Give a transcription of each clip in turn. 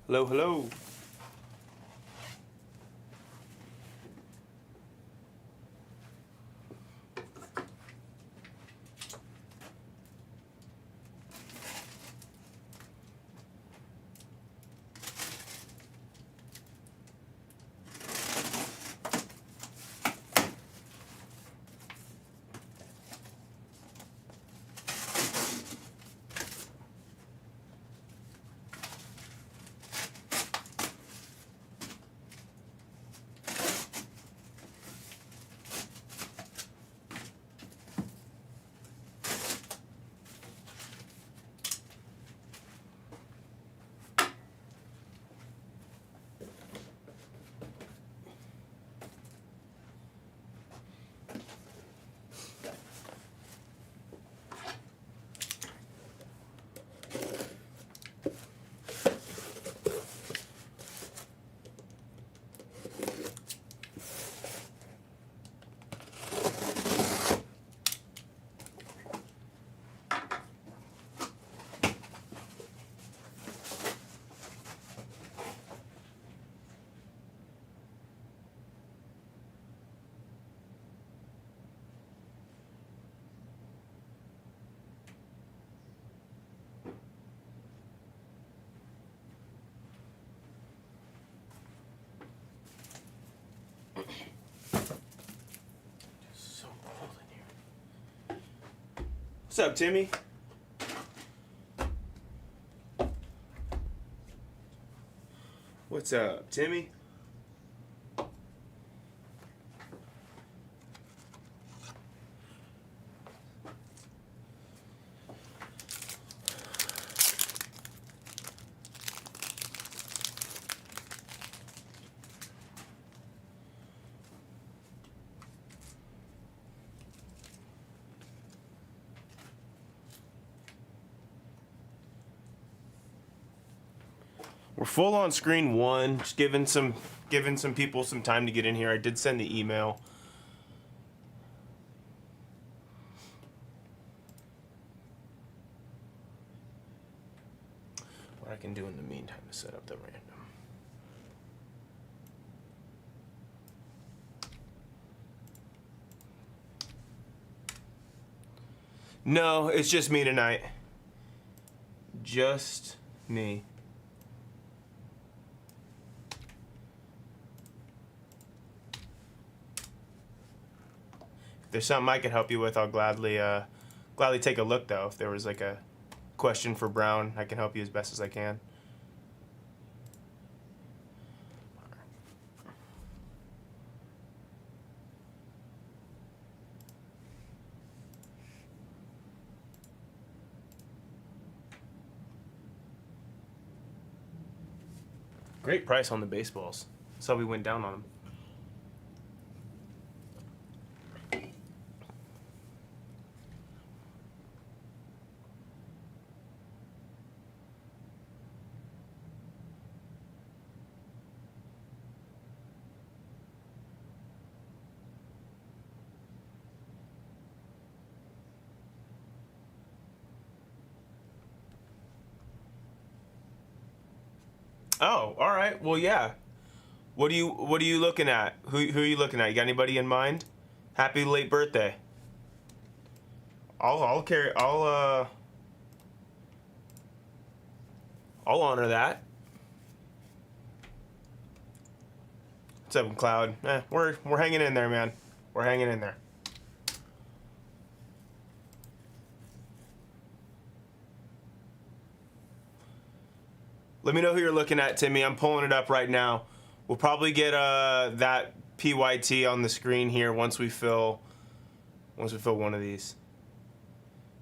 Hello, hello. So cold in here. What's up, Timmy? What's up, Timmy? We're full on screen one. Just giving some people some time to get in here. I did send the email. What I can do in the meantime is set up the random. No, it's just me tonight. Just me. If there's something I can help you with, I'll gladly take a look, though. If there was like a question for Brown, I can help you as best as I can. Great price on the baseballs. That's how we went down on them. Oh, all right. Well, yeah. What are you looking at? Who are you looking at? You got anybody in mind? Happy late birthday. I'll honor that. What's up, Cloud? We're hanging in there, man. We're hanging in there. Let me know who you're looking at, Timmy. I'm pulling it up right now. We'll probably get that PYT on the screen here once we fill one of these.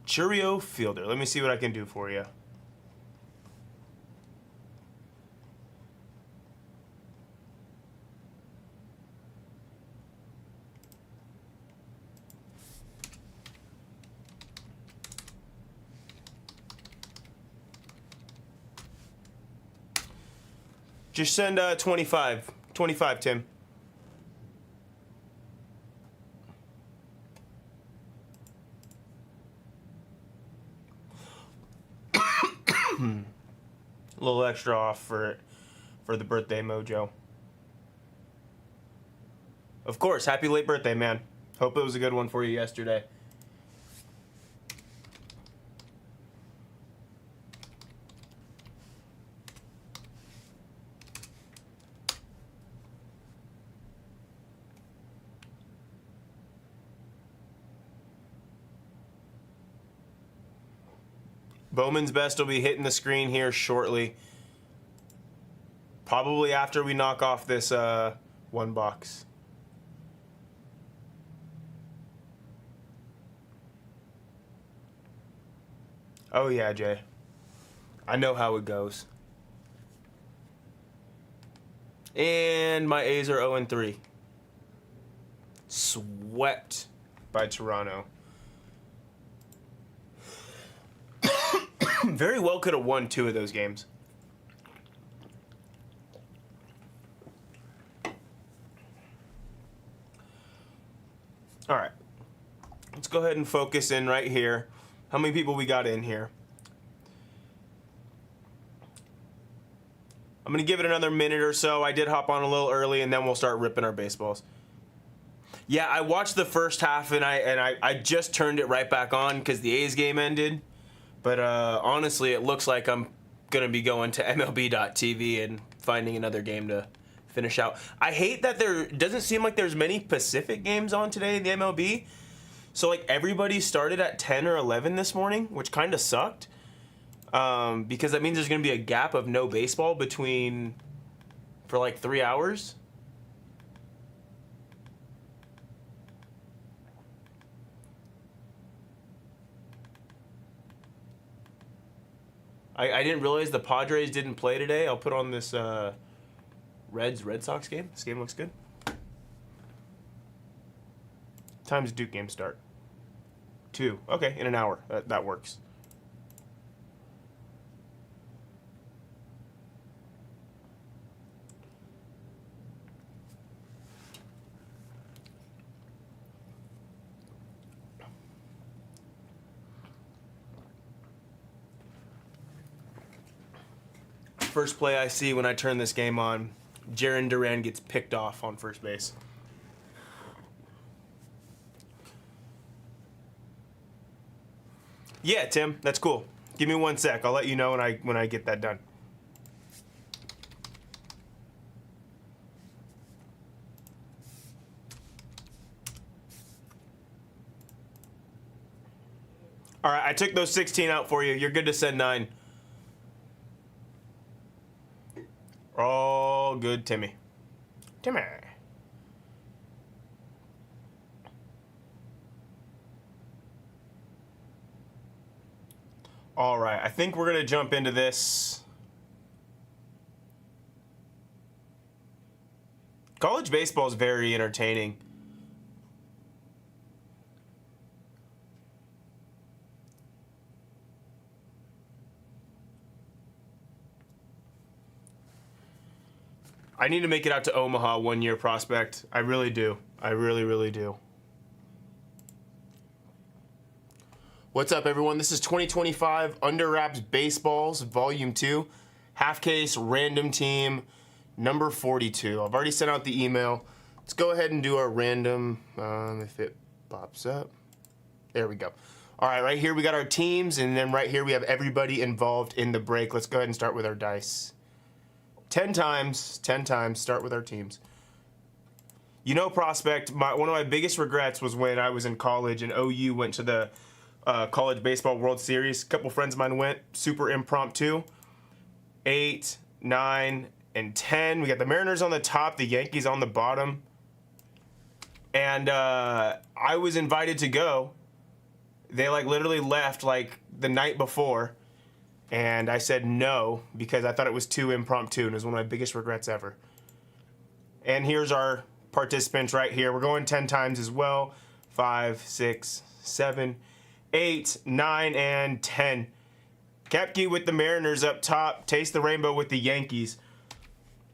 Cheerio Fielder. Let me see what I can do for you. Just send 25. 25, Tim. A little extra off for for the birthday mojo. Of course, happy late birthday, man. Hope it was a good one for you yesterday. Bowman's Best will be hitting the screen here shortly. Probably after we knock off this one box. Oh yeah, Jay. I know how it goes. And my A's are 0-3. Swept by Toronto. Very well could have won 2 of those games. All right. Let's go ahead and focus in right here. How many people we got in here? I'm going to give it another minute or so. I did hop on a little early, and then we'll start ripping our baseballs. Yeah, I watched the first half, and I just turned it right back on because the A's game ended. But honestly, it looks like I'm going to be going to MLB.TV and finding another game to finish out. I hate that there doesn't seem like there's many Pacific games on today in the MLB. So, like, everybody started at 10 or 11 this morning, which kind of sucked. Because that means there's going to be a gap of no baseball between for like 3 hours. I didn't realize the Padres didn't play today. I'll put on this Red Sox game. This game looks good. Time's Duke game start? 2. Okay, in an hour. That works. First play I see when I turn this game on, Jarren Duran gets picked off on first base. Yeah, Tim, that's cool. Give me 1 sec. I'll let you know when I get that done. All right, I took those 16 out for you. You're good to send 9. All good, Timmy. Timmy. All right, I think we're going to jump into this. College baseball is very entertaining. I need to make it out to Omaha 1 year, prospect. I really do. I really, really do. What's up, everyone? This is 2025 Under Wraps Baseballs, Volume 2. Half case, random team, number 42. I've already sent out the email. Let's go ahead and do our random, if it pops up. There we go. All right, right here we got our teams, and then right here we have everybody involved in the break. Let's go ahead and start with our dice. 10 times, start with our teams. You know, prospect, one of my biggest regrets was when I was in college and OU went to the College Baseball World Series. A couple friends of mine went, super impromptu. 8, 9, and 10. We got the Mariners on the top, the Yankees on the bottom. And I was invited to go. They like literally left like the night before. And I said no because I thought it was too impromptu, and it was one of my biggest regrets ever. And here's our participants right here. We're going 10 times as well. 5, 6, 7, 8, 9, and 10. Kepke with the Mariners up top. Taste the Rainbow with the Yankees.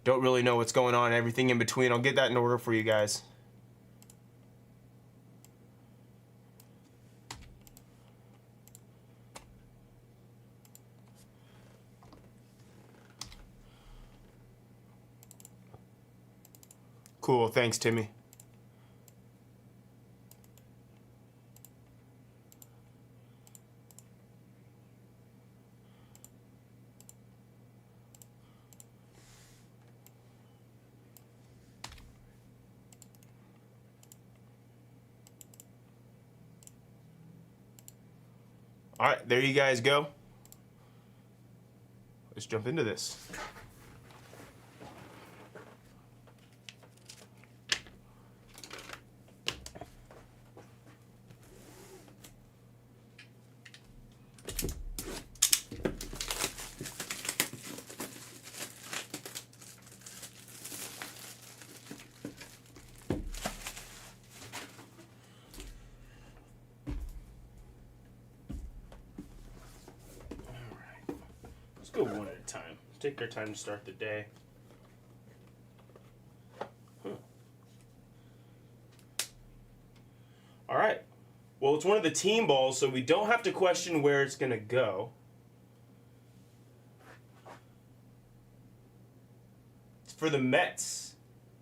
Don't really know what's going on. Everything in between. I'll get that in order for you guys. Cool. Thanks, Timmy. All right, there you guys go. Let's jump into this. Go one at a time. Take our time to start the day. All right. Well, it's one of the team balls, so we don't have to question where it's going to go. It's for the Mets.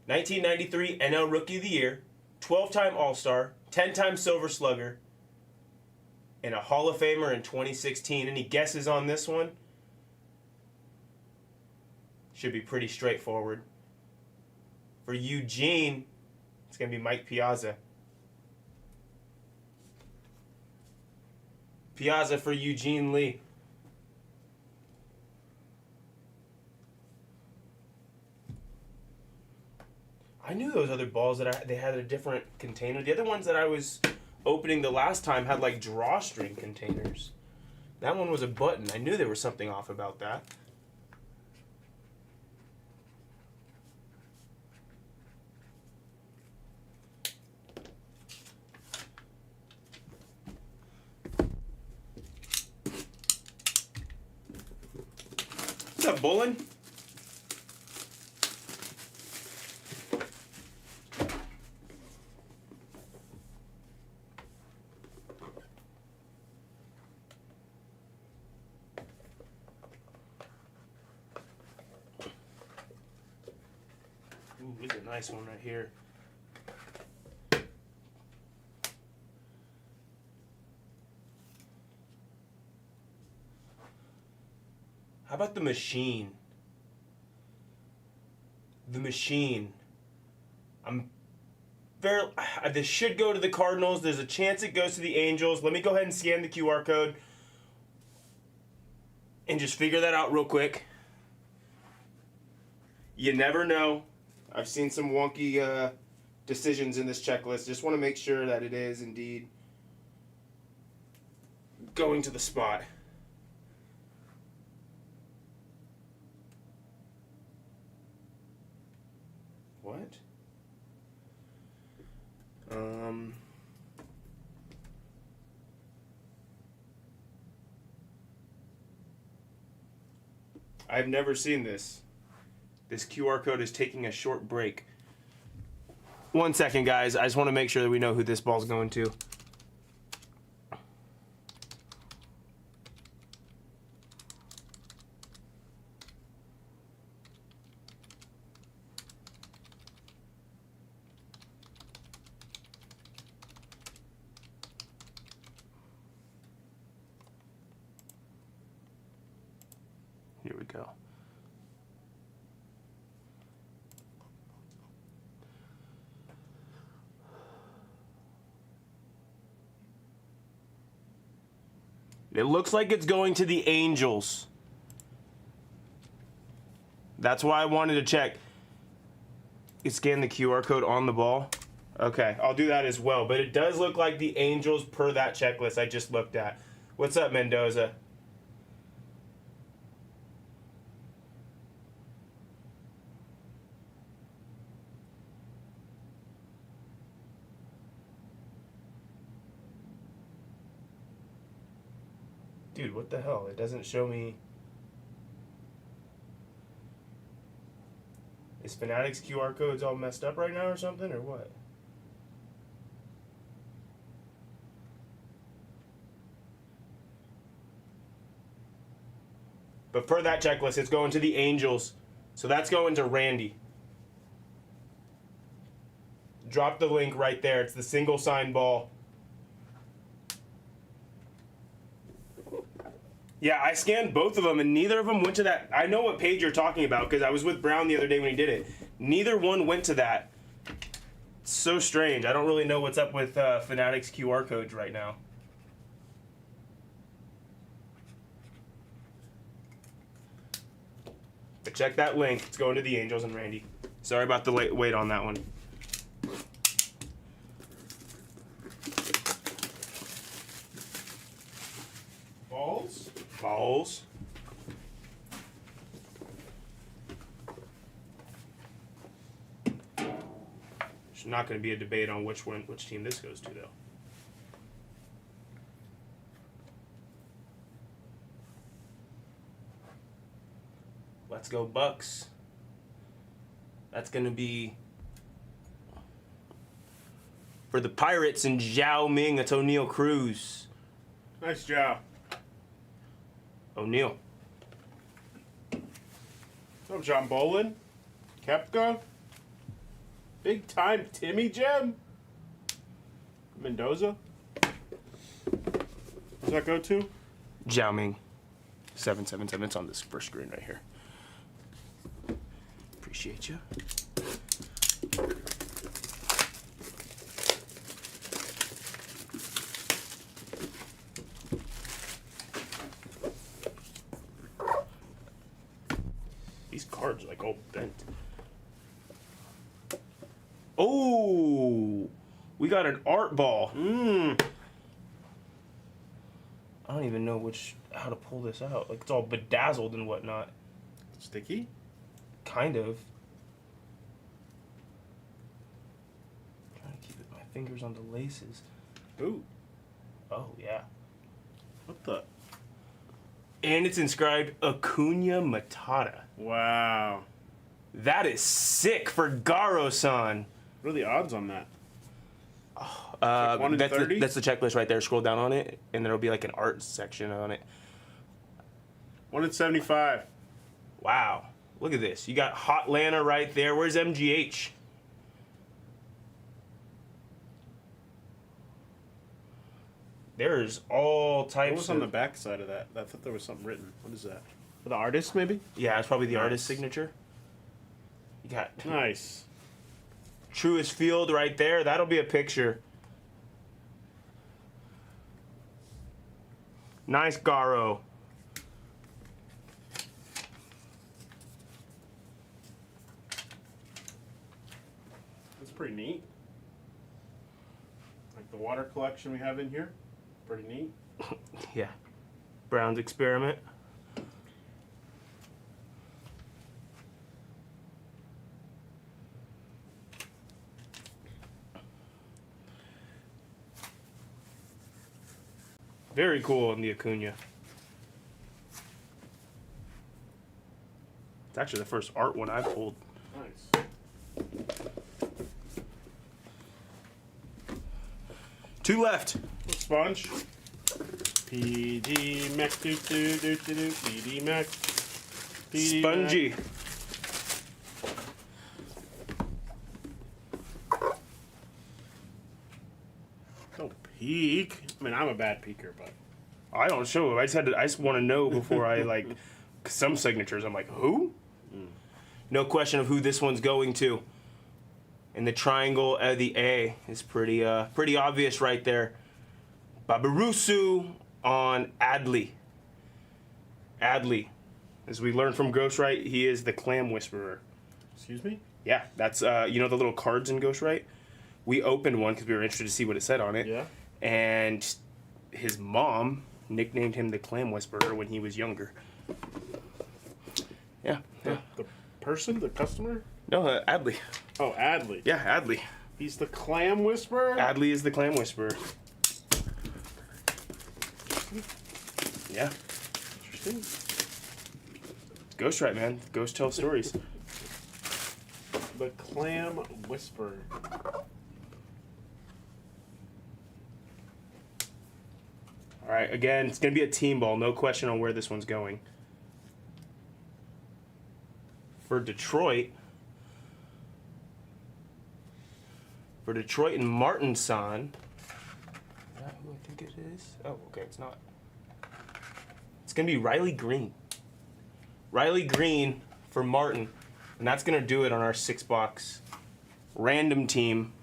1993 NL Rookie of the Year, 12-time All-Star, 10-time Silver Slugger, and a Hall of Famer in 2016. Any guesses on this one? Should be pretty straightforward. For Eugene, it's going to be Mike Piazza. Piazza for Eugene Lee. I knew those other balls that they had a different container. The other ones that I was opening the last time had like drawstring containers. That one was a button. I knew there was something off about that. What's up, Bullen? Ooh, this is a nice one right here. How about the Machine? The Machine. This should go to the Cardinals. There's a chance it goes to the Angels. Let me go ahead and scan the QR code and just figure that out real quick. You never know. I've seen some wonky decisions in this checklist. Just want to make sure that it is indeed going to the spot. What? I've never seen this. This QR code is taking a short break. 1 second, guys. I just want to make sure that we know who this ball's going to. Here we go. It looks like it's going to the Angels. That's why I wanted to check. You scan the QR code on the ball. Okay, I'll do that as well. But it does look like the Angels per that checklist I just looked at. What's up, Mendoza? Dude, what the hell? It doesn't show me. Is Fanatics QR codes all messed up right now or something, or what? But per that checklist, it's going to the Angels. So that's going to Randy. Drop the link right there. It's the single sign ball. Yeah, I scanned both of them, and neither of them went to that. I know what page you're talking about because I was with Brown the other day when he did it. Neither one went to that. It's so strange. I don't really know what's up with Fanatics QR codes right now. But check that link. It's going to the Angels and Randy. Sorry about the late wait on that one. Balls. There's not going to be a debate on which team this goes to, though. Let's go Bucks. That's going to be for the Pirates and Zhao Ming. It's O'Neal Cruz. Nice job. O'Neal. What's up, John Bolin? Kepka? Big time Timmy Gem? Mendoza? Does that go to? Zhao Ming. 777. It's on this first screen right here. Appreciate you. These cards are like all bent. Oh, we got an art ball. I don't even know how to pull this out. Like it's all bedazzled and whatnot. Sticky? Kind of. Trying to keep my fingers on the laces. Ooh. Oh yeah. What the? And it's inscribed Acuna Matata. Wow. That is sick for Garo-san. What are the odds on that? Like 1 in 30? That's the checklist right there. Scroll down on it, and there'll be like an art section on it. 1 in 75. Wow. Look at this. You got Hot Lana right there. Where's MGH? There's all types What was of... on the back side of that? I thought there was something written. What is that? For the artist, maybe? Yeah, it's probably the Nice. artist's signature. You got Nice. Truist Field right there. That'll be a picture. Nice Garo. That's pretty neat. Like the water collection we have in here. Pretty neat. Yeah. Brown's Experiment. Very cool in the Acuna. It's actually the first art one I've pulled. Nice. 2 left. Sponge. PD Mac do do do do do. PD Mac. PD Spongy. Mac. Don't peek. I mean, I'm a bad peeker, but I don't show. I just want to know before I like some signatures. I'm like, who? No question of who this one's going to. And the triangle of the A is pretty obvious right there. Babarusu on Adley. Adley. As we learned from Ghostwrite, he is the Clam Whisperer. excuse me. Yeah, that's you know the little cards in Ghostwrite? We opened one because we were interested to see what it said on it. Yeah. And his mom nicknamed him the Clam Whisperer when he was younger. Yeah. The person, the customer. No, Adley. Oh, Adley. Yeah, Adley. He's the Clam Whisperer. Adley is the Clam Whisperer. Yeah. Interesting. Ghostwrite, man. Ghosts tell stories. The Clam Whisperer. All right, again, it's going to be a team ball. No question on where this one's going. For Detroit, For Detroit and Martin San. Is that who I think it is? Oh, okay, it's not. It's going to be Riley Green. Riley Green for Martin. And that's going to do it on our 6-box random team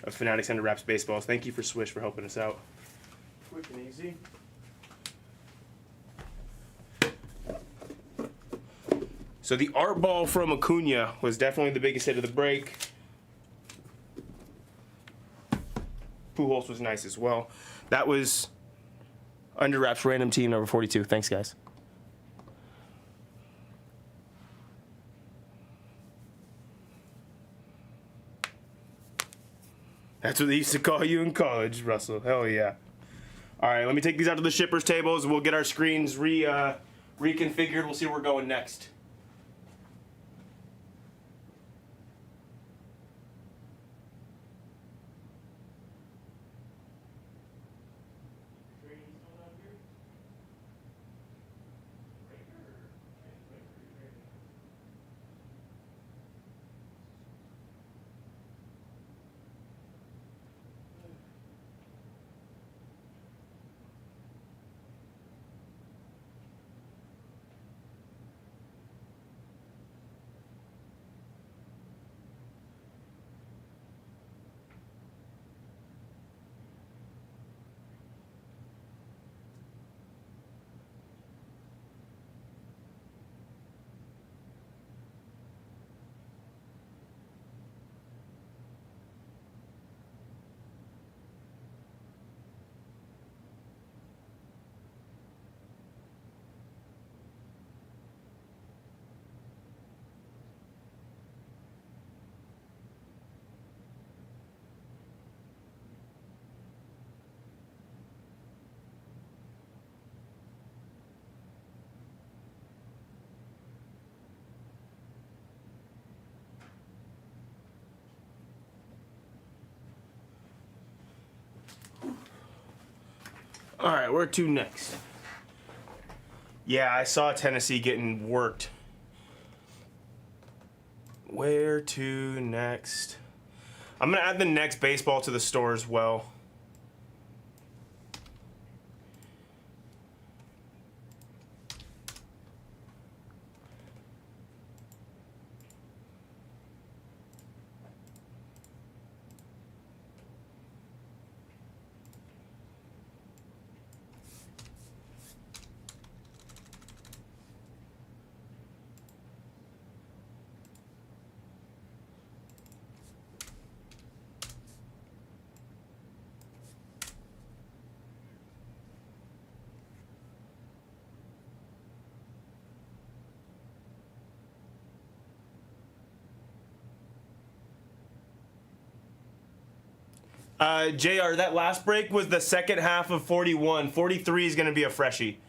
of Fanatics Under Wraps Baseballs. Thank you for Swish for helping us out. Quick and easy. So the art ball from Acuna was definitely the biggest hit of the break. Pujols was nice as well. That was Under Wraps random team number 42. Thanks, guys. That's what they used to call you in college, Russell. Hell yeah. All right, let me take these out to the shippers tables. We'll get our screens reconfigured. We'll see where we're going next. All right, where to next? Yeah, I saw Tennessee getting worked. Where to next? I'm going to add the next baseball to the store as well. JR, that last break was the second half of 41. 43 is going to be a freshie.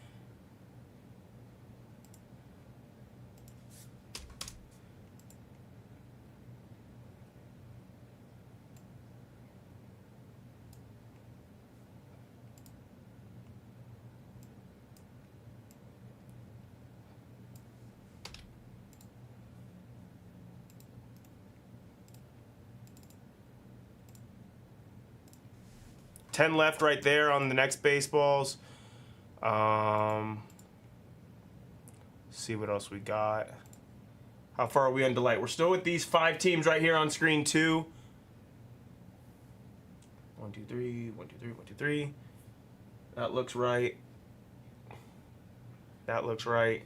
Ten left right there on the next baseballs. See what else we got. How far are we on delight? We're still with these 5 teams right here on screen 2. 1, 2, 3, 1, 2, 3, 1, 2, 3. That looks right. That looks right.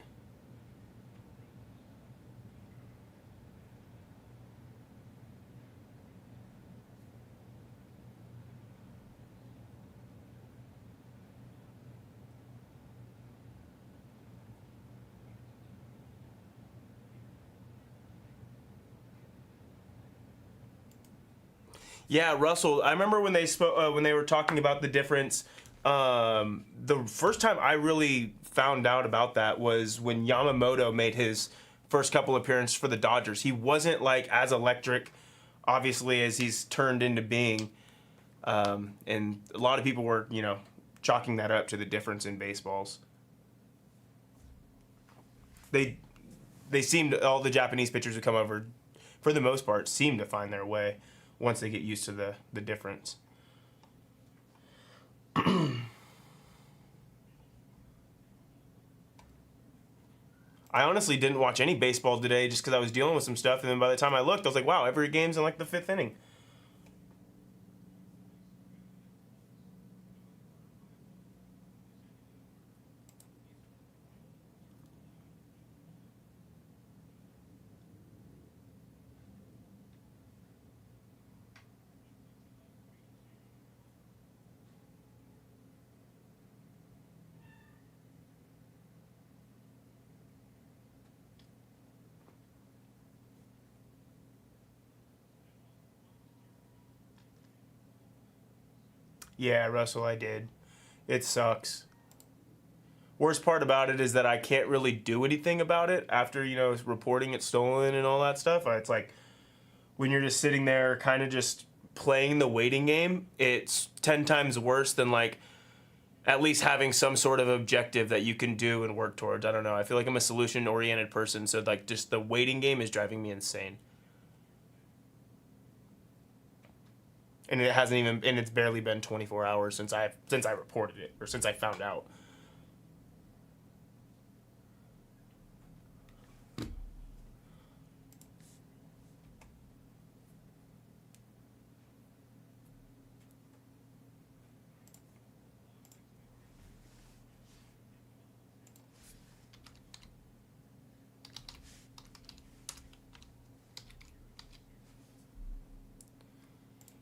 Yeah, Russell. I remember when they spoke when they were talking about the difference. The first time I really found out about that was when Yamamoto made his first couple appearances for the Dodgers. He wasn't like as electric, obviously, as he's turned into being, and a lot of people were, chalking that up to the difference in baseballs. They seemed all the Japanese pitchers who come over, for the most part, seemed to find their way. once they get used to the difference. I honestly didn't watch any baseball today just because I was dealing with some stuff, and then by the time I looked, I was like, wow, every game's in like the 5th inning. Yeah, Russell, I did. It sucks. Worst part about it is that I can't really do anything about it after, reporting it stolen and all that stuff. It's like when you're just sitting there kind of just playing the waiting game, it's 10 times worse than like at least having some sort of objective that you can do and work towards. I don't know. I feel like I'm a solution-oriented person, so like just the waiting game is driving me insane. And it's barely been 24 hours since I reported it or since I found out.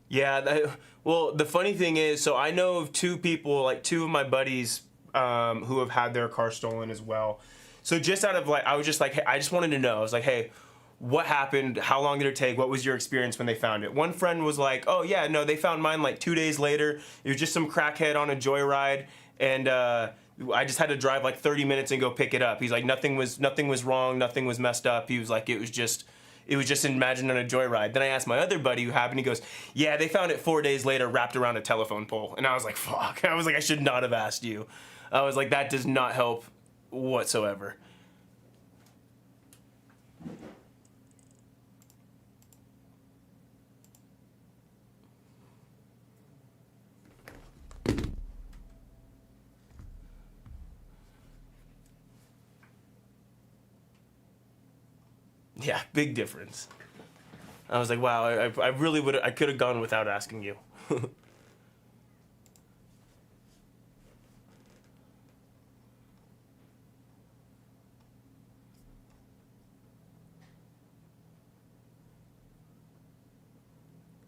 Yeah, well, the funny thing is, so I know of 2 people, like 2 of my buddies, who have had their car stolen as well. So just out of like, I was just like, hey, I just wanted to know. I was like, hey, what happened? How long did it take? What was your experience when they found it? One friend was like, oh yeah, no, they found mine like 2 days later. It was just some crackhead on a joyride, and I just had to drive like 30 minutes and go pick it up. He's like, nothing was wrong, nothing was messed up. He was like, it was just imagined on a joyride. Then I asked my other buddy who happened. He goes, yeah, they found it 4 days later wrapped around a telephone pole. And I was like, fuck. I was like, I should not have asked you. I was like, that does not help whatsoever. Yeah, big difference. I was like, wow, I really I could have gone without asking you.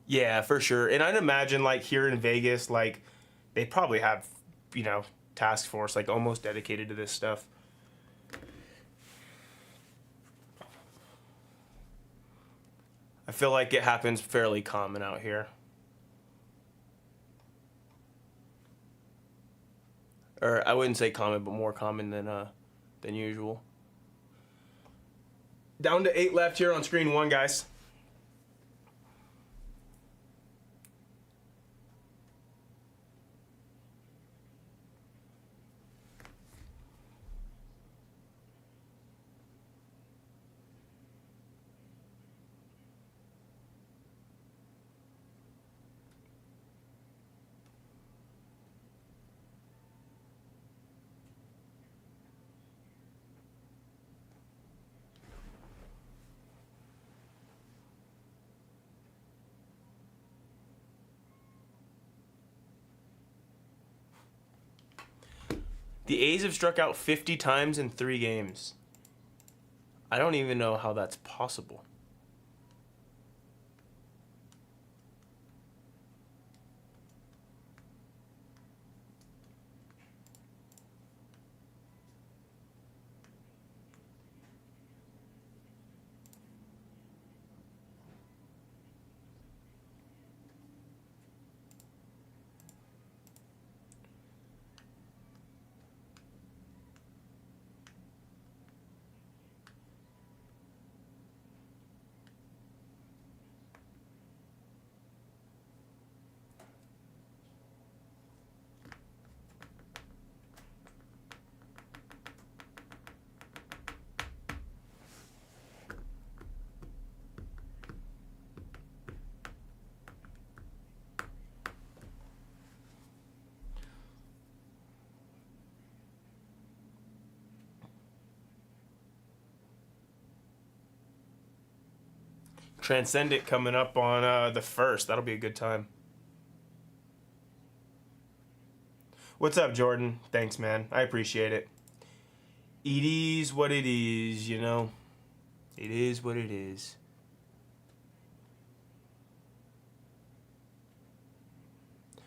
Yeah, for sure. And I'd imagine like here in Vegas, like they probably have, task force like almost dedicated to this stuff. I feel like it happens fairly common out here. Or I wouldn't say common, but more common than usual. Down to 8 left here on screen 1, guys. The A's have struck out 50 times in 3 games. I don't even know how that's possible. Transcendent coming up on the 1st. That'll be a good time. What's up, Jordan? Thanks, man. I appreciate it. It is what it is, you know. It is what it is.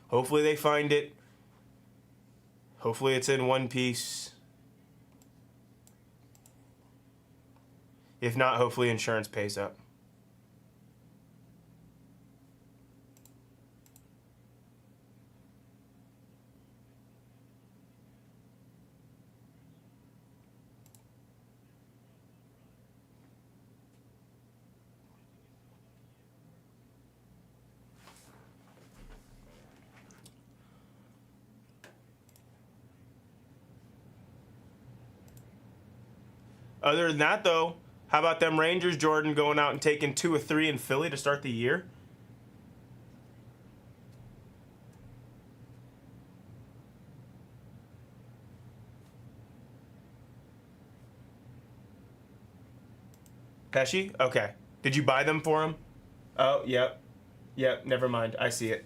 Hopefully they find it. Hopefully it's in one piece. If not, hopefully insurance pays up. Other than that, though, how about them Rangers, Jordan, going out and taking 2 of 3 in Philly to start the year? Pesci? Okay. Did you buy them for him? Oh, yep. Yep, never mind. I see it.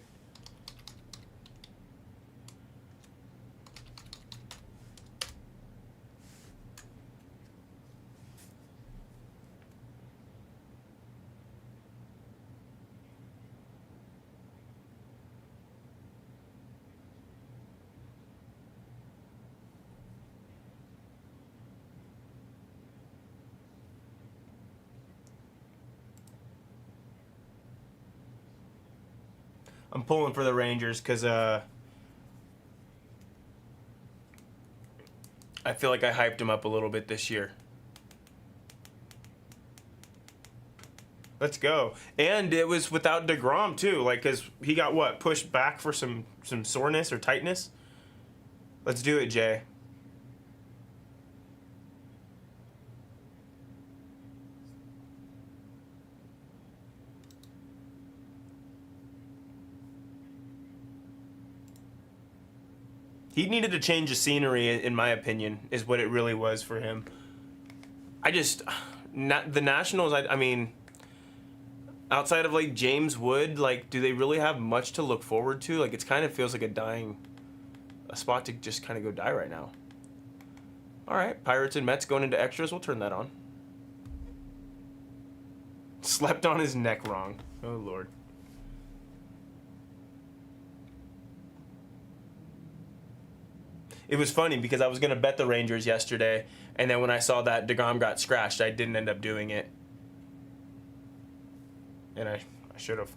I'm pulling for the Rangers because I feel like I hyped him up a little bit this year. Let's go. And it was without DeGrom, too. Like, because he got, what, pushed back for some soreness or tightness? Let's do it, Jay. He needed to change the scenery, in my opinion, is what it really was for him. The Nationals, I mean, outside of, like, James Wood, like, do they really have much to look forward to? Like, it kind of feels like a spot to just kind of go die right now. All right, Pirates and Mets going into extras. We'll turn that on. Slept on his neck wrong. Oh, Lord. It was funny because I was going to bet the Rangers yesterday, and then when I saw that DeGrom got scratched, I didn't end up doing it. And I should have.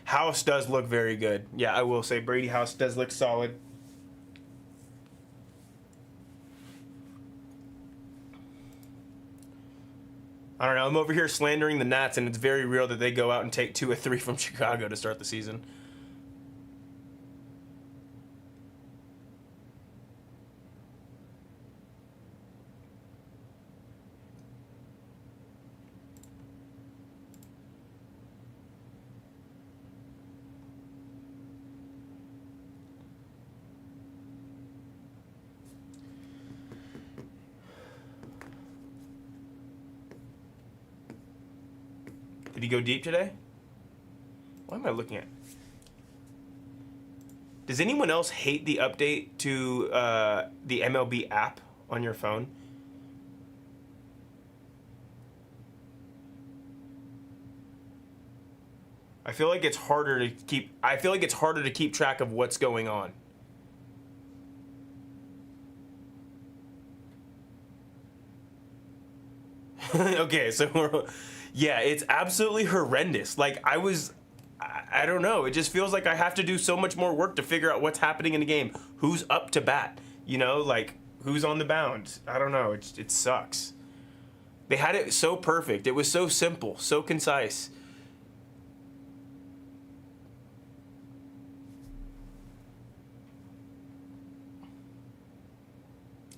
House does look very good. Yeah, I will say Brady House does look solid. I don't know. I'm over here slandering the Nats, and it's very real that they go out and take 2 of 3 from Chicago to start the season. Did he go deep today? What am I looking at? Does anyone else hate the update to the MLB app on your phone? I feel like it's harder to keep track of what's going on. Okay, so yeah, it's absolutely horrendous. Like, I don't know. It just feels like I have to do so much more work to figure out what's happening in the game. Who's up to bat? You know, like, who's on the mound? I don't know. It sucks. They had it so perfect. It was so simple, so concise.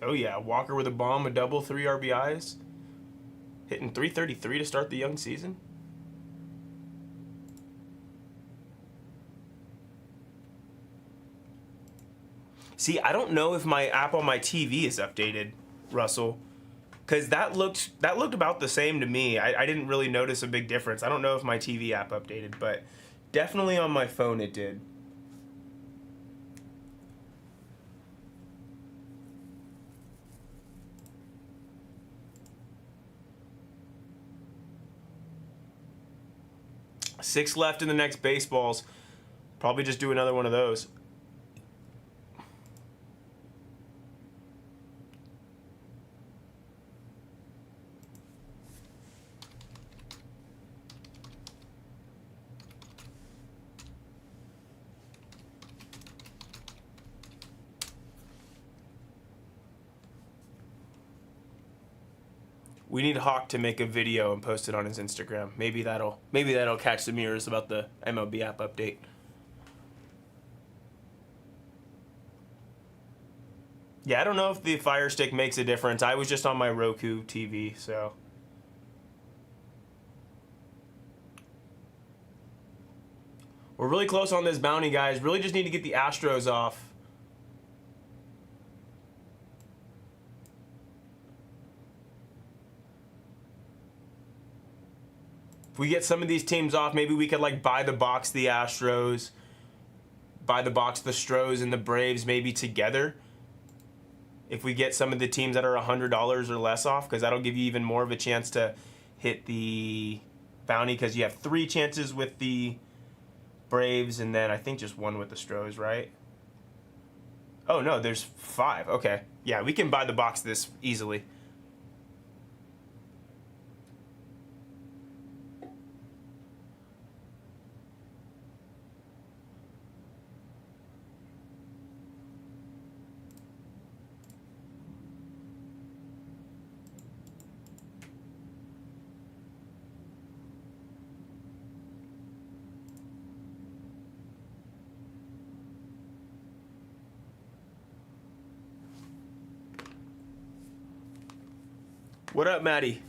Oh, yeah. Walker with a bomb, a double, 3 RBIs. Hitting .333 to start the young season. See, I don't know if my app on my TV is updated, Russell, because that looked about the same to me. I didn't really notice a big difference. I don't know if my TV app updated, but definitely on my phone it did. Six left in the next baseballs. Probably just do another one of those. We need Hawk to make a video and post it on his Instagram. Maybe that'll catch some ears about the MLB app update. Yeah, I don't know if the Fire Stick makes a difference. I was just on my Roku TV, so. We're really close on this bounty, guys. Really just need to get the Astros off. If we get some of these teams off, maybe we could like buy the box the Astros, buy the box the Stros and the Braves maybe together. If we get some of the teams that are $100 or less off, because that'll give you even more of a chance to hit the bounty, because you have 3 chances with the Braves and then I think just 1 with the Stros, right? Oh no, there's 5. Okay. Yeah, we can buy the box this easily. What up, Maddie?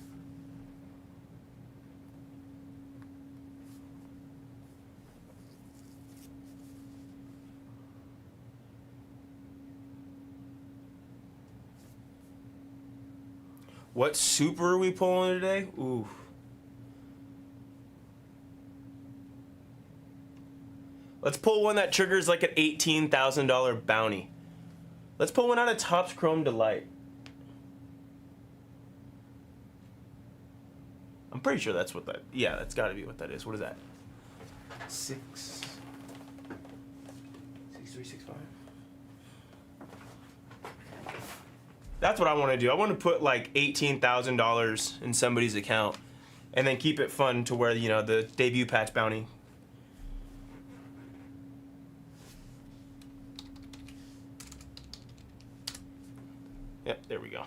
What super are we pulling today? Ooh. Let's pull one that triggers like an $18,000 bounty. Let's pull one out of Topps Chrome Delight. I'm pretty sure that's what that. Yeah, that's got to be what that is. What is that? 6365. That's what I want to do. I want to put like $18,000 in somebody's account, and then keep it fun to where, you know, the debut patch bounty. Yep, there we go.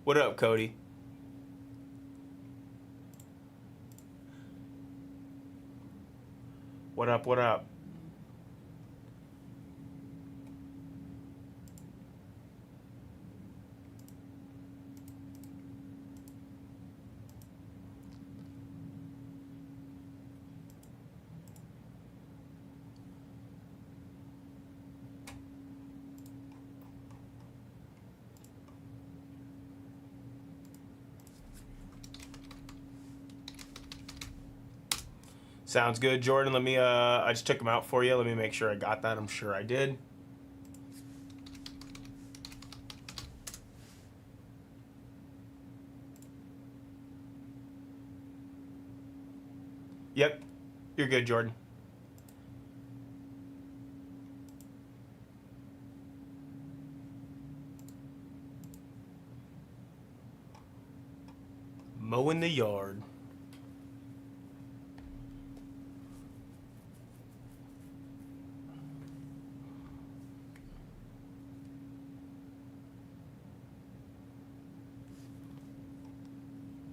What up, Cody? What up, what up? Sounds good, Jordan. Let me, I just took them out for you. Let me make sure I got that. I'm sure I did. Yep, you're good, Jordan. Mowing the yard.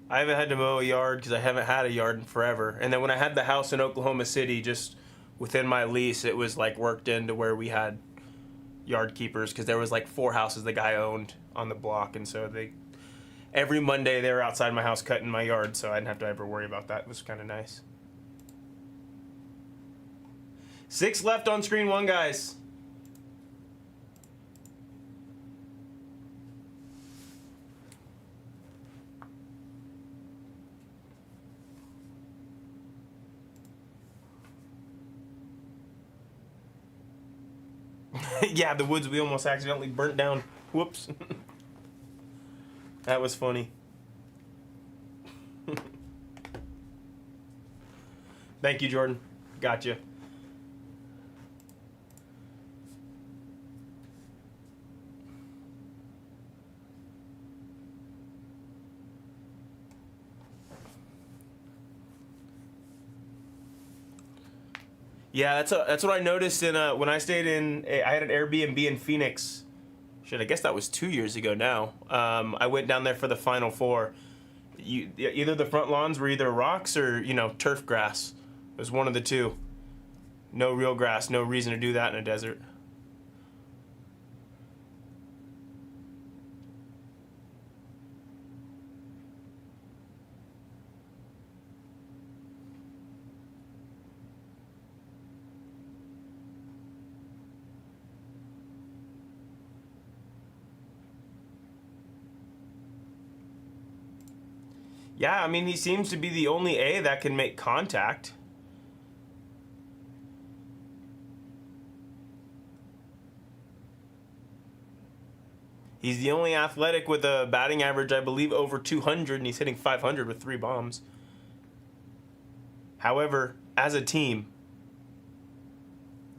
I haven't had to mow a yard because I haven't had a yard in forever. And then when I had the house in Oklahoma City, just within my lease, it was like worked into where we had yard keepers because there was like 4 houses the guy owned on the block, and so every Monday they were outside my house cutting my yard, so I didn't have to ever worry about that. It was kind of nice. 6 left on screen 1, guys. Yeah, the woods we almost accidentally burnt down. Whoops. That was funny. Thank you, Jordan. Gotcha. Yeah, that's what I noticed in when I stayed in. I had an Airbnb in Phoenix. Shit, I guess that was 2 years ago now. I went down there for the Final Four. Either the front lawns were either rocks or turf grass. It was one of the two. No real grass. No reason to do that in a desert. Yeah, I mean, he seems to be the only A that can make contact. He's the only athletic with a batting average, I believe, over 200, and he's hitting 500 with 3 bombs. However, as a team,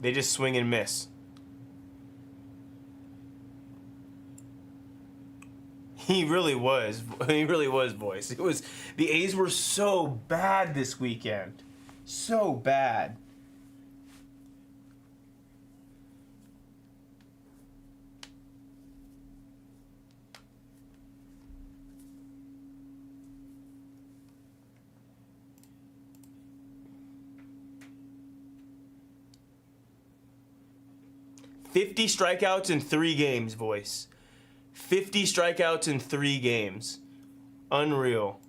they just swing and miss. He really was. He really was, boys. It was, the A's were so bad this weekend. So bad. "50 strikeouts in 3 games, voice. 50 strikeouts in 3 games. Unreal."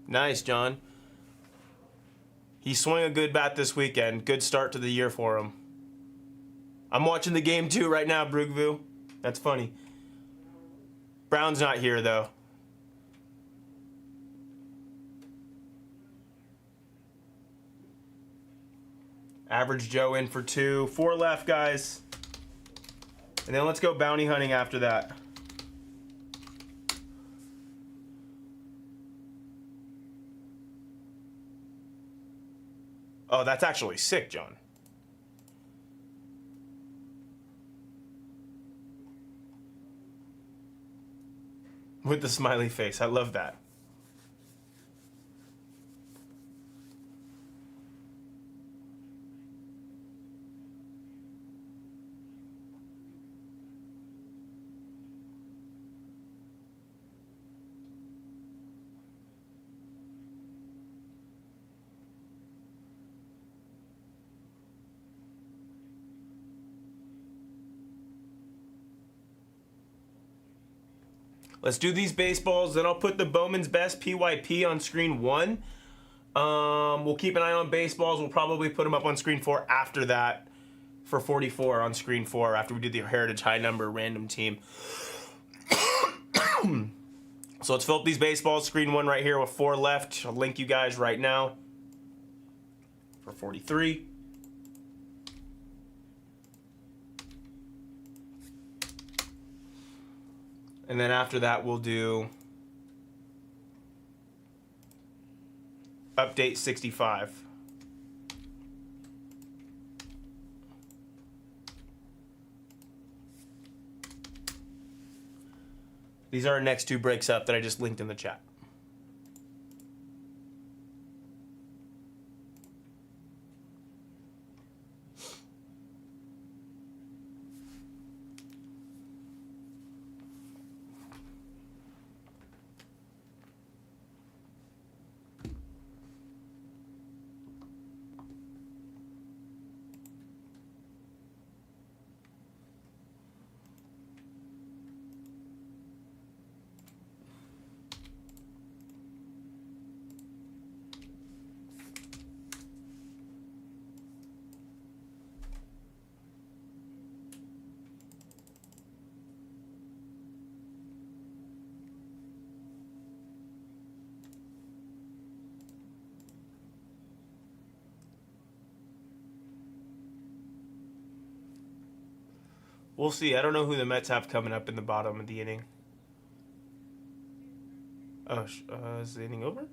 Nice, John. He swung a good bat this weekend. Good start to the year for him. I'm watching the game too right now, Brugvu. That's funny. Brown's not here, though. Average Joe in for 2. 4 left, guys. And then let's go bounty hunting after that. Oh, that's actually sick, John. With the smiley face. I love that. Let's do these baseballs, then I'll put the Bowman's Best PYP on screen 1. We'll keep an eye on baseballs. We'll probably put them up on screen 4 after that for 44 on screen 4 after we do the Heritage High Number random team. So let's fill up these baseballs. Screen 1 right here with 4 left. I'll link you guys right now for 43. And then after that, we'll do update 65. These are our next 2 breaks up that I just linked in the chat. We'll see. I don't know who the Mets have coming up in the bottom of the inning. Oh, is the inning over?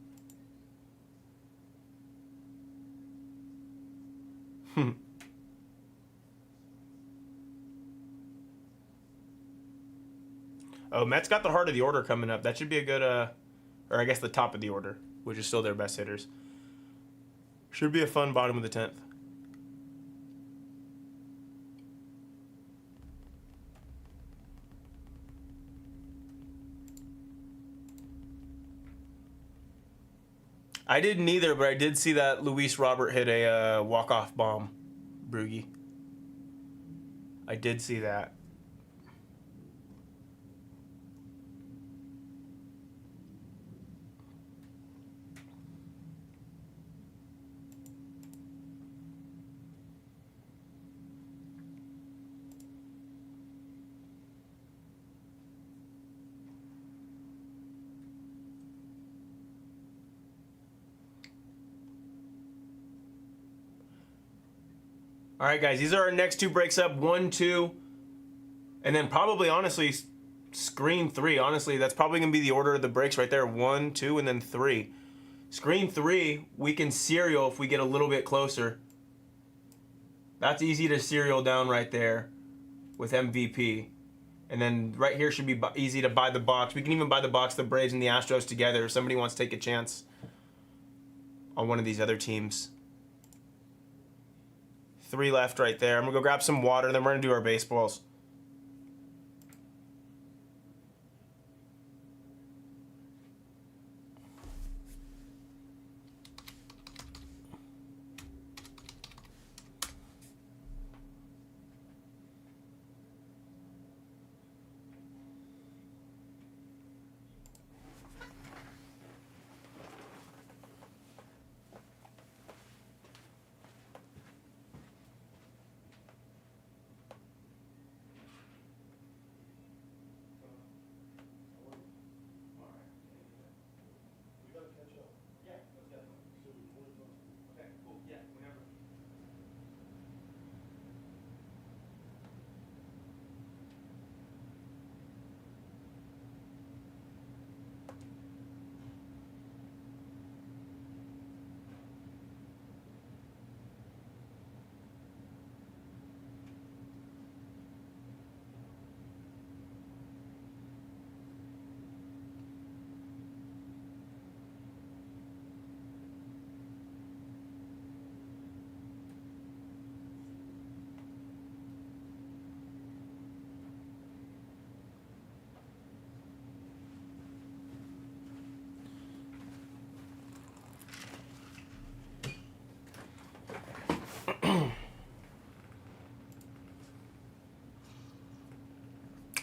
Oh, Mets got the heart of the order coming up. That should be a good, or I guess the top of the order, which is still their best hitters. Should be a fun bottom of the 10th. I didn't either, but I did see that Luis Robert hit a walk-off bomb, Broogie. I did see that. All right, guys, these are our next 2 breaks up, 1, 2, and then probably, honestly, screen 3. Honestly, that's probably going to be the order of the breaks right there, 1, 2, and then 3. Screen 3, we can serial if we get a little bit closer. That's easy to serial down right there with MVP. And then right here should be easy to buy the box. We can even buy the box, the Braves and the Astros together if somebody wants to take a chance on one of these other teams. 3 left right there. I'm going to go grab some water, and then we're going to do our baseballs.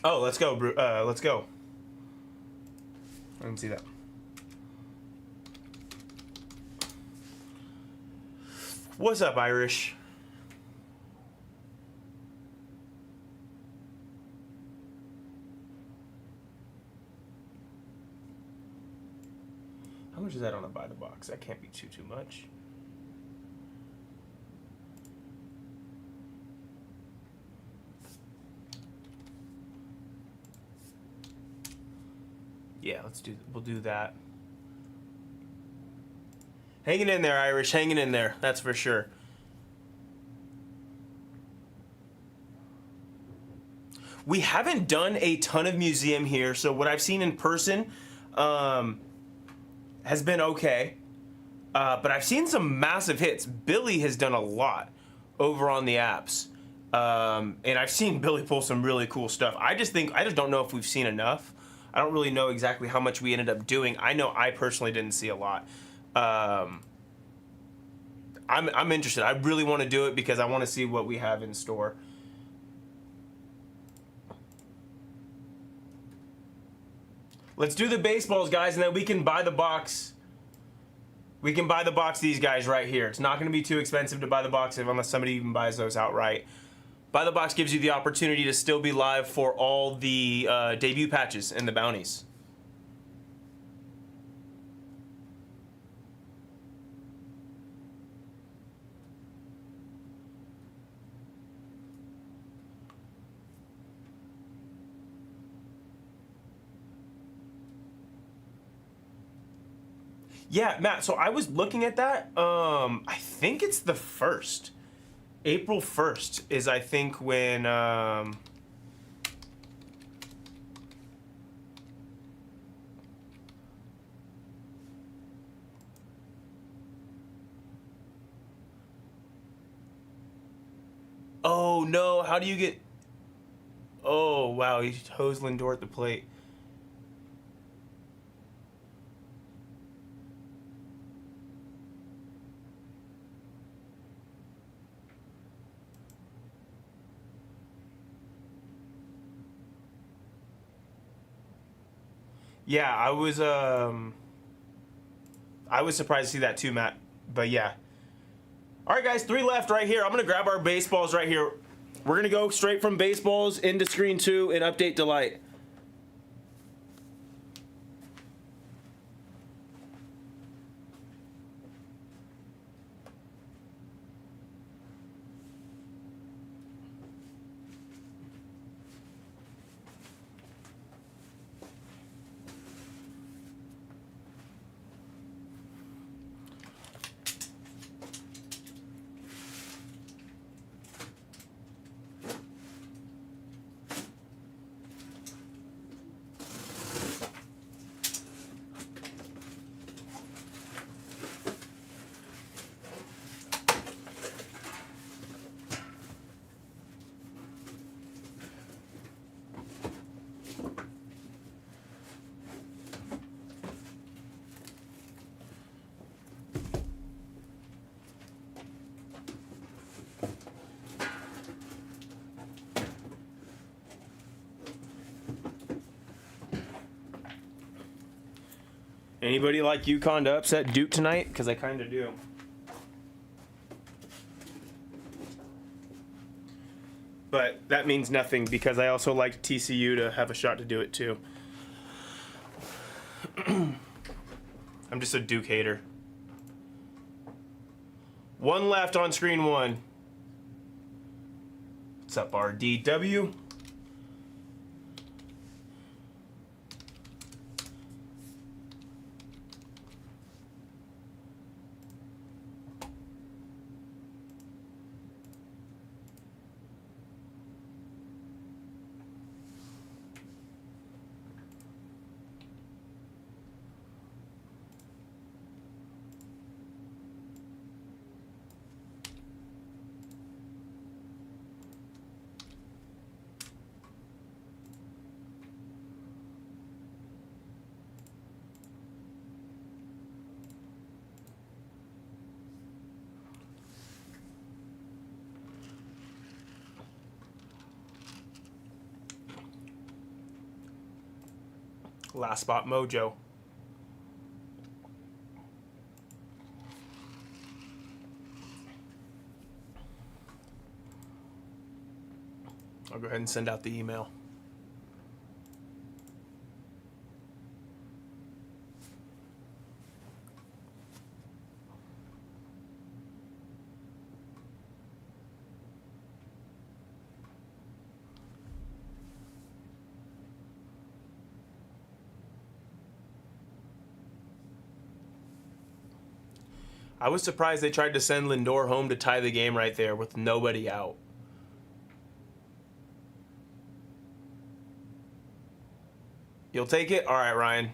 Oh, let's go. Let's go. I didn't see that. What's up, Irish? How much is that on a buy the box? That can't be too much. Yeah, we'll do that. Hanging in there, Irish, hanging in there, that's for sure. We haven't done a ton of museum here, so what I've seen in person has been okay. But I've seen some massive hits. Billy has done a lot over on the apps. And I've seen Billy pull some really cool stuff. I just don't know if we've seen enough. I don't really know exactly how much we ended up doing. I know I personally didn't see a lot. I'm interested. I really want to do it because I want to see what we have in store. Let's do the baseballs, guys, and then we can buy the box. We can buy the box these guys right here. It's not going to be too expensive to buy the box unless somebody even buys those outright. Buy the box gives you the opportunity to still be live for all the debut patches and the bounties. Yeah, Matt, so I was looking at that. I think it's the 1st. April 1st is, I think, when... Oh, no, how do you get... Oh, wow, he hosed Lindor at the plate. Yeah, I was surprised to see that too, Matt. But yeah. All right, guys, 3 left right here. I'm gonna grab our baseballs right here. We're gonna go straight from baseballs into screen 2 and update Delight. Anybody like UConn to upset Duke tonight? Because I kind of do. But that means nothing because I also like TCU to have a shot to do it too. I'm just a Duke hater. 1 left on screen 1. What's up, RDW? Last spot mojo. I'll go ahead and send out the email. I was surprised they tried to send Lindor home to tie the game right there with nobody out. You'll take it? All right, Ryan.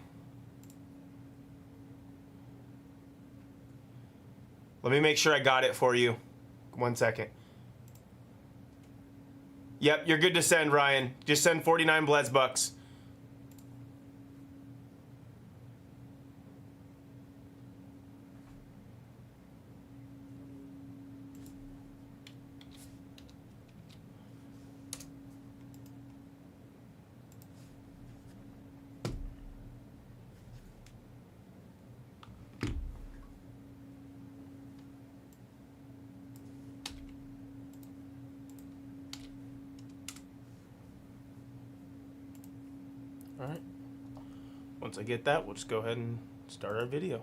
Let me make sure I got it for you. 1 second. Yep, you're good to send, Ryan. Just send 49 Blez bucks. All right. Once I get that, we'll just go ahead and start our video.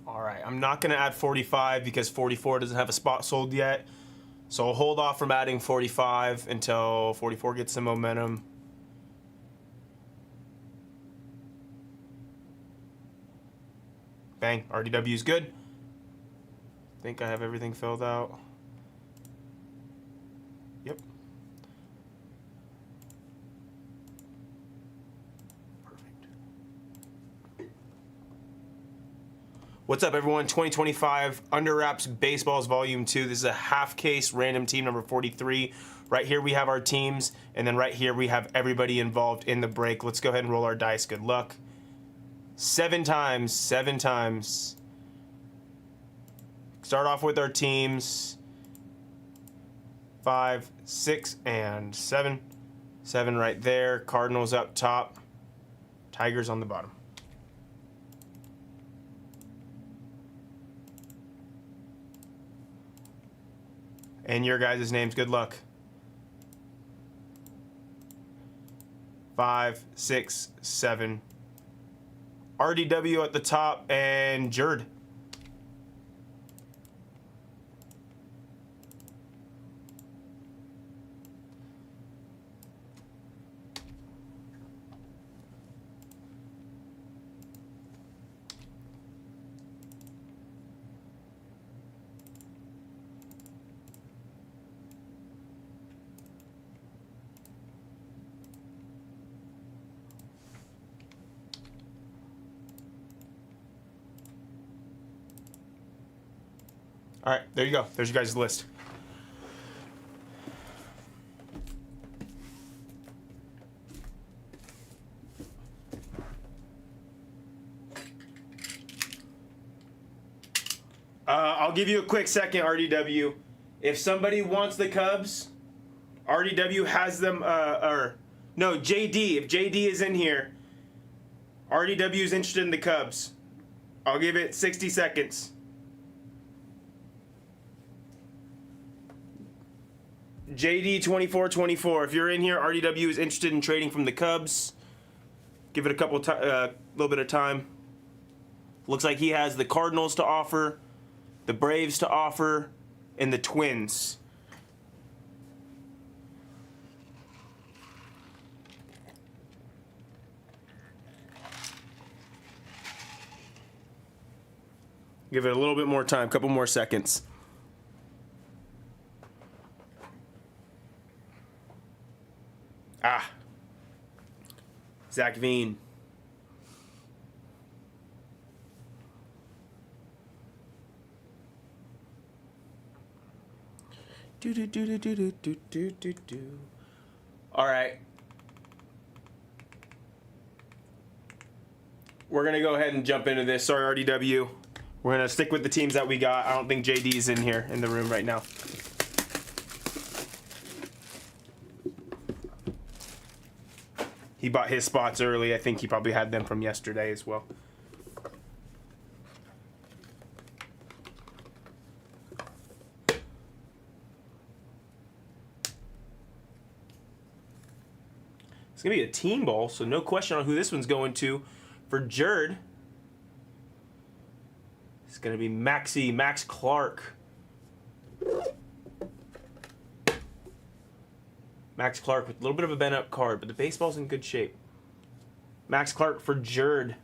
All right, I'm not going to add 45 because 44 doesn't have a spot sold yet. So I'll hold off from adding 45 until 44 gets some momentum. Bang, RDW is good. I think I have everything filled out. Yep. Perfect. What's up, everyone? 2025 Under Wraps Baseballs Volume 2. This is a half case random team number 43. Right here we have our teams, and then right here we have everybody involved in the break. Let's go ahead and roll our dice. Good luck. 7 times. Start off with our teams. 5, 6, and 7. 7 right there. Cardinals up top. Tigers on the bottom. And your guys' names. Good luck. 5, 6, 7. RDW at the top and Jerd. All right, there you go. There's your guys' list. I'll give you a quick second, RDW. If somebody wants the Cubs, RDW has them, no, JD. If JD is in here, RDW is interested in the Cubs. I'll give it 60 seconds. JD2424. If you're in here, RDW is interested in trading from the Cubs. Give it a couple, little bit of time. Looks like he has the Cardinals to offer, the Braves to offer, and the Twins. Give it a little bit more time, couple more seconds. Ah. Zach Veen. All right. We're going to go ahead and jump into this. Sorry, RDW. We're going to stick with the teams that we got. I don't think JD's in here in the room right now. He bought his spots early. I think he probably had them from yesterday as well. going to be a team ball, so no question on who this one's going to. For Jerd, it's going to be Max Clark. Max Clark with a little bit of a bent up card, but the baseball's in good shape. Max Clark for Jerd.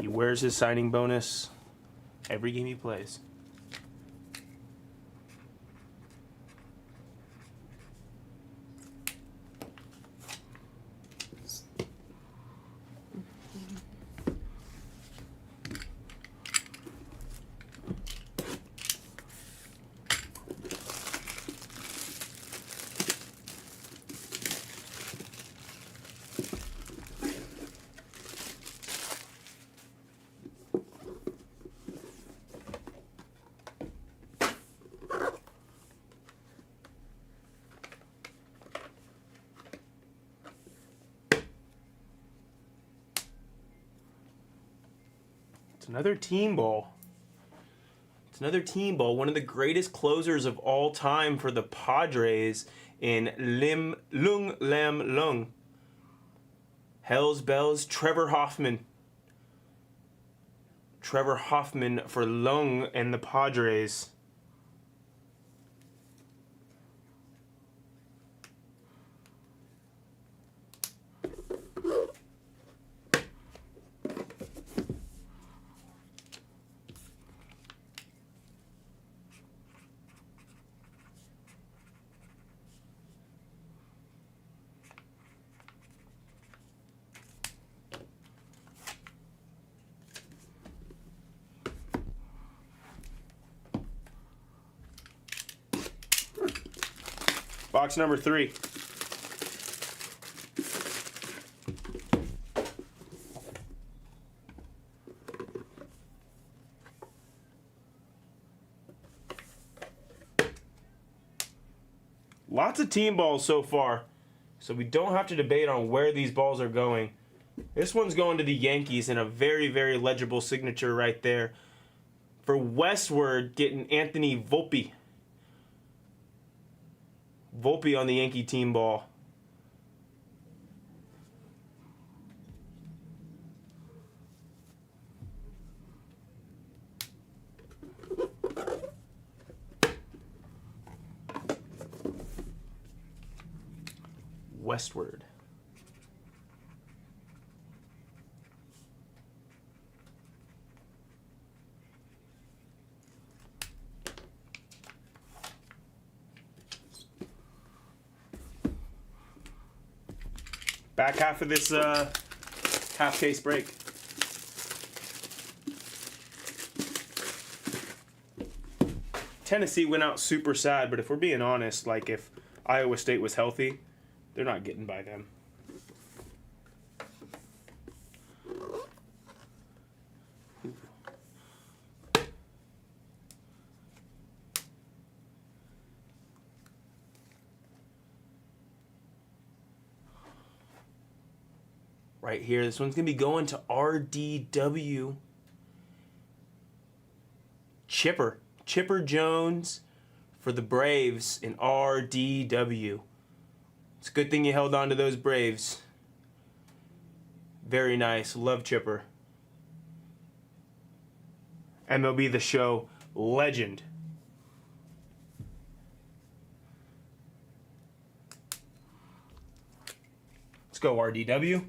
He wears his signing bonus every game he plays. It's another team ball. It's another team ball. One of the greatest closers of all time for the Padres in Lung Lam Lung. Hells Bells, Trevor Hoffman. Trevor Hoffman for Lung and the Padres. Box number 3. Lots of team balls so far, so we don't have to debate on where these balls are going. This one's going to the Yankees in a very, very legible signature right there. For Westward, getting Anthony Volpe. Volpe on the Yankee team ball. Westward. Back half of this half case break. Tennessee went out super sad, but if we're being honest, like if Iowa State was healthy, they're not getting by them. Right here, this one's going to be going to RDW. Chipper Jones for the Braves in RDW. It's a good thing you held on to those Braves. Very nice. Love Chipper. MLB The Show legend. Let's go RDW.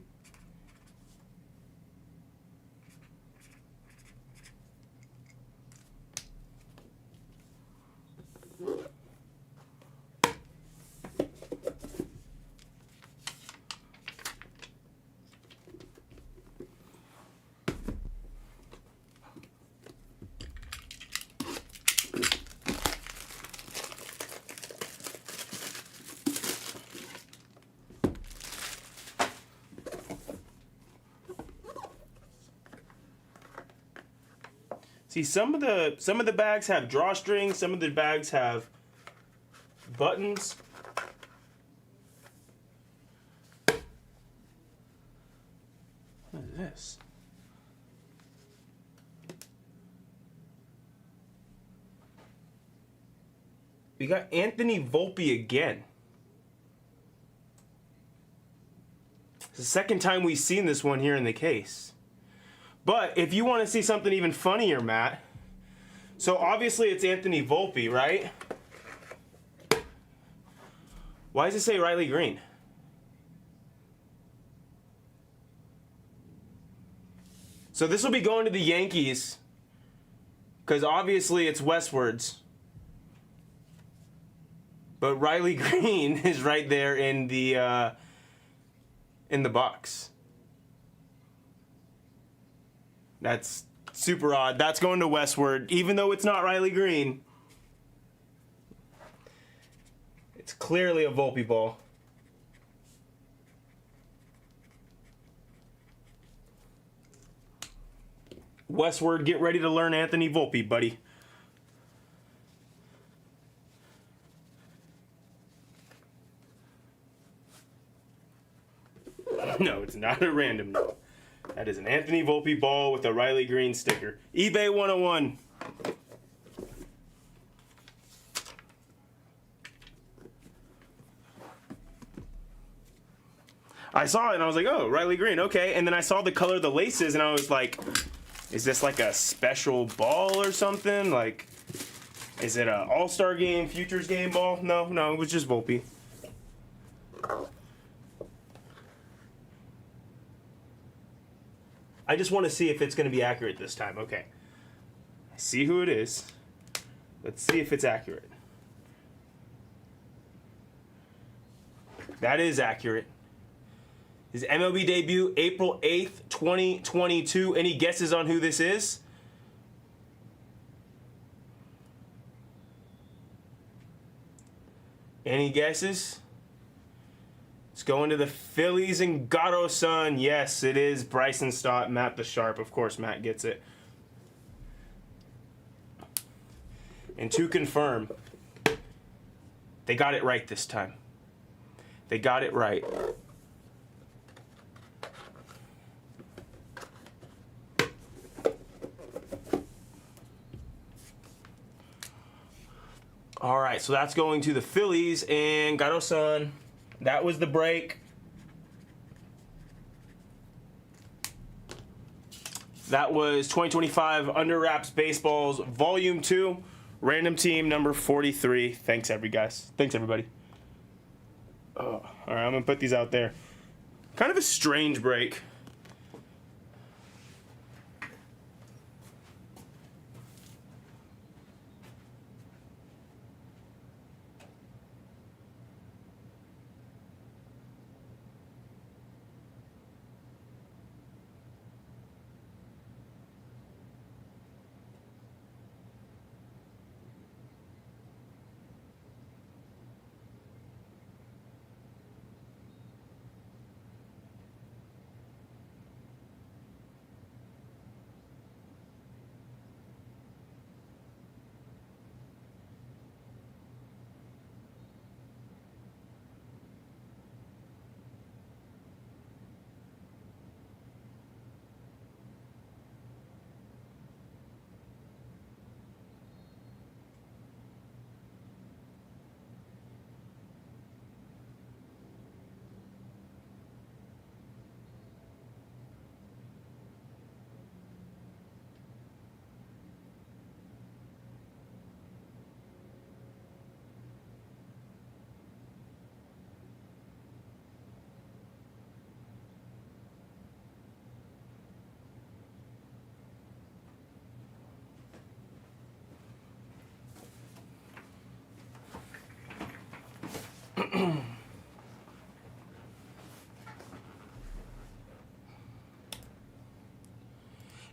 See, some of the bags have drawstrings, some of the bags have buttons. What is this? We got Anthony Volpe again. It's the second time we've seen this one here in the case. But if you want to see something even funnier, Matt, so obviously it's Anthony Volpe, right? Why does it say Riley Green? So this will be going to the Yankees, because obviously it's westwards. But Riley Green is right there in the box. That's super odd. That's going to westward, even though it's not Riley Green. It's clearly a Volpe ball. Westward, get ready to learn Anthony Volpe, buddy. No, it's not a random note. That is an Anthony Volpe ball with a Riley Green sticker. eBay 101. I saw it and I was like, oh, Riley Green, okay. And then I saw the color of the laces and I was like, is this like a special ball or something? Like, is it an All-Star Game, Futures Game ball? No, it was just Volpe. I just want to see if it's going to be accurate this time. Okay. I see who it is. Let's see if it's accurate. That is accurate. His MLB debut, April 8th, 2022. Any guesses on who this is? Any guesses? It's going to the Phillies and Gato-san. Yes, it is Bryson Stott, Matt the Sharp. Of course, Matt gets it. And to confirm, they got it right this time. They got it right. All right, so that's going to the Phillies and Gato-san. That was the break. That was 2025 Under Wraps Baseballs Volume 2, Random Team number 43. Thanks, everybody. All right, I'm going to put these out there. Kind of a strange break.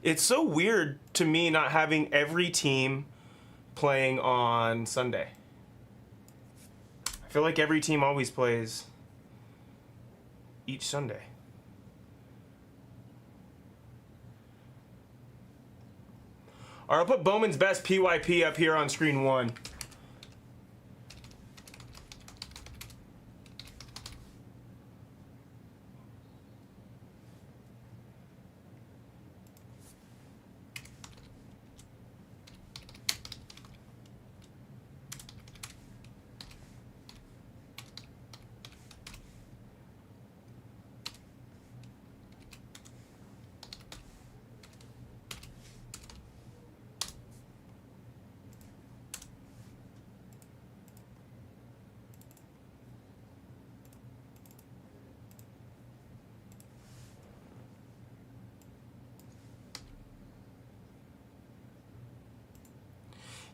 It's so weird to me not having every team playing on Sunday. I feel like every team always plays each Sunday. All right, I'll put Bowman's Best PYP up here on screen 1.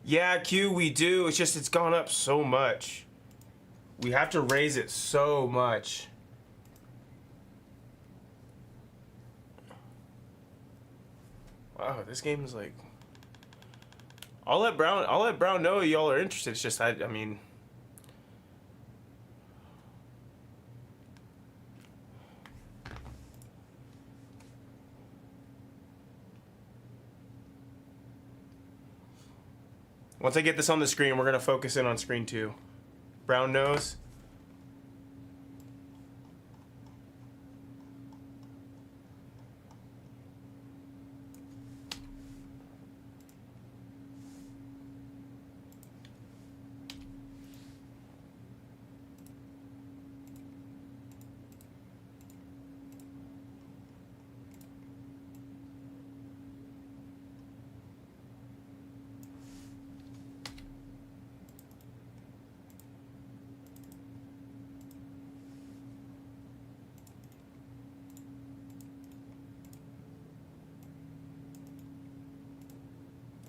Yeah, Q, we do. It's just it's gone up so much. We have to raise it so much. Wow, this game is like. I'll let Brown know y'all are interested. It's just I mean. Once I get this on the screen, we're gonna focus in on screen 2. Brown knows.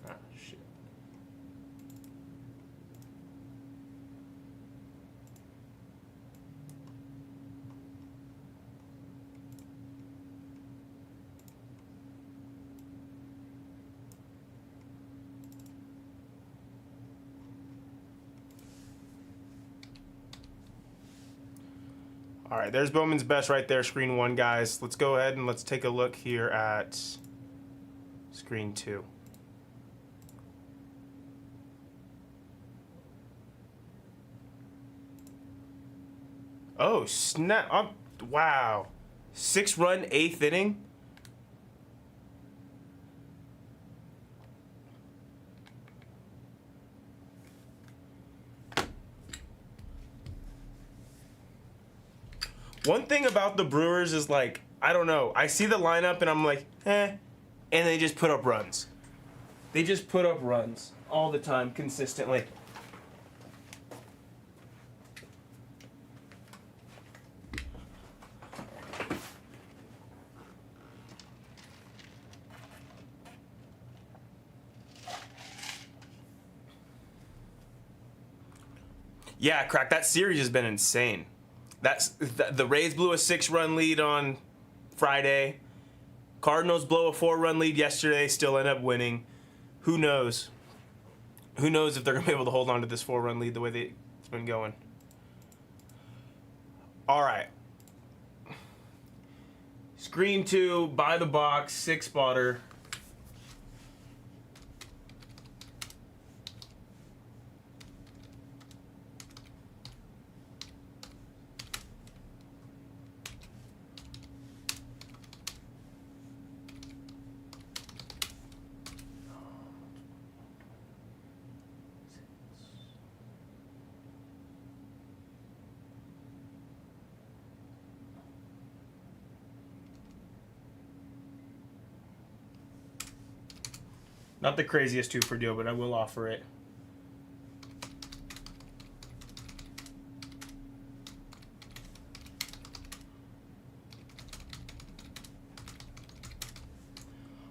Ah, shit. All right, there's Bowman's Best right there, screen 1, guys. Let's go ahead and let's take a look here at screen 2. Oh, snap. Wow. 6-run, 8th inning. One thing about the Brewers is like, I don't know. I see the lineup and I'm like, and they just put up runs. They just put up runs all the time, consistently. Yeah, Crack, that series has been insane. The Rays blew a 6-run lead on Friday. Cardinals blow a 4-run lead yesterday, still end up winning. Who knows? Who knows if they're going to be able to hold on to this 4-run lead the way it's been going. All right. Screen 2, by the box, 6-spotter. Not the craziest 2 for deal, but I will offer it.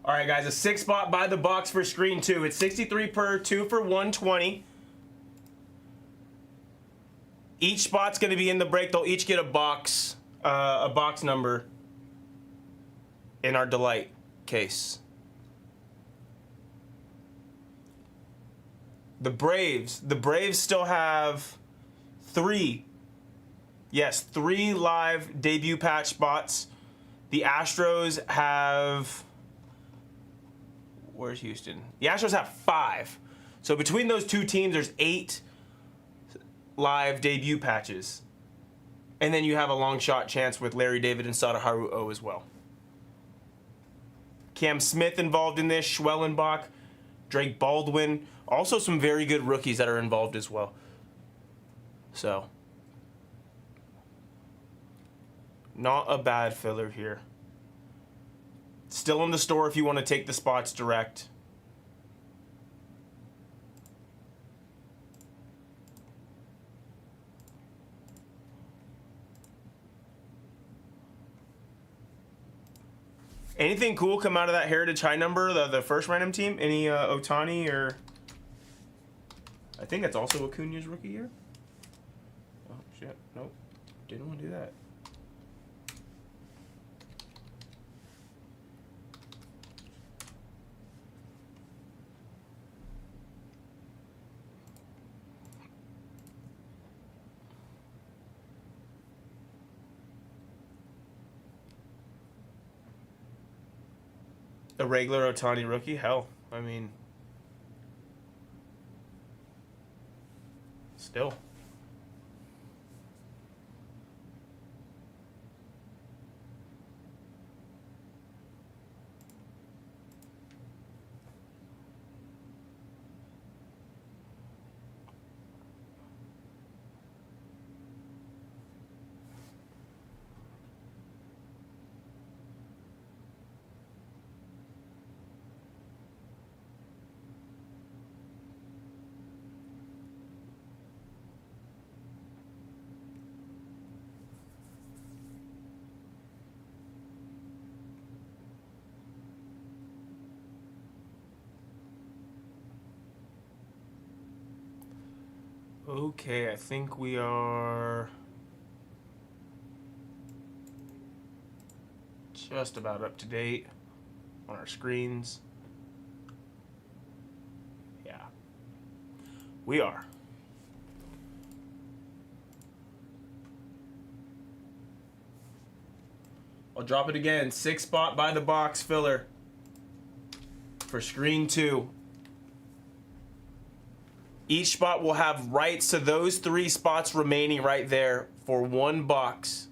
All right, guys, a 6-spot by the box for screen 2. It's 63 per, 2 for 120. Each spot's going to be in the break. They'll each get a box number in our Delight case. The Braves still have 3 live debut patch spots. The Astros have, where's Houston? The Astros have 5. So between those 2 teams, there's 8 live debut patches. And then you have a long shot chance with Larry David and Sadaharu O as well. Cam Smith involved in this, Schwellenbach, Drake Baldwin, also some very good rookies that are involved as well. So, not a bad filler here. Still in the store if you want to take the spots direct. Anything cool come out of that Heritage High number, the first random team? Any Otani or think that's also Acuna's rookie year. Oh, shit. Nope. Didn't want to do that. A regular Ohtani rookie? Hell, I mean, still. Okay, I think we are just about up to date on our screens. Yeah, we are. I'll drop it again. 6 spot by the box filler for screen 2. Each spot will have rights to those 3 spots remaining right there for 1 box.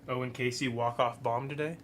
Owen Casey walk-off bomb today.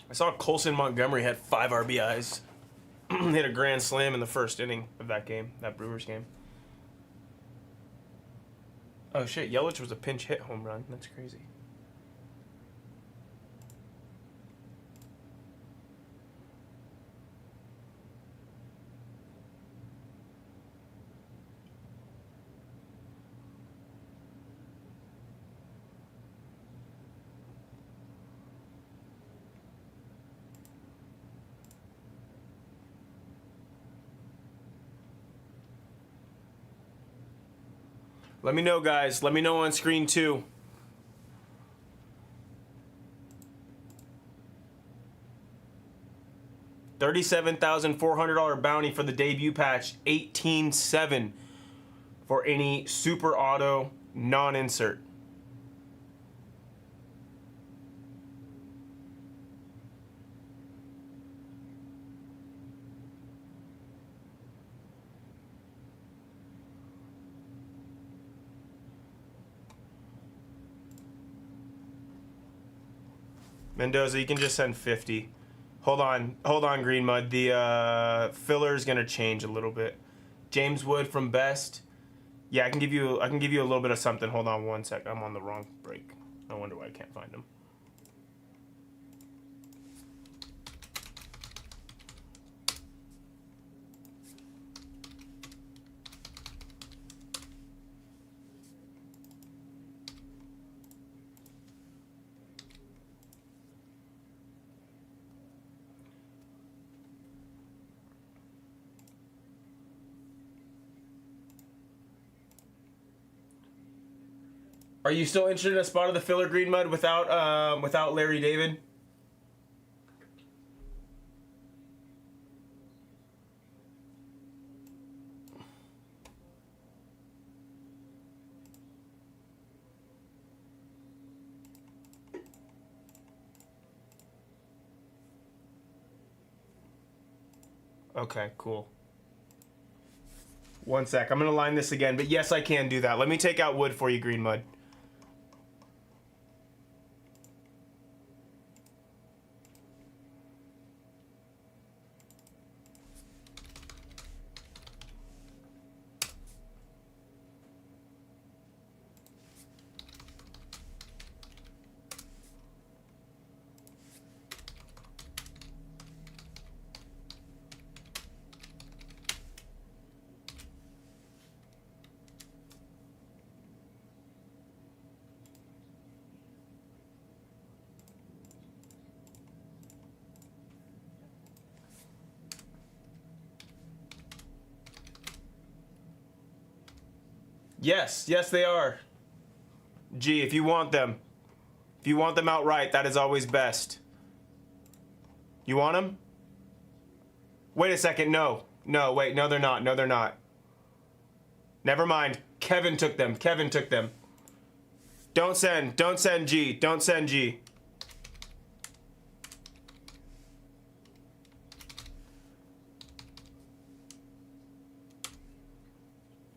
I saw Colson Montgomery had 5 RBIs. Hit a grand slam in the first inning of that game, that Brewers game. Oh shit, Yelich was a pinch hit home run. That's crazy. Let me know, guys. Let me know on screen 2. $37,400 bounty for the debut patch. 18-7 for any super auto non-insert. Mendoza, you can just send 50. Hold on, Green Mud. The filler is gonna change a little bit. James Wood from Best. Yeah, I can give you a little bit of something. Hold on one sec. I'm on the wrong break. I wonder why I can't find him. Are you still interested in a spot of the filler green mud without Larry David? Okay, cool. One sec. I'm going to line this again, but yes, I can do that. Let me take out wood for you, green mud. Yes, yes they are. G, if you want them. If you want them outright, that is always best. You want them? Wait a second, no. No, wait, no they're not. No, they're not. Never mind. Kevin took them. Kevin took them. Don't send. Don't send G. Don't send G.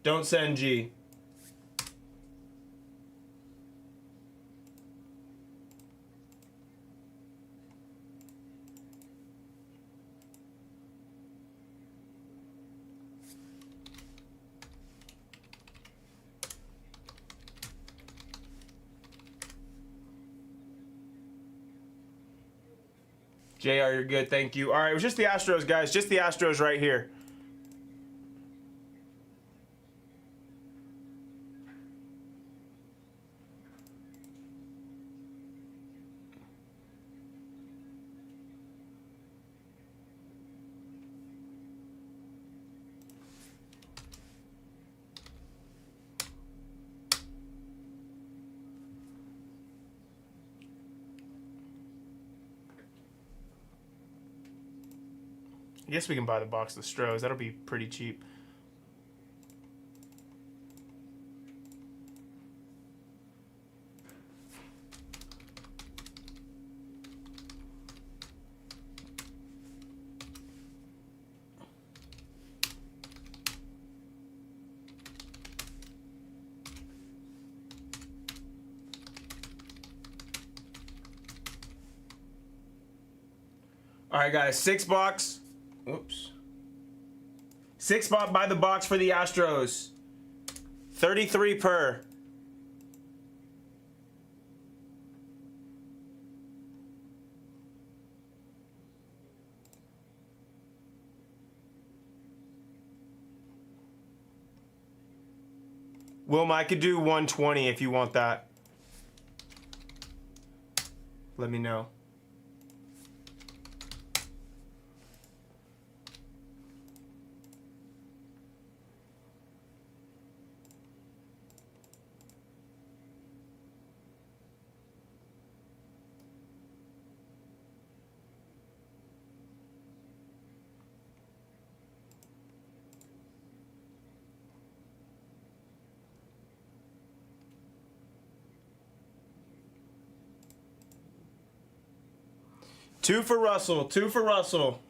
Don't send G. JR, you're good, thank you. All right, it was just the Astros, guys. Just the Astros right here. I guess we can buy the box of Stros. That'll be pretty cheap. All right, guys, 6 box. Oops. 6 spot by the box for the Astros. 33 per. Wilma, I could do 120 if you want that. Let me know. Two for Russell. 2 for Russell.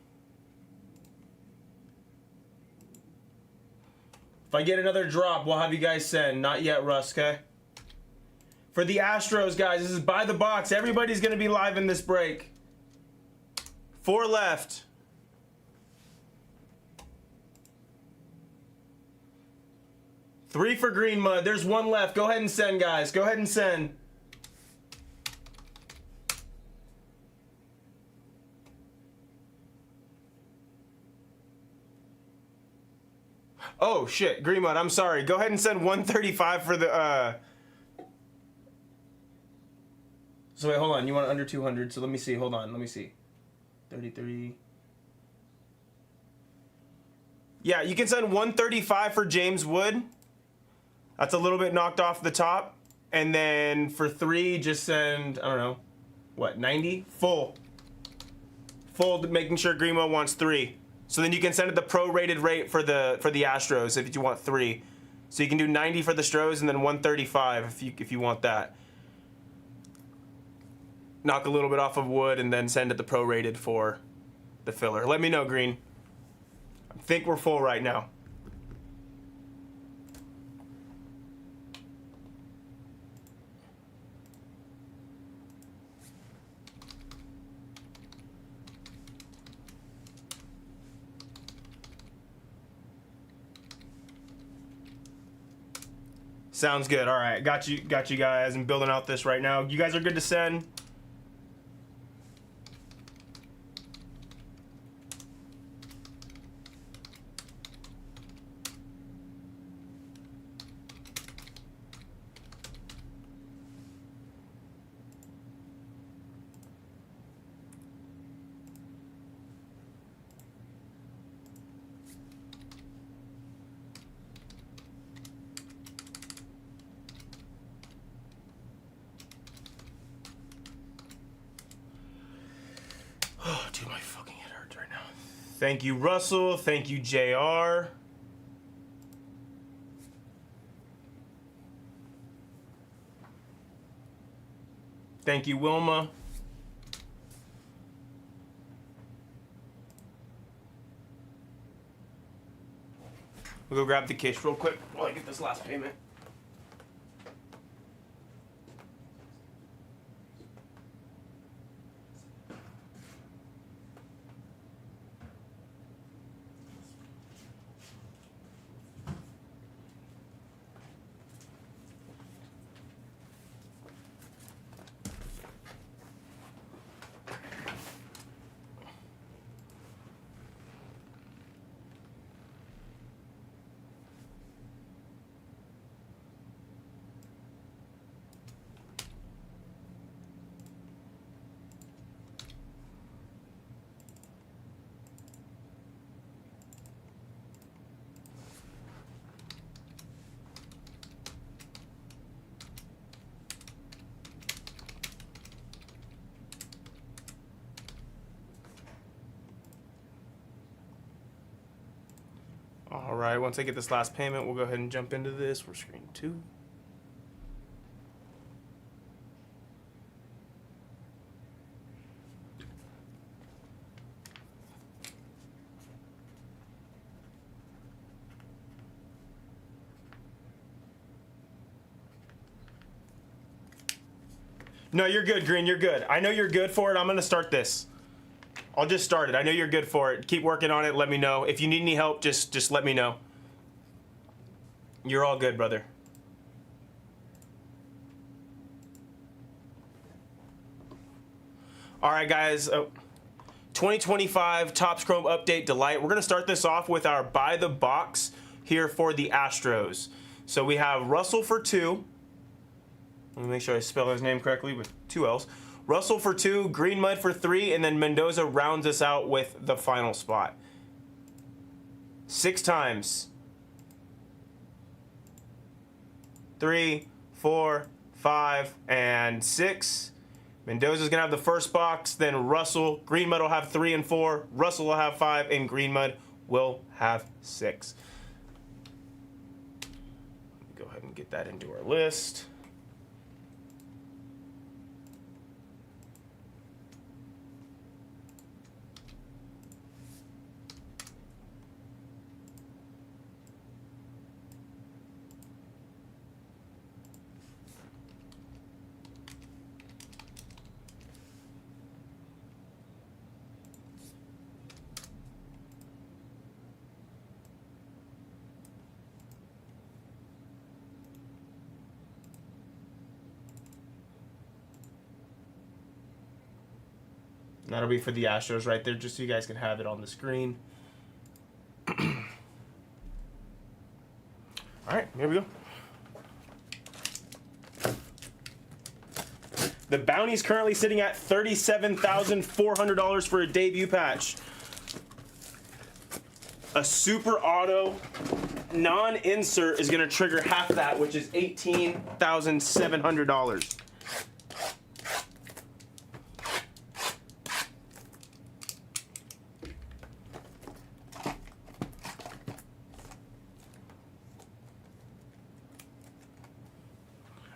If I get another drop, we'll have you guys send. Not yet, Russ, okay? For the Astros, guys, this is by the box. Everybody's going to be live in this break. 4 left. Three for Green Mud. There's 1 left. Go ahead and send, guys. Go ahead and send. Oh, shit. Green Mud, I'm sorry. Go ahead and send 135 for the, So, wait, hold on. You want under 200, so let me see. Hold on. Let me see. 33. Yeah, you can send 135 for James Wood. That's a little bit knocked off the top. And then for 3, just send, I don't know, what, 90? Full, making sure Greenmo wants 3. So then you can send it the prorated rate for the Astros if you want 3. So you can do 90 for the Stros and then 135 if you want that. Knock a little bit off of wood and then send it the prorated for the filler. Let me know, Green. I think we're full right now. Sounds good. All right, got you guys. I'm building out this right now. You guys are good to send. Oh, dude, my fucking head hurts right now. Thank you, Russell. Thank you, JR. Thank you, Wilma. We'll go grab the case real quick while I get this last payment. All right, once I get this last payment, we'll go ahead and jump into this. We're screen 2. No, you're good, Green. You're good. I know you're good for it. I'm going to start this. I'll just start it. I know you're good for it. Keep working on it. Let me know. If you need any help, just let me know. You're all good, brother. All right, guys. 2025 Topps Chrome Update Delight. We're going to start this off with our buy the box here for the Astros. So we have Russell for 2. Let me make sure I spell his name correctly with 2 L's. Russell for 2, Green Mud for 3, and then Mendoza rounds us out with the final spot. 6 times. 3, 4, 5, and 6. Mendoza's gonna have the first box, then Russell. Green Mud will have 3 and 4. Russell will have 5, and Green Mud will have 6. Go ahead and get that into our list. That'll be for the Astros right there, just so you guys can have it on the screen. All right, here we go. The bounty's currently sitting at $37,400 for a debut patch. A super auto non-insert is going to trigger half that, which is $18,700.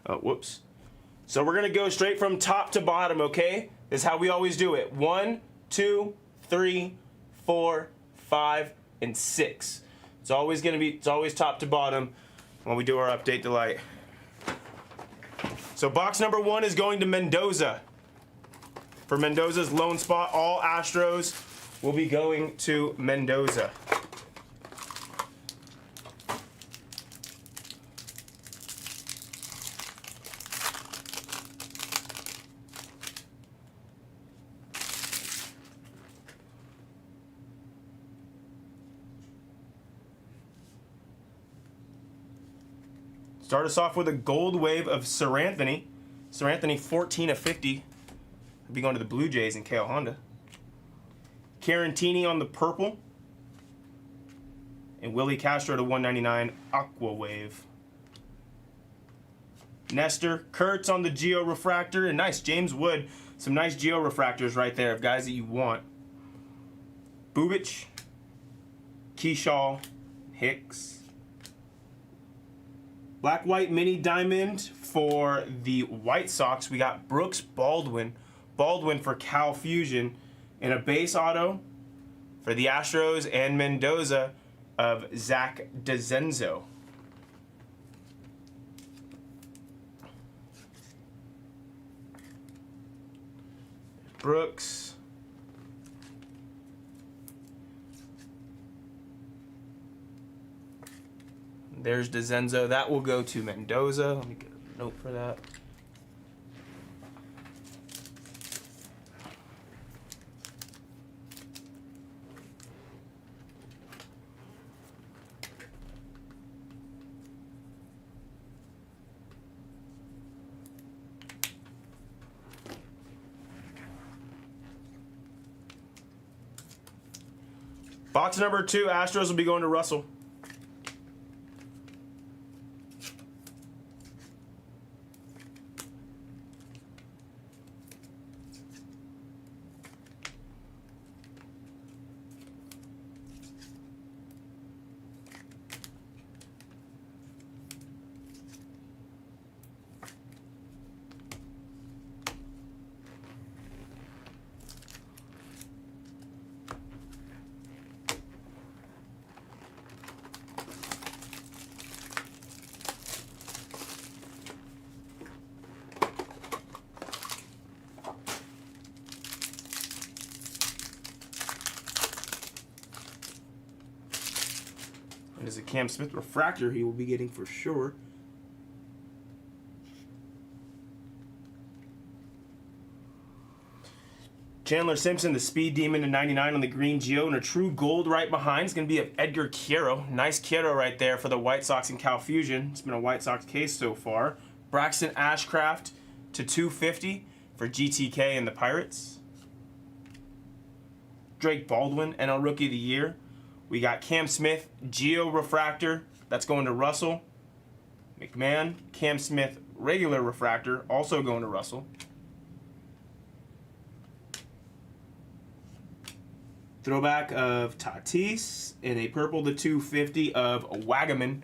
Oh, whoops. So we're going to go straight from top to bottom, okay? This is how we always do it. 1, 2, 3, 4, 5, and 6. It's always top to bottom when we do our update delight. So box number 1 is going to Mendoza. For Mendoza's lone spot, all Astros will be going to Mendoza. Start us off with a gold wave of Sir Anthony. Sir Anthony, 14 of 50. He'll be going to the Blue Jays and Kale Honda. Carantini on the purple. And Willie Castro to 199 Aqua Wave. Nestor, Kurtz on the Geo Refractor. And nice, James Wood. Some nice Geo Refractors right there of guys that you want. Bubich. Keyshaw. Hicks. Black White Mini Diamond for the White Sox. We got Brooks Baldwin. Baldwin for Cal Fusion. And a base auto for the Astros and Mendoza of Zach DeZenzo. Brooks. There's DeZenzo. That will go to Mendoza. Let me get a note for that. Box number 2, Astros will be going to Russell. It is a Cam Smith refractor he will be getting for sure. Chandler Simpson, the Speed Demon to 99 on the green Geo, and a true gold right behind. It's going to be of Edgar Quiero. Nice Quiero right there for the White Sox and Cal Fusion. It's been a White Sox case so far. Braxton Ashcraft to 250 for GTK and the Pirates. Drake Baldwin, NL Rookie of the Year. We got Cam Smith, Geo Refractor. That's going to Russell. McMahon, Cam Smith, regular refractor, also going to Russell. Throwback of Tatis and a purple to 250 of Wagaman.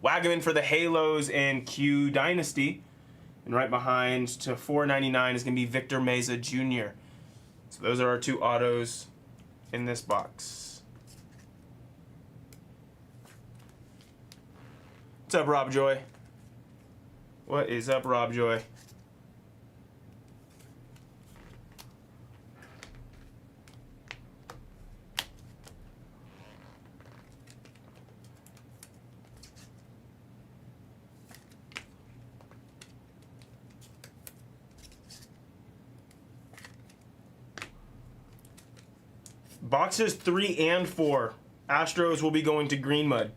Wagaman for the Halos and Q Dynasty. And right behind to 499 is going to be Victor Meza Jr. So those are our 2 autos in this box. What's up, Rob Joy? What is up, Rob Joy? Boxes 3 and 4. Astros will be going to Green Mud.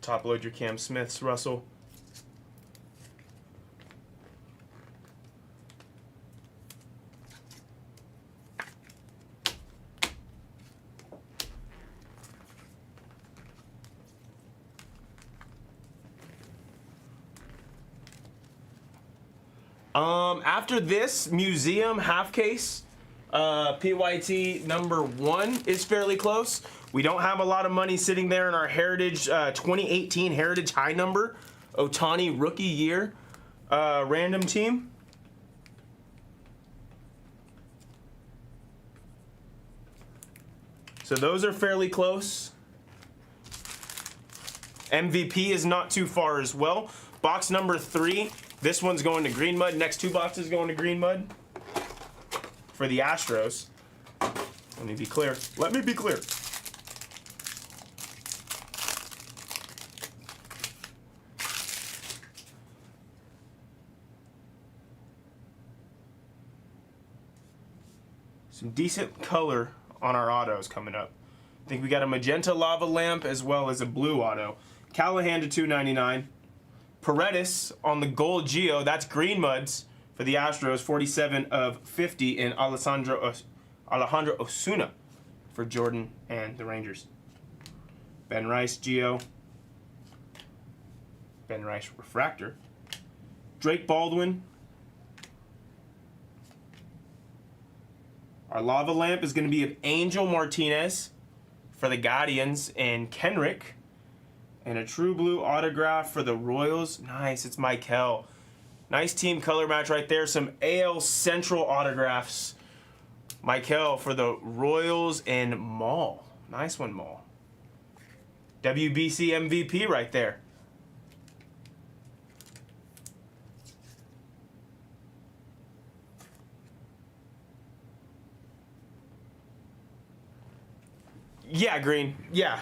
Top load your Cam Smiths, Russell. After this, Museum half case, PYT number 1 is fairly close. We don't have a lot of money sitting there in our Heritage 2018 Heritage high number, Ohtani rookie year random team. So those are fairly close. MVP is not too far as well. Box number 3. This one's going to Green Mud. Next 2 boxes going to Green Mud for the Astros. Let me be clear. Let me be clear. Some decent color on our autos coming up. I think we got a magenta lava lamp as well as a blue auto. Callahan to 299. Paredes on the gold Geo. That's Green Muds for the Astros. 47 of 50. And Alejandro Osuna for Jordan and the Rangers. Ben Rice Geo. Ben Rice Refractor. Drake Baldwin. Our lava lamp is going to be of Angel Martinez for the Guardians and Kenrick. And a true blue autograph for the Royals. Nice, it's Michael. Nice team color match right there. Some AL Central autographs. Michael for the Royals and Maul. Nice one, Maul. WBC MVP right there. Yeah, Green. Yeah.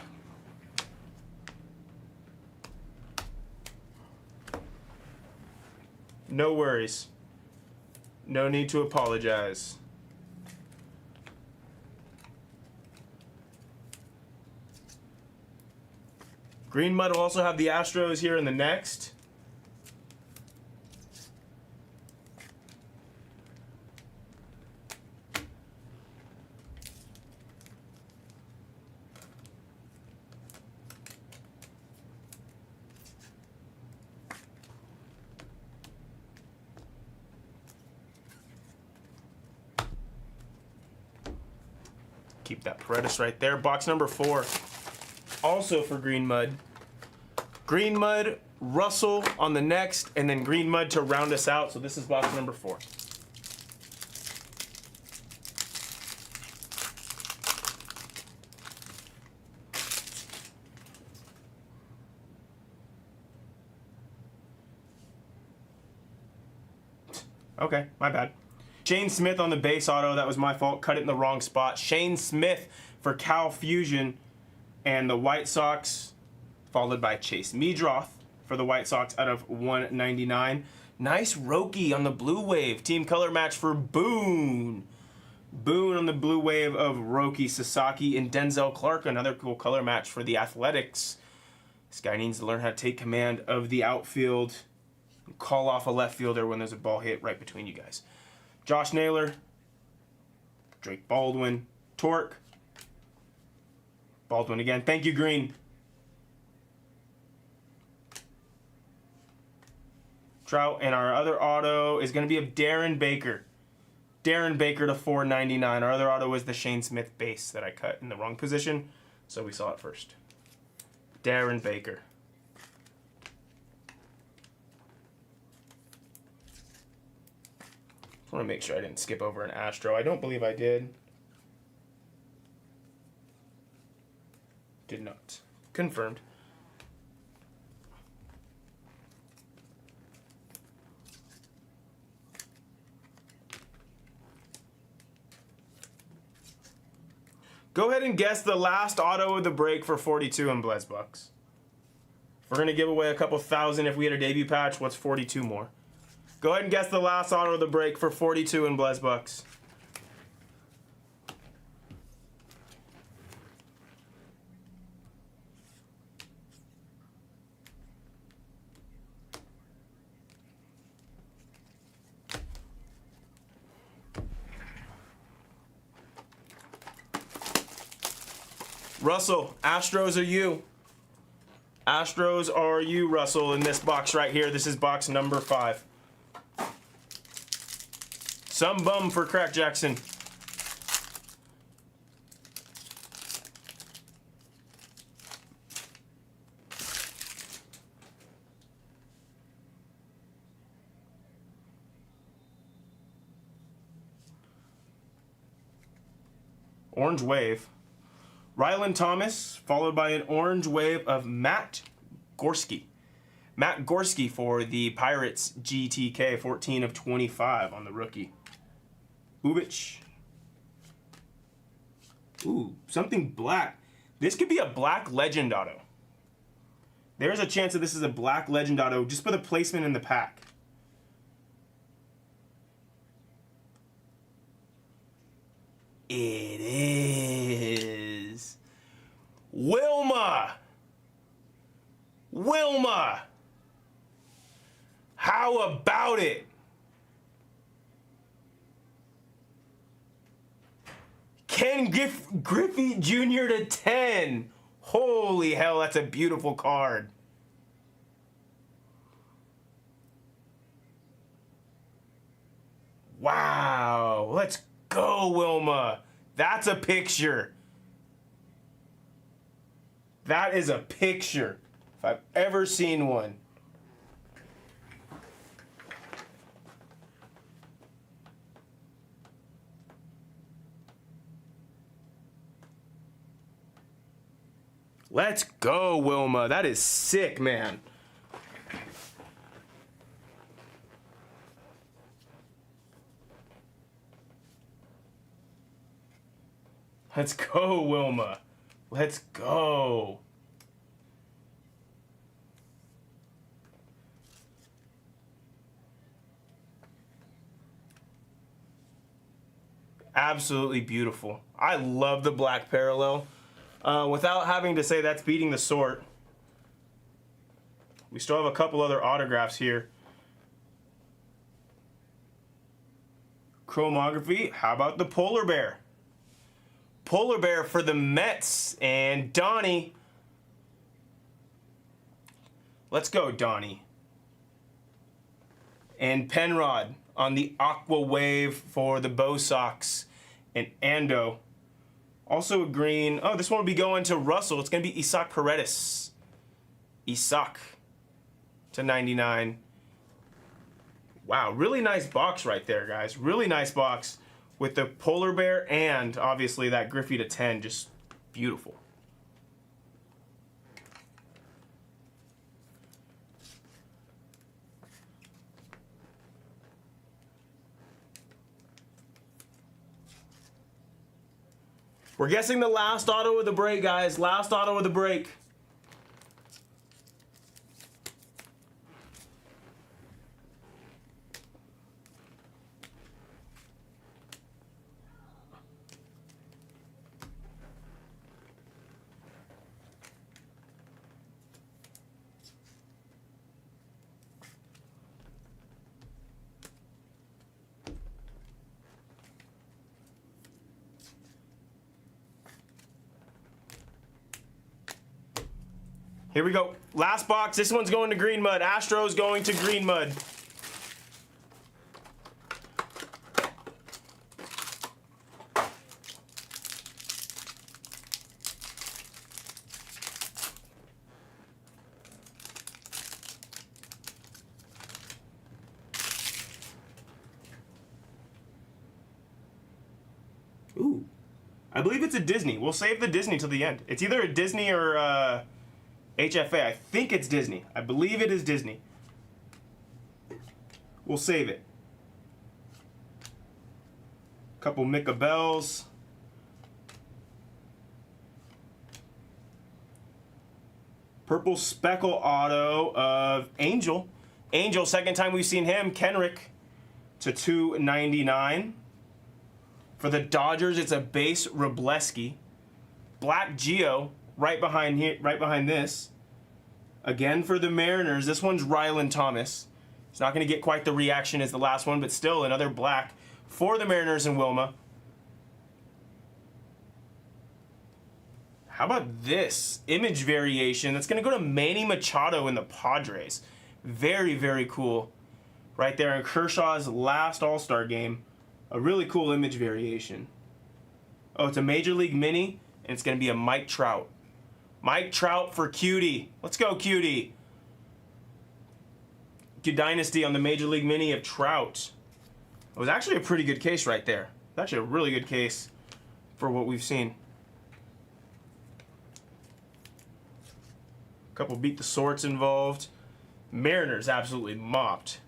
No worries. No need to apologize. Green Mud will also have the Astros here in the next. Keep that Paredes right there. Box number 4, also for Green Mud. Green Mud, Russell on the next, and then Green Mud to round us out. So this is box number 4. Okay, my bad. Shane Smith on the base auto. That was my fault. Cut it in the wrong spot. Shane Smith for Cal Fusion and the White Sox, followed by Chase Meadroth for the White Sox out of 199. Nice Roki on the blue wave. Team color match for Boone. Boone on the blue wave of Roki Sasaki and Denzel Clark. Another cool color match for the Athletics. This guy needs to learn how to take command of the outfield. Call off a left fielder when there's a ball hit right between you guys. Josh Naylor, Drake Baldwin, Torque, Baldwin again. Thank you, Green. Trout, and our other auto is going to be of Darren Baker. Darren Baker to 499. Our other auto was the Shane Smith base that I cut in the wrong position, so we saw it first. Darren Baker. I want to make sure I didn't skip over an Astro. I don't believe I did. Did not. Confirmed. Go ahead and guess the last auto of the break for 42 in Blez Bucks. We're going to give away a couple thousand if we hit a debut patch. What's 42 more? Go ahead and guess the last auto of the break for 42 in Blez Bucks. Russell, Astros are you. Astros are you, Russell, in this box right here. This is box number 5. Some bum for Crack Jackson. Orange Wave. Ryland Thomas, followed by an orange wave of Matt Gorski. Matt Gorski for the Pirates GTK, 14 of 25 on the rookie. Ubich. Ooh, something black. This could be a black legend auto. There's a chance that this is a black legend auto just for the placement in the pack. It is Wilma. Wilma. How about it? Ken Griffey Jr. to 10. Holy hell, that's a beautiful card. Wow, let's go, Wilma. That's a picture. That is a picture, if I've ever seen one. Let's go, Wilma. That is sick, man. Let's go, Wilma. Let's go. Absolutely beautiful. I love the black parallel. Without having to say that's beating the sort, we still have a couple other autographs here. Chromography, how about the polar bear? Polar bear for the Mets and Donnie. Let's go, Donnie. And Penrod on the Aqua Wave for the Bo Sox and Ando. Also a green. Oh, this one will be going to Russell. It's going to be Isaac Paredes. Isaac to 99. Wow, really nice box right there, guys. Really nice box with the polar bear and obviously that Griffey to 10. Just beautiful. We're guessing the last auto of the break, guys. Last auto of the break. Here we go. Last box. This one's going to Green Mud. Astros going to Green Mud. Ooh. I believe it's a Disney. We'll save the Disney till the end. It's either a Disney or HFA. I think it's Disney. I believe it is Disney. We'll save it. Couple Micah Bells. Purple Speckle auto of Angel. Angel, second time we've seen him. Kenrick to 299. For the Dodgers, it's a base Robleski. Black Geo right behind here, right behind this. Again for the Mariners, this one's Ryland Thomas. It's not going to get quite the reaction as the last one, but still another black for the Mariners and Wilma. How about this image variation? That's going to go to Manny Machado in the Padres. Very, very cool. Right there in Kershaw's last All-Star game A really cool image variation. Oh, it's a Major League Mini, and it's going to be a Mike Trout. Mike Trout for Cutie. Let's go, Cutie. Good Dynasty on the Major League Mini of Trout. It was actually a pretty good case right there. It's actually a really good case for what we've seen. A couple beat the sorts involved. Mariners absolutely mopped.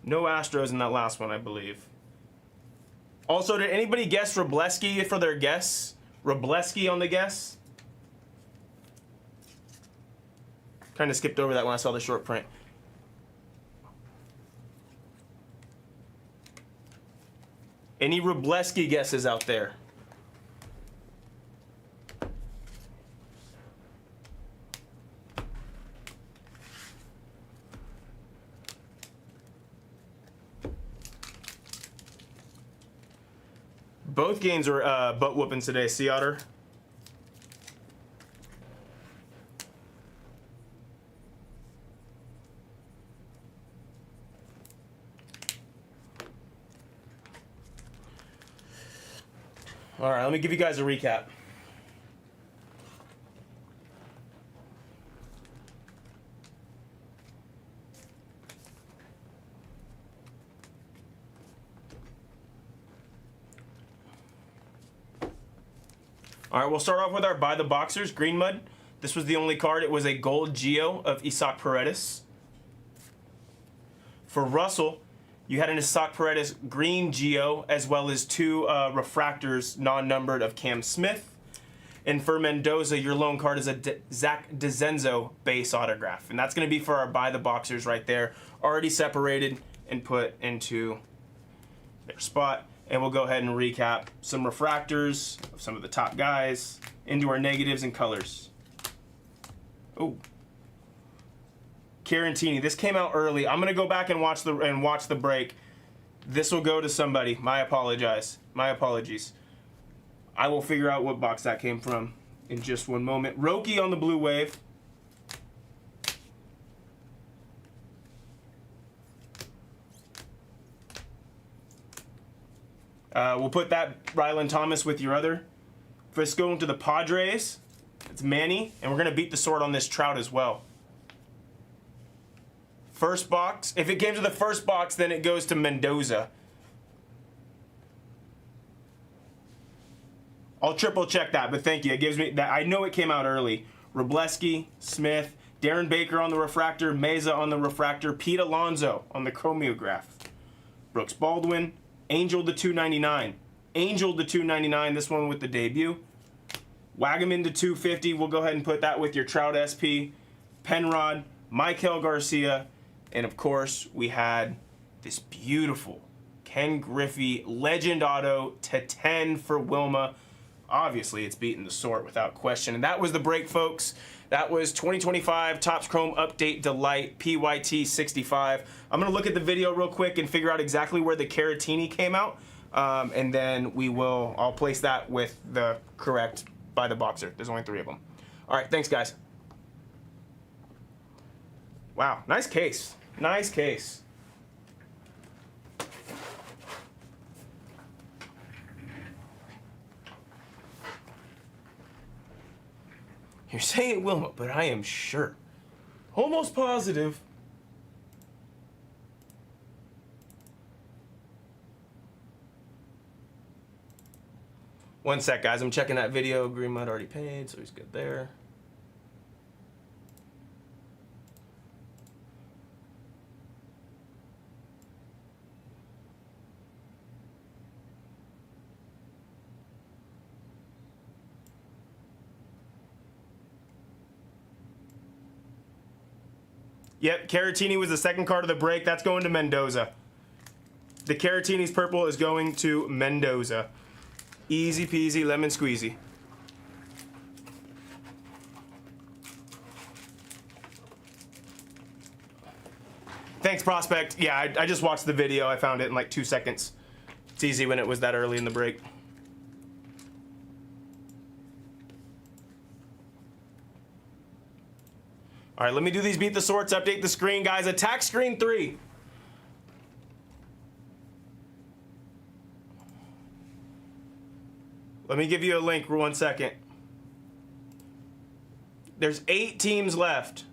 No Astros in that last one, I believe. Also, did anybody guess Robleski for their guess? Robleski on the guess? Kind of skipped over that when I saw the short print. Any Robleski guesses out there? Both games were butt whooping today, Sea Otter. All right, let me give you guys a recap. All right, we'll start off with our By the Boxers, Green Mud. This was the only card. It was a gold Geo of Isaac Paredes. For Russell, you had an Isaac Paredes green Geo, as well as two refractors, non-numbered, of Cam Smith. And for Mendoza, your lone card is a Zach DeZenzo base autograph. And that's going to be for our By the Boxers right there. Already separated and put into their spot. And we'll go ahead and recap some refractors of some of the top guys into our negatives and colors. Oh, Carantini. This came out early. I'm gonna go back and watch the break. This will go to somebody. My apologies. I will figure out what box that came from in just one moment. Roki on the Blue Wave. We'll put that Ryland Thomas with your other. For us going to the Padres, it's Manny, and we're going to beat the sword on this Trout as well. First box. If it came to the first box, then it goes to Mendoza. I'll triple check that, but thank you. It gives me that. I know it came out early. Robleski, Smith, Darren Baker on the refractor, Meza on the refractor, Pete Alonso on the chromiograph, Brooks Baldwin, Angel to 299. Angel to 299, this one with the debut. Wagaman to 250. We'll go ahead and put that with your Trout SP. Penrod, Michael Garcia, and of course, we had this beautiful Ken Griffey Legend Auto to 10 for Wilma. Obviously, it's beating the sort without question. And that was the break, folks. That was 2025 Topps Chrome Update Delight PYT 65. I'm going to look at the video real quick and figure out exactly where the Caratini came out. And then I'll place that with the correct By the Boxer. There's only 3 of them. All right, thanks, guys. Wow, nice case. Nice case. You're saying Wilma, but I am sure. Almost positive. One sec, guys. I'm checking that video. Green Mud already paid, so he's good there. Yep, Caratini was the second card of the break. That's going to Mendoza. The Caratini's purple is going to Mendoza. Easy peasy, lemon squeezy. Thanks, Prospect. Yeah, I just watched the video. I found it in like 2 seconds. It's easy when it was that early in the break. All right, let me do these Beat the Sorts, update the screen, guys. Attack screen 3. Let me give you a link for 1 second. There's 8 teams left.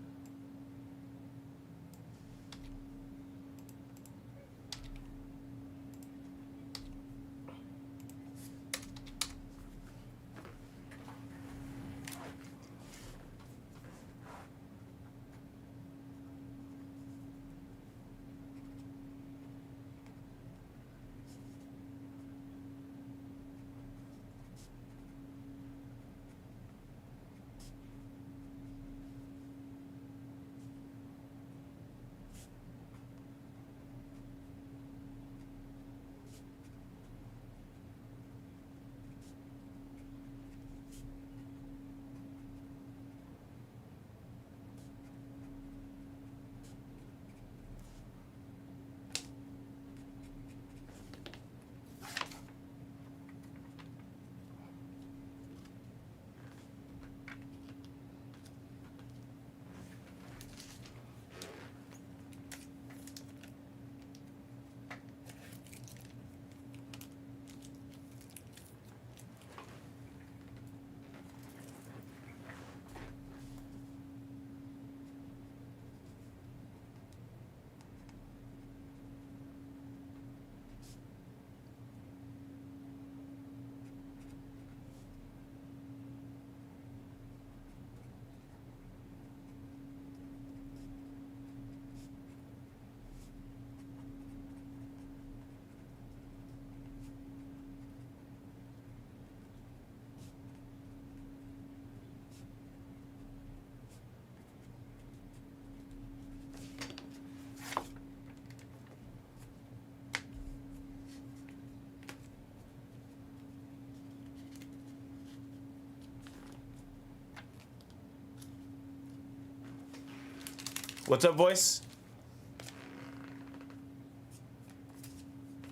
What's up, voice?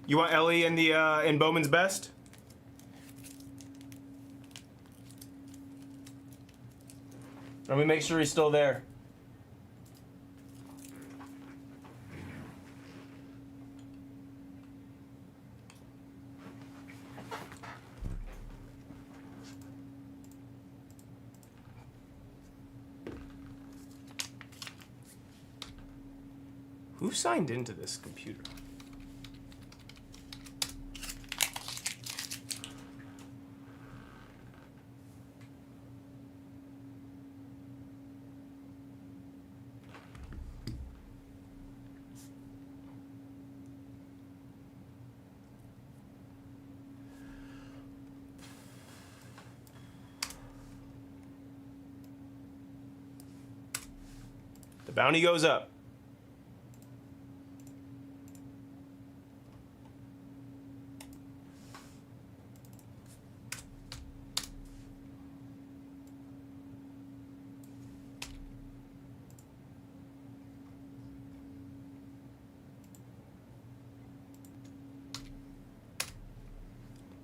You want Ellie in the in Bowman's Best? Let me make sure he's still there. Who signed into this computer? The bounty goes up.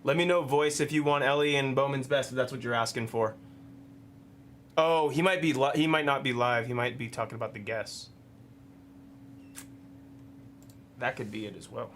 Let me know, voice, if you want Ellie and Bowman's Best, if that's what you're asking for. Oh, he might not be live. He might be talking about the guests. That could be it as well.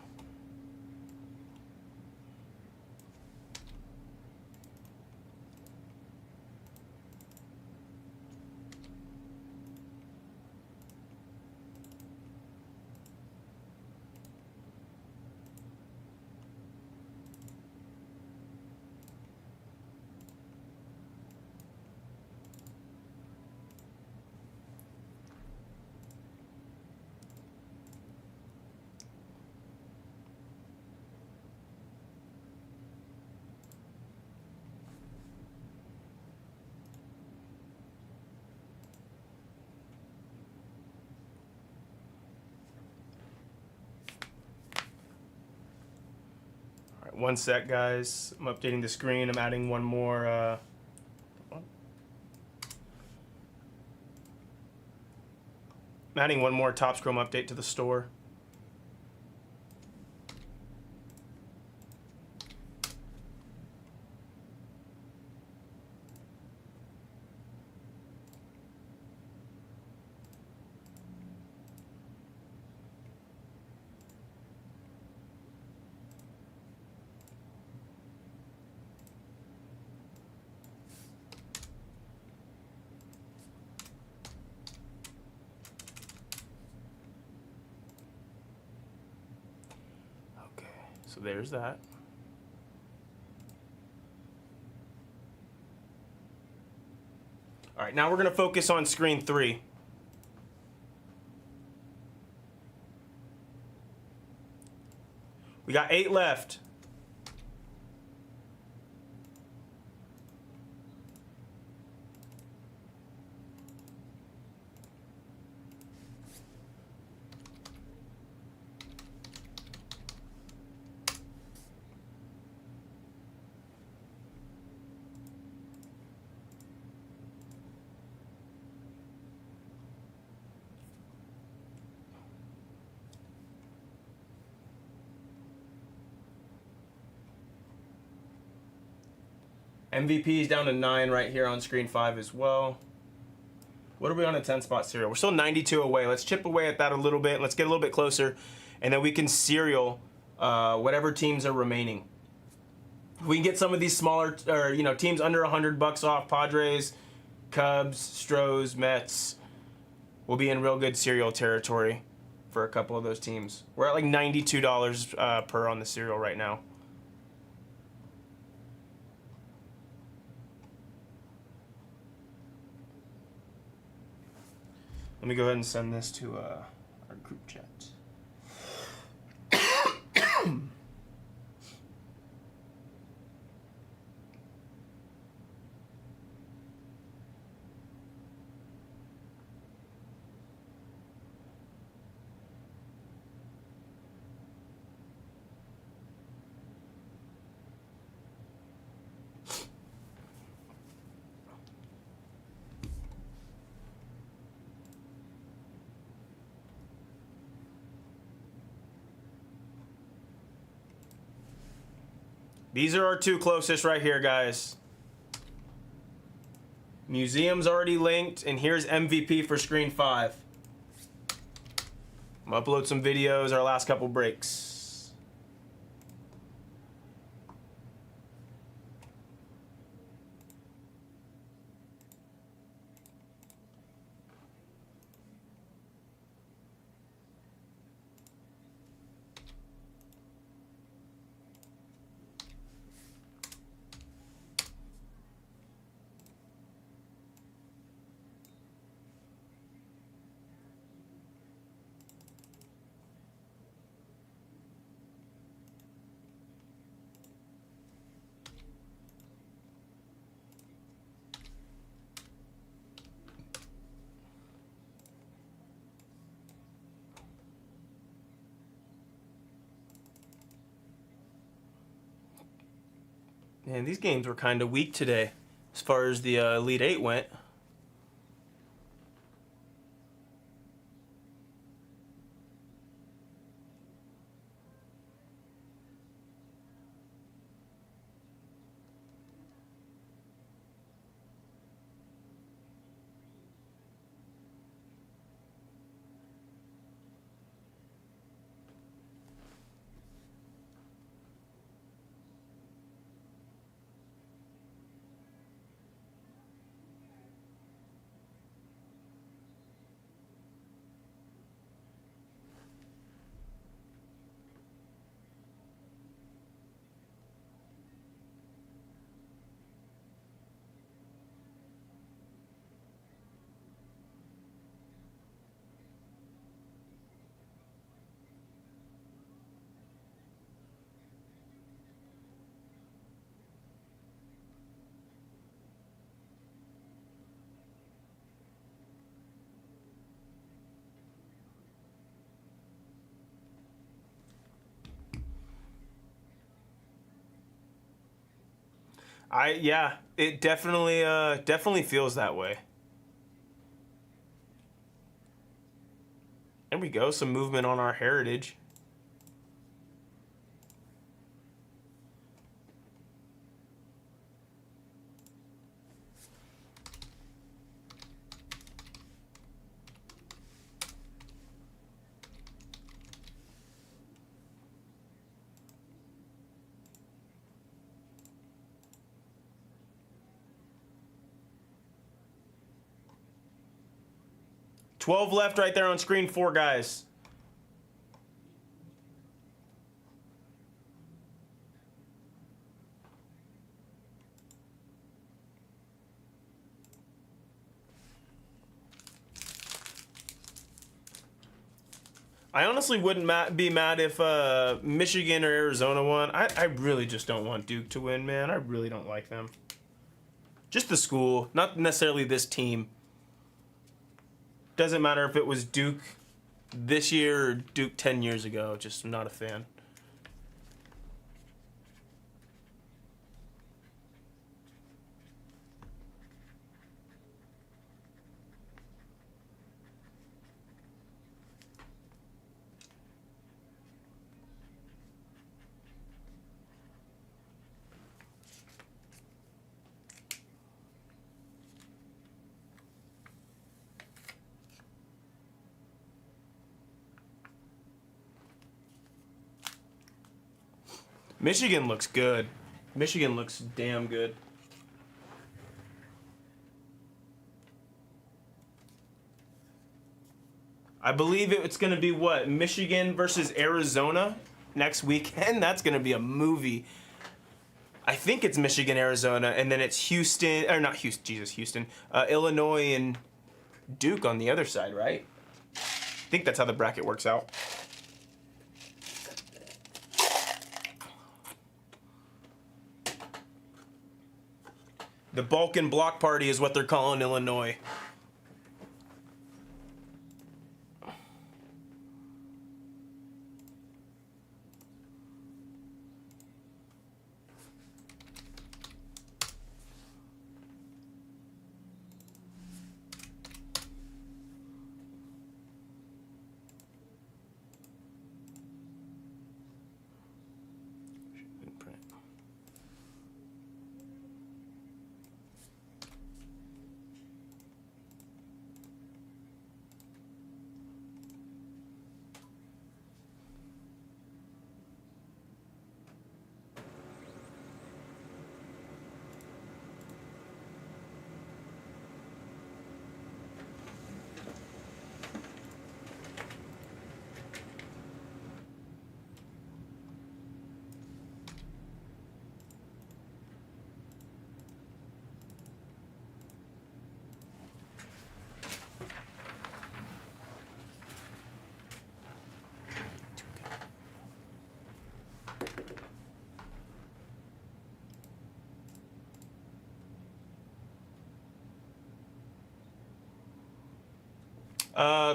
One sec, guys. I'm updating the screen. I'm adding one more. I'm adding one more Topps Chrome update to the store. there's that. All right, now we're going to focus on screen 3. We got 8 left. MVP is down to 9 right here on screen 5 as well. What are we on a 10 spot serial? We're still 92 away. Let's chip away at that a little bit. Let's get a little bit closer, and then we can serial whatever teams are remaining. If we can get some of these smaller, or teams under $100 off, Padres, Cubs, Stros, Mets, we'll be in real good serial territory for a couple of those teams. We're at like $92 per on the serial right now. Let me go ahead and send this to our group chat. These are our 2 closest right here, guys. Museum's already linked, and here's MVP for screen 5. I'm gonna upload some videos, our last couple breaks. Man, these games were kind of weak today as far as the Elite 8 went. Yeah, it definitely feels that way. There we go, some movement on our heritage. $12 left right there on screen 4, guys. I honestly wouldn't be mad if Michigan or Arizona won. I really just don't want Duke to win, man. I really don't like them. Just the school, not necessarily this team. Doesn't matter if it was Duke this year or Duke 10 years ago. Just not a fan. Michigan looks good. Michigan looks damn good. I believe it's going to be what? Michigan versus Arizona next weekend? That's going to be a movie. I think it's Michigan, Arizona, and then it's Houston, or not Houston, Jesus, Houston, Illinois and Duke on the other side, right? I think that's how the bracket works out. The Balkan Block Party is what they're calling Illinois.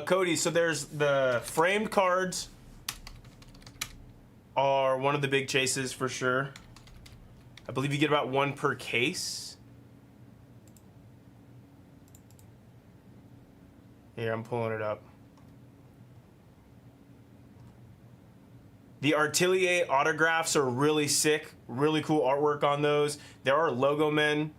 Cody, so there's the framed cards are one of the big chases for sure. I believe you get about one per case. Here, I'm pulling it up. The Artillier autographs are really sick. Really cool artwork on those. There are logo men.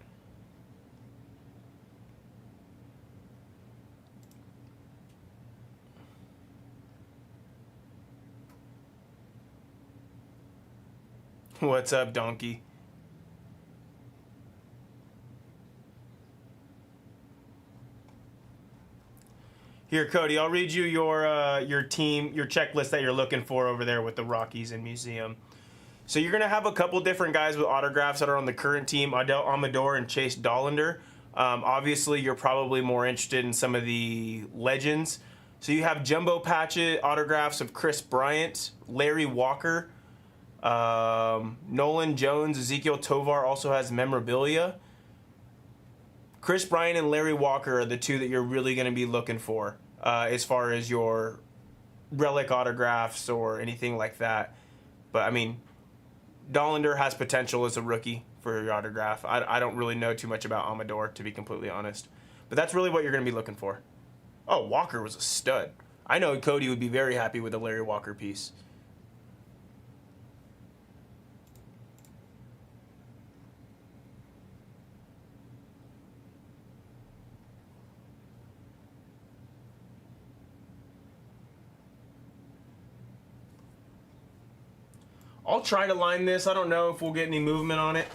What's up, donkey? Here, Cody, I'll read you your team, your checklist that you're looking for over there with the Rockies and Museum. So you're going to have a couple different guys with autographs that are on the current team, Adel Amador and Chase Dollander. Obviously, you're probably more interested in some of the legends. So you have Jumbo Patchett autographs of Chris Bryant, Larry Walker, Nolan Jones, Ezekiel Tovar also has memorabilia. Chris Bryant and Larry Walker are the two that you're really going to be looking for as far as your relic autographs or anything like that. But, I mean, Dollander has potential as a rookie for your autograph. I don't really know too much about Amador, to be completely honest. But that's really what you're going to be looking for. Oh, Walker was a stud. I know Cody would be very happy with the Larry Walker piece. I'll try to line this. I don't know if we'll get any movement on it.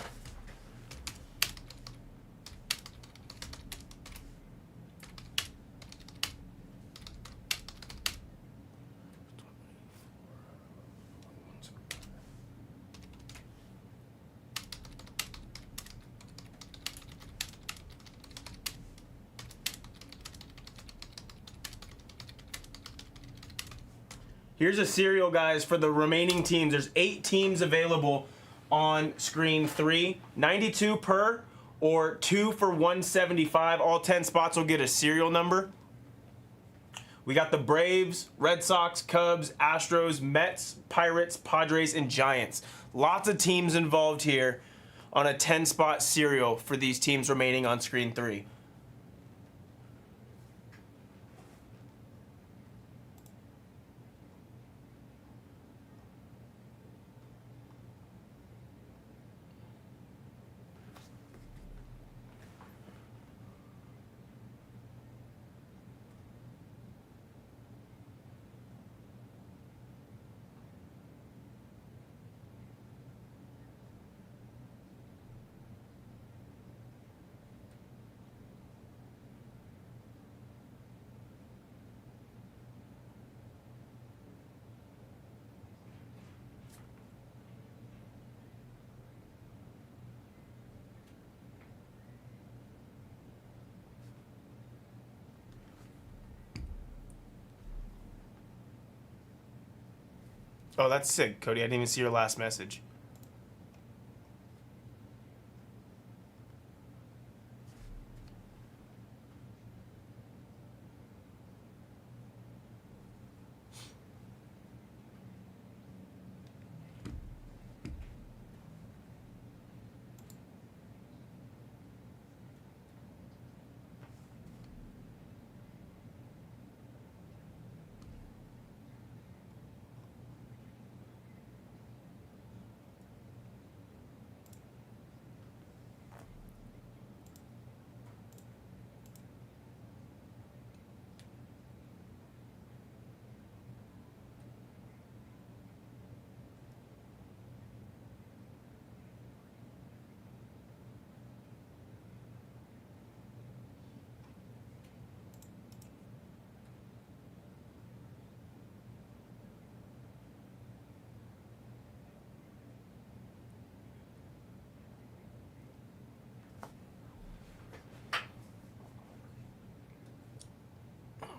Here's a serial, guys, for the remaining teams. There's 8 teams available on screen 3. 92 per, or 2 for 175. All 10 spots will get a serial number. We got the Braves, Red Sox, Cubs, Astros, Mets, Pirates, Padres, and Giants. Lots of teams involved here on a 10-spot serial for these teams remaining on screen 3. Oh, that's sick, Cody. I didn't even see your last message.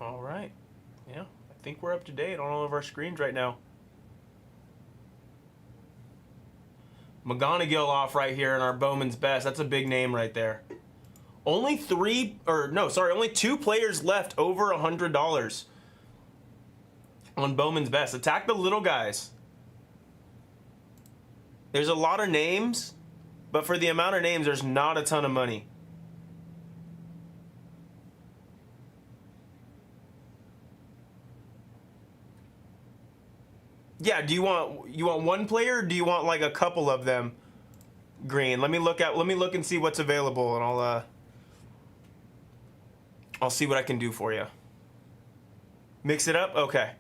All right. Yeah, I think we're up to date on all of our screens right now. McGonigal off right here in our Bowman's Best. That's a big name right there. Only only 2 players left over $100 on Bowman's Best. Attack the little guys. There's a lot of names, but for the amount of names, there's not a ton of money. Yeah, do you want one player, or do you want like a couple of them green? Let me look and see what's available, and I'll see what I can do for you. Mix it up? Okay.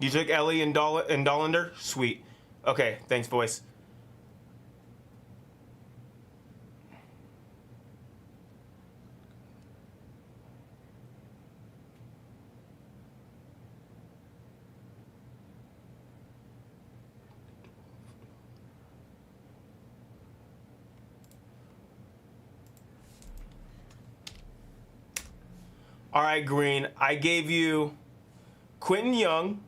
You took Ellie and Dollander? Sweet. Okay, thanks, boys. All right, Green. I gave you Quentin Young.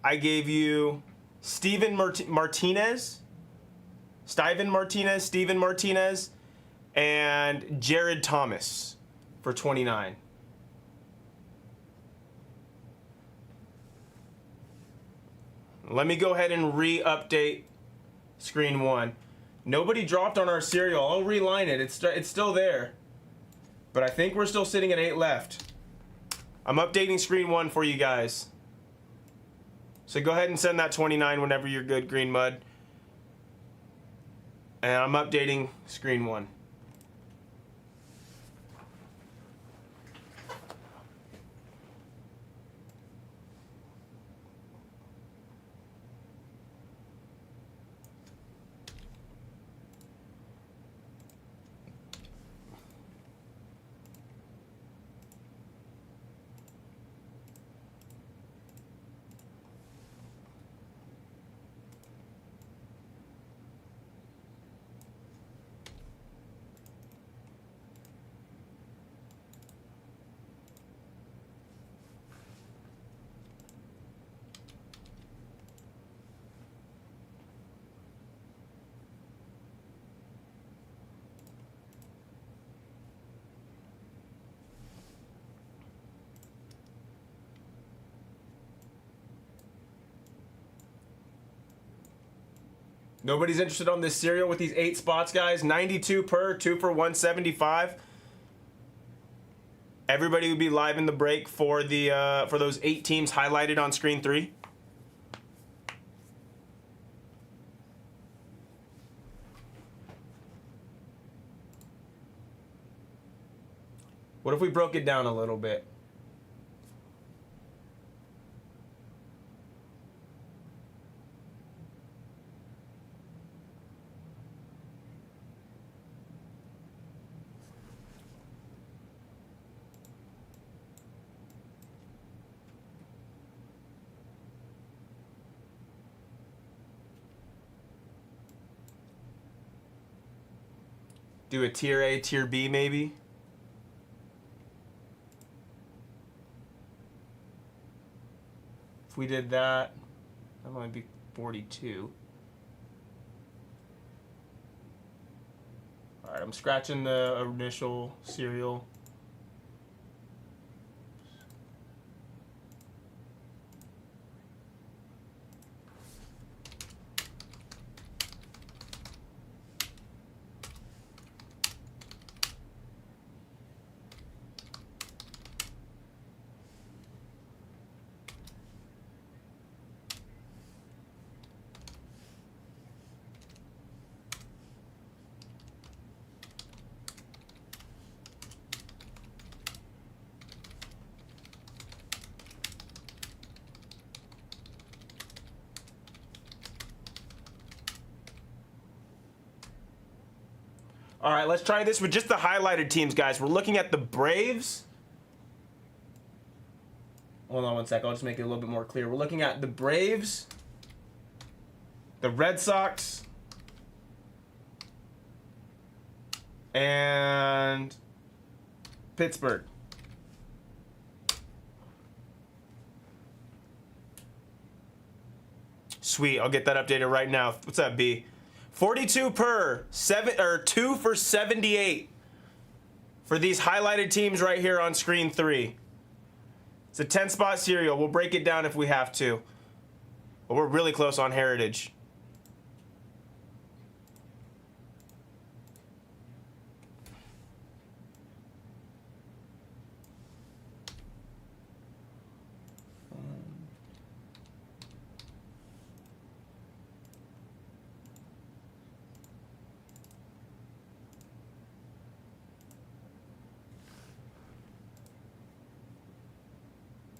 I gave you Steven Martinez, and Jared Thomas for 29. Let me go ahead and re-update screen 1. Nobody dropped on our serial. I'll reline it. It's still there. But I think we're still sitting at 8 left. I'm updating screen 1 for you guys. So go ahead and send that 29 whenever you're good, Green Mud. And I'm updating screen 1. Nobody's interested on this cereal with these 8 spots, guys. 92 per, 2 for 175. Everybody would be live in the break for the for those 8 teams highlighted on screen 3. What if we broke it down a little bit? Do a tier A, tier B maybe? If we did that, that might be 42. All right, I'm scratching the initial serial. All right, let's try this with just the highlighted teams, guys. We're looking at the Braves. Hold on one sec. I'll just make it a little bit more clear. We're looking at the Braves, the Red Sox, and Pittsburgh. Sweet. I'll get that updated right now. What's that, B? 42 per 7 or 2 for 78 for these highlighted teams right here on screen 3. It's a 10 spot serial. We'll break it down if we have to. But we're really close on Heritage.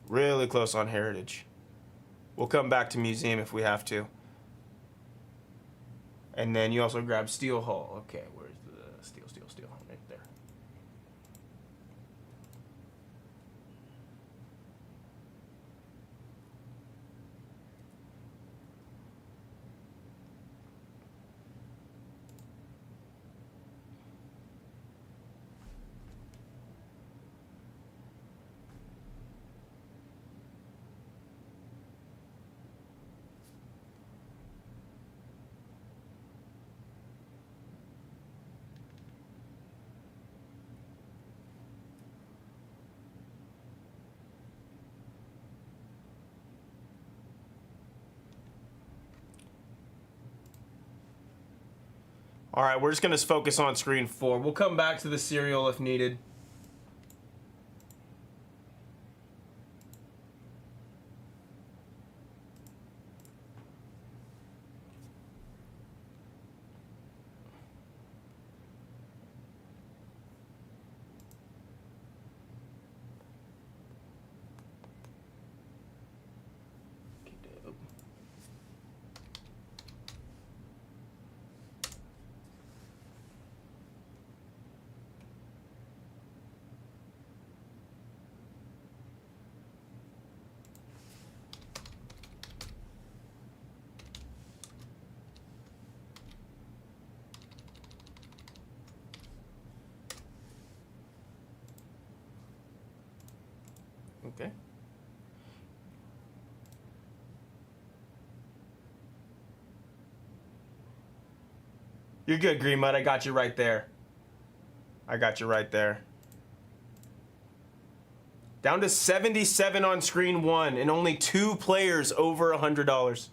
Really close on Heritage. We'll come back to Museum if we have to. And then you also grab Steel Hall. Okay, where's the Steel? Right there. All right, we're just going to focus on screen 4. We'll come back to the serial if needed. Okay. You're good, Green Mud. I got you right there. I got you right there. Down to 77 on screen 1 and only 2 players over $100.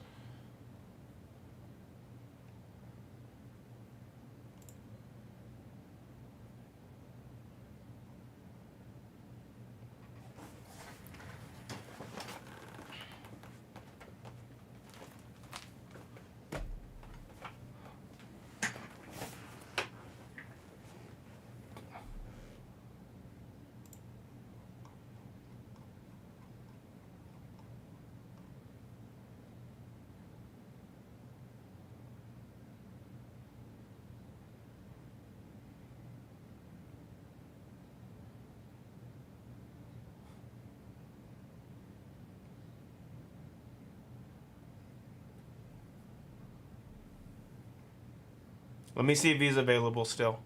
Let me see if he's available still.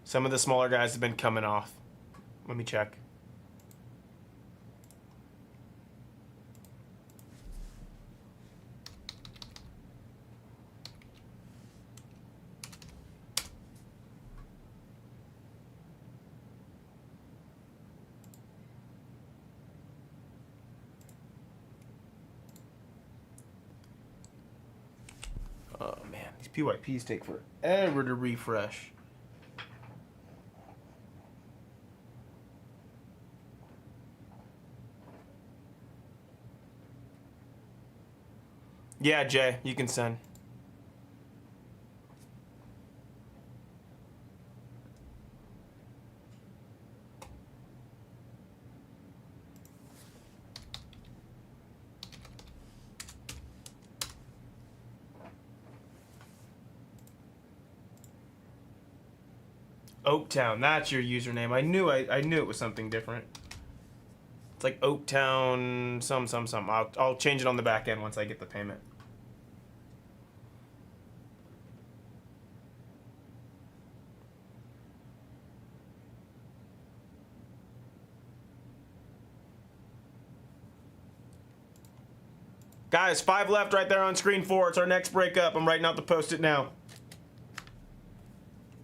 Some of the smaller guys have been coming off. Let me check. Oh man, these PYPs take forever to refresh. Yeah, Jay, you can send. Oaktown, that's your username. I knew it was something different. It's like Oaktown some. I'll change it on the back end once I get the payment. Guys, 5 left right there on screen 4. It's our next breakup. I'm writing out the post-it now.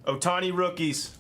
Otani rookies.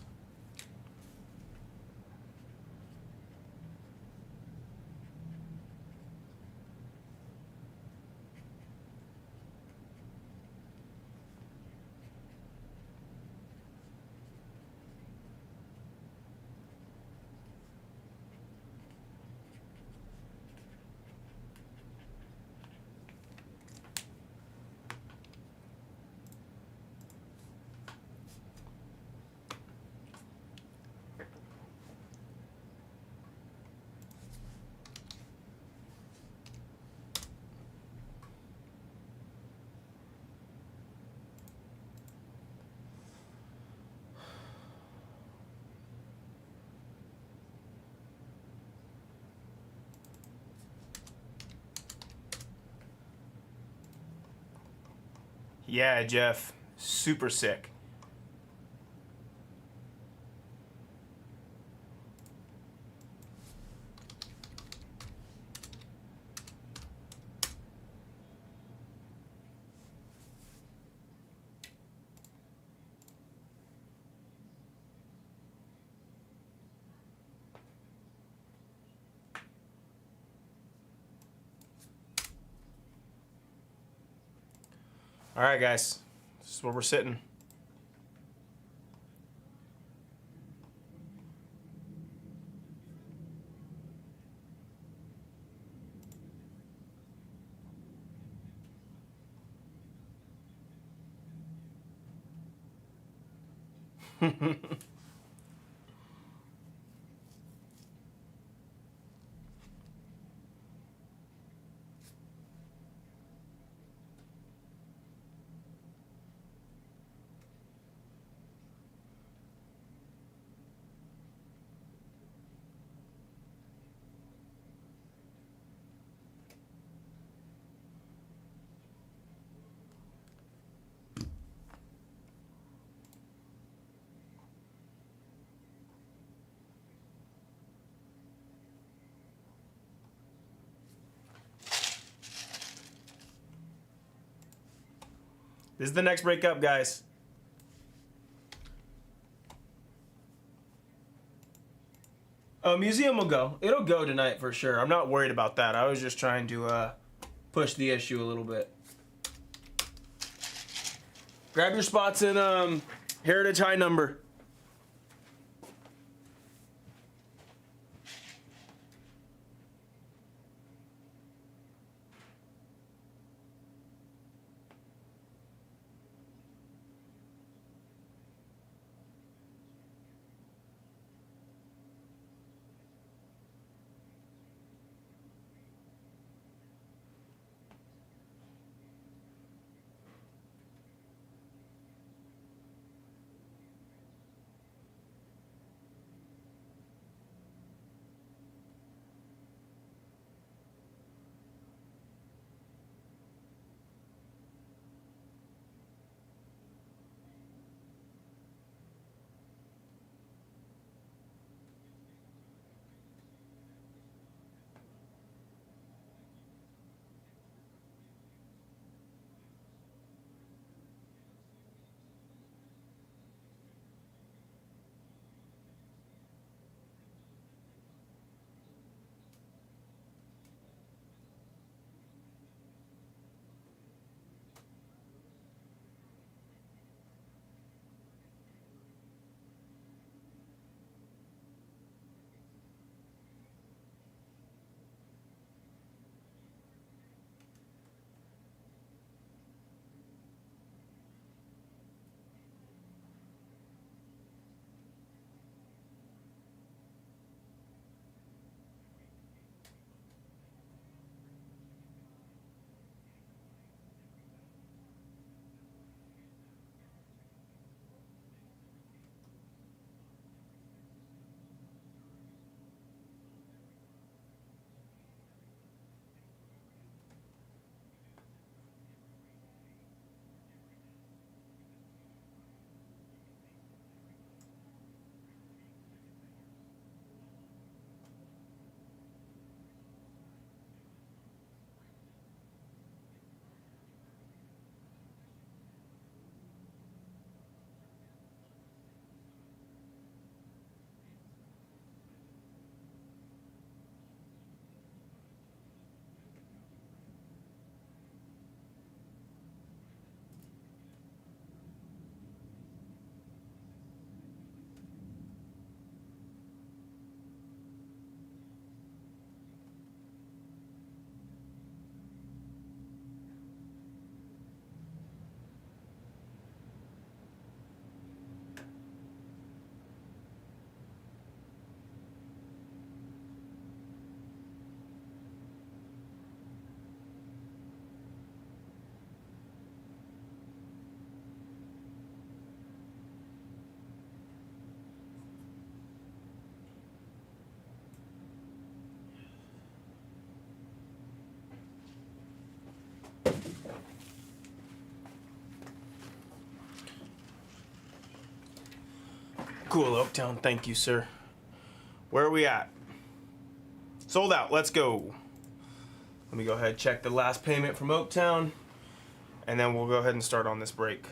Yeah, Jeff. Super sick. All right, guys. This is where we're sitting. This is the next break up, guys. Museum will go. It'll go tonight for sure. I'm not worried about that. I was just trying to push the issue a little bit. Grab your spots in Heritage High Number. Cool, Oaktown. Thank you, sir. Where are we at? Sold out. Let's go. Let me go ahead and check the last payment from Oaktown, and then we'll go ahead and start on this break.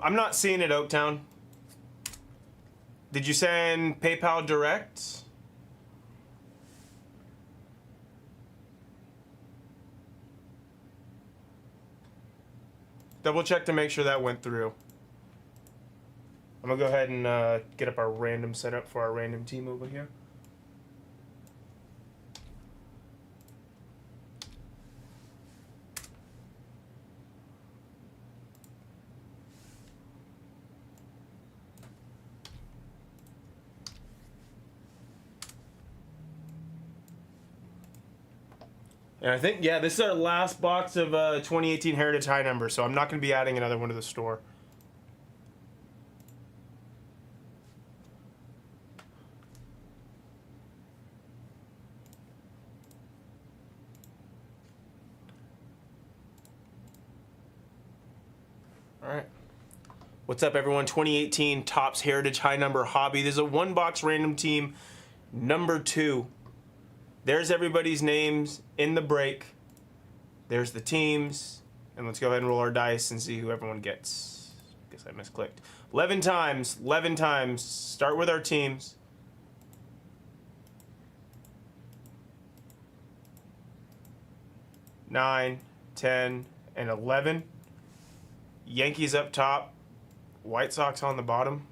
I'm not seeing it, Oaktown. Did you send PayPal direct? Double check to make sure that went through. I'm gonna go ahead and get up our random setup for our random team over here. And I think, yeah, this is our last box of 2018 Heritage High number, so I'm not going to be adding another one to the store. All right. What's up, everyone? 2018 Topps Heritage High number hobby. This is a one-box random team number 2. There's everybody's names in the break. There's the teams. And let's go ahead and roll our dice and see who everyone gets. Guess I misclicked. 11 times. 11 times. Start with our teams. Nine, 10, and 11. Yankees up top. White Sox on the bottom.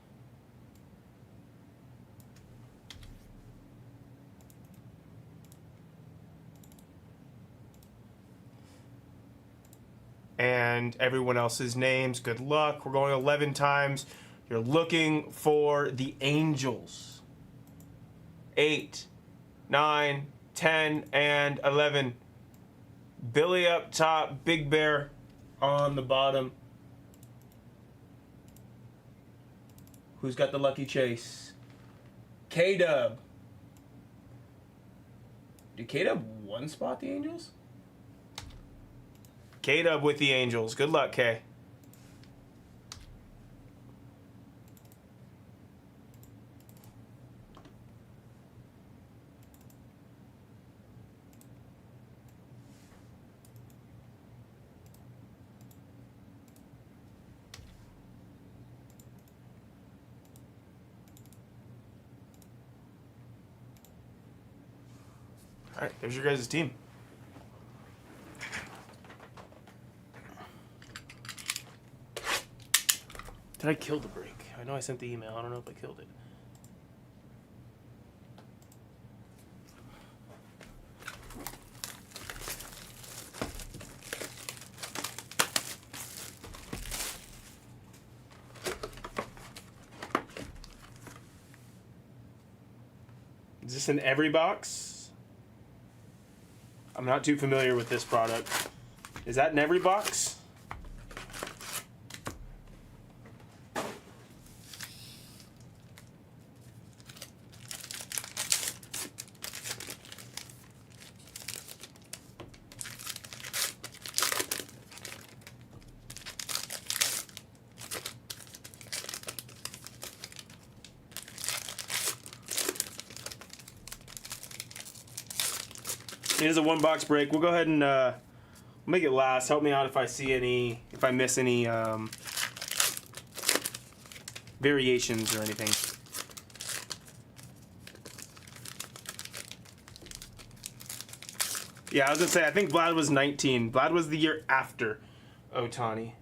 And everyone else's names. Good luck. We're going 11 times. You're looking for the Angels. 8, 9, 10, and 11. Billy up top. Big Bear on the bottom. Who's got the lucky chase? K-Dub. Did K-Dub one spot the Angels? K-Dub with the Angels. Good luck, K. All right, there's your guys' team. Did I kill the break? I know I sent the email. I don't know if I killed it. Is this in every box? I'm not too familiar with this product. Is that in every box? It is a one-box break. We'll go ahead and make it last. Help me out if I see any, if I miss any variations or anything. Yeah, I was gonna say, I think Vlad was 19. Vlad was the year after Ohtani.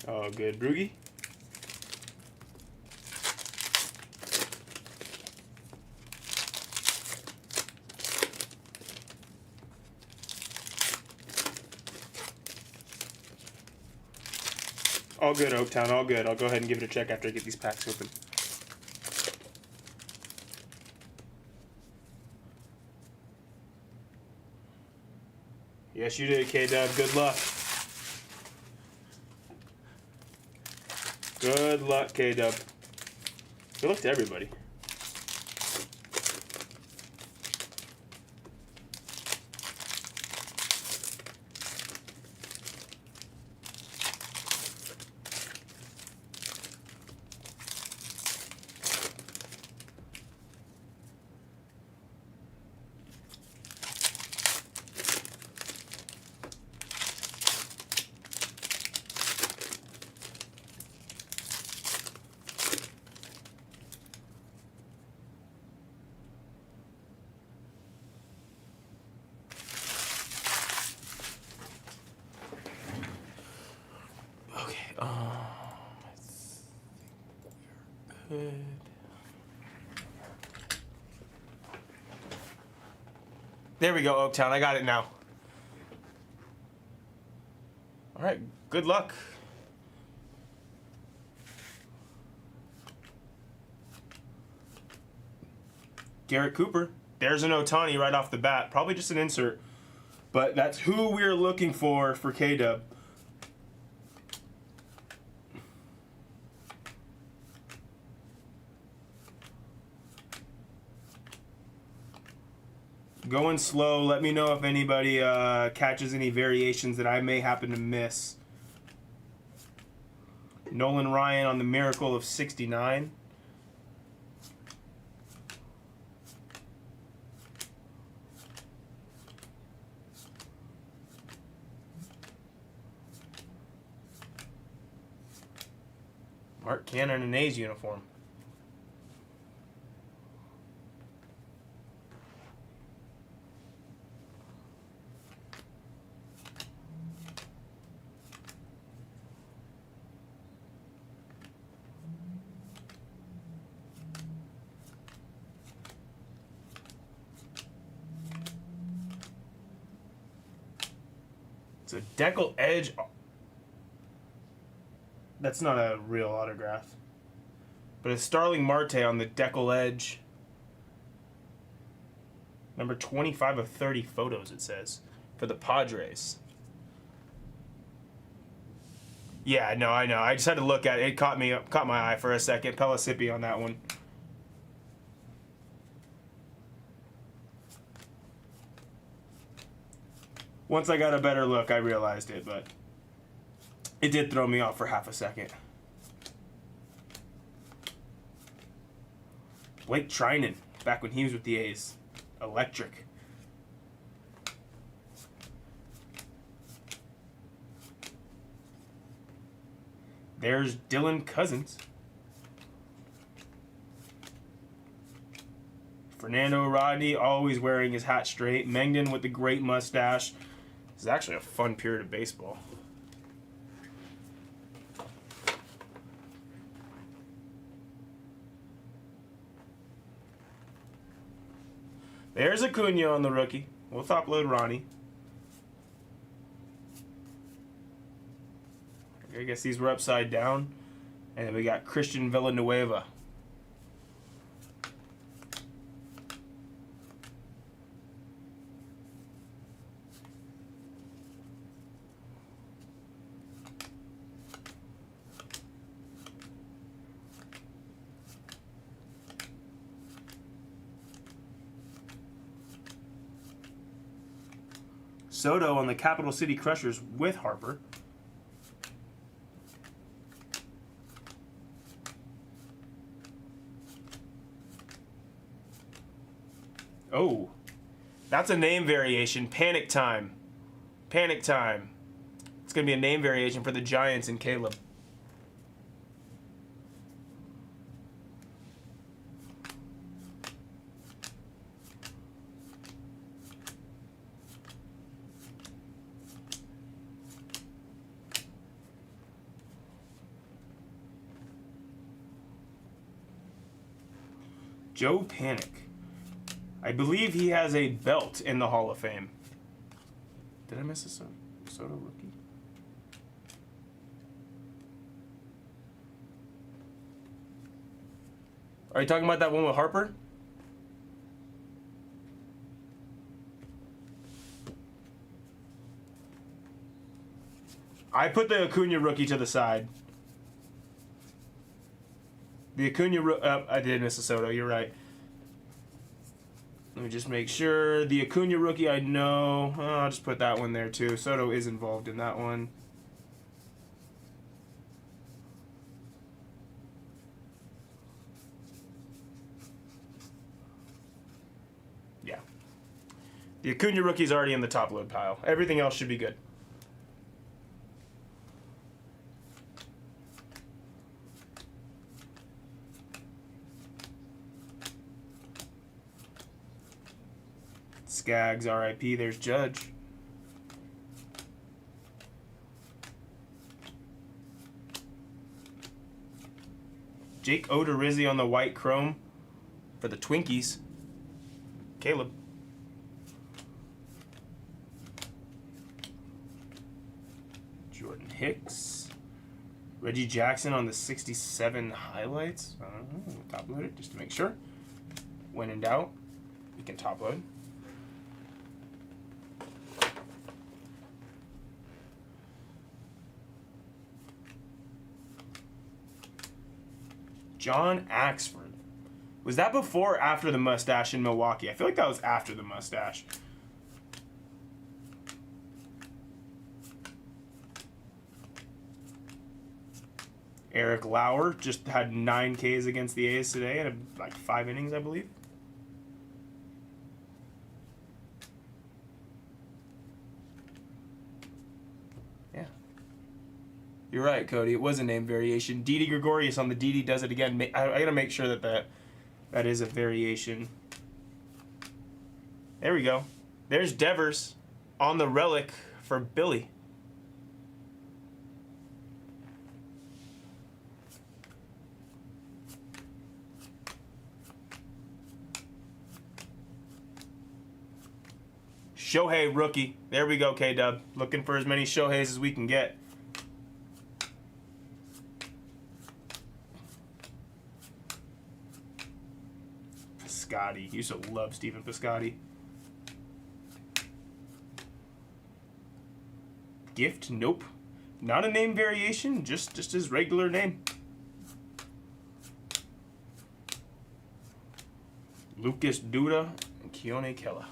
Oh, good. Broogie? All good, Oaktown. All good. I'll go ahead and give it a check after I get these packs open. Yes, you did, K-Dub. Good luck. Good luck, K-Dub. Good luck to everybody. There we go, Oaktown. I got it now. All right, good luck. Garrett Cooper. There's an Ohtani right off the bat. Probably just an insert. But that's who we're looking for K-Dub. Going slow. Let me know if anybody catches any variations that I may happen to miss. Nolan Ryan on the Miracle of 69. Mark Cannon in an A's uniform. It's a Deckle Edge. That's not a real autograph. But it's Starling Marte on the Deckle Edge. Number 25 of 30 photos, it says. For the Padres. Yeah, no, I know. I just had to look at it. It caught my eye for a second. Pelisipi on that one. Once I got a better look, I realized it, but it did throw me off for half a second. Blake Trinan, back when he was with the A's. Electric. There's Dylan Cousins. Fernando Rodney, always wearing his hat straight. Mengden with the great mustache. This is actually a fun period of baseball. There's Acuna on the rookie. We'll top load Ronnie. I guess these were upside down. And then we got Christian Villanueva. Soto on the Capital City Crushers with Harper. Oh, that's a name variation. Panic Time. Panic Time. It's going to be a name variation for the Giants and Caleb. Joe Panic. I believe he has a belt in the Hall of Fame. Did I miss a Soto rookie? Are you talking about that one with Harper? I put the Acuna rookie to the side. The Acuna, I did miss a Soto, you're right. Let me just make sure. The Acuna rookie, I know. I'll just put that one there too. Soto is involved in that one. Yeah. The Acuna rookie's already in the top load pile. Everything else should be good. Skaggs, RIP. There's Judge. Jake Odorizzi on the white chrome for the Twinkies. Caleb. Hicks. Reggie Jackson on the 67 highlights. We'll top load it just to make sure. When in doubt, we can top load. John Axford. Was that before or after the mustache in Milwaukee? I feel like that was after the mustache. Eric Lauer just had 9 Ks against the A's today in like 5 innings, I believe. Yeah. You're right, Cody. It was a name variation. Didi Gregorius on the Didi does it again. I gotta make sure that is a variation. There we go. There's Devers on the relic for Billy. Shohei rookie. There we go, K-Dub. Looking for as many Shoheis as we can get. Piscotty. You used to love Stephen Piscotty. Gift? Nope. Not a name variation, just his regular name. Lucas Duda and Keone Kela.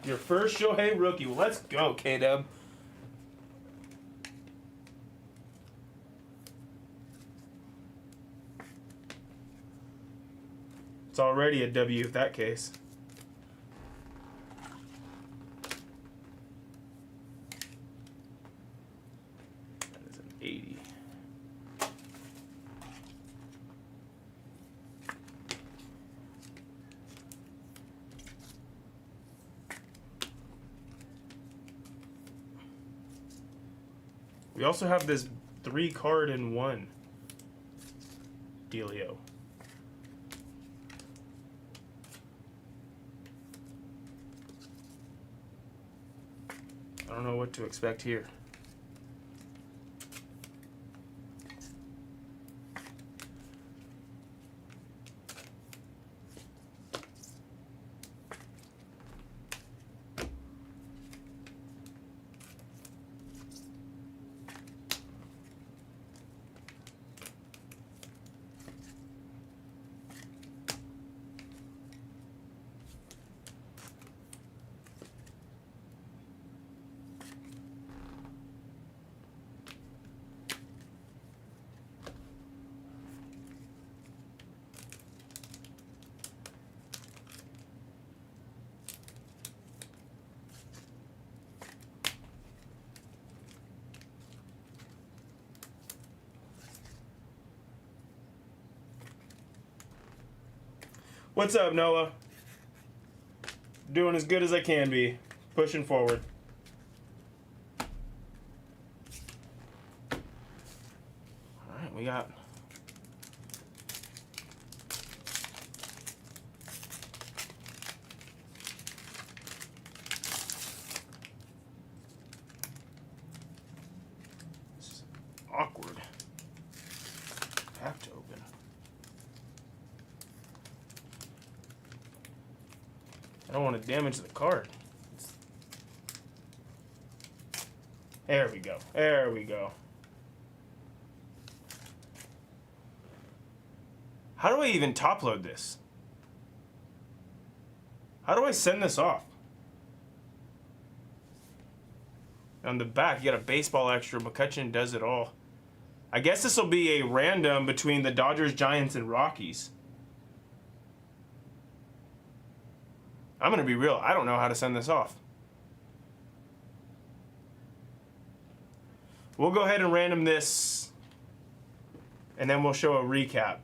Your first Shohei rookie. Well, let's go, K-Dub. It's already a W in that case. That is an 80. We also have this 3-card in 1 dealio. I don't know what to expect here. What's up, Noah? Doing as good as I can be. Pushing forward. Alright, we got... This is awkward. I have to open. I don't want to damage the card. There we go. There we go. How do I even top load this? How do I send this off? On the back, you got a baseball extra. McCutcheon does it all. I guess this will be a random between the Dodgers, Giants, and Rockies. I'm going to be real. I don't know how to send this off. We'll go ahead and random this, and then we'll show a recap.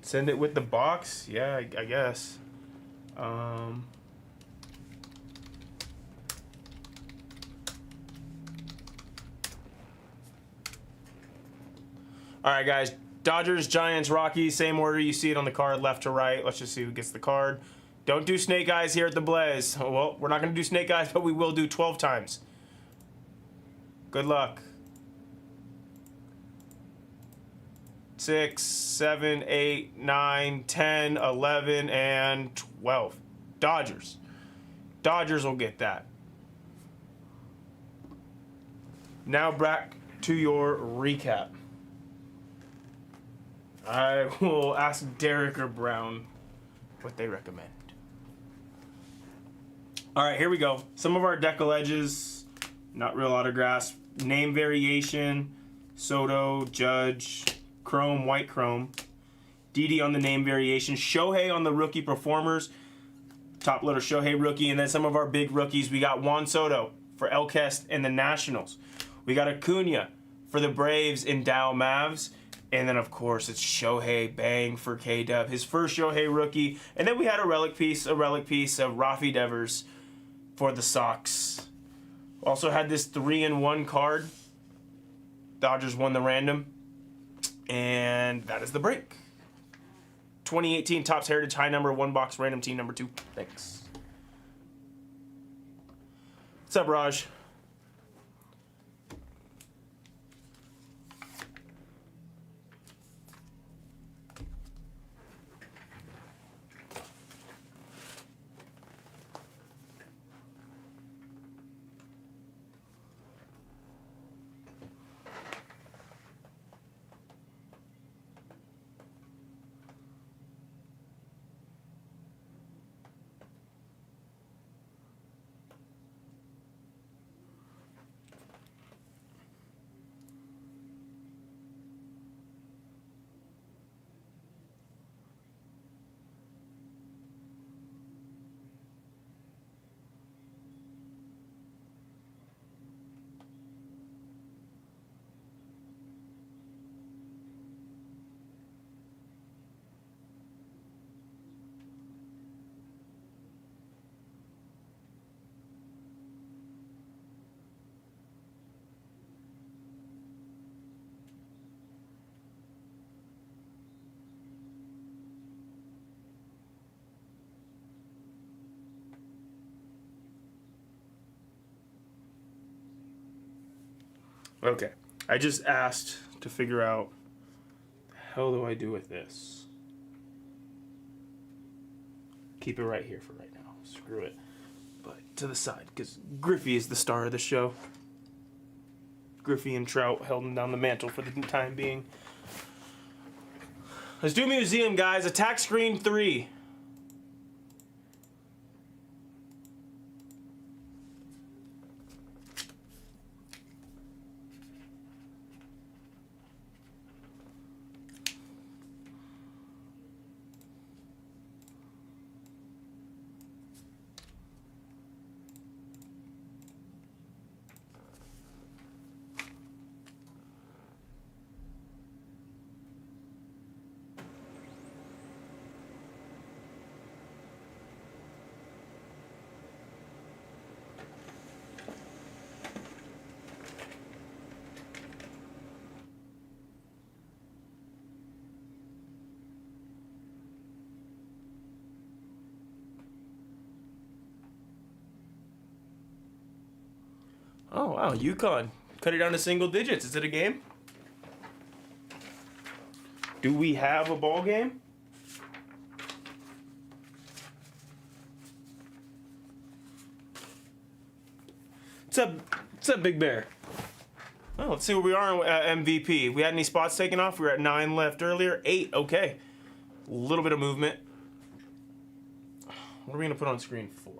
Send it with the box? Yeah, I guess. All right, guys. Dodgers, Giants, Rockies, same order. You see it on the card, left to right. Let's just see who gets the card. Don't do snake eyes here at the Blez. Well, we're not going to do snake eyes, but we will do 12 times. Good luck. 6, 7, 8, 9, 10, 11, and 12. Dodgers. Dodgers will get that. Now back to your recap. I will ask Derek or Brown what they recommend. All right, here we go. Some of our decal edges, not real autographs. Name variation, Soto, Judge, Chrome, white Chrome. Didi on the name variation. Shohei on the rookie performers. Top letter Shohei rookie. And then some of our big rookies. We got Juan Soto for Elkest and the Nationals. We got Acuna for the Braves and Dow Mavs. And then, of course, it's Shohei Bang for K-Dub. His first Shohei rookie. And then we had a relic piece of Rafi Devers for the Sox. Also had this 3-in-1 card. Dodgers won the random. And that is the break. 2018 Topps Heritage High Number 1 box random team number 2. Thanks. What's up, Raj? Okay, I just asked to figure out what the hell do I do with this. Keep it right here for right now. Screw it. But to the side, because Griffey is the star of the show. Griffey and Trout holding down the mantle for the time being. Let's do museum, guys. Attack screen 3. Oh, wow. UConn. Cut it down to single digits. Is it a game? Do we have a ball game? What's up, Big Bear? Oh, let's see where we are at MVP. We had any spots taken off? We were at 9 left earlier. 8. Okay. A little bit of movement. What are we going to put on screen 4?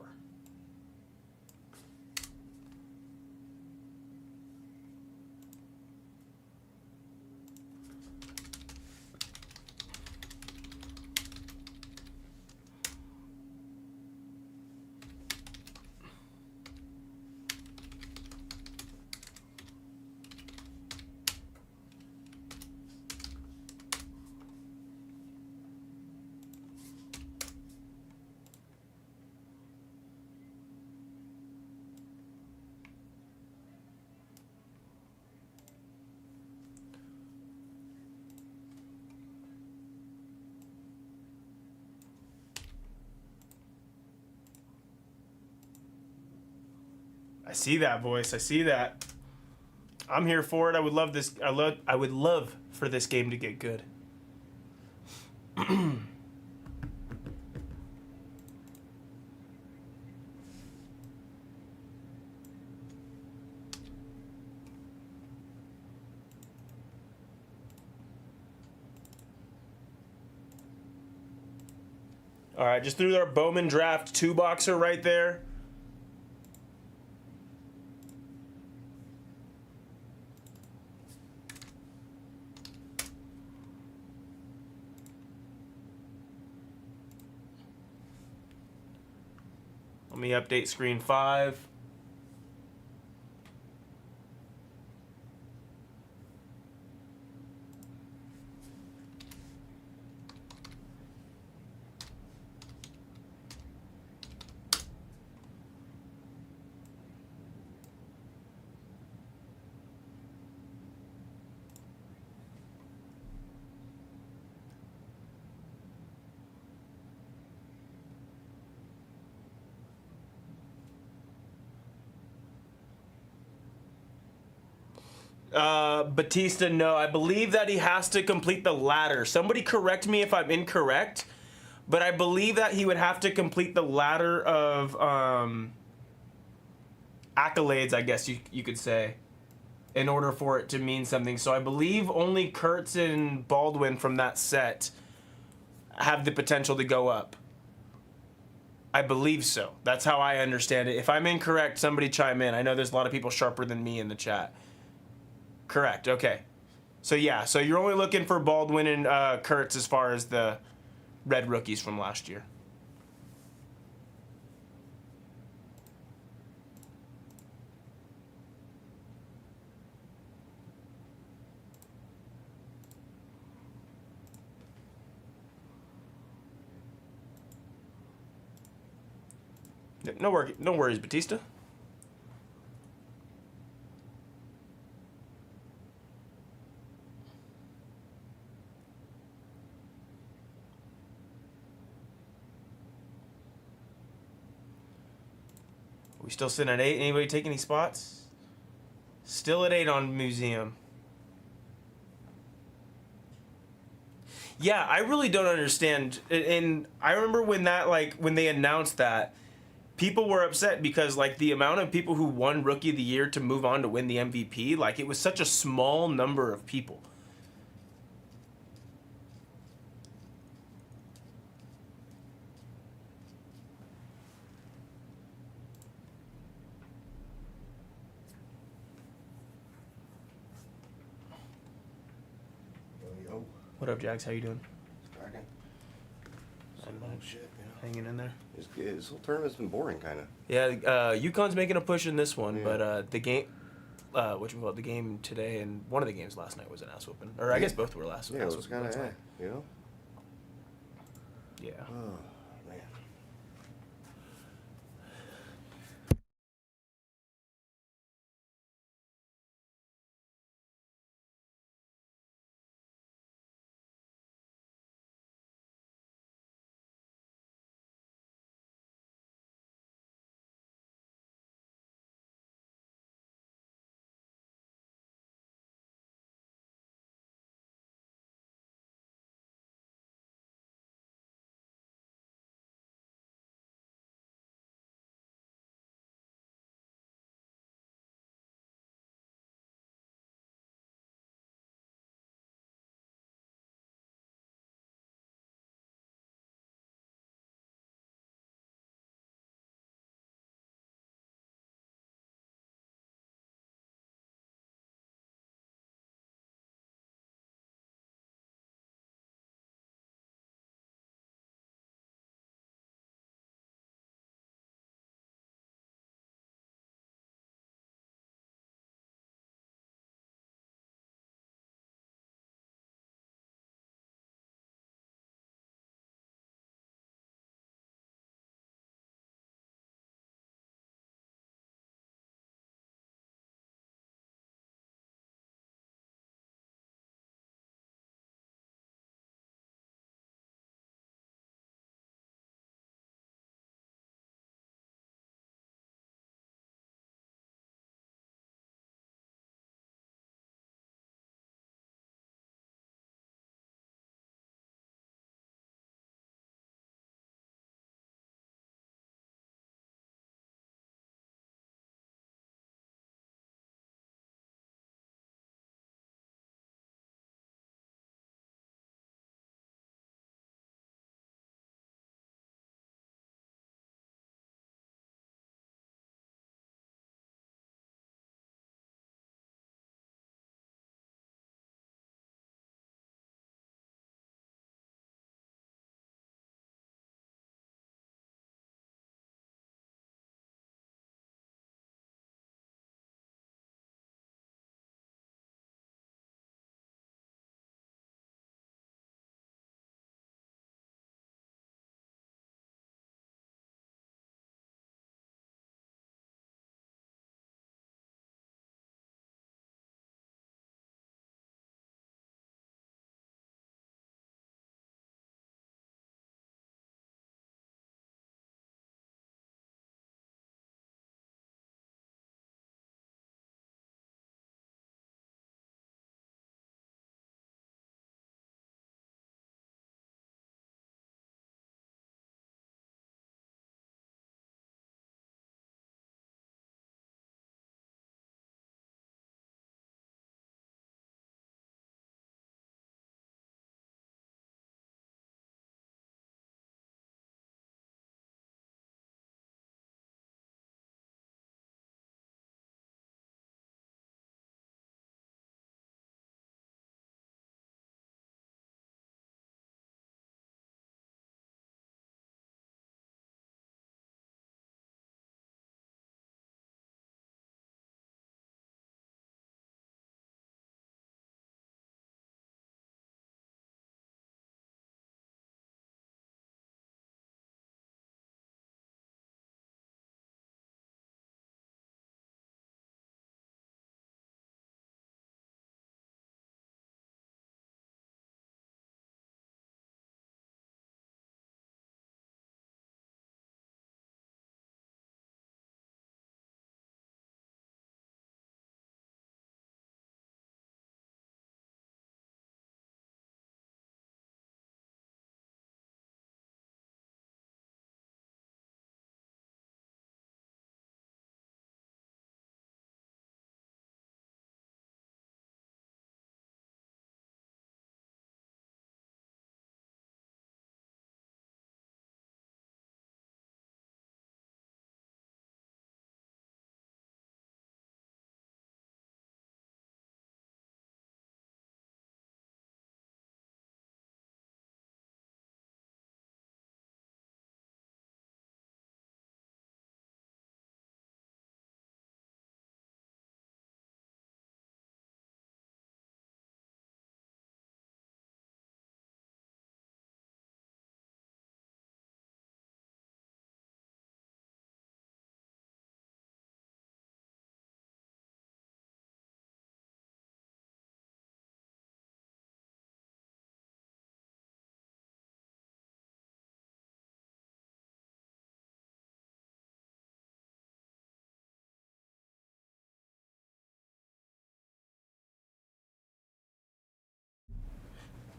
I see that, voice. I see that. I'm here for it. I would love this. I would love for this game to get good. All right, just threw our Bowman Draft 2-boxer right there. Let me update screen 5. Batista, no. I believe that he has to complete the ladder. Somebody correct me if I'm incorrect, but I believe that he would have to complete the ladder of accolades, I guess you could say, in order for it to mean something. So I believe only Kurtz and Baldwin from that set have the potential to go up. I believe so. That's how I understand it. If I'm incorrect, somebody chime in. I know there's a lot of people sharper than me in the chat. Correct. Okay. So yeah. So you're only looking for Baldwin and Kurtz as far as the red rookies from last year. No worries, Batista. We still sitting at 8. Anybody take any spots? Still at 8 on Museum. Yeah, I really don't understand. And I remember when when they announced that, people were upset because the amount of people who won Rookie of the Year to move on to win the MVP, it was such a small number of people. Yo. What up, Jax? How you doing? Cracking. Some old shit, Hanging in there. It's good. This whole tournament's been boring, kind of. Yeah, UConn's making a push in this one, Yeah. but the game, the game today and one of the games last night was an ass whooping, or I guess both were last. Yeah, it ass was whooping kind last of, night. you know. Yeah. Oh.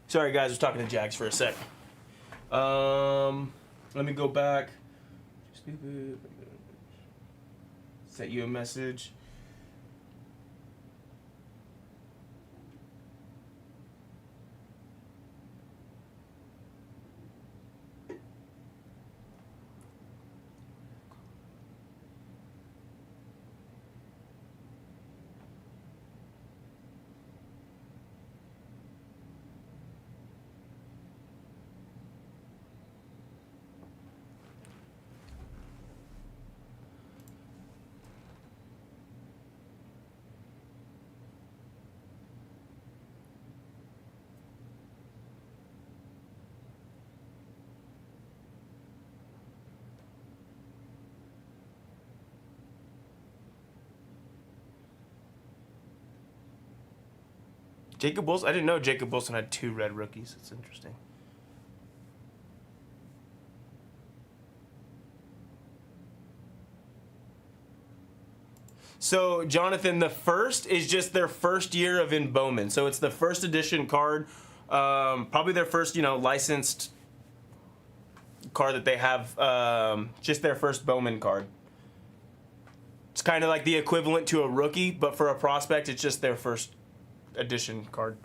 Sorry, guys, I was talking to Jags for a sec. Let me go back. Sent you a message. Jacob Wilson. I didn't know Jacob Wilson had 2 red rookies. That's interesting. So, Jonathan, the first is just their first year of in Bowman. So it's the first edition card. Probably their first, licensed card that they have. Just their first Bowman card. It's kind of like the equivalent to a rookie, but for a prospect, it's just their first edition card.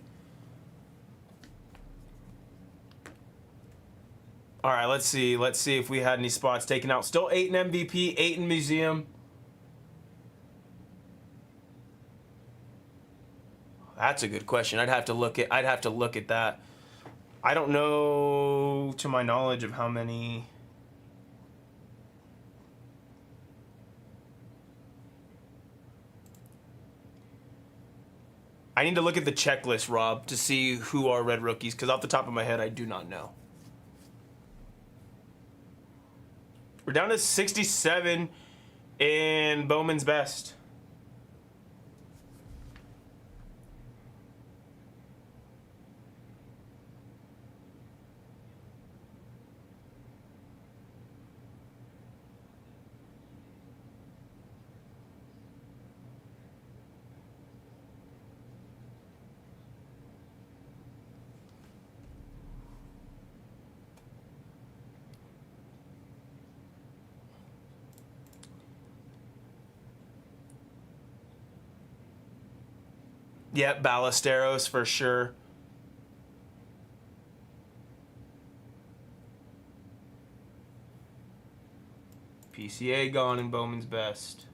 All right, let's see. Let's see if we had any spots taken out. Still 8 in MVP, 8 in Museum. That's a good question. I'd have to look at that. I don't know, to my knowledge, of how many. I need to look at the checklist, Rob, to see who are red rookies, because off the top of my head, I do not know. We're down to 67 in Bowman's Best. Yep, Ballesteros for sure. PCA gone in Bowman's Best.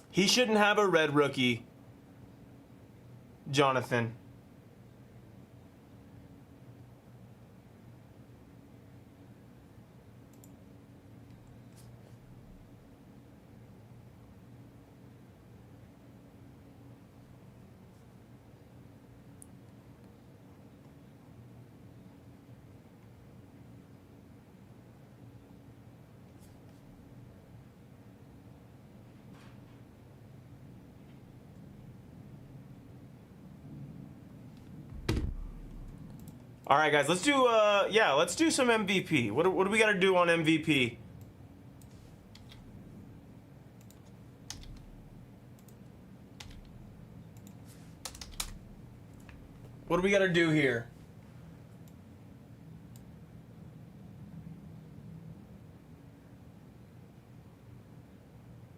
He shouldn't have a red rookie, Jonathan. All right, guys, let's do let's do some MVP. What do we got to do on MVP? What do we got to do here?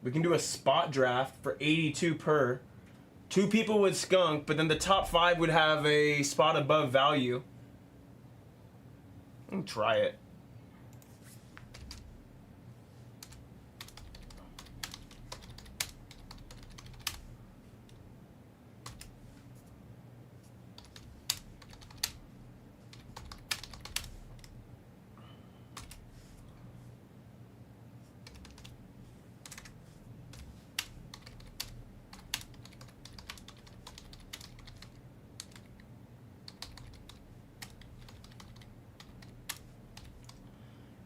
We can do a spot draft for 82 per. 2 people would skunk, but then the top 5 would have a spot above value. Try it.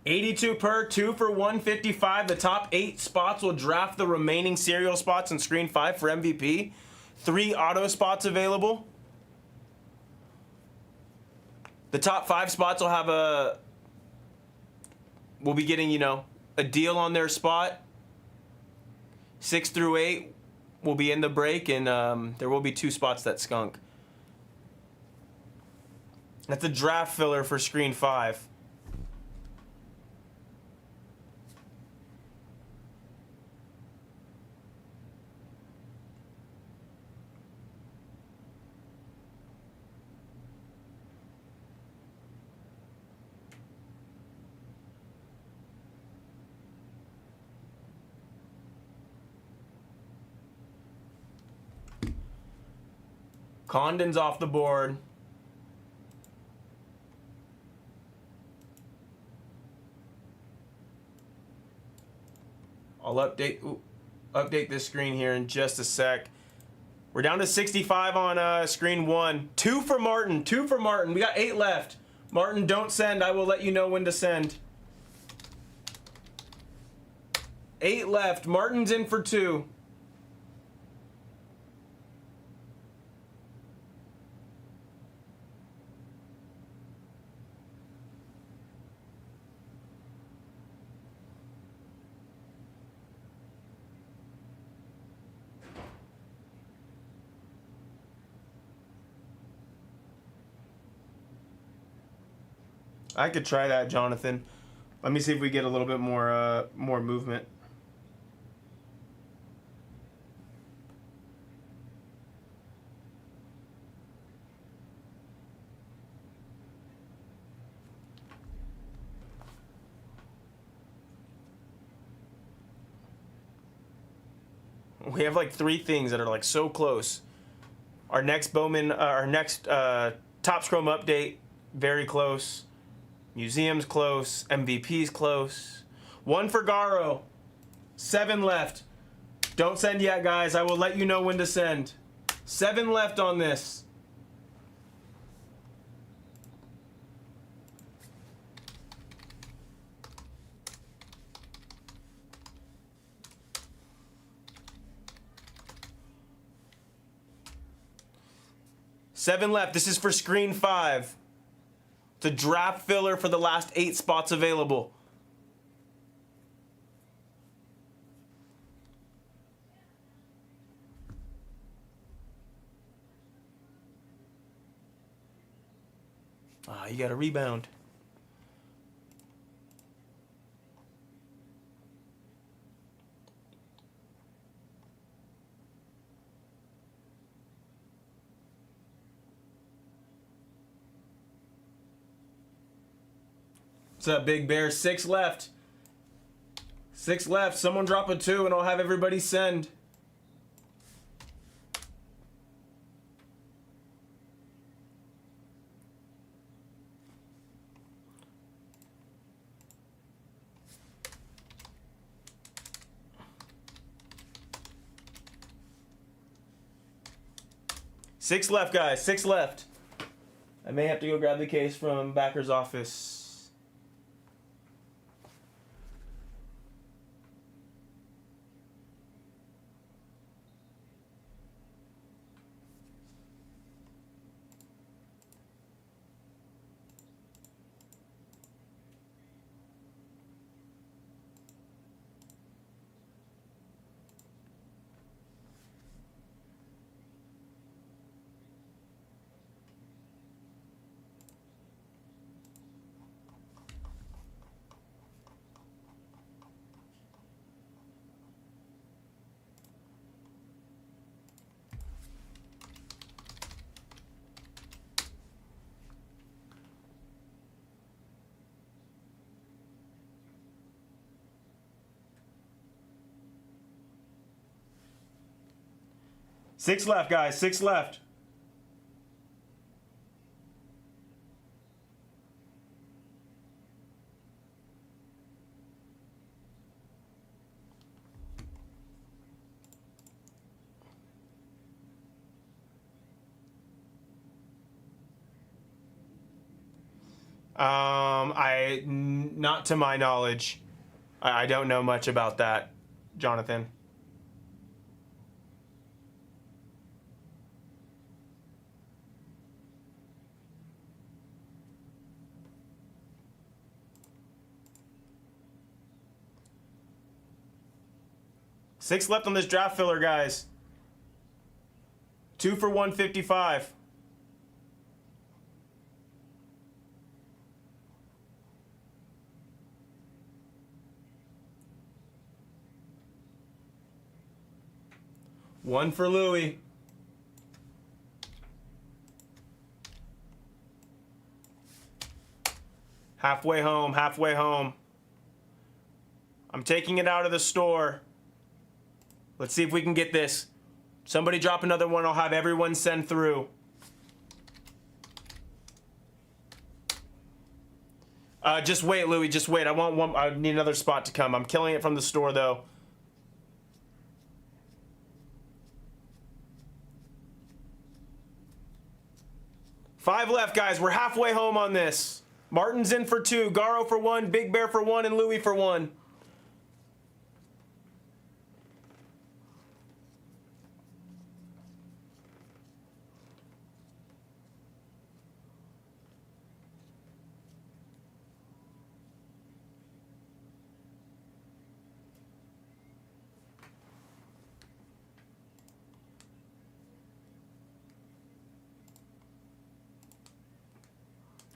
82 per, 2 for 155. The top 8 spots will draft the remaining serial spots in screen 5 for MVP. 3 auto spots available. The top 5 spots will have we'll be getting, you know, a deal on their spot. 6 through 8 will be in the break, and there will be 2 spots that skunk. That's a draft filler for screen 5. Condon's off the board. I'll update this screen here in just a sec. We're down to 65 on screen 1. 2 for Martin. 2 for Martin. We got 8 left. Martin, don't send. I will let you know when to send. 8 left. Martin's in for 2. I could try that, Jonathan. Let me see if we get a little bit more movement. We have like 3 things that are like so close. Our next Bowman, our next Top Scrum update, very close. Museum's close. MVP's close. 1 for Garo. 7 left. Don't send yet, guys. I will let you know when to send. 7 left on this. Seven left. This is for screen 5. The draft filler for the last 8 spots available. Ah, you got a rebound. What's up, Big Bear? 6 left. 6 left. Someone drop a 2 and I'll have everybody send. Six left, guys. 6 left. I may have to go grab the case from Backer's office. Six left, guys. 6 left. Not to my knowledge. I don't know much about that, Jonathan. Six left on this draft filler, guys. 2 for 155. One for Louie. Halfway home, halfway home. I'm taking it out of the store. Let's see if we can get this. Somebody drop another one. I'll have everyone send through. Just wait, Louie. Just wait. I want one. I need another spot to come. I'm killing it from the store, though. Five left, guys. We're halfway home on this. Martin's in for 2. Garo for 1. Big Bear for 1. And Louie for 1.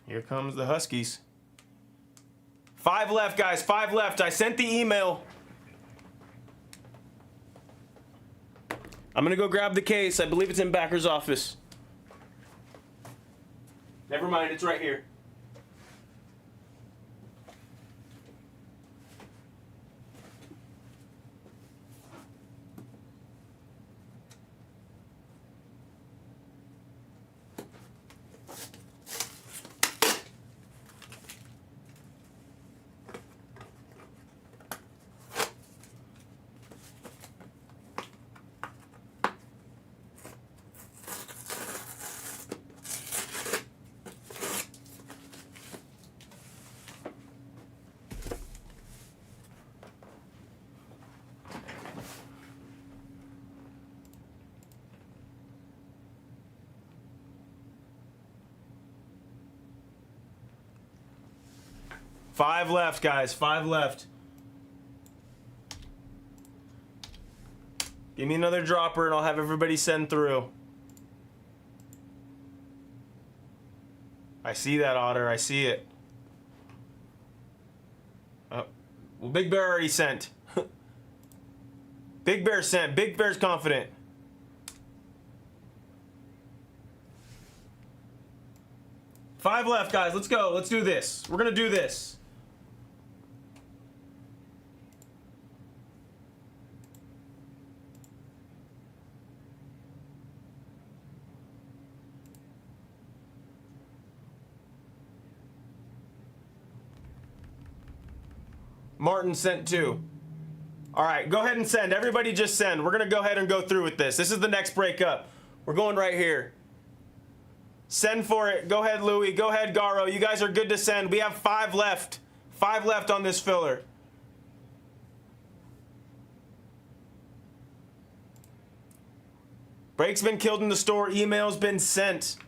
Here comes the Huskies. 5 left, guys. 5 left. I sent the email. I'm going to go grab the case. I believe it's in Backer's office. Never mind. It's right here. Five left, guys. 5 left. Give me another dropper and I'll have everybody send through. I see that, Otter. I see it. Oh. Well, Big Bear already sent. Big Bear sent. Big Bear's confident. Five left, guys. Let's go. Let's do this. We're going to do this. Martin sent 2. All right, go ahead and send. Everybody just send. We're going to go ahead and go through with this. This is the next breakup. We're going right here. Send for it. Go ahead, Louie. Go ahead, Garo. You guys are good to send. We have 5 left. 5 left on this filler. Break's been killed in the store. Email's been sent.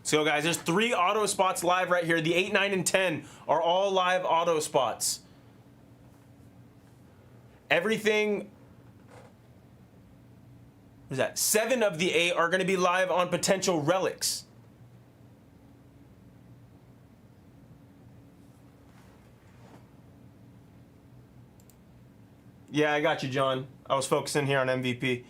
So guys, there's 3 auto spots live right here. The 8, 9, and 10 are all live auto spots. Everything, what is that? 7 of the 8 are going to be live on potential relics. Yeah, I got you, John. I was focusing here on MVP.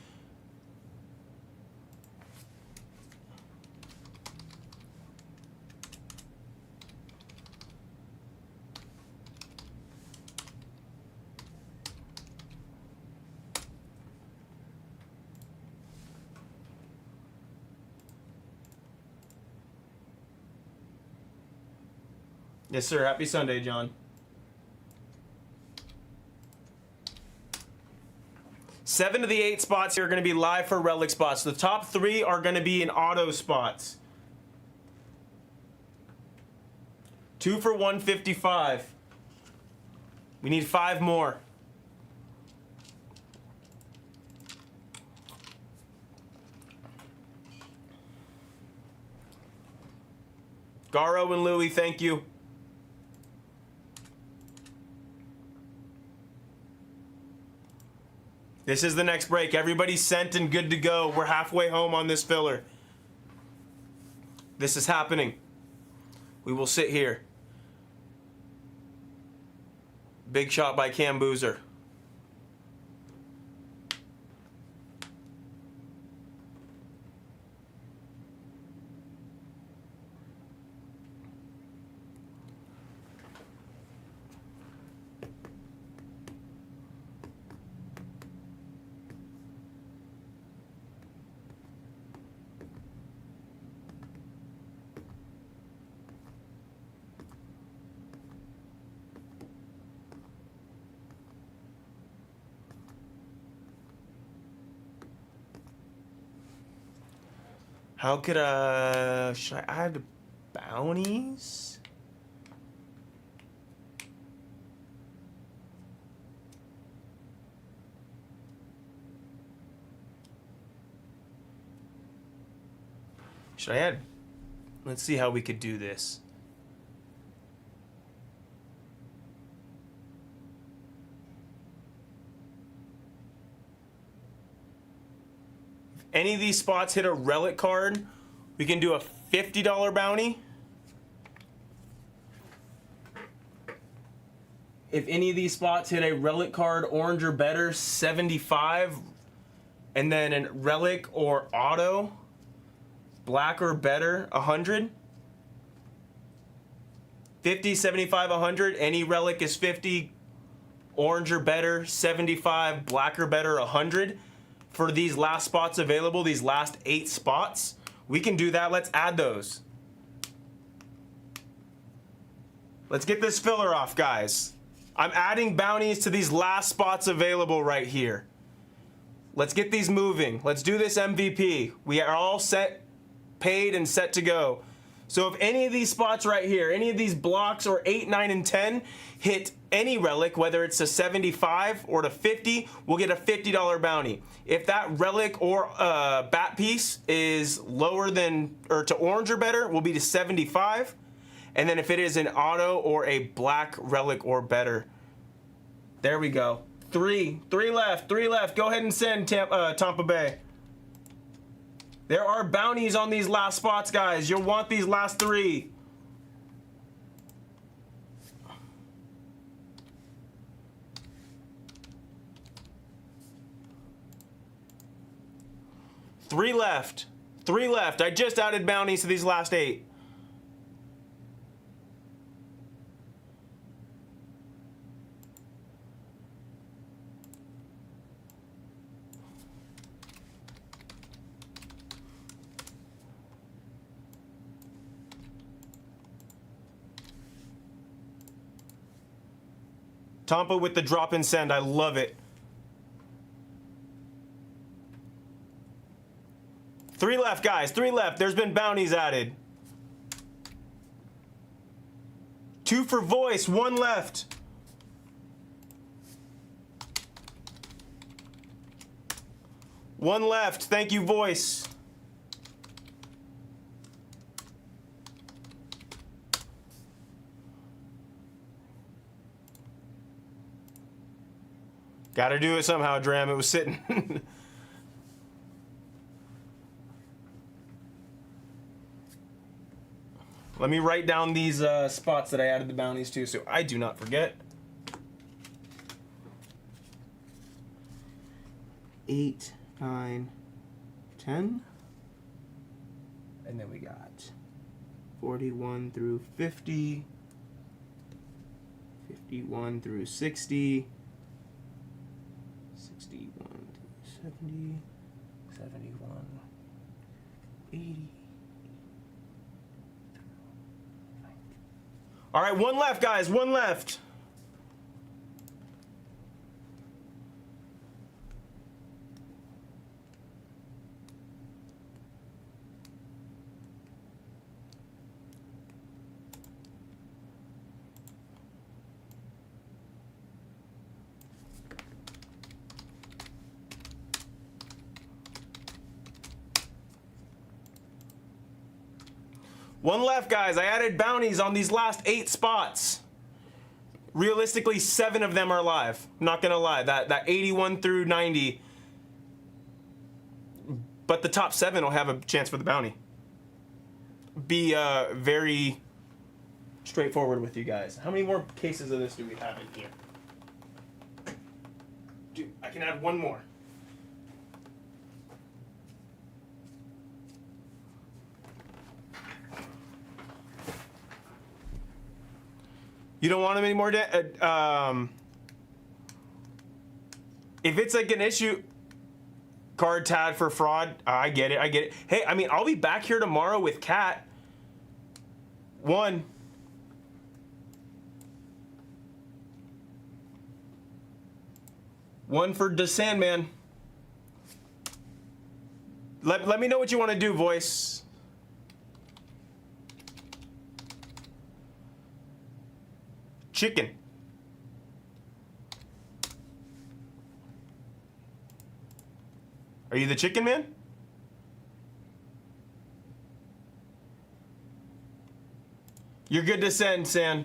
Yes, sir. Happy Sunday, John. 7 of the 8 spots here are going to be live for relic spots. The top 3 are going to be in auto spots. 2 for 155. We need 5 more. Garo and Louie, thank you. This is the next break. Everybody's sent and good to go. We're halfway home on this filler. This is happening. We will sit here. Big shot by Cam Boozer. How could should I add bounties? Should I add? Let's see how we could do this. Any of these spots hit a relic card, we can do a $50 bounty. If any of these spots hit a relic card, orange or better, 75. And then a relic or auto, black or better, 100. 50, 75, 100. Any relic is 50, orange or better, 75, black or better, 100. For these last spots available, these last 8 spots, we can do that. Let's add those. Let's get this filler off, guys. I'm adding bounties to these last spots available right here. Let's get these moving. Let's do this MVP. We are all set, paid, and set to go. So if any of these spots right here, any of these blocks or 8, 9, and 10 hit any relic, whether it's a 75 or to 50, we'll get a $50 bounty. If that relic or bat piece is lower than, or to orange or better, we'll be to 75. And then if it is an auto or a black relic or better, there we go. 3 left. Go ahead and send Tampa Bay. There are bounties on these last spots, guys. You'll want these last 3. Three left. I just added bounties to these last 8. Tampa with the drop and send. I love it. 3 left, guys. 3 left. There's been bounties added. 2 for voice. 1 left. One left. Thank you, voice. Gotta do it somehow, Dram. It was sitting. Let me write down these spots that I added the bounties to so I do not forget. 8, 9, 10. And then we got 41 through 50, 51 through 60, 61 through 70, 71, 80. All right, one left, guys. One left. One left, guys. I added bounties on these last 8 spots. Realistically, 7 of them are live. Not gonna lie, that 81 through 90. But the top 7 will have a chance for the bounty. Be very straightforward with you guys. How many more cases of this do we have in here? Dude, I can add one more. You don't want them anymore, if it's like an issue, card tag for fraud, I get it. Hey, I mean, I'll be back here tomorrow with Cat. 1. One for the Sandman. Let me know what you want to do, voice. Chicken. Are you the chicken man? You're good to send, San.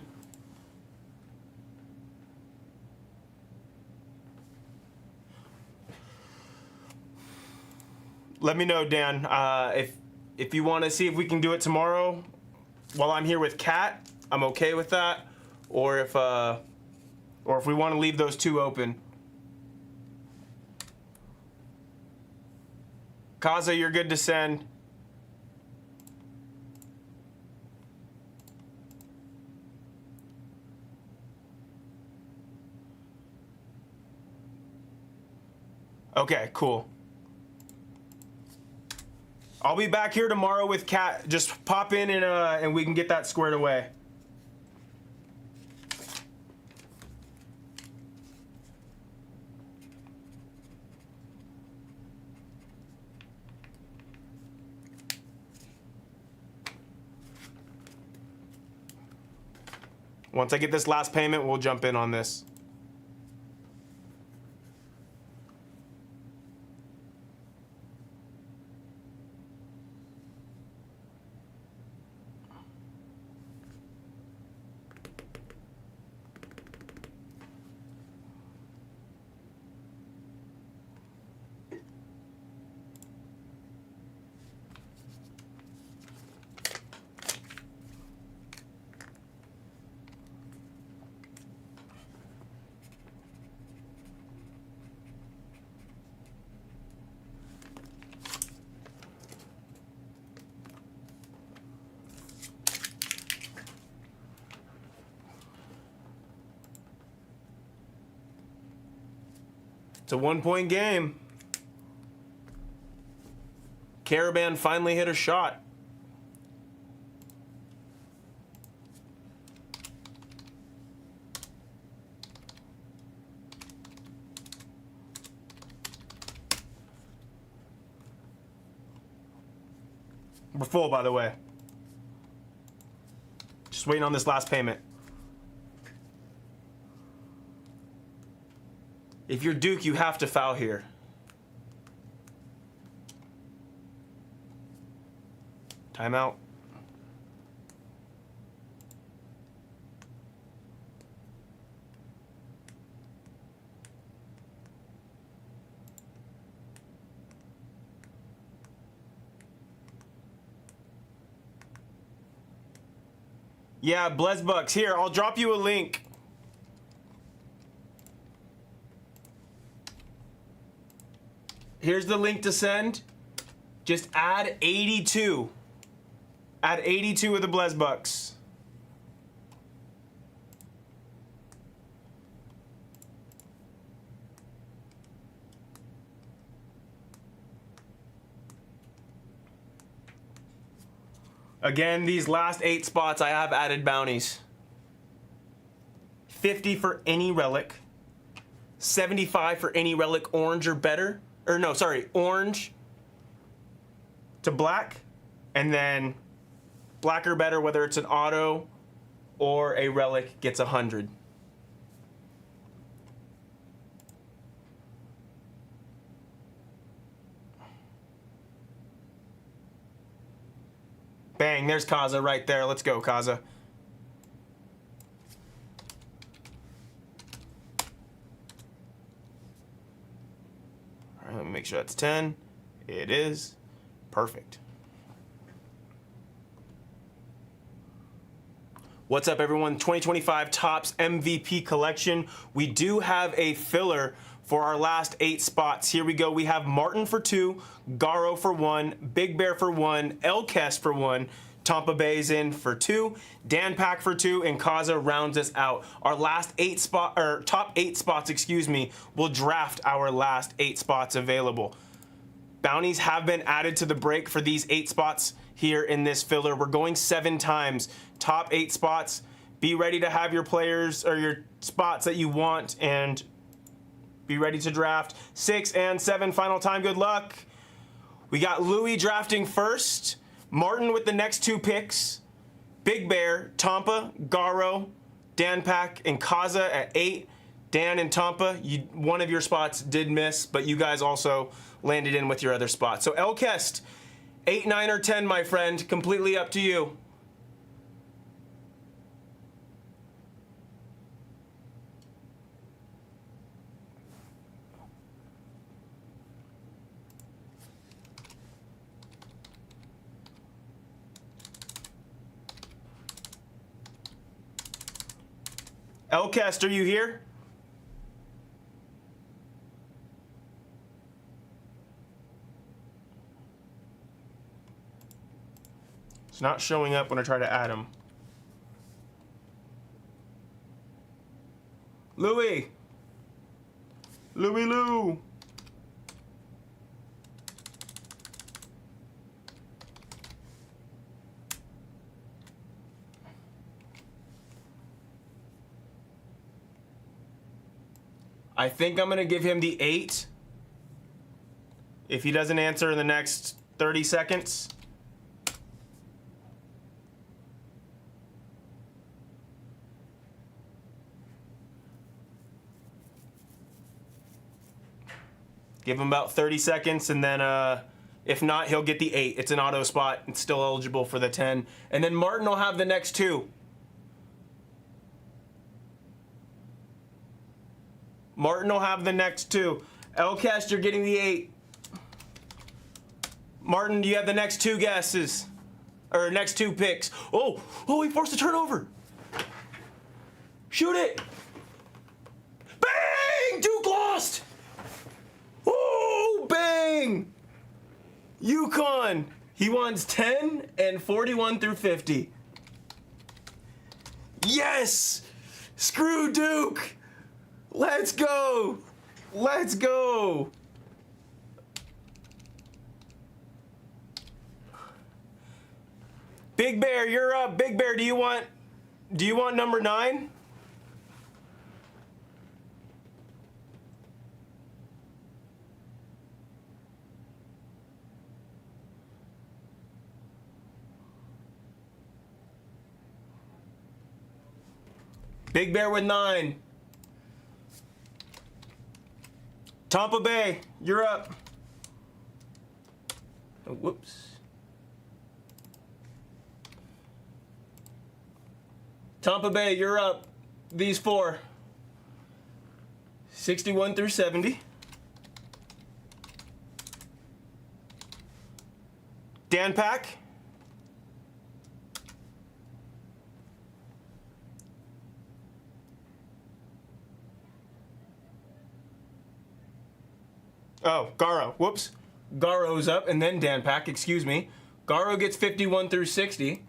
Let me know, Dan. If you want to see if we can do it tomorrow while I'm here with Kat, I'm okay with that. Or if we want to leave those 2 open. Kaza, you're good to send. Okay, cool. I'll be back here tomorrow with Kat. Just pop in and we can get that squared away. Once I get this last payment, we'll jump in on this. It's a 1-point game. Caravan finally hit a shot. We're full, by the way. Just waiting on this last payment. If you're Duke, you have to foul here. Timeout. Yeah, Blez Bucks. Here, I'll drop you a link. Here's the link to send. Just add 82. Add 82 of the Blez bucks. Again, these last 8 spots, I have added bounties. 50 for any relic. 75 for any relic orange or better. Or no, sorry, orange to black. And then black or better, whether it's an auto or a relic, gets 100. Bang, there's Kaza right there. Let's go, Kaza. All right, let me make sure that's 10. It is. Perfect. What's up, everyone? 2025 Topps MVP collection. We do have a filler for our last 8 spots. Here we go. We have Martin for 2, Garo for 1, Big Bear for 1, Elkest for 1, Tampa Bay's in for 2, Dan Pack for 2, and Kaza rounds us out. Our last 8 spot, or top 8 spots, excuse me, will draft our last 8 spots available. Bounties have been added to the break for these 8 spots here in this filler. We're going 7 times. Top 8 spots. Be ready to have your players or your spots that you want and be ready to draft. 6 and 7, final time. Good luck. We got Louis drafting first. Martin with the next 2 picks. Big Bear, Tampa, Garo, Dan Pack, and Kaza at 8. Dan and Tampa, one of your spots did miss, but you guys also landed in with your other spot. So Elkest, 8, 9, or 10, my friend. Completely up to you. Elkest, are you here? It's not showing up when I try to add him. Louis! Louis Lou! I think I'm going to give him the 8 if he doesn't answer in the next 30 seconds. Give him about 30 seconds, and then if not, he'll get the 8. It's an auto spot. It's still eligible for the 10. And then Martin will have the next 2. Martin will have the next 2. Elkest, you're getting the 8. Martin, do you have the next 2 guesses? Or next 2 picks? Oh, he forced a turnover. Shoot it. Bang! Duke lost. Oh, bang! Yukon. He wants 10 and 41 through 50. Yes! Screw Duke! Let's go! Let's go! Big Bear, you're up. Big Bear, do you want number 9? Big Bear with 9. Tampa Bay, you're up. Oh, whoops. Tampa Bay, you're up. These 4. 61 through 70. Dan Pack. Oh, Garo. Whoops. Garo's up, and then Dan Pack. Excuse me. Garo gets 51 through 60.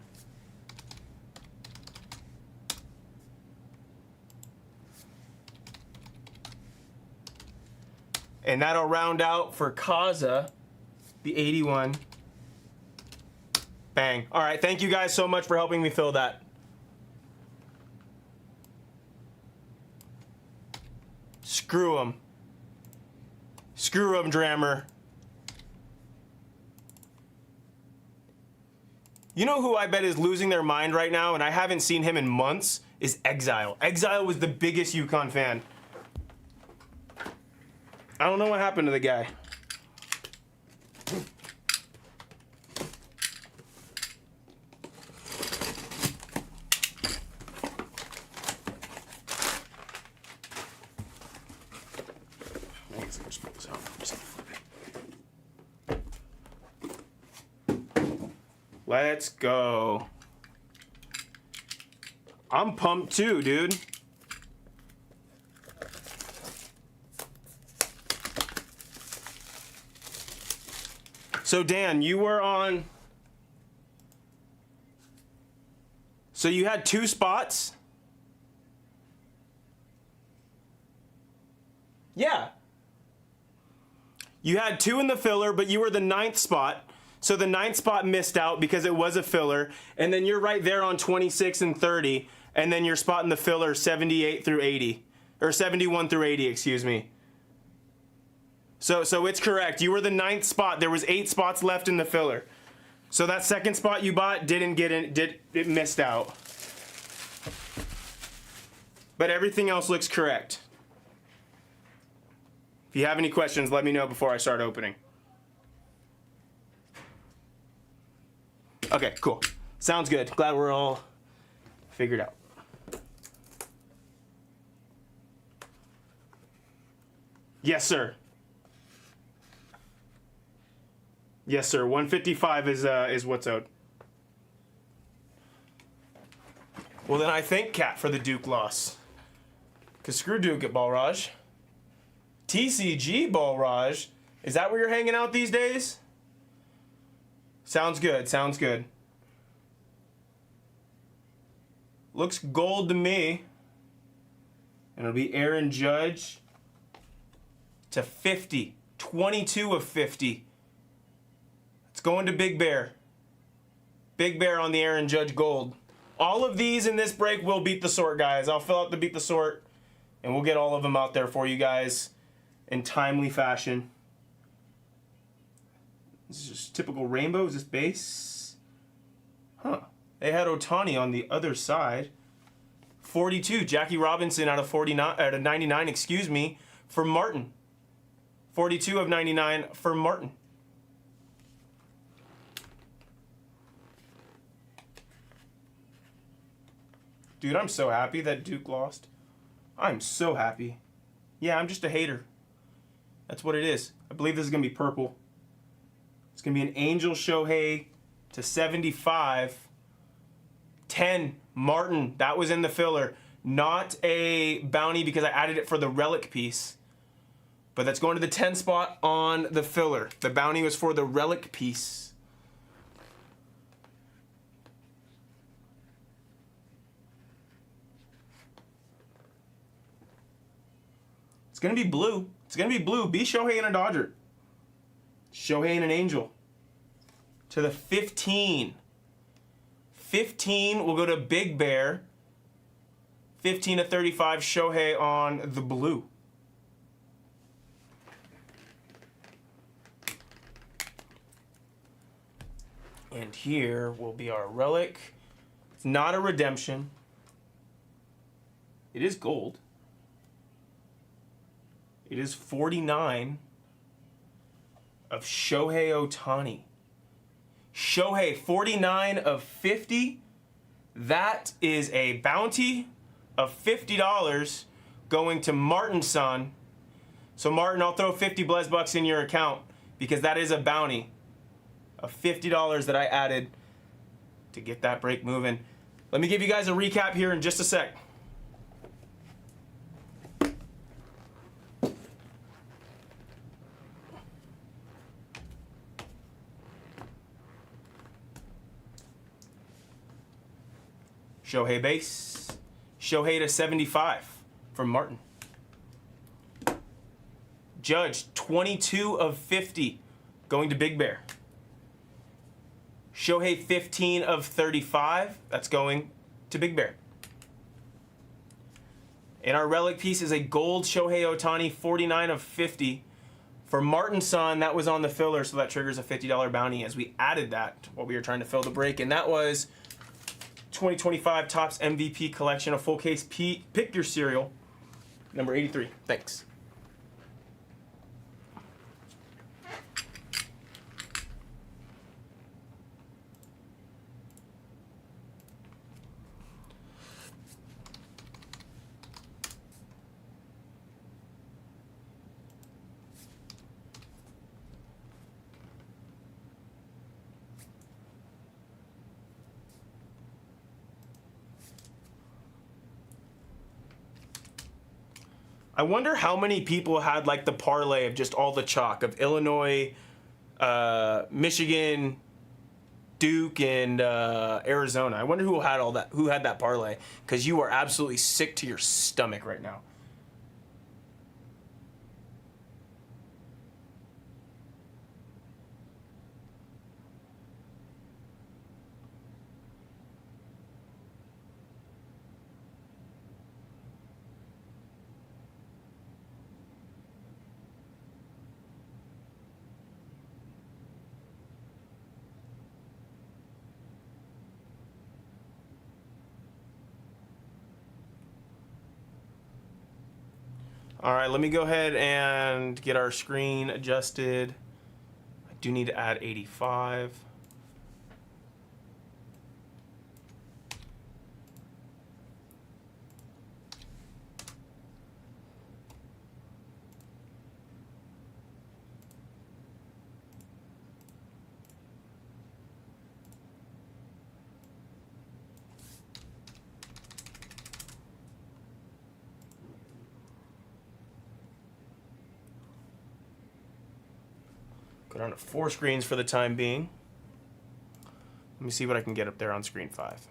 And that'll round out for Kaza, the 81. Bang. All right, thank you guys so much for helping me fill that. Screw him. Screw him, Drammer. You know who I bet is losing their mind right now, and I haven't seen him in months, is Exile. Exile was the biggest UConn fan. I don't know what happened to the guy. Let's go. I'm pumped too, dude. So Dan, you were on. So you had 2 spots? Yeah. You had 2 in the filler, but you were the 9th spot. So the 9th spot missed out because it was a filler. And then you're right there on 26 and 30. And then your spot in the filler, 78 through 80. Or 71 through 80, excuse me. So it's correct. You were the 9th spot. There was 8 spots left in the filler. So that 2nd spot you bought didn't get in, it missed out. But everything else looks correct. If you have any questions, let me know before I start opening. Okay, cool. Sounds good. Glad we're all figured out. Yes, sir. Yes, sir. 155 is what's out. Well, then I thank Cat for the Duke loss. Because screw Duke at Balraj. TCG Balraj. Is that where you're hanging out these days? Sounds good. Sounds good. Looks gold to me. And it'll be Aaron Judge to 50. 22 of 50. It's going to Big Bear. Big Bear on the Aaron Judge gold. All of these in this break will beat the sort, guys. I'll fill out the beat the sort, and we'll get all of them out there for you guys in timely fashion. This is just typical rainbow. Is this base? Huh. They had Ohtani on the other side. 42. Jackie Robinson out of 49, out of 99, excuse me, for Martin. 42 of 99 for Martin. Dude, I'm so happy that Duke lost. I'm so happy. Yeah, I'm just a hater. That's what it is. I believe this is going to be purple. It's going to be an Angel Shohei to 75. 10, Martin. That was in the filler. Not a bounty because I added it for the relic piece. But that's going to the 10 spot on the filler. The bounty was for the relic piece. It's going to be blue. It's going to be blue. Be Shohei and a Dodger. Shohei and an Angel. To the 15. 15 will go to Big Bear. 15 to 35, Shohei on the blue. And here will be our relic. It's not a redemption. It is gold. It is 49 of Shohei Ohtani. Shohei, 49 of 50. That is a bounty of $50 going to Martin's son. So Martin, I'll throw 50 Blez bucks in your account because that is a bounty of $50 that I added to get that break moving. Let me give you guys a recap here in just a sec. Shohei base. Shohei to 75 from Martin. Judge, 22 of 50 going to Big Bear. Shohei, 15 of 35. That's going to Big Bear. And our relic piece is a gold Shohei Ohtani, 49 of 50. For Martin Son, that was on the filler, so that triggers a $50 bounty as we added that while we were trying to fill the break. And that was 2025 Topps MVP Collection, a full case. Pick your cereal, number 83. Thanks. I wonder how many people had like the parlay of just all the chalk of Illinois, Michigan, Duke, and Arizona. I wonder who had all that. Who had that parlay? Because you are absolutely sick to your stomach right now. All right, let me go ahead and get our screen adjusted. I do need to add 85. Go down to 4 screens for the time being. Let me see what I can get up there on screen 5.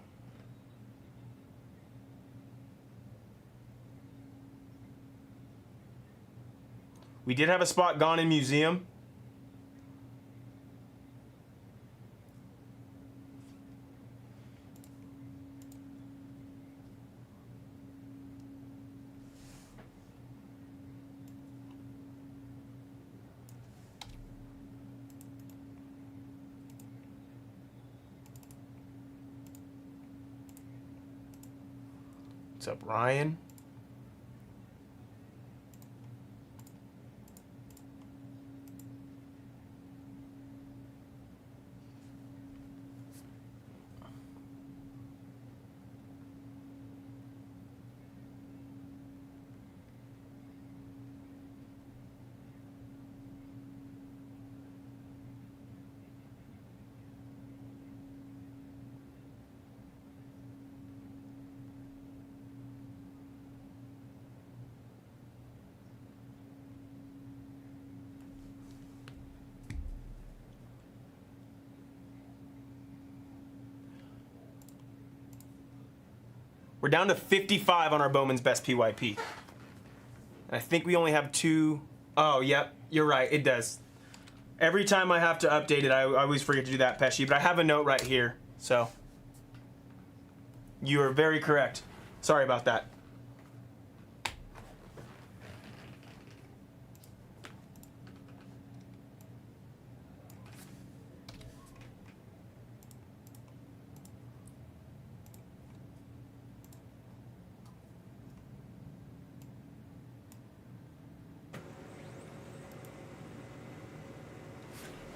We did have a spot gone in museum. What's up, Ryan? We're down to 55 on our Bowman's Best PYP. And I think we only have 2. Oh, yep, you're right, it does. Every time I have to update it, I always forget to do that, Pesci, but I have a note right here, so. You are very correct. Sorry about that.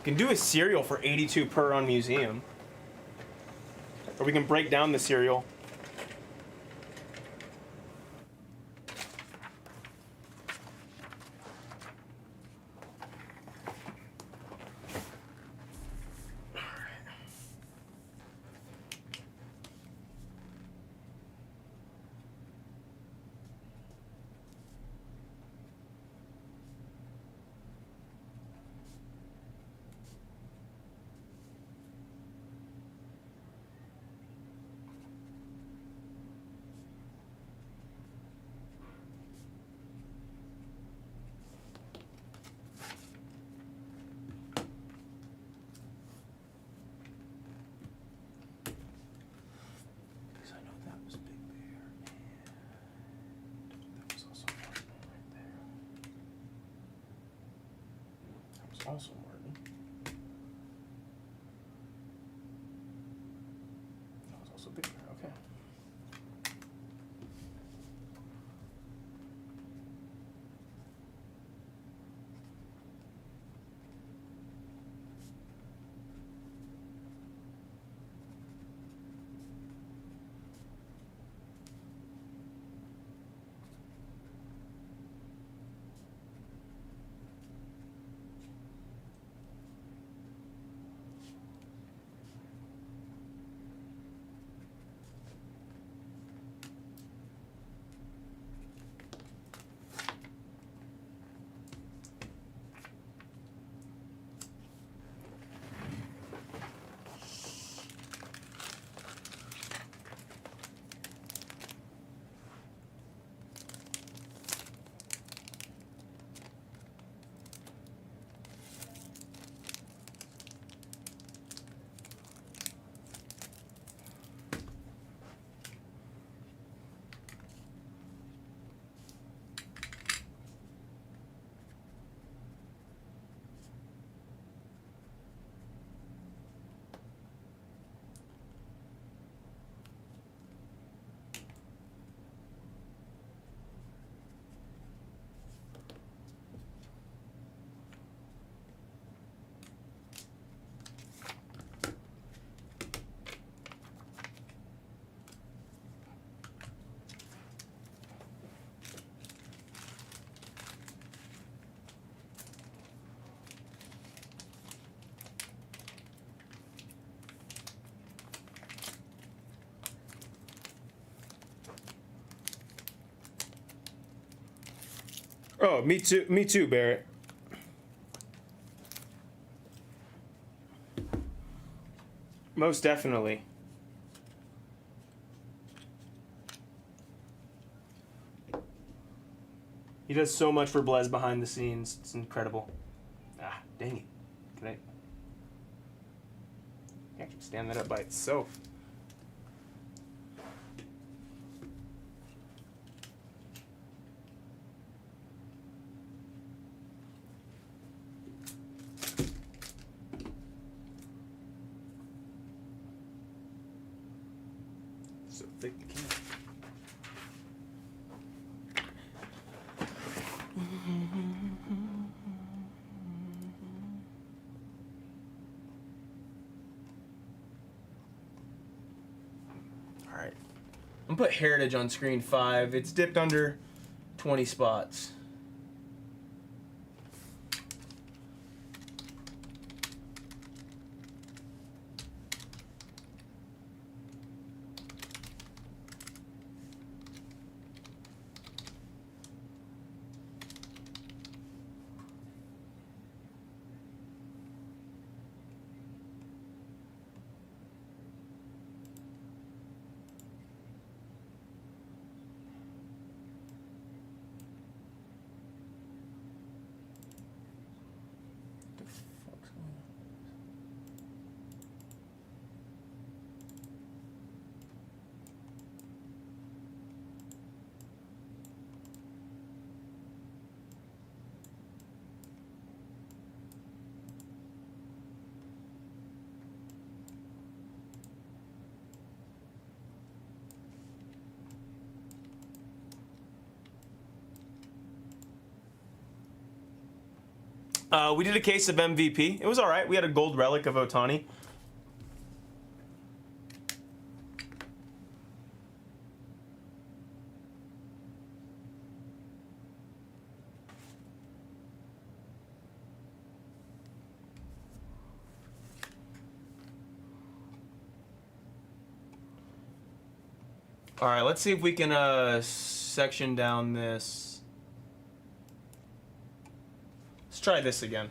We can do a cereal for 82 per on museum. Or we can break down the cereal. Also Martin. That was also bigger. Okay. Oh, me too. Me too, Barrett. Most definitely. He does so much for Blez behind the scenes. It's incredible. Ah, dang it. Can I actually stand that up by itself? So thick you can't. All right. I'm gonna put Heritage on screen 5. It's dipped under 20 spots. We did a case of MVP. It was all right. We had a gold relic of Otani. All right, let's see if we can section down this. Let's try this again.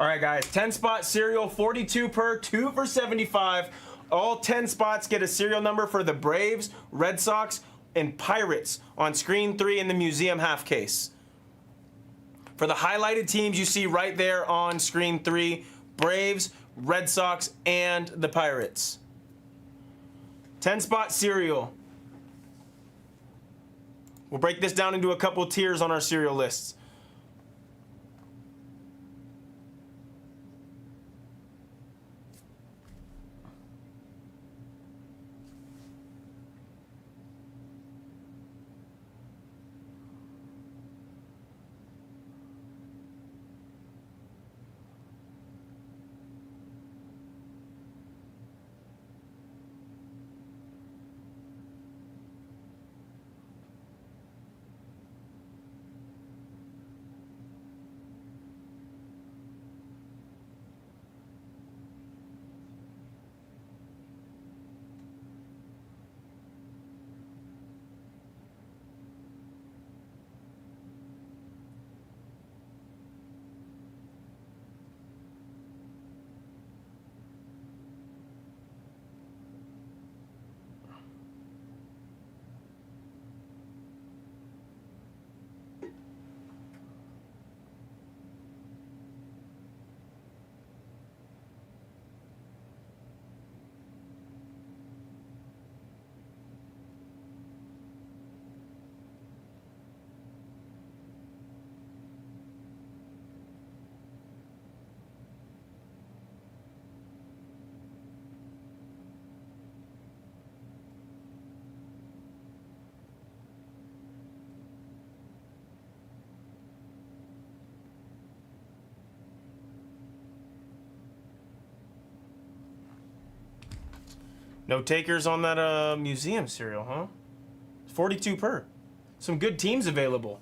All right, guys, 10 spot serial, 42 per, 2 for 75. All 10 spots get a serial number for the Braves, Red Sox, and Pirates on screen 3 in the museum half case. For the highlighted teams you see right there on screen 3, Braves, Red Sox, and the Pirates. 10 spot serial. We'll break this down into a couple tiers on our serial lists. No takers on that museum serial, huh? 42 per. Some good teams available.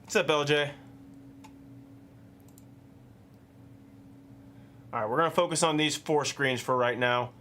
What's up, LJ? All right, we're going to focus on these 4 screens for right now.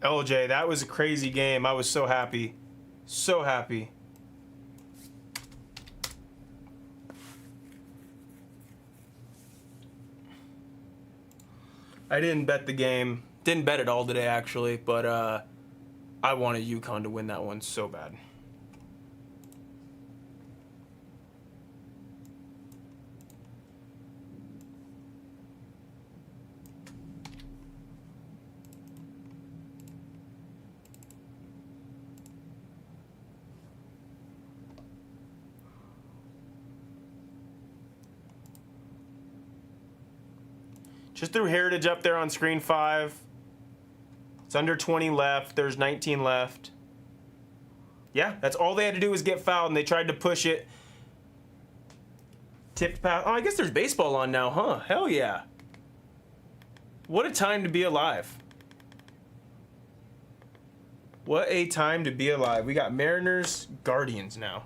LJ, that was a crazy game. I was so happy. So happy. I didn't bet the game. Didn't bet it all today, actually, but I wanted UConn to win that one so bad. Just threw Heritage up there on screen 5. It's under 20 left. There's 19 left. Yeah, that's all they had to do was get fouled, and they tried to push it. Tipped pass. Oh, I guess there's baseball on now, huh? Hell yeah. What a time to be alive. What a time to be alive. We got Mariners, Guardians now.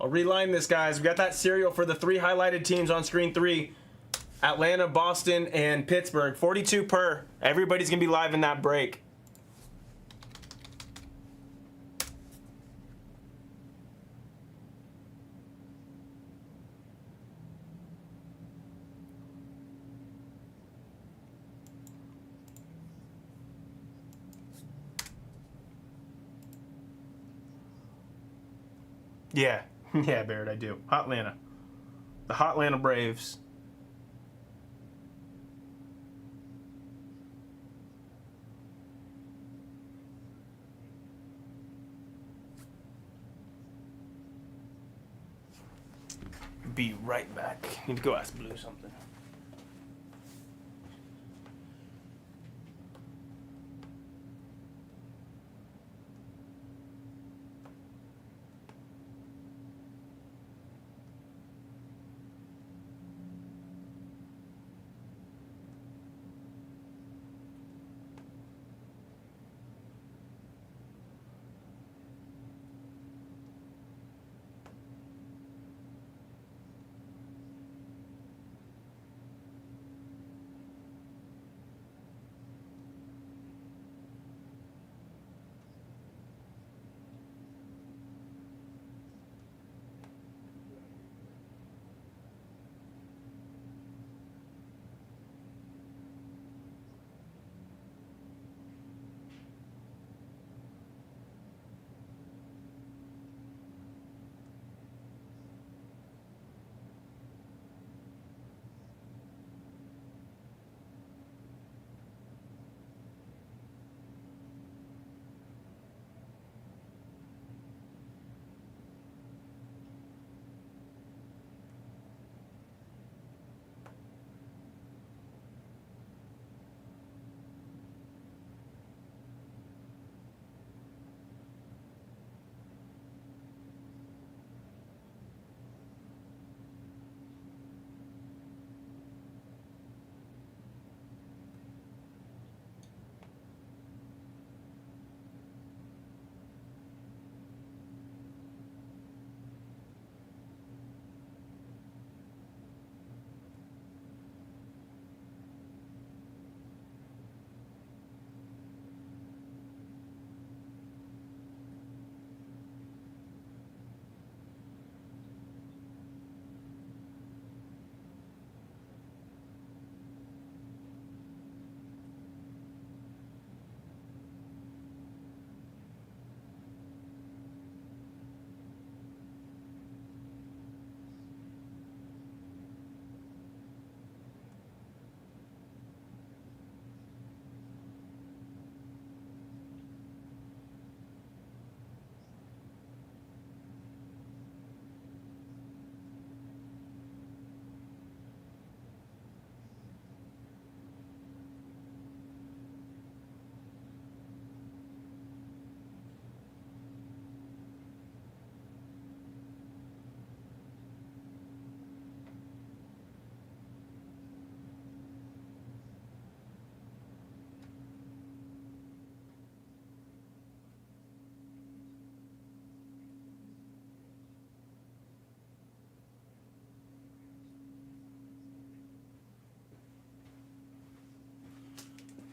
I'll reline this, guys. We got that serial for the 3 highlighted teams on screen 3. Atlanta, Boston, and Pittsburgh. 42 per. Everybody's going to be live in that break. Yeah. Yeah, Barrett, I do. Hotlanta. The Hotlanta Braves. Be right back. Need to go ask Blue something.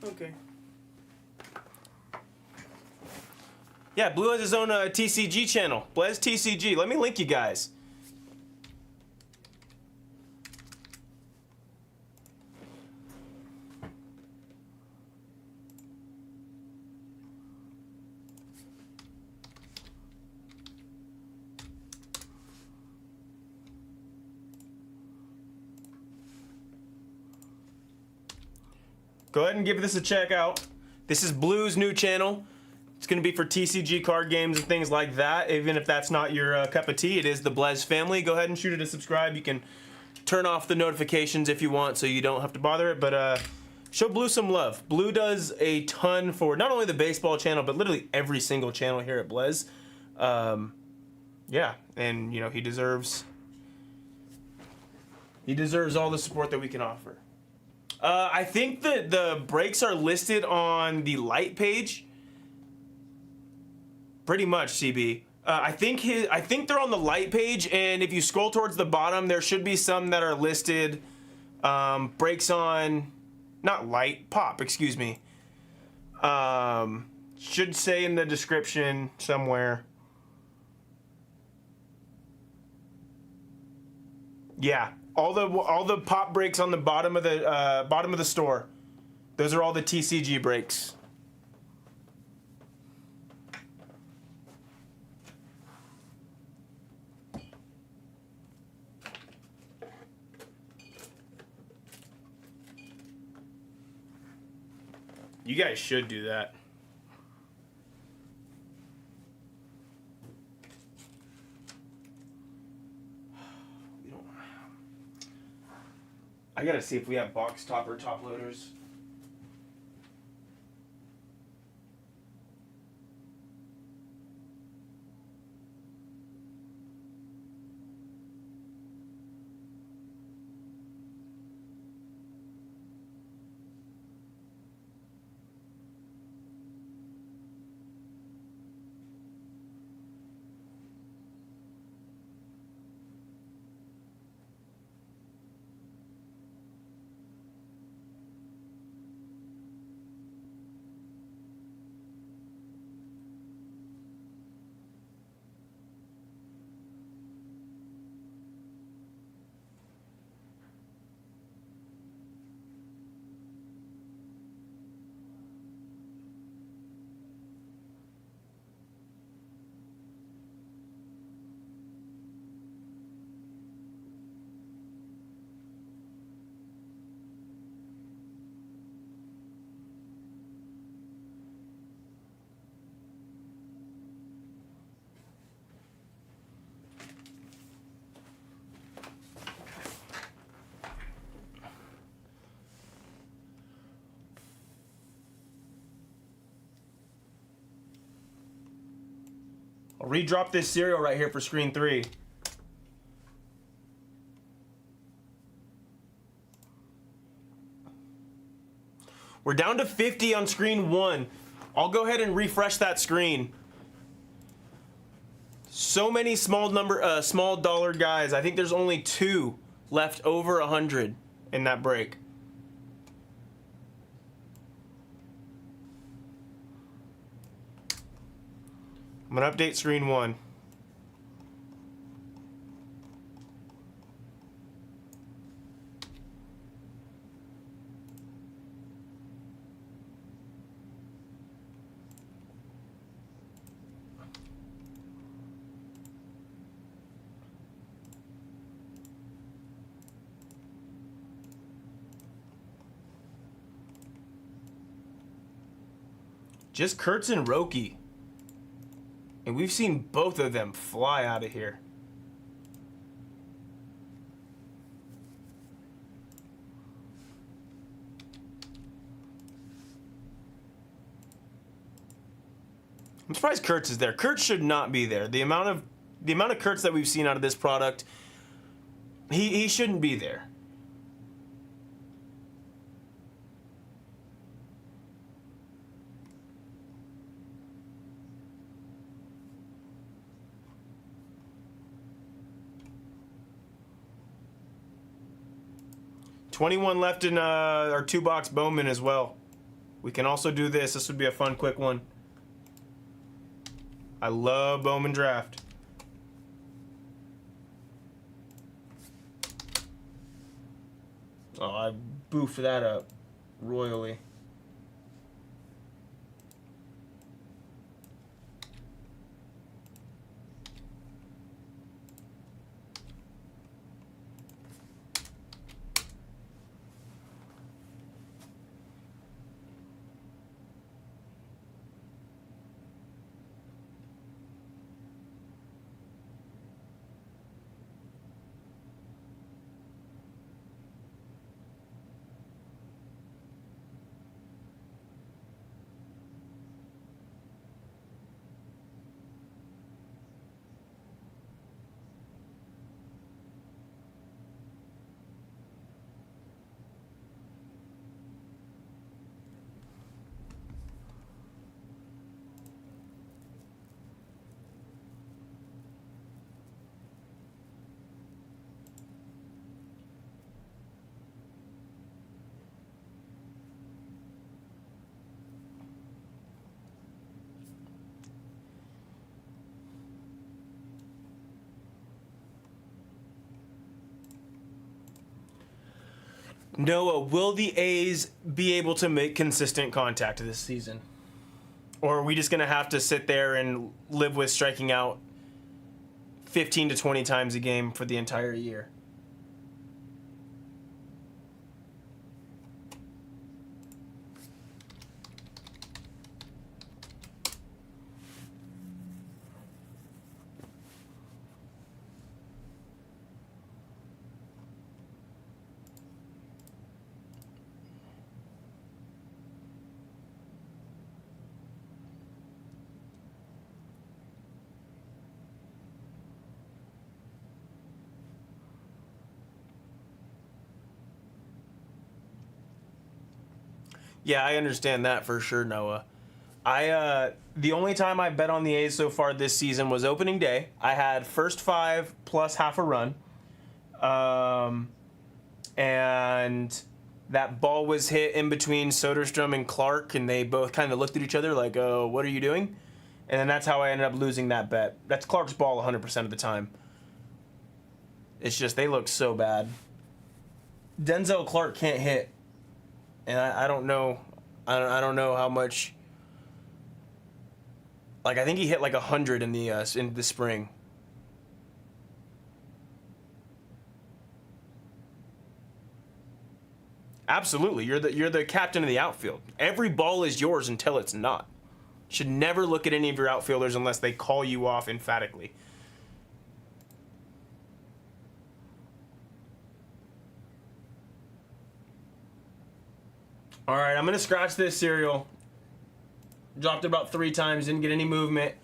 Okay. Yeah, Blue has his own TCG channel. Blez TCG. Let me link you guys. Go ahead and give this a check out. This is Blue's new channel. It's going to be for TCG card games and things like that. Even if that's not your cup of tea, it is the Blez family. Go ahead and shoot it a subscribe. You can turn off the notifications if you want so you don't have to bother it. But show Blue some love. Blue does a ton for not only the baseball channel, but literally every single channel here at Blez. Yeah, and you know, he deserves all the support that we can offer. I think that the breaks are listed on the light page. Pretty much, CB. I think they're on the light page, and if you scroll towards the bottom, there should be some that are listed. Breaks on, not light, pop. Excuse me. Should say in the description somewhere. Yeah. All the pop breaks on the bottom of the store. Those are all the TCG breaks. You guys should do that. I gotta see if we have box top or top loaders. I'll redrop this cereal right here for screen 3. We're down to 50 on screen 1. I'll go ahead and refresh that screen. So many small dollar guys. I think there's only 2 left over 100 in that break. I'm gonna update screen 1. Just Kurtz and Roki. And we've seen both of them fly out of here. I'm surprised Kurtz is there. Kurtz should not be there. The amount of Kurtz that we've seen out of this product, he shouldn't be there. $21 left in our 2-box Bowman as well. We can also do this. This would be a fun, quick one. I love Bowman Draft. Oh, I boofed that up royally. Noah, will the A's be able to make consistent contact this season? Or are we just going to have to sit there and live with striking out 15 to 20 times a game for the entire year? Yeah, I understand that for sure, Noah. The only time I bet on the A's so far this season was opening day. I had first 5 plus half a run. And that ball was hit in between Soderstrom and Clark, and they both kind of looked at each other like, oh, what are you doing? And then that's how I ended up losing that bet. That's Clark's ball 100% of the time. It's just they look so bad. Denzel Clark can't hit. And I don't know. I don't know how much. Like I think he hit like 100 in the spring. Absolutely, you're the captain of the outfield. Every ball is yours until it's not. Should never look at any of your outfielders unless they call you off emphatically. All right, I'm going to scratch this cereal. Dropped it about 3 times, didn't get any movement.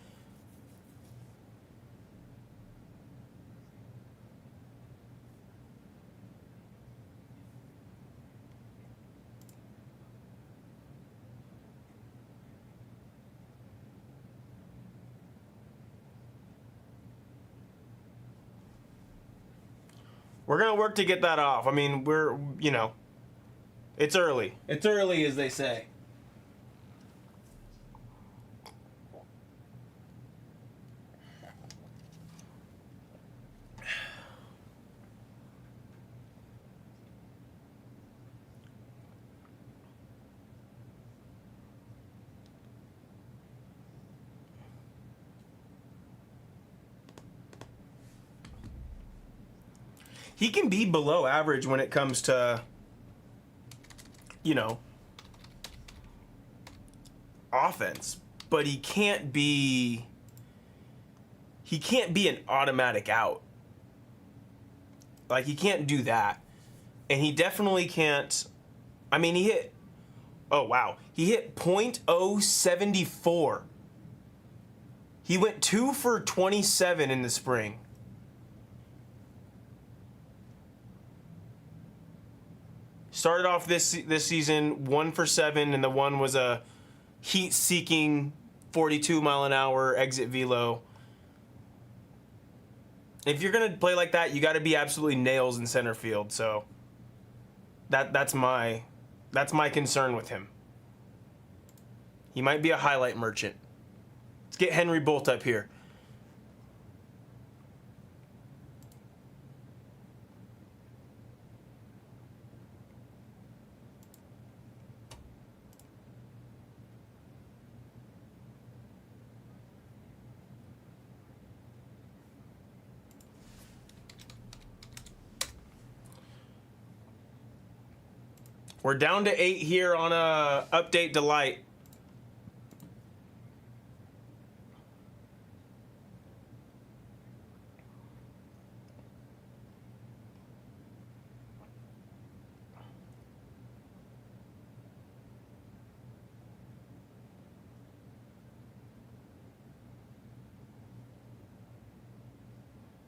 We're going to work to get that off. I mean, it's early. It's early, as they say. He can be below average when it comes to, offense, but he can't be an automatic out. Like, he can't do that. And he definitely can't. I mean, he hit .074. He went 2 for 27 in the spring. Started off this season 1 for 7, and the one was a heat-seeking 42-mile-an-hour exit velo. If you're gonna play like that, you got to be absolutely nails in center field. So that's my concern with him. He might be a highlight merchant. Let's get Henry Bolt up here. We're down to 8 here on Update Delight.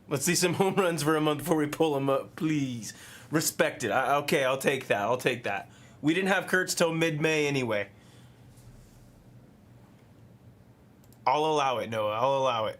Let's see some home runs for a month before we pull them up, please. Respect it. Okay, I'll take that. I'll take that. We didn't have Kurtz till mid-May anyway. I'll allow it, Noah. I'll allow it.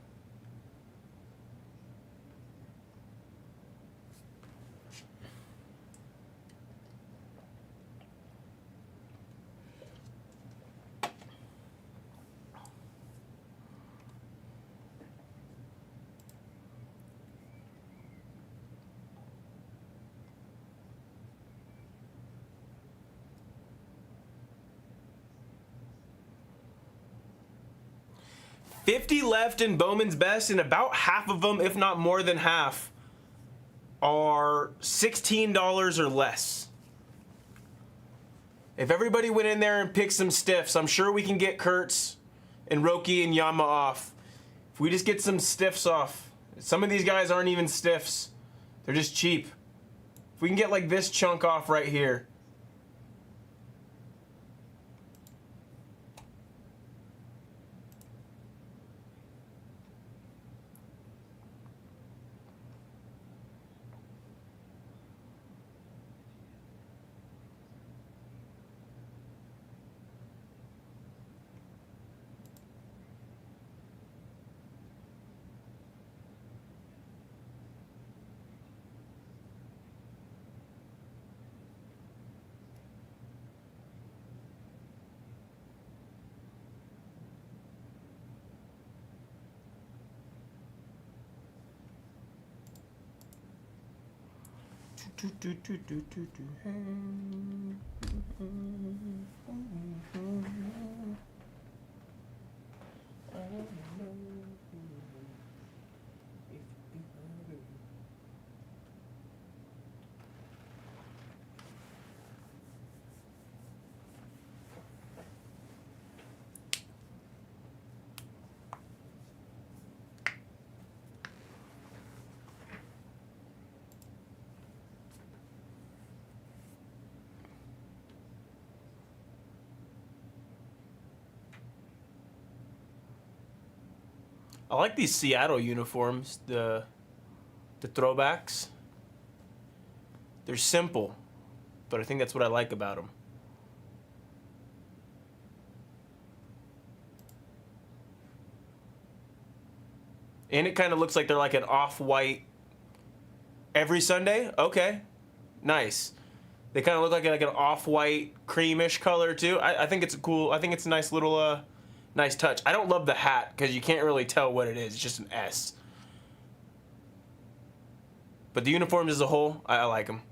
$50 left in Bowman's Best, and about half of them, if not more than half, are $16 or less. If everybody went in there and picked some stiffs, I'm sure we can get Kurtz and Roki and Yama off. If we just get some stiffs off. Some of these guys aren't even stiffs. They're just cheap. If we can get like this chunk off right here. I like these Seattle uniforms, the throwbacks. They're simple, but I think that's what I like about them. And it kind of looks like they're like an off-white every Sunday. Okay, nice. They kind of look like an off-white creamish color too. I think it's a cool. I think it's a nice little nice touch. I don't love the hat because you can't really tell what it is. It's just an S. But the uniforms as a whole, I like them.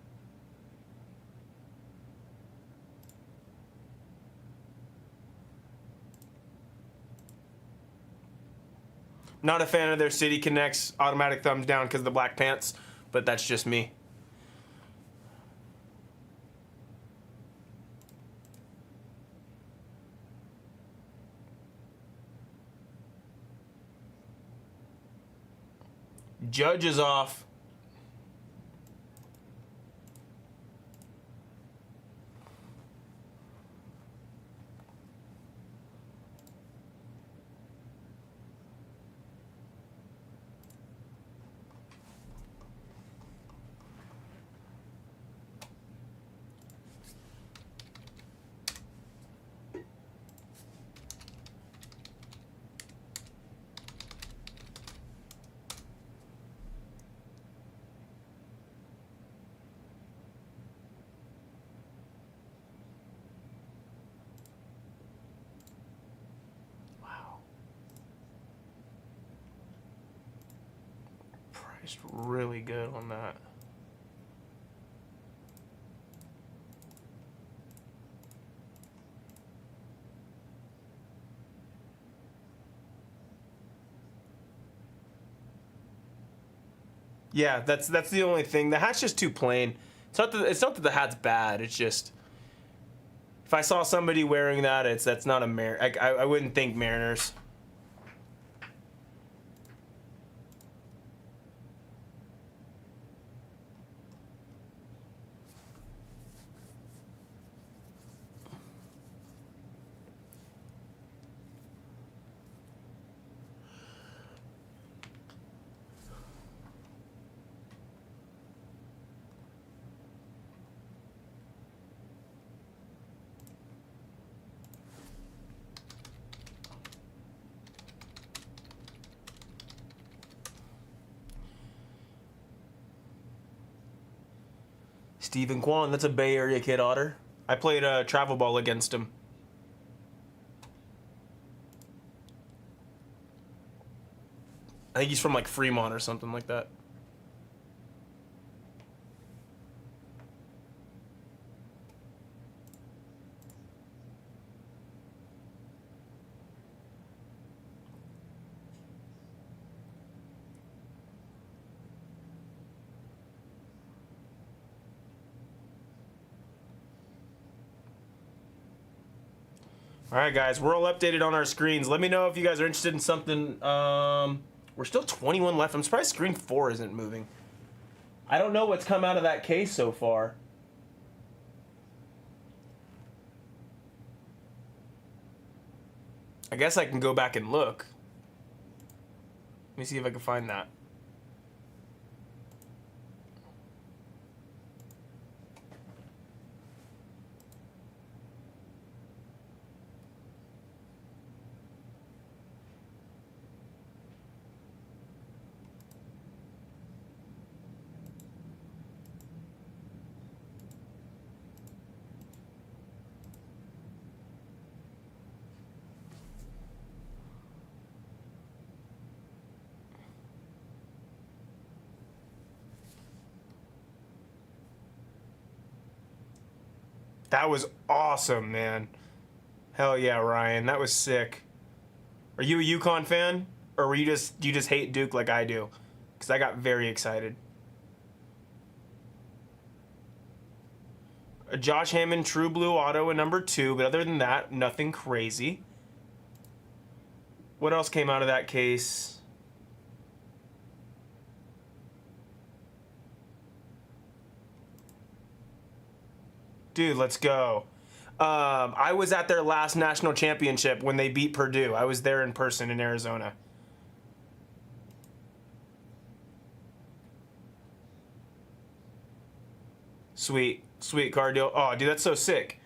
Not a fan of their City Connects automatic thumbs down because of the black pants, but that's just me. Judge is off. Priced really good on that. Yeah, that's the only thing. The hat's just too plain. It's not that the hat's bad. It's just if I saw somebody wearing that, that's not a I wouldn't think Mariners. Stephen Kwan, that's a Bay Area kid, Otter. I played travel ball against him. I think he's from like Fremont or something like that. All right, guys, we're all updated on our screens. Let me know if you guys are interested in something. We're still 21 left. I'm surprised screen 4 isn't moving. I don't know what's come out of that case so far. I guess I can go back and look. Let me see if I can find that. That was awesome, man. Hell yeah, Ryan. That was sick. Are you a UConn fan? Or were you just hate Duke like I do? Because I got very excited. A Josh Hammond True Blue Auto in number 2, but other than that, nothing crazy. What else came out of that case? Dude, let's go. I was at their last national championship when they beat Purdue. I was there in person in Arizona. Sweet. Sweet card deal. Oh, dude, that's so sick.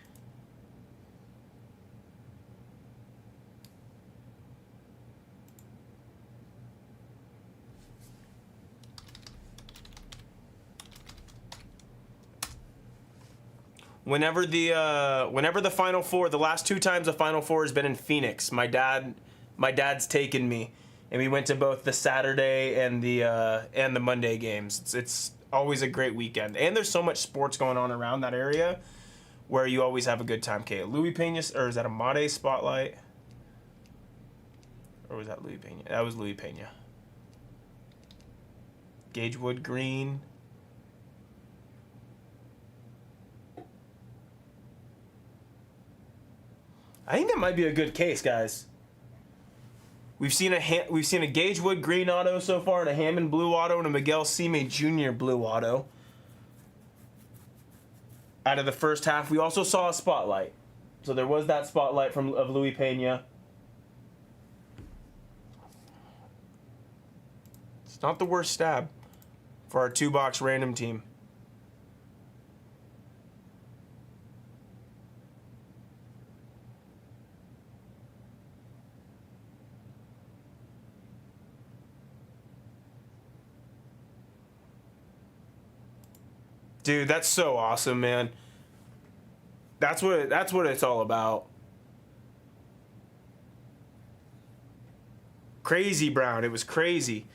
Whenever the Final Four, the last 2 times the Final Four has been in Phoenix, my dad's taken me, and we went to both the Saturday and the Monday games. It's always a great weekend, and there's so much sports going on around that area, where you always have a good time. Okay, Louis Pena, or is that a Made Spotlight? Or was that Louis Pena? That was Louis Pena. Gagewood Green. I think that might be a good case, guys. We've seen a Gagewood Green Auto so far, and a Hammond Blue Auto, and a Miguel Sime Jr. Blue Auto. Out of the first half, we also saw a Spotlight. So there was that Spotlight of Louis Pena. It's not the worst stab for our 2-box random team. Dude, that's so awesome, man. That's what it's all about. Crazy Brown, it was crazy.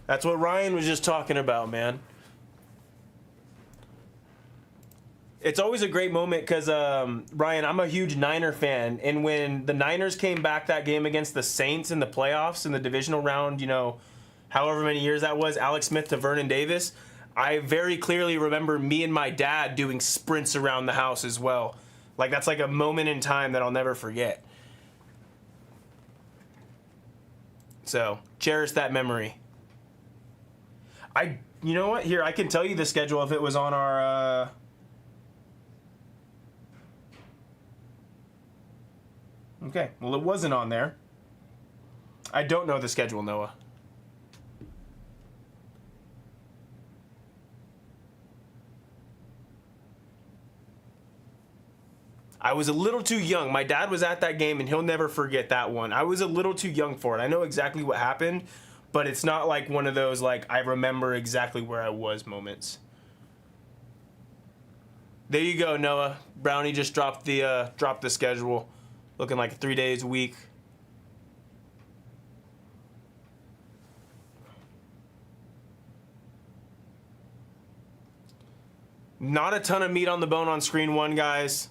That's what Ryan was just talking about, man. It's always a great moment because, Ryan, I'm a huge Niner fan. And when the Niners came back that game against the Saints in the playoffs in the divisional round, you know, however many years that was, Alex Smith to Vernon Davis, I very clearly remember me and my dad doing sprints around the house as well. Like, that's like a moment in time that I'll never forget. So, cherish that memory. You know what? Here, I can tell you the schedule if it was on our, Okay, well, it wasn't on there. I don't know the schedule, Noah. I was a little too young. My dad was at that game, and he'll never forget that one. I was a little too young for it. I know exactly what happened, but it's not like one of those, like, I remember exactly where I was moments. There you go, Noah. Brownie just dropped the schedule. Looking like 3 days a week. Not a ton of meat on the bone on screen one, guys.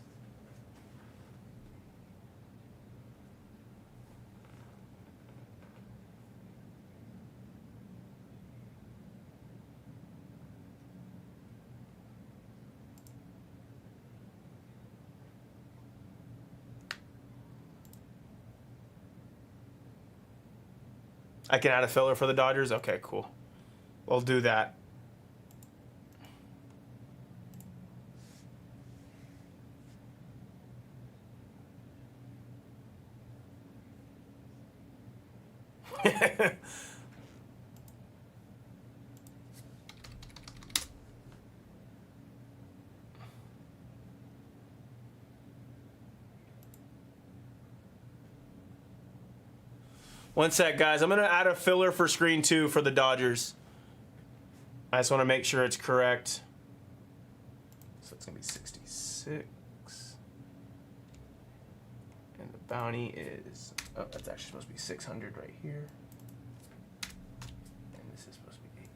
I can add a filler for the Dodgers? Okay, cool. We'll do that. One sec, guys. I'm going to add a filler for screen 2 for the Dodgers. I just want to make sure it's correct. So it's going to be 66. And the bounty is... Oh, that's actually supposed to be 600 right here. And this is supposed to be 8.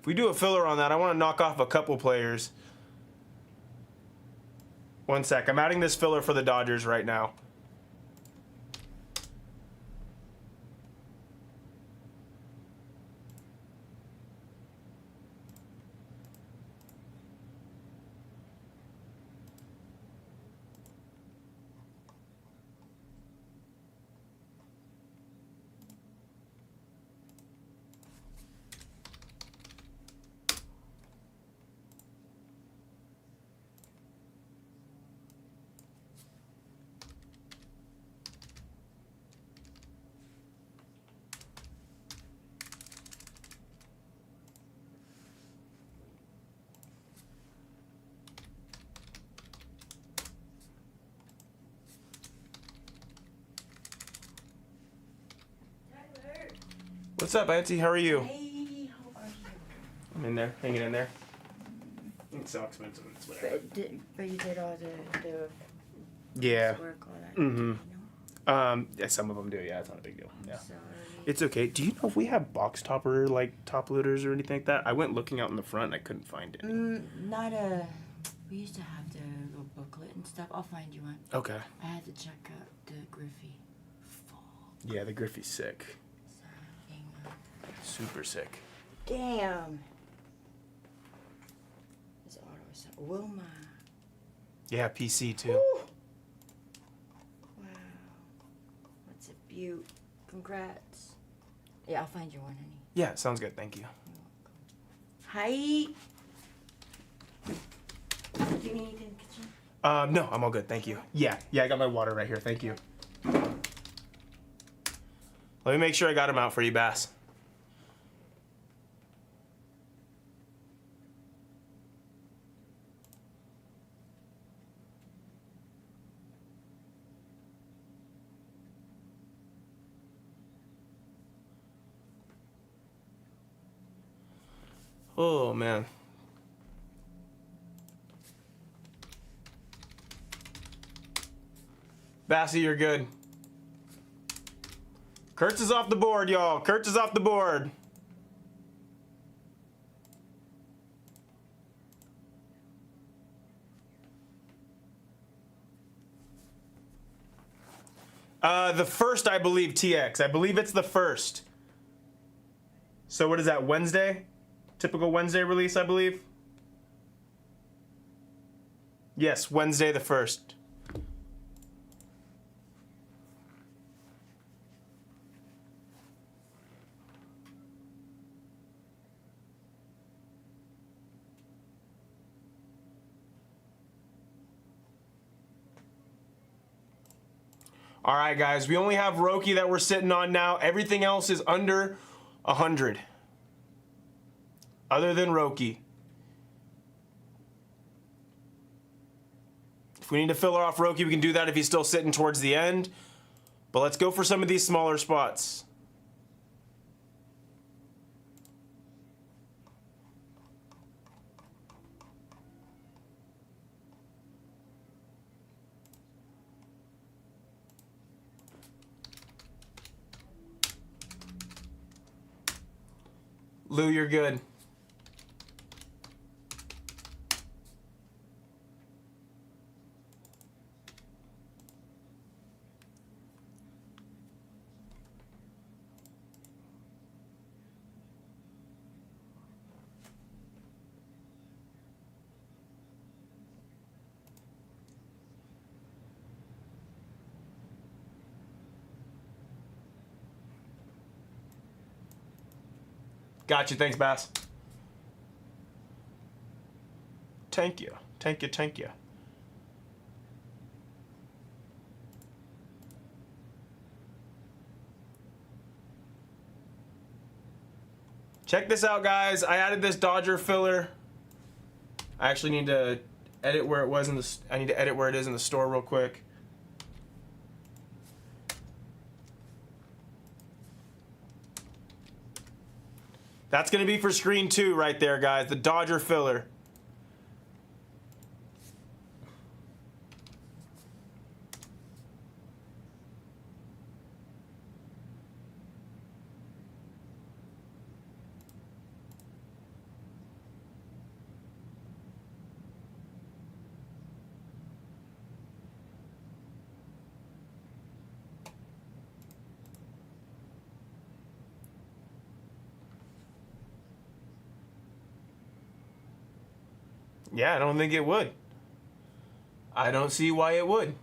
If we do a filler on that, I want to knock off a couple players. One sec. I'm adding this filler for the Dodgers right now. What's up, Auntie? How are you? Hey, how are you? I'm in there, hanging in there. It's so expensive. It's whatever. But you did all the Yeah. work, all that. Mm-hmm. You know? Yeah, some of them do. Yeah, it's not a big deal. Yeah. Sorry. It's okay. Do you know if we have box topper, like top loaders or anything like that? I went looking out in the front and I couldn't find any. Not a. We used to have the little booklet and stuff. I'll find you one. Okay. I had to check out the Griffey. Yeah, the Griffey's sick. Super sick. Damn. This auto is so. Wilma. Yeah, PC too. Woo. Wow. What's a beaut. Congrats. Yeah, I'll find you one, honey. Yeah, sounds good. Thank you. Hi. Do you need anything in the kitchen? No, I'm all good. Thank you. Yeah, I got my water right here. Thank you. Let me make sure I got them out for you, Bass. Oh, man. Bassy, you're good. Kurtz is off the board, y'all. Kurtz is off the board. The first, I believe, TX. I believe it's the first. So what is that, Wednesday? Typical Wednesday release, I believe. Yes, Wednesday the 1st. All right, guys, we only have Roki that we're sitting on now. Everything else is under 100. Other than Roki. If we need to fill off Roki, we can do that if he's still sitting towards the end. But let's go for some of these smaller spots. Lou, you're good. Gotcha, thanks, Bass. Thank you, thank you, thank you. Check this out, guys. I added this Dodger filler. I actually need to edit where it was in the. I need to edit where it is in the store real quick. That's going to be for screen 2 right there, guys. The Dodger filler. Yeah, I don't think it would. I don't see why it would.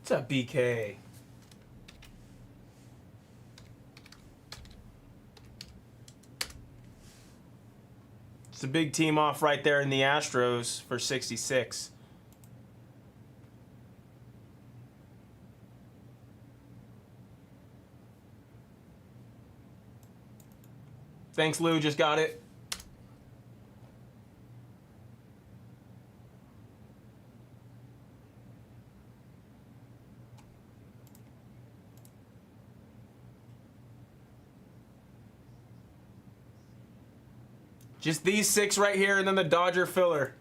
What's up, BK? It's a big team off right there in the Astros for 66. Thanks, Lou. Just got it. Just these 6 right here, and then the Dodger filler.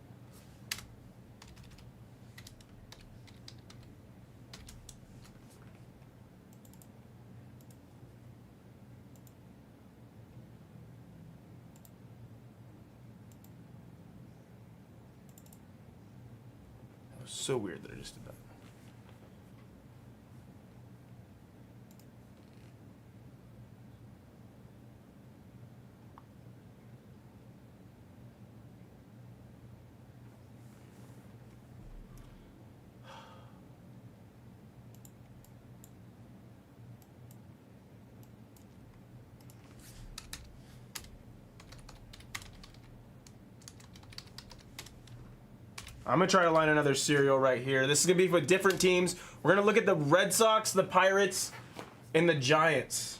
That was so weird that I just did that. I'm going to try to line another serial right here. This is going to be with different teams. We're going to look at the Red Sox, the Pirates, and the Giants.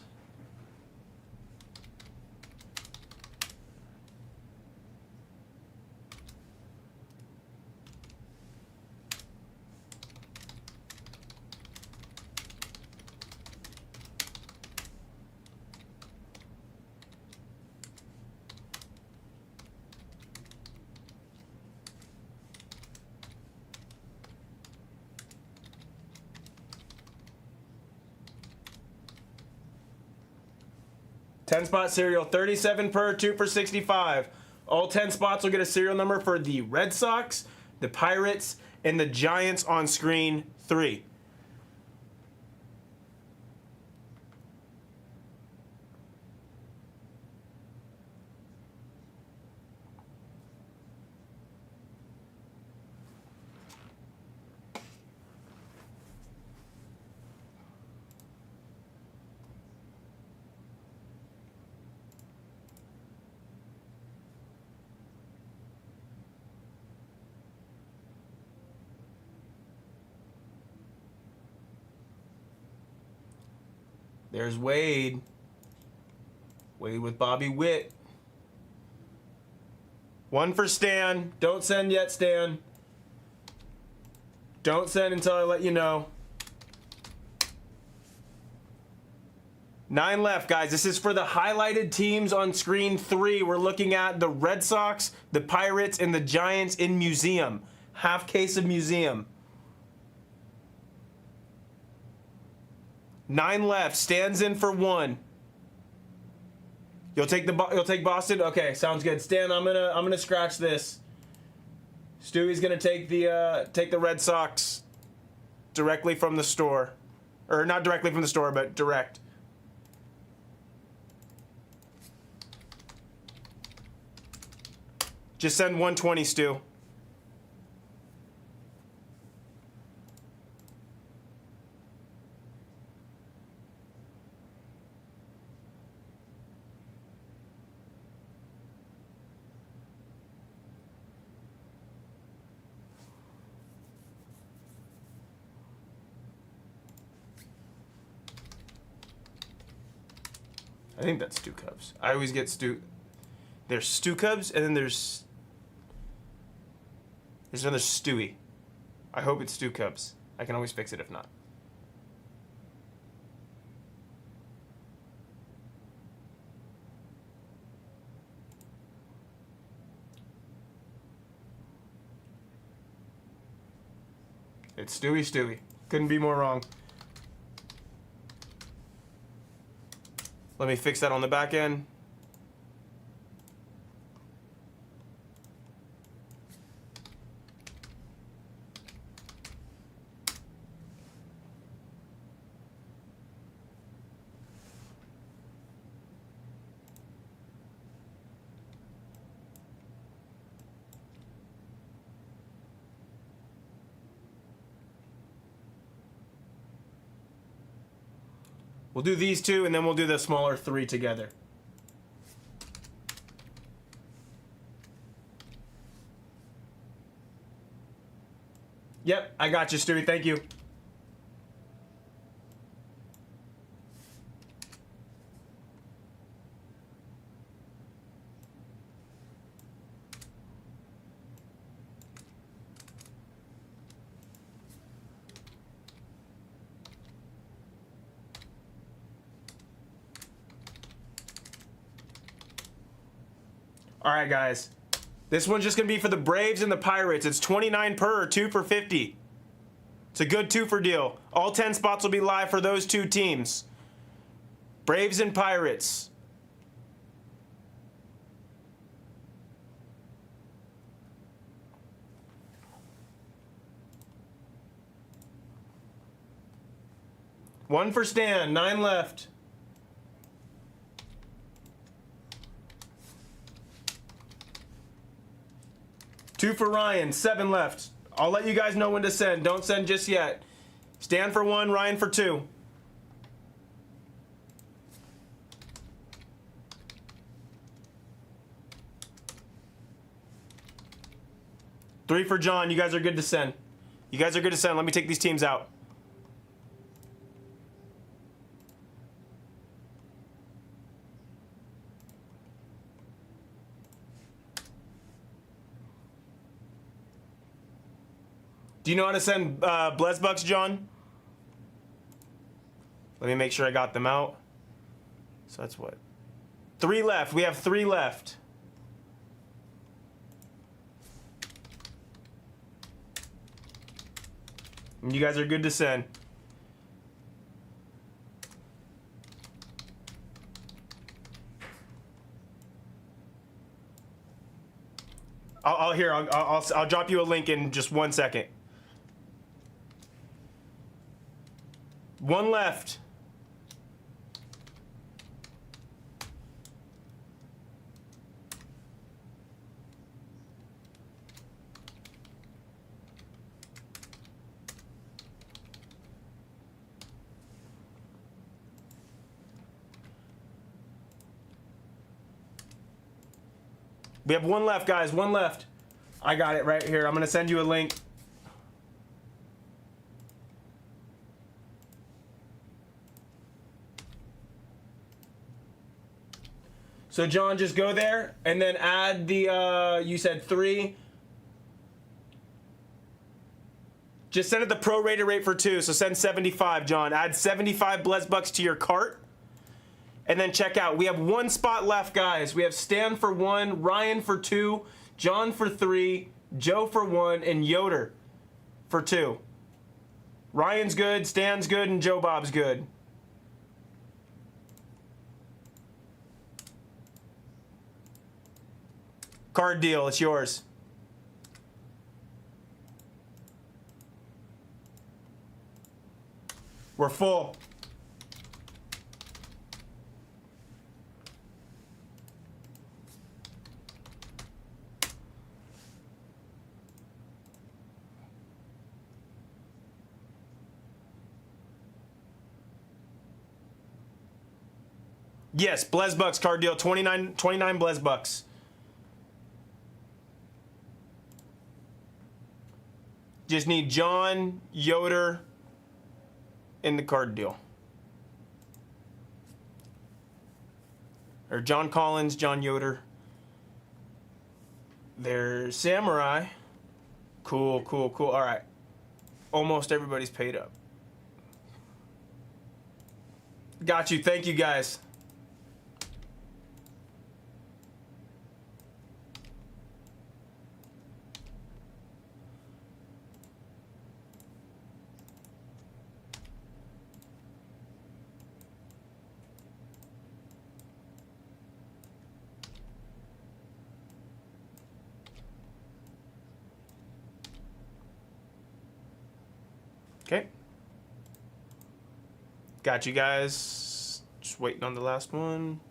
Ten-spot serial, 37 per, 2 for 65. All 10 spots will get a serial number for the Red Sox, the Pirates, and the Giants on screen 3. There's Wade. Wade with Bobby Witt. 1 for Stan. Don't send yet, Stan. Don't send until I let you know. 9 left, guys. This is for the highlighted teams on screen 3. We're looking at the Red Sox, the Pirates, and the Giants in Museum. Half case of Museum. 9 left. Stan's in for 1. You'll take Boston. Okay, sounds good. Stan, I'm gonna scratch this. Stewie's gonna take the Red Sox directly from the store, or not directly from the store, but direct. Just send 120, Stu. I think that's Stu Cubs. I always get Stu. There's Stu Cubs, and then there's another Stewie. I hope it's Stu Cubs. I can always fix it if not. It's Stewie. Couldn't be more wrong. Let me fix that on the back end. We'll do these 2, and then we'll do the smaller 3 together. Yep, I got you, Stewie. Thank you. All right, guys. This one's just going to be for the Braves and the Pirates. It's 29 per, 2 for 50. It's a good 2 for deal. All 10 spots will be live for those 2 teams. Braves and Pirates. One for Stan, 9 left. Two for Ryan, 7 left. I'll let you guys know when to send. Don't send just yet. Stan for 1, Ryan for 2. 3 for John. You guys are good to send. You guys are good to send. Let me take these teams out. Do you know how to send Blez Bucks, John? Let me make sure I got them out. So that's what? 3 left. We have 3 left. And you guys are good to send. I'll drop you a link in just 1 second. 1 left. We have 1 left, guys. 1 left. I got it right here. I'm going to send you a link. So, John, just go there and then add the, you said 3. Just send it the prorated rate for 2. So send 75, John. Add 75 Blez Bucks to your cart. And then check out. We have 1 spot left, guys. We have Stan for 1, Ryan for 2, John for 3, Joe for 1, and Yoder for 2. Ryan's good, Stan's good, and Joe Bob's good. Card deal, it's yours. We're full. Yes, Blez Bucks card deal, 29 Blez Bucks. Just need John, Yoder, in the card deal. Or John Collins, John Yoder. There's Samurai. Cool, cool, cool. All right. Almost everybody's paid up. Got you. Thank you, guys. Okay. Got you guys. Just waiting on the last one.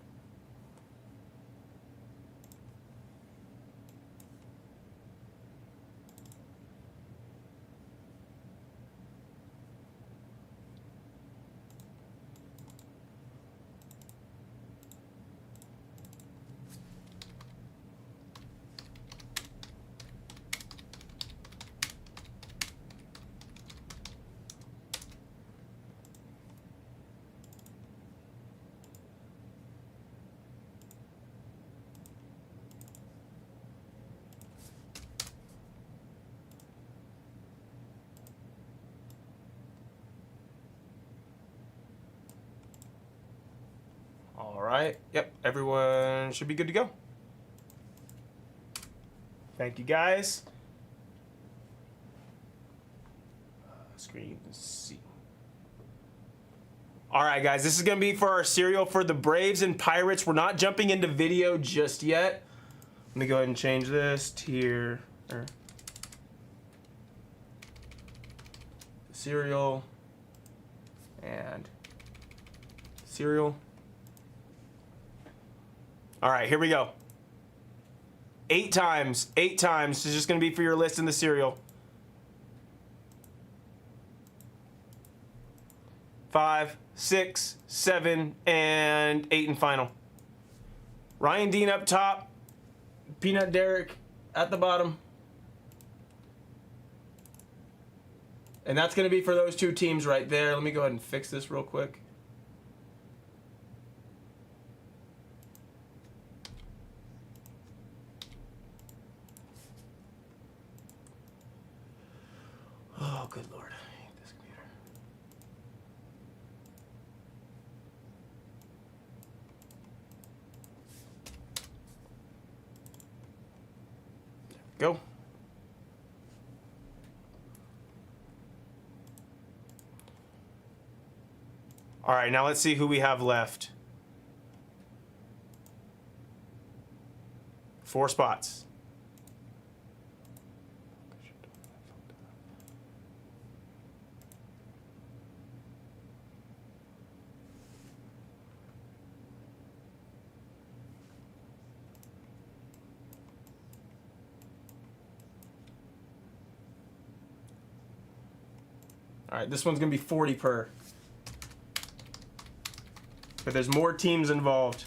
All right. Yep. Everyone should be good to go. Thank you, guys. Screen C. All right, guys. This is going to be for our serial for the Braves and Pirates. We're not jumping into video just yet. Let me go ahead and change this to here. Serial and serial. All right, here we go. 8 times. 8 times. This is just going to be for your list in the serial. 5, 6, 7, and 8 and final. Ryan Dean up top. Peanut Derek at the bottom. And that's going to be for those two teams right there. Let me go ahead and fix this real quick. Oh, good Lord. I hate this computer. There we go. All right, now let's see who we have left. 4 spots. All right, this one's going to be 40 per. But there's more teams involved.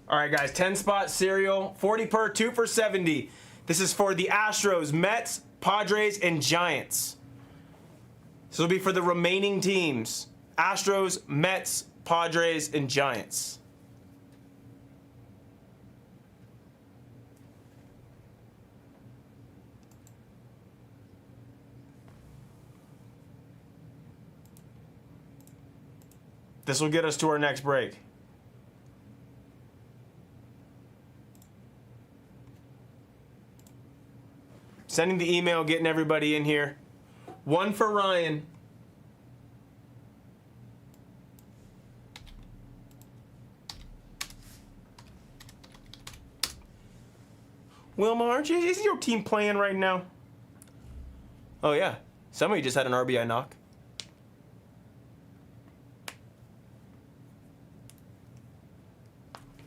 All right, guys, 10 spot cereal, 40 per, 2 for 70. This is for the Astros, Mets, Padres, and Giants. This will be for the remaining teams. Astros, Mets, Padres, and Giants. This will get us to our next break. Sending the email, getting everybody in here. 1 for Ryan. Wilma, is your team playing right now? Oh, yeah. Somebody just had an RBI knock.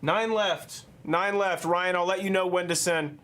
Nine left. Ryan, I'll let you know when to send.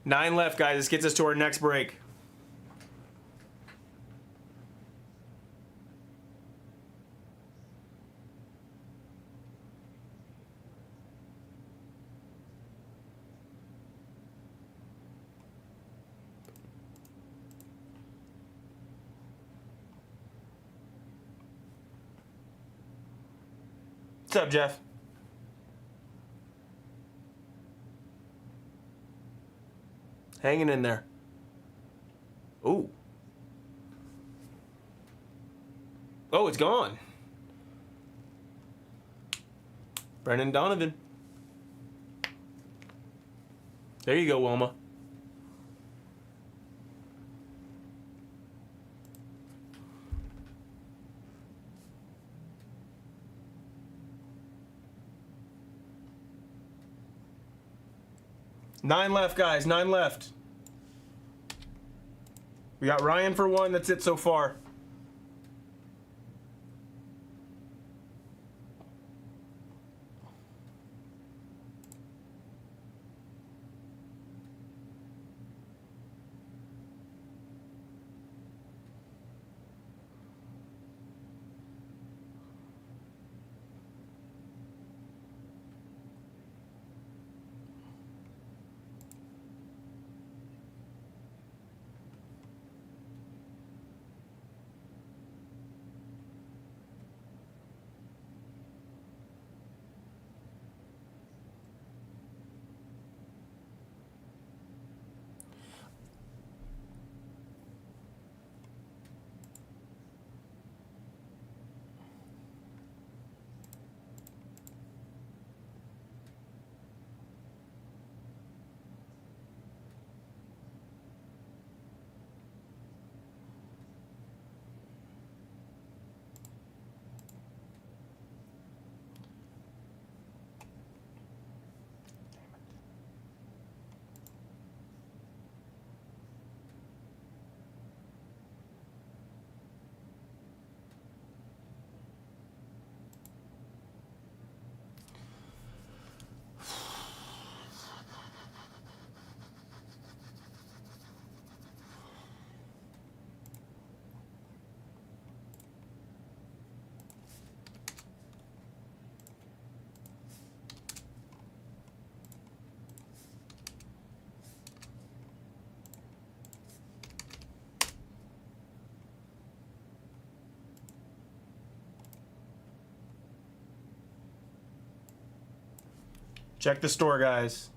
Nine left, guys. This gets us to our next break. What's up, Jeff? Hanging in there. Ooh. Oh, it's gone. Brennan Donovan. There you go, Wilma. Nine left, guys. 9 left. We got Ryan for 1. That's it so far. Check the store, guys.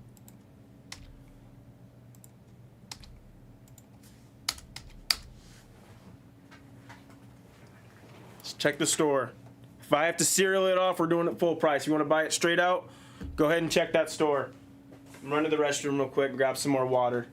Just check the store. If I have to serial it off, we're doing it full price. You want to buy it straight out? Go ahead and check that store. Run to the restroom real quick and grab some more water.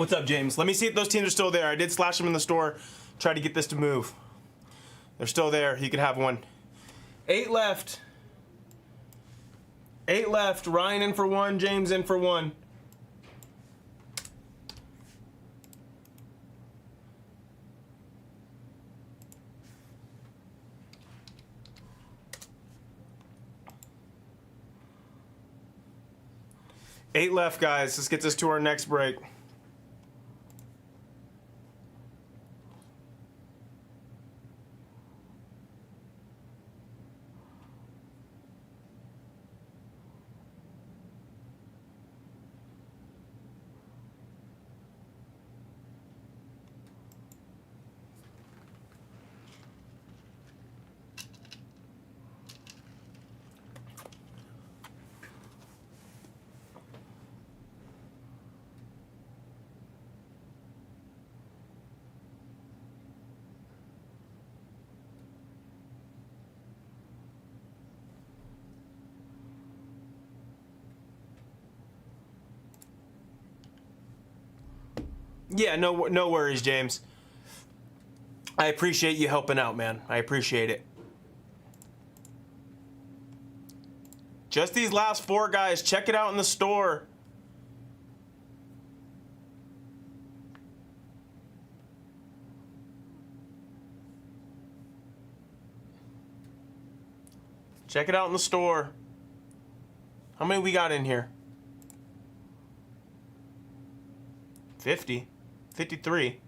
What's up, James? Let me see if those teams are still there. I did slash them in the store. Try to get this to move. They're still there. You can have one. 8 left. 8 left. Ryan in for 1. James in for 1. Eight left, guys. Let's get this to our next break. Yeah, no worries, James. I appreciate you helping out, man. I appreciate it. Just these last 4 guys. Check it out in the store. Check it out in the store. How many we got in here? 50. 53.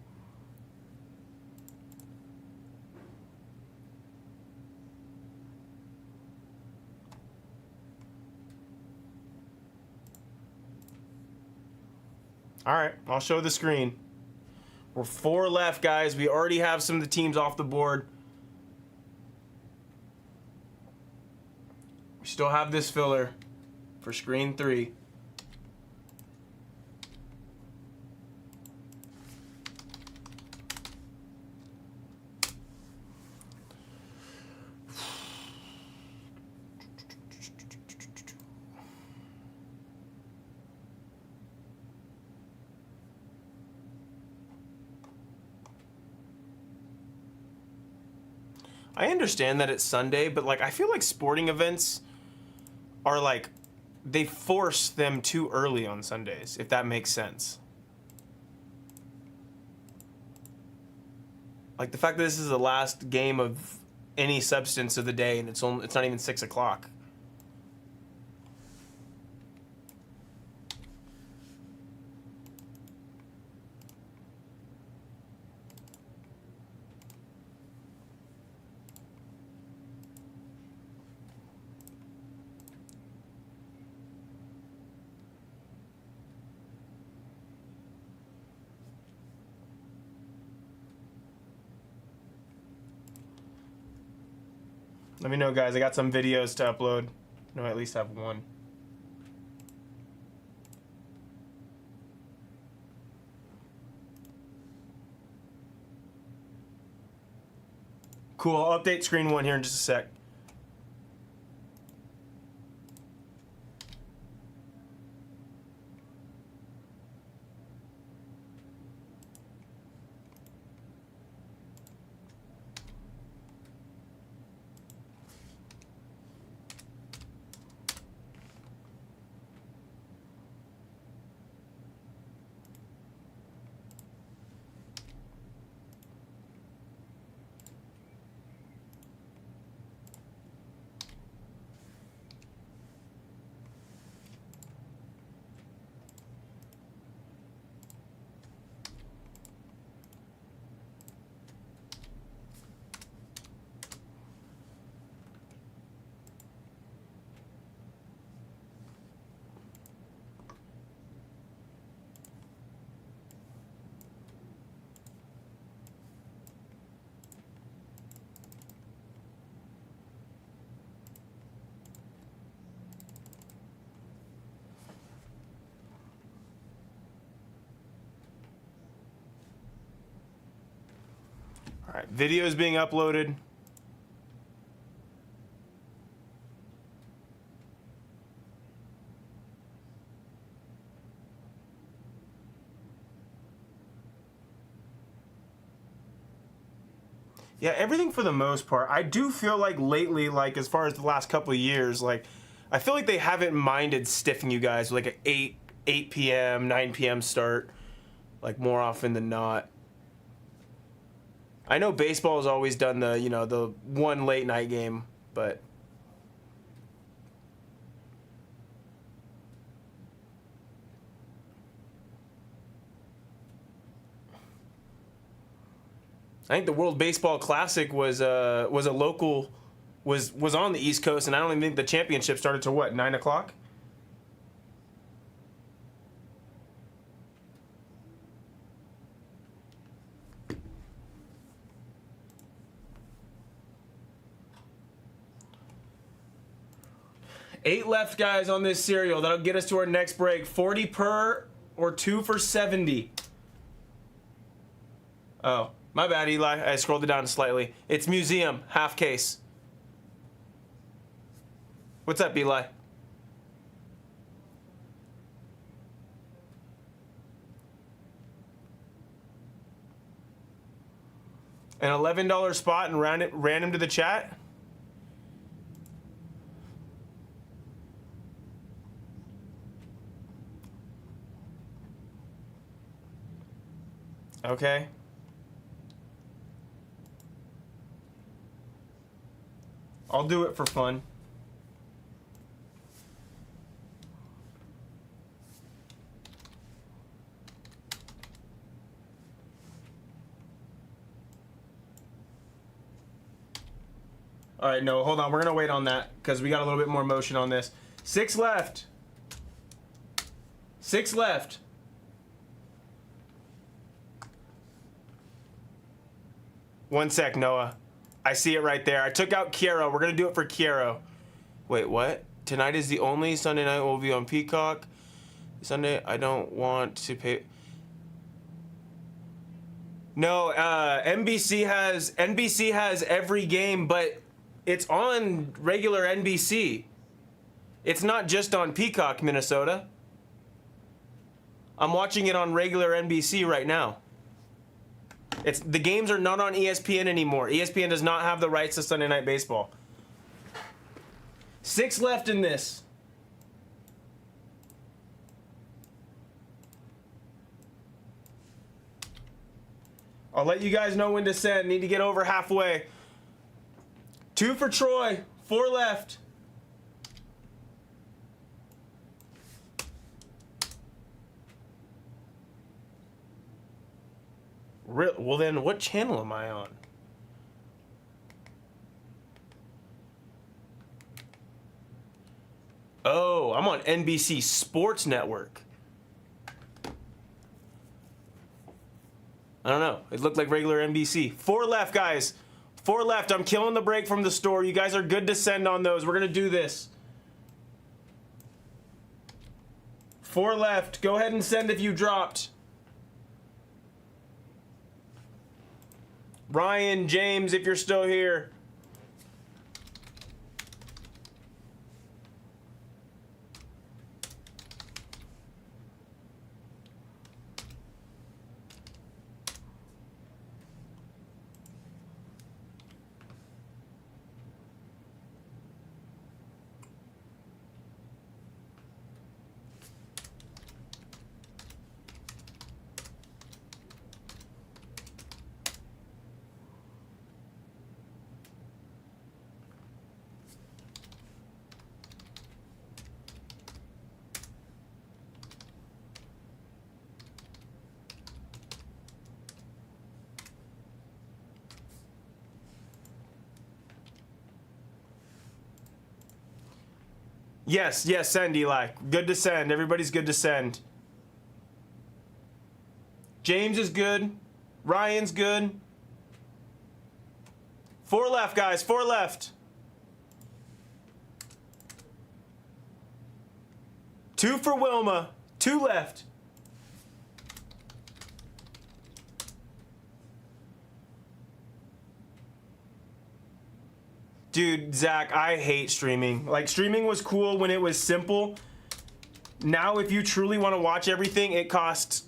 All right, I'll show the screen. We're 4 left, guys. We already have some of the teams off the board. We still have this filler for screen 3. I understand that it's Sunday, but like I feel like sporting events are like they force them too early on Sundays, if that makes sense. Like the fact that this is the last game of any substance of the day and it's not even 6 o'clock. Let me know, guys. I got some videos to upload. No, I at least have one. Cool. I'll update screen 1 here in just a sec. All right, video is being uploaded. Yeah, everything for the most part. I do feel like lately, like as far as the last couple of years, like I feel like they haven't minded stiffing you guys with like an 8 p.m., 9 p.m. start, like more often than not. I know baseball has always done the, you know, the one late night game, but I think the World Baseball Classic was a local, was on the East Coast, and I don't even think the championship started till what, 9 o'clock? Eight left, guys, on this serial. That'll get us to our next break. 40 per or 2 for 70. Oh, my bad, Eli. I scrolled it down slightly. It's Museum, half case. What's up, Eli? An $11 spot and random to the chat. Okay. I'll do it for fun. All right, no, hold on. We're going to wait on that because we got a little bit more motion on this. 6 left. 6 left. One sec, Noah. I see it right there. I took out Kiero. We're going to do it for Kiero. Wait, what? Tonight is the only Sunday night will be on Peacock. Sunday, I don't want to pay. No, NBC has every game, but it's on regular NBC. It's not just on Peacock, Minnesota. I'm watching it on regular NBC right now. The games are not on ESPN anymore. ESPN does not have the rights to Sunday Night Baseball. 6 left in this. I'll let you guys know when to send. Need to get over halfway. 2 for Troy. 4 left. Well, then, what channel am I on? Oh, I'm on NBC Sports Network. I don't know. It looked like regular NBC. 4 left, guys. 4 left. I'm killing the break from the store. You guys are good to send on those. We're going to do this. 4 left. Go ahead and send if you dropped. Ryan, James, if you're still here. Yes, yes, send, Eli. Good to send. Everybody's good to send. James is good. Ryan's good. 4 left, guys. 4 left. 2 for Wilma. 2 left. Dude, Zach, I hate streaming. Like, streaming was cool when it was simple. Now, if you truly want to watch everything, it costs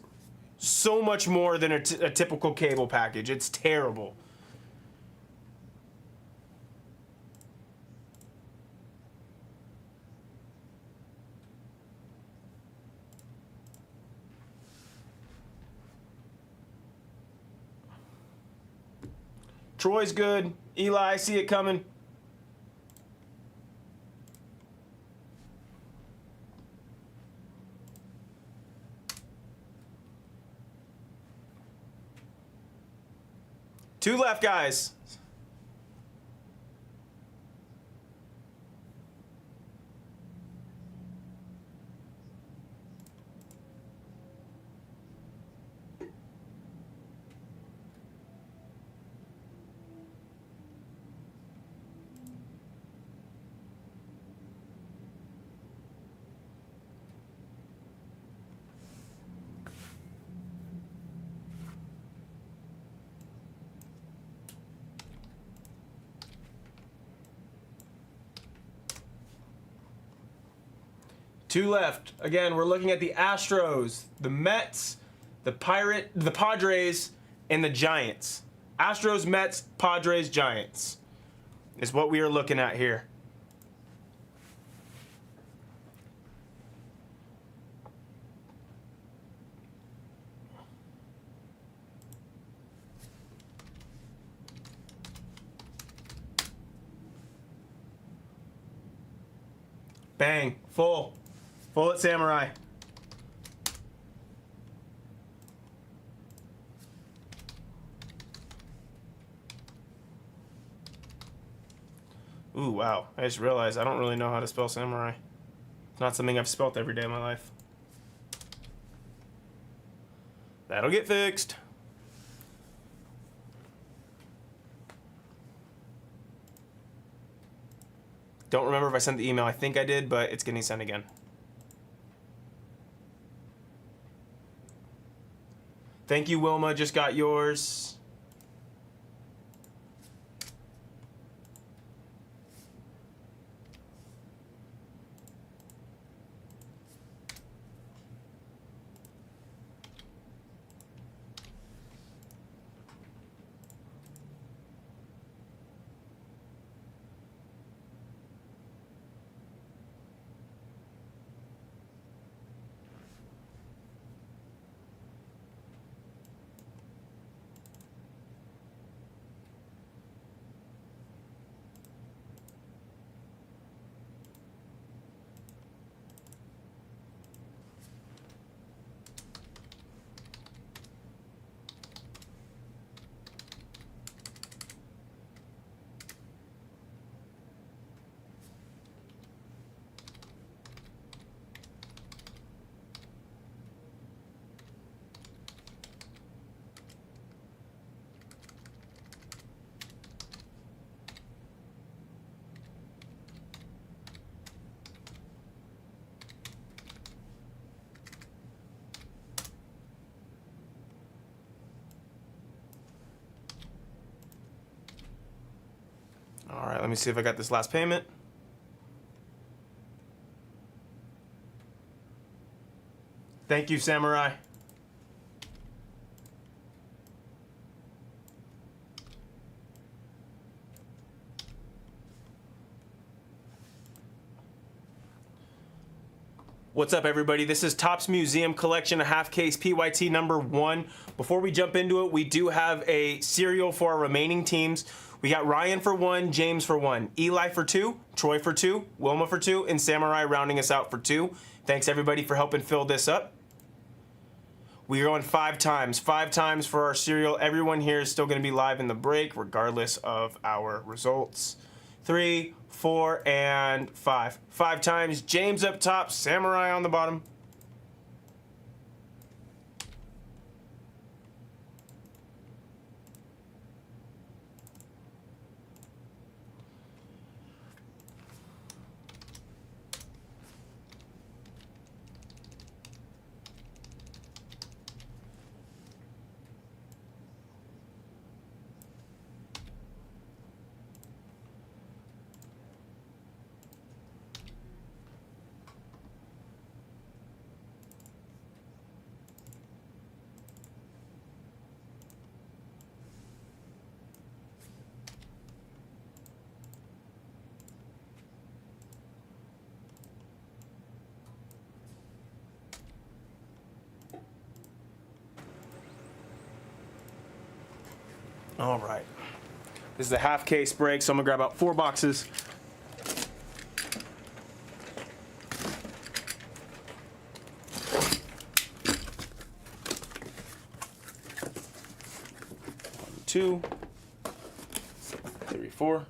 so much more than a typical cable package. It's terrible. Troy's good. Eli, I see it coming. Two left, guys. Two left. Again, we're looking at the Astros, the Mets, the Padres, and the Giants. Astros, Mets, Padres, Giants is what we are looking at here. Bang. Full. Full at Samurai. Ooh, wow. I just realized I don't really know how to spell Samurai. It's not something I've spelt every day of my life. That'll get fixed. Don't remember if I sent the email. I think I did, but it's getting sent again. Thank you, Wilma. Just got yours. All right, let me see if I got this last payment. Thank you, Samurai. What's up, everybody? This is Topps Museum Collection, a half case PYT number 1. Before we jump into it, we do have a serial for our remaining teams. We got Ryan for 1, James for 1, Eli for 2, Troy for 2, Wilma for 2, and Samurai rounding us out for 2. Thanks, everybody, for helping fill this up. We are going 5 times. 5 times for our serial. Everyone here is still going to be live in the break, regardless of our results. 3, 4, and 5. 5 times. James up top, Samurai on the bottom. All right. This is a half case break, so I'm gonna grab out 4 boxes. One, 2, 3, 4.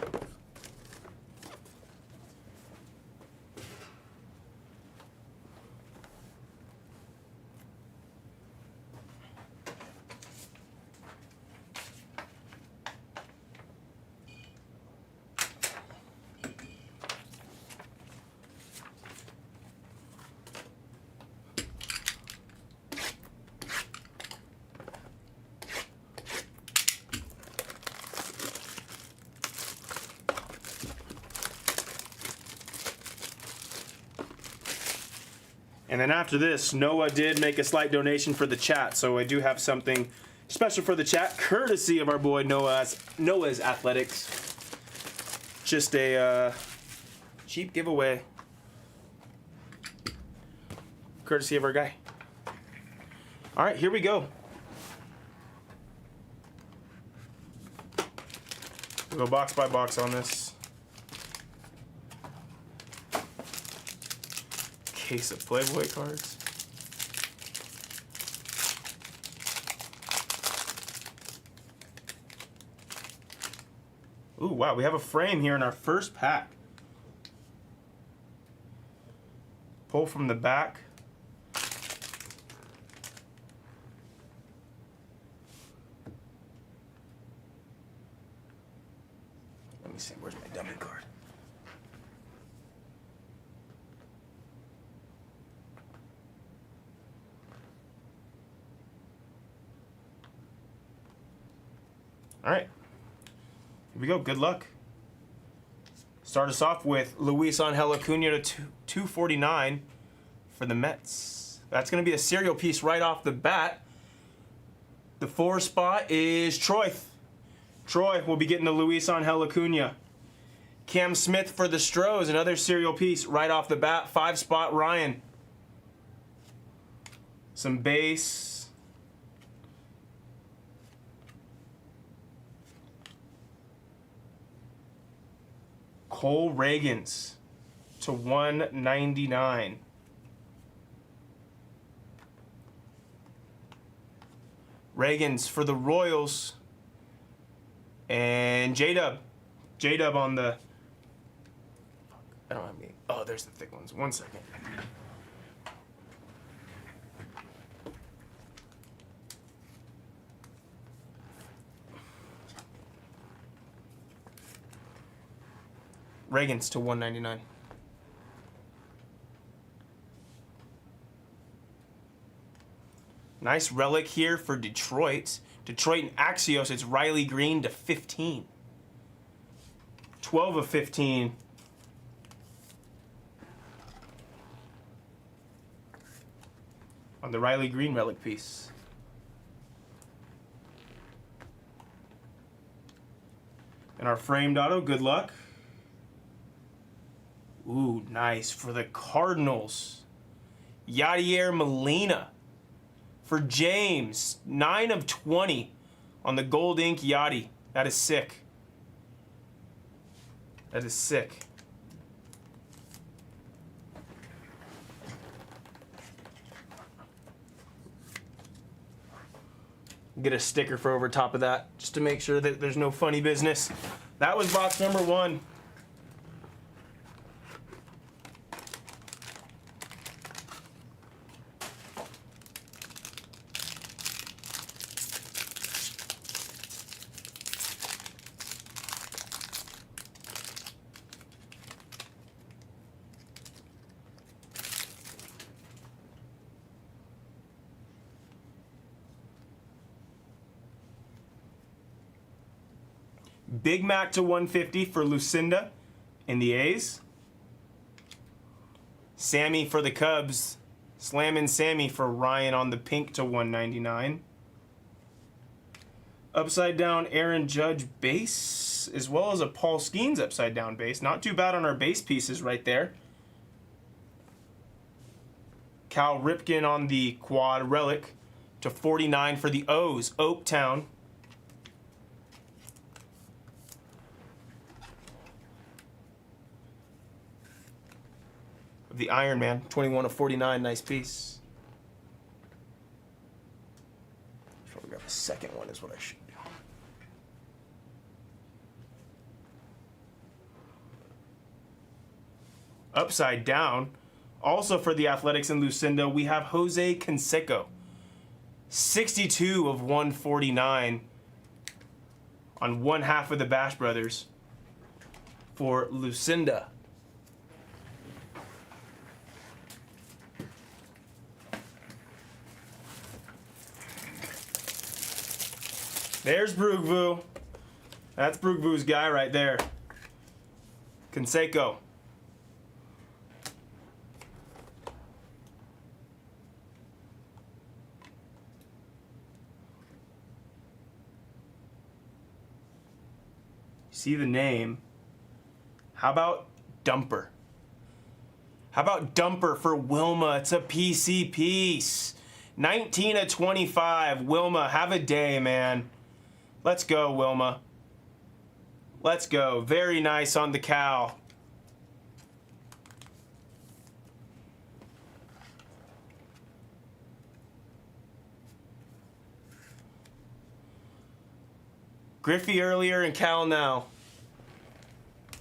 And then after this, Noah did make a slight donation for the chat, so I do have something Special for the chat, courtesy of our boy Noah's Athletics. Just a cheap giveaway. Courtesy of our guy. All right, here we go. We'll go box by box on this. Case of Playboy cards. Ooh, wow, we have a frame here in our first pack. Pull from the back. Let me see, where's my dummy card? All right. Here we go. Good luck. Start us off with Luis Angel Acuna to 249 for the Mets. That's going to be a serial piece right off the bat. The 4 spot is Troy. Troy will be getting the Luis Angel Acuna. Cam Smith for the Stros, another serial piece right off the bat. 5 spot Ryan. Some base. Cole Reagans to 199. Reagans for the Royals. And J-Dub. J-Dub on the... I don't have any... Oh, there's the thick ones. 1 second. Reagans to 199. Nice relic here for Detroit. Detroit and Axios, it's Riley Green to 15. 12 of 15. On the Riley Green relic piece. And our framed auto, good luck. Ooh, nice. For the Cardinals, Yadier Molina. For James, 9 of 20 on the gold ink Yachty. That is sick. That is sick. Get a sticker for over top of that, just to make sure that there's no funny business. That was box number 1. Big Mac to 150 for Lucinda in the A's. Sammy for the Cubs. Slammin' Sammy for Ryan on the pink to 199. Upside down Aaron Judge base, as well as a Paul Skeens upside down base. Not too bad on our base pieces right there. Cal Ripken on the quad relic to 49 for the O's. Oaktown. The Iron Man, 21 of 49, nice piece. Probably grab a second one is what I should do. Upside down, also for the Athletics and Lucinda, we have Jose Canseco. 62 of 149 on 1/2 of the Bash Brothers for Lucinda. There's Brugvu. That's Brugvu's guy right there. Canseco. See the name. How about Dumper? How about Dumper for Wilma? It's a PC piece. 19 of 25. Wilma, have a day, man. Let's go, Wilma. Let's go. Very nice on the cow. Griffey earlier and Cal now.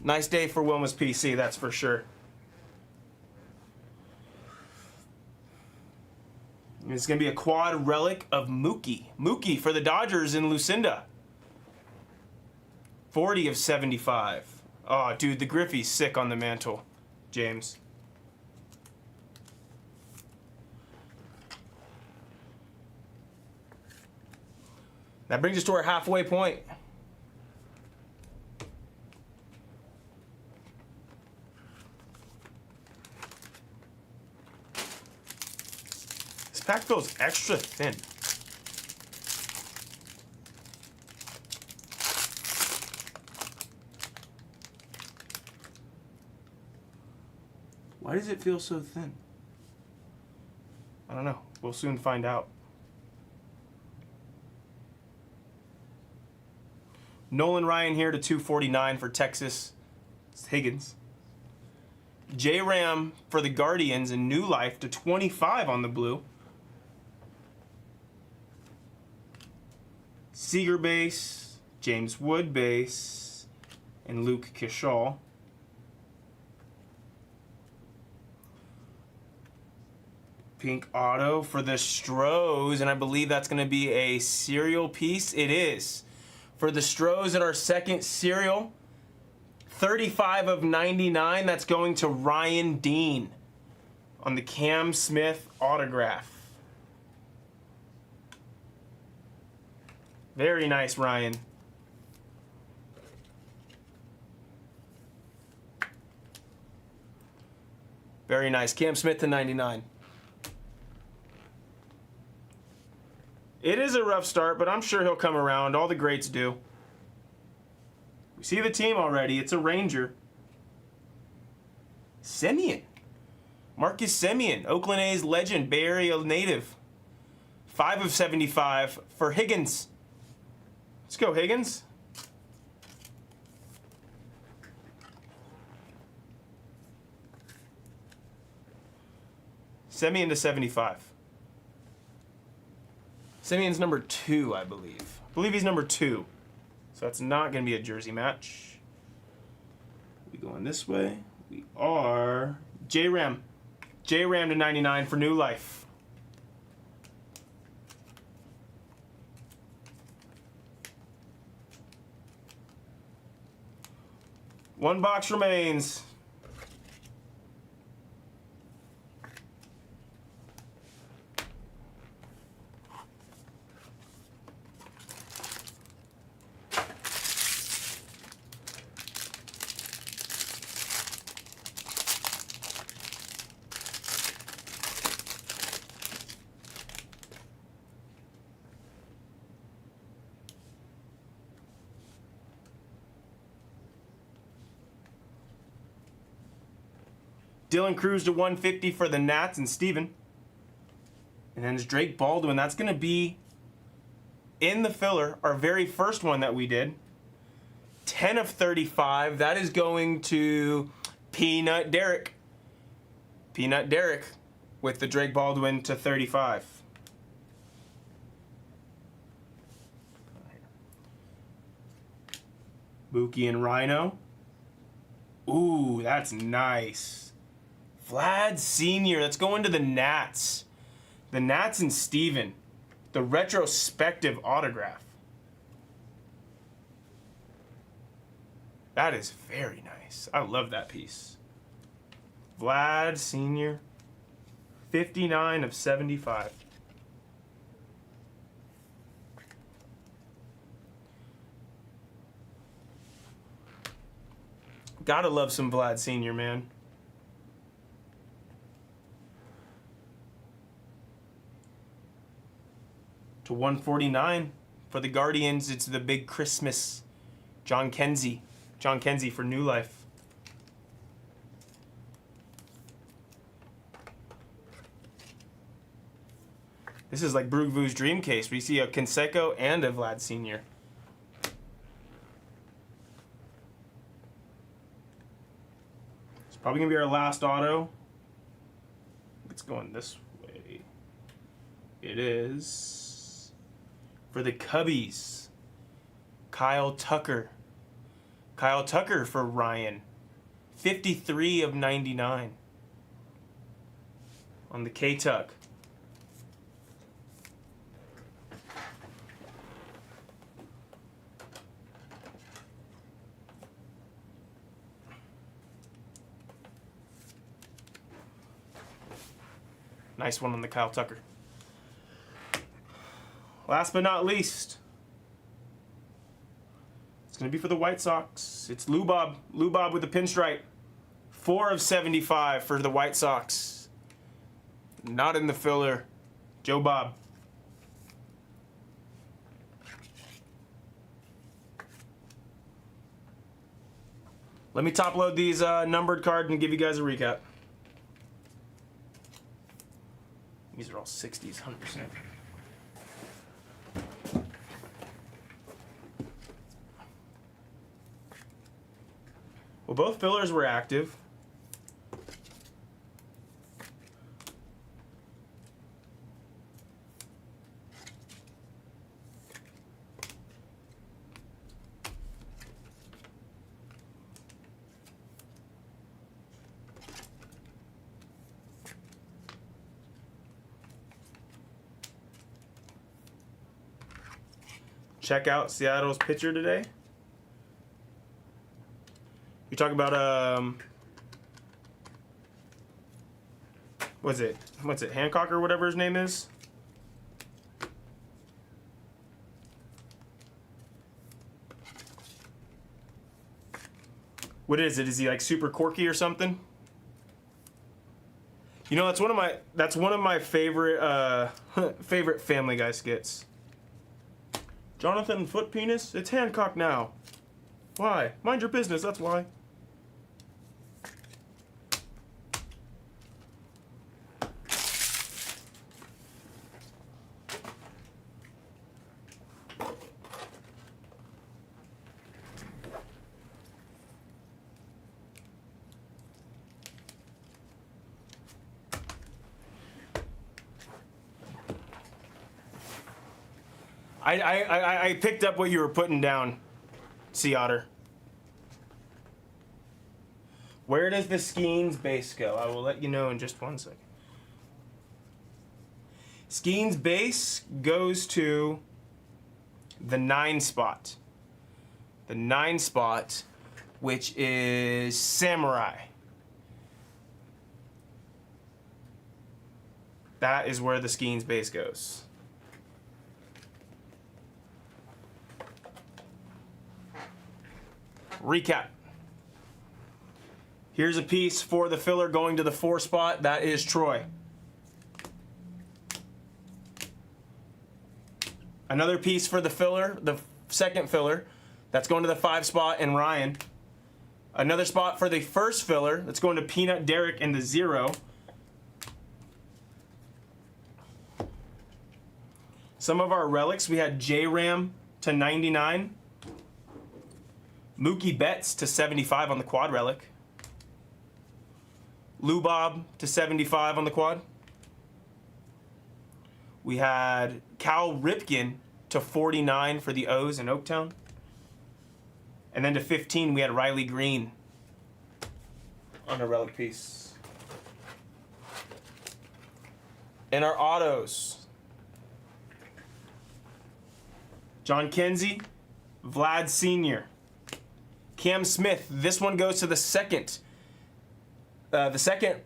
Nice day for Wilma's PC, that's for sure. And it's going to be a quad relic of Mookie. Mookie for the Dodgers in Lucinda. 40 of 75. Oh, dude, the Griffey's sick on the mantle, James. That brings us to our halfway point. This pack feels extra thin. Why does it feel so thin? I don't know. We'll soon find out. Nolan Ryan here to 249 for Texas. It's Higgins. J-Ram for the Guardians and New Life to 25 on the blue. Seager base, James Wood base, and Luke Kishall. Pink auto for the Stros, and I believe that's going to be a serial piece. It is. For the Stros at our second serial, 35 of 99. That's going to Ryan Dean on the Cam Smith autograph. Very nice, Ryan. Very nice. Cam Smith to 99. It is a rough start, but I'm sure he'll come around. All the greats do. We see the team already. It's a Ranger. Semien. Marcus Semien, Oakland A's legend, Bay Area native. 5 of 75 for Higgins. Let's go, Higgins. Semien to 75. Semien's number 2, I believe. I believe he's number 2. So that's not going to be a jersey match. We going this way. We are J-Ram. J-Ram to 99 for New Life. One box remains. Dylan Cruz to 150 for the Nats and Steven. And then it's Drake Baldwin. That's going to be in the filler, our very first one that we did. 10 of 35. That is going to Peanut Derek. Peanut Derek with the Drake Baldwin to 35. Mookie and Rhino. Ooh, that's nice. Vlad Sr. Let's go into the Nats. The Nats and Steven. The retrospective autograph. That is very nice. I love that piece. Vlad Sr. 59 of 75. Gotta love some Vlad Sr., man. To 149 for the Guardians, it's the big Christmas John Kenzie. John Kenzie for New Life. This is like Brugvu's dream case. We see a Canseco and a Vlad Sr. It's probably going to be our last auto. It's going this way. It is for the Cubbies. Kyle Tucker. Kyle Tucker for Ryan. 53 of 99 on the K-Tuck. Nice one on the Kyle Tucker. Last but not least, it's going to be for the White Sox. It's Lou Bob. Lou Bob with the pinstripe. 4 of 75 for the White Sox. Not in the filler. Joe Bob. Let me top load these numbered cards and give you guys a recap. These are all 60s, 100%. Well, both fillers were active. Check out Seattle's pitcher today. You talk about what's it Hancock or whatever his name is. What is it? Is he like super quirky or something? You know, that's one of my favorite favorite Family Guy skits. Jonathan Foot Penis? It's Hancock now. Why? Mind your business, that's why. I picked up what you were putting down, Sea Otter. Where does the Skeens base go? I will let you know in just 1 second. Skeens base goes to the 9 spot. The 9 spot, which is Samurai. That is where the Skeens base goes. Recap. Here's a piece for the filler going to the 4 spot. That is Troy. Another piece for the filler, the second filler, that's going to the 5 spot and Ryan. Another spot for the first filler, that's going to Peanut, Derek, and the 0. Some of our relics, we had J-Ram to 99. Mookie Betts to 75 on the quad relic. Lou Bob to 75 on the quad. We had Cal Ripken to 49 for the O's in Oaktown. And then to 15, we had Riley Green on a relic piece. And our autos. John Kenzie, Vlad Sr., Cam Smith. This one goes to the second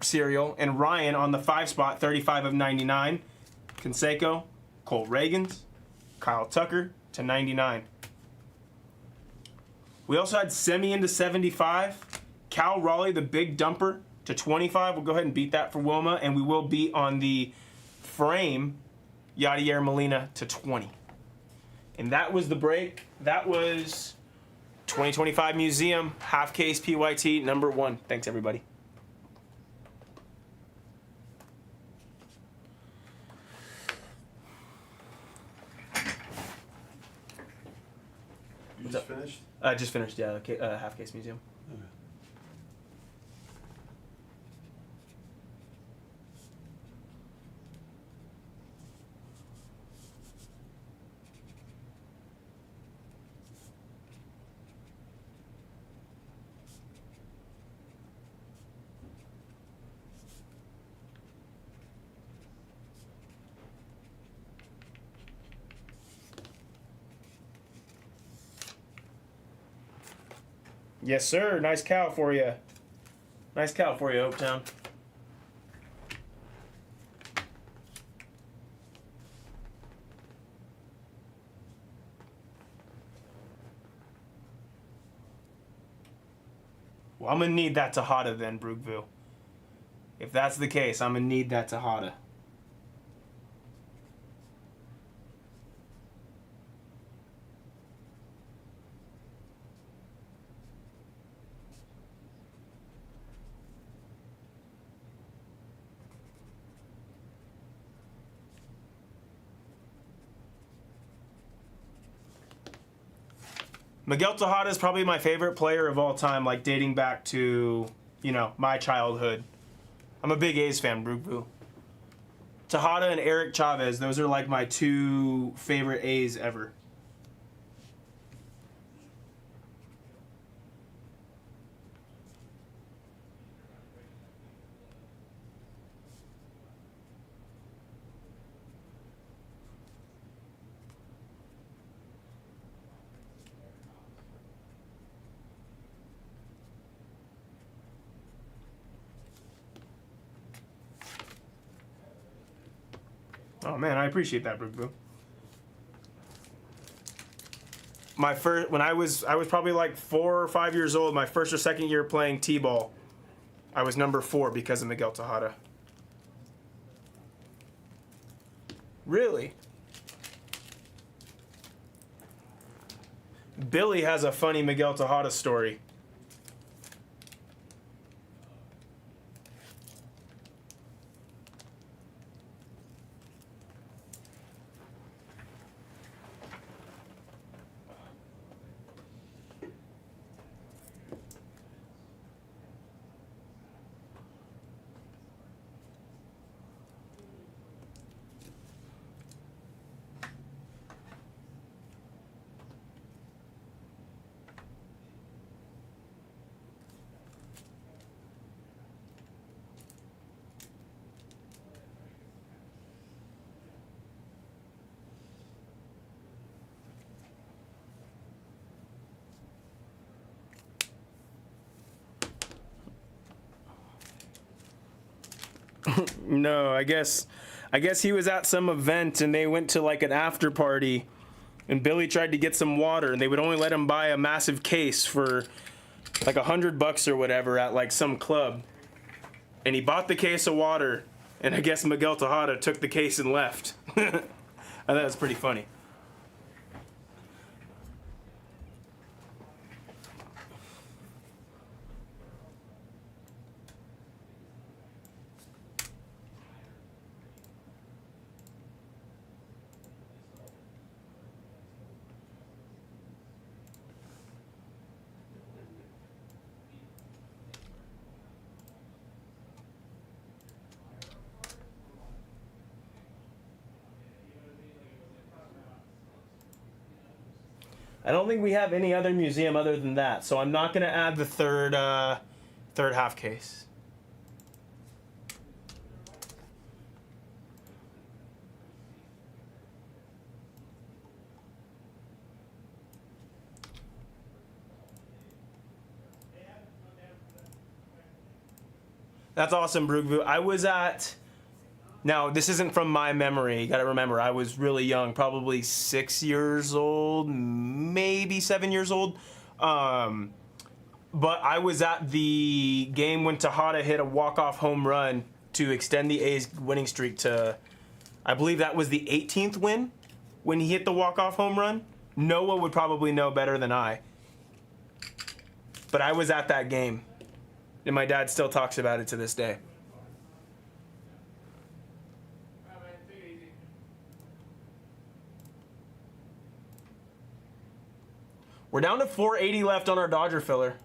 serial, and Ryan on the 5 spot, 35 of 99. Canseco, Cole Reagans, Kyle Tucker to 99. We also had Semien to 75. Cal Raleigh, the big dumper, to 25. We'll go ahead and beat that for Wilma, and we will beat on the frame Yadier Molina to 20. And that was the break. That was 2025 Museum half case PYT number 1. Thanks, everybody. You just finished? Just finished, yeah, half case Museum. Okay. Yes, sir. Nice cow for you. Nice cow for you, Oaktown. Well, I'm gonna need that Tejada then, Brookville. If that's the case, I'm gonna need that Tejada. Miguel Tejada is probably my favorite player of all time, like dating back to, you know, my childhood. I'm a big A's fan, Brookville. Tejada and Eric Chavez, those are like my 2 favorite A's ever. Oh man, I appreciate that, Brookville. My first, when I was probably like 4 or 5 years old. My first or second year playing t-ball, I was number 4 because of Miguel Tejada. Really? Billy has a funny Miguel Tejada story. No, I guess he was at some event and they went to like an after party and Billy tried to get some water and they would only let him buy a massive case for like $100 or whatever at like some club. And he bought the case of water and I guess Miguel Tejada took the case and left. I thought that was pretty funny. I don't think we have any other museum other than that, so I'm not going to add the third half case. That's awesome, Brookville. I was at... Now, this isn't from my memory. You got to remember, I was really young, probably 6 years old, maybe 7 years old. But I was at the game when Tejada hit a walk-off home run to extend the A's winning streak to, I believe that was the 18th win when he hit the walk-off home run. Noah would probably know better than I. But I was at that game. And my dad still talks about it to this day. We're down to 480 left on our Dodger filler.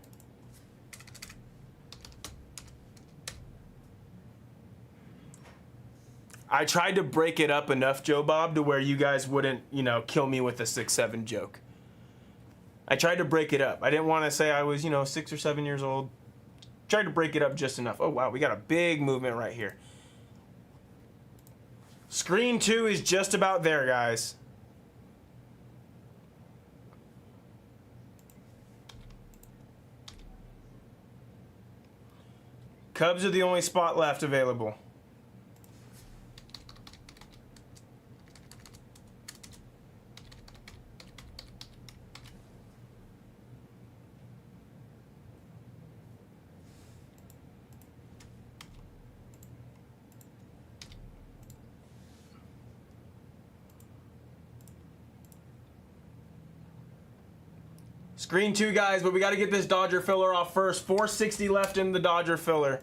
I tried to break it up enough, Joe Bob, to where you guys wouldn't, kill me with a 6-7 joke. I tried to break it up. I didn't want to say I was, 6 or 7 years old. Tried to break it up just enough. Oh, wow, we got a big movement right here. Screen 2 is just about there, guys. Cubs are the only spot left available. Screen 2, guys, but we got to get this Dodger filler off first. 460 left in the Dodger filler.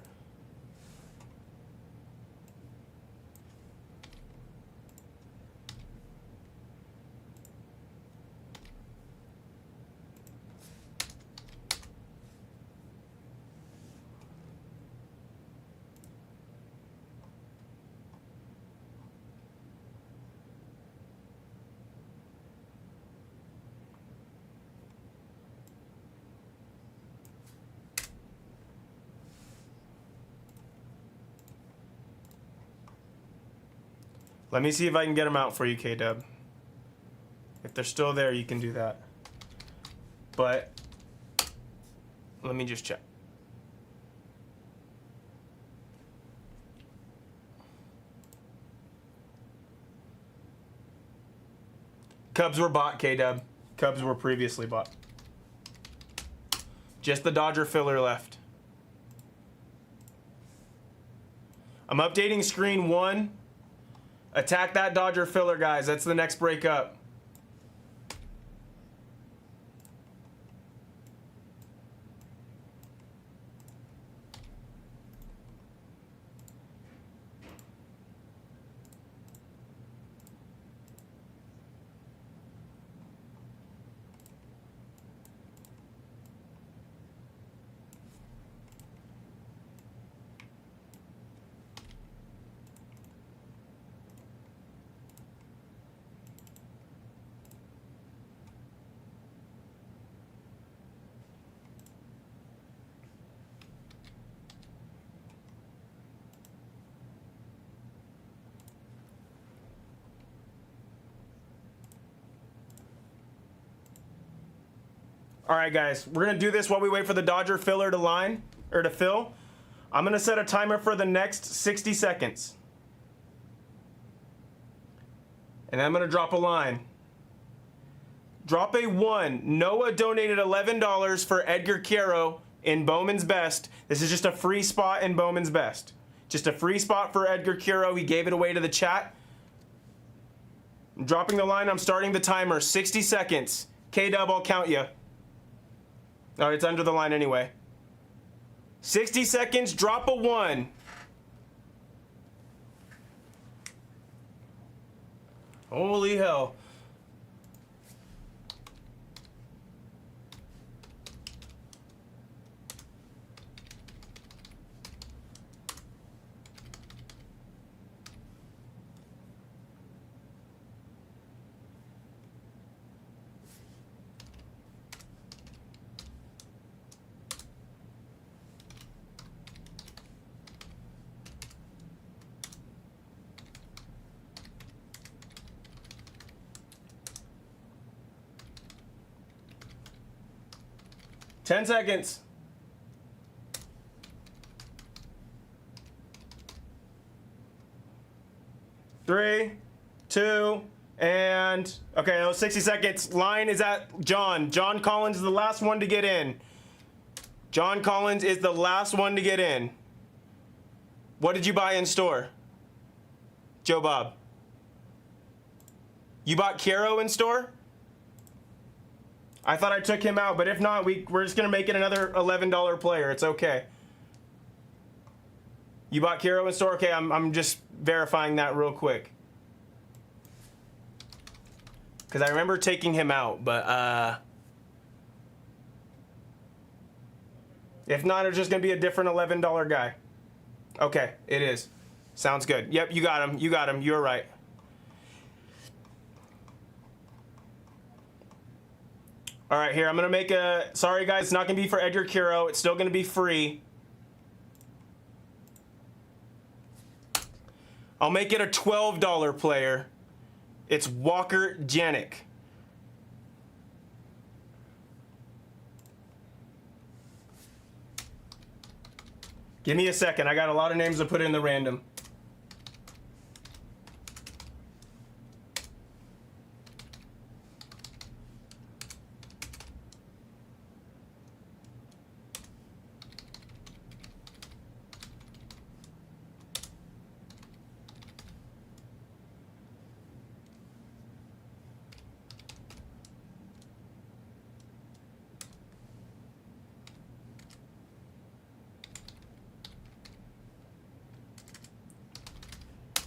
Let me see if I can get them out for you, K-Dub. If they're still there, you can do that. But let me just check. Cubs were bought, K-Dub. Cubs were previously bought. Just the Dodger filler left. I'm updating screen 1. Attack that Dodger filler, guys. That's the next break up. All right, guys, we're gonna do this while we wait for the Dodger filler to fill. I'm gonna set a timer for the next 60 seconds. And I'm gonna drop a line. Drop a 1. Noah donated $11 for Edgar Quiero in Bowman's Best. This is just a free spot in Bowman's Best. Just a free spot for Edgar Quiero. He gave it away to the chat. I'm dropping the line. I'm starting the timer. 60 seconds. K-Dub, I'll count you. All right, it's under the line anyway. 60 seconds, drop a 1. Holy hell. Ten seconds. 3, 2, and okay, that was 60 seconds. Line is at John. John Collins is the last one to get in. John Collins is the last one to get in. What did you buy in store? Joe Bob. You bought Quiero in store? I thought I took him out, but if not, we're just going to make it another $11 player. It's okay. You bought Kiro in store? Okay, I'm just verifying that real quick. Because I remember taking him out, but if not, it's just going to be a different $11 guy. Okay, it is. Sounds good. Yep, you got him. You got him. You're right. All right, here, I'm going to make a... Sorry, guys, it's not going to be for Edgar Kiro. It's still going to be free. I'll make it a $12 player. It's Walker Janik. Give me a second. I got a lot of names to put in the random.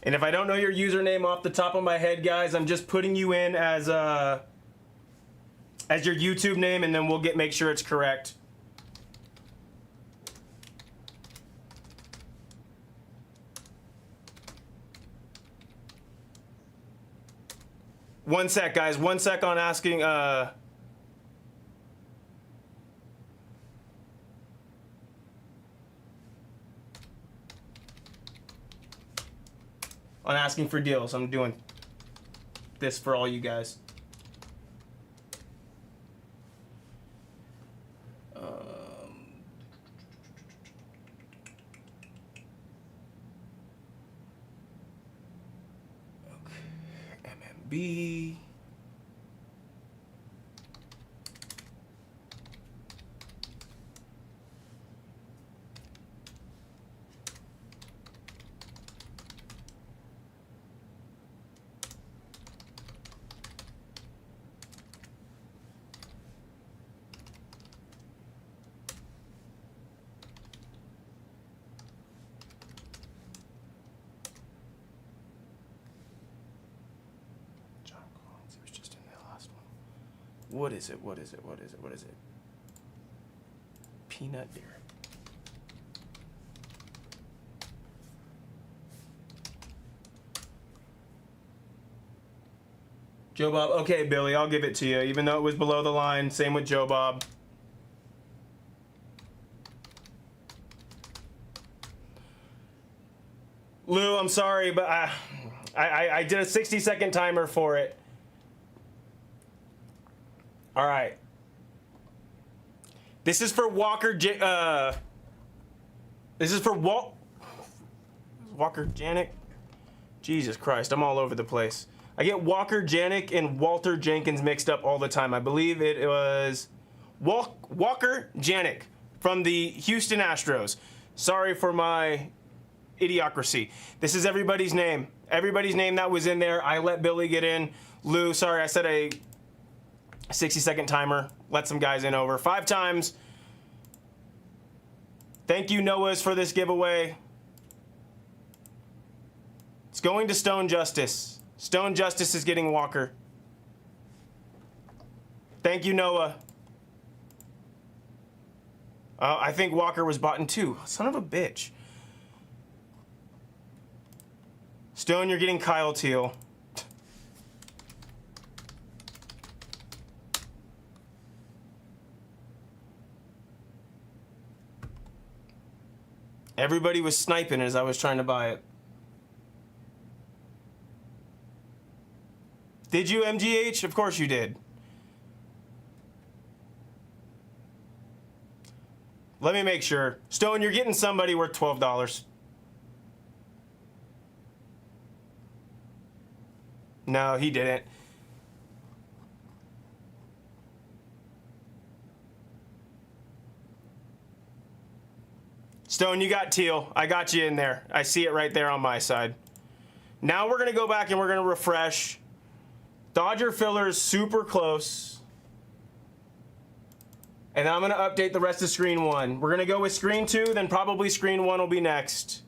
And if I don't know your username off the top of my head, guys, I'm just putting you in as your YouTube name, and then we'll make sure it's correct. One sec, guys. 1 sec on asking. On asking for deals. I'm doing this for all you guys. Okay, MMB. What is it? What is it? What is it? What is it? Peanut Derek. Joe Bob. Okay, Billy, I'll give it to you. Even though it was below the line. Same with Joe Bob. Lou, I'm sorry, but I did a 60-second timer for it. All right. This is for Walker. This is for Walker Janik. Jesus Christ, I'm all over the place. I get Walker Janik and Walter Jenkins mixed up all the time. I believe it was Walker Janik from the Houston Astros. Sorry for my idiocracy. This is everybody's name. Everybody's name that was in there. I let Billy get in. Lou, sorry, I said a 60-second timer. Let some guys in over 5 times. Thank you, Noahs, for this giveaway. It's going to Stone Justice. Stone Justice is getting Walker. Thank you, Noah. I think Walker was bought in 2. Son of a bitch. Stone, you're getting Kyle Teal. Everybody was sniping as I was trying to buy it. Did you, MGH? Of course you did. Let me make sure. Stone, you're getting somebody worth $12. No, he didn't. Stone, you got Teal. I got you in there. I see it right there on my side. Now we're going to go back and we're going to refresh. Dodger filler is super close. And then I'm gonna update the rest of screen 1. We're gonna go with screen 2, then probably screen 1 will be next.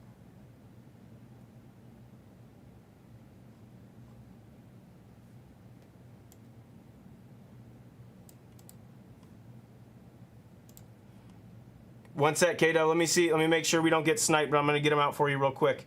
One sec, Kato. Let me see. Let me make sure we don't get sniped, but I'm gonna get them out for you real quick.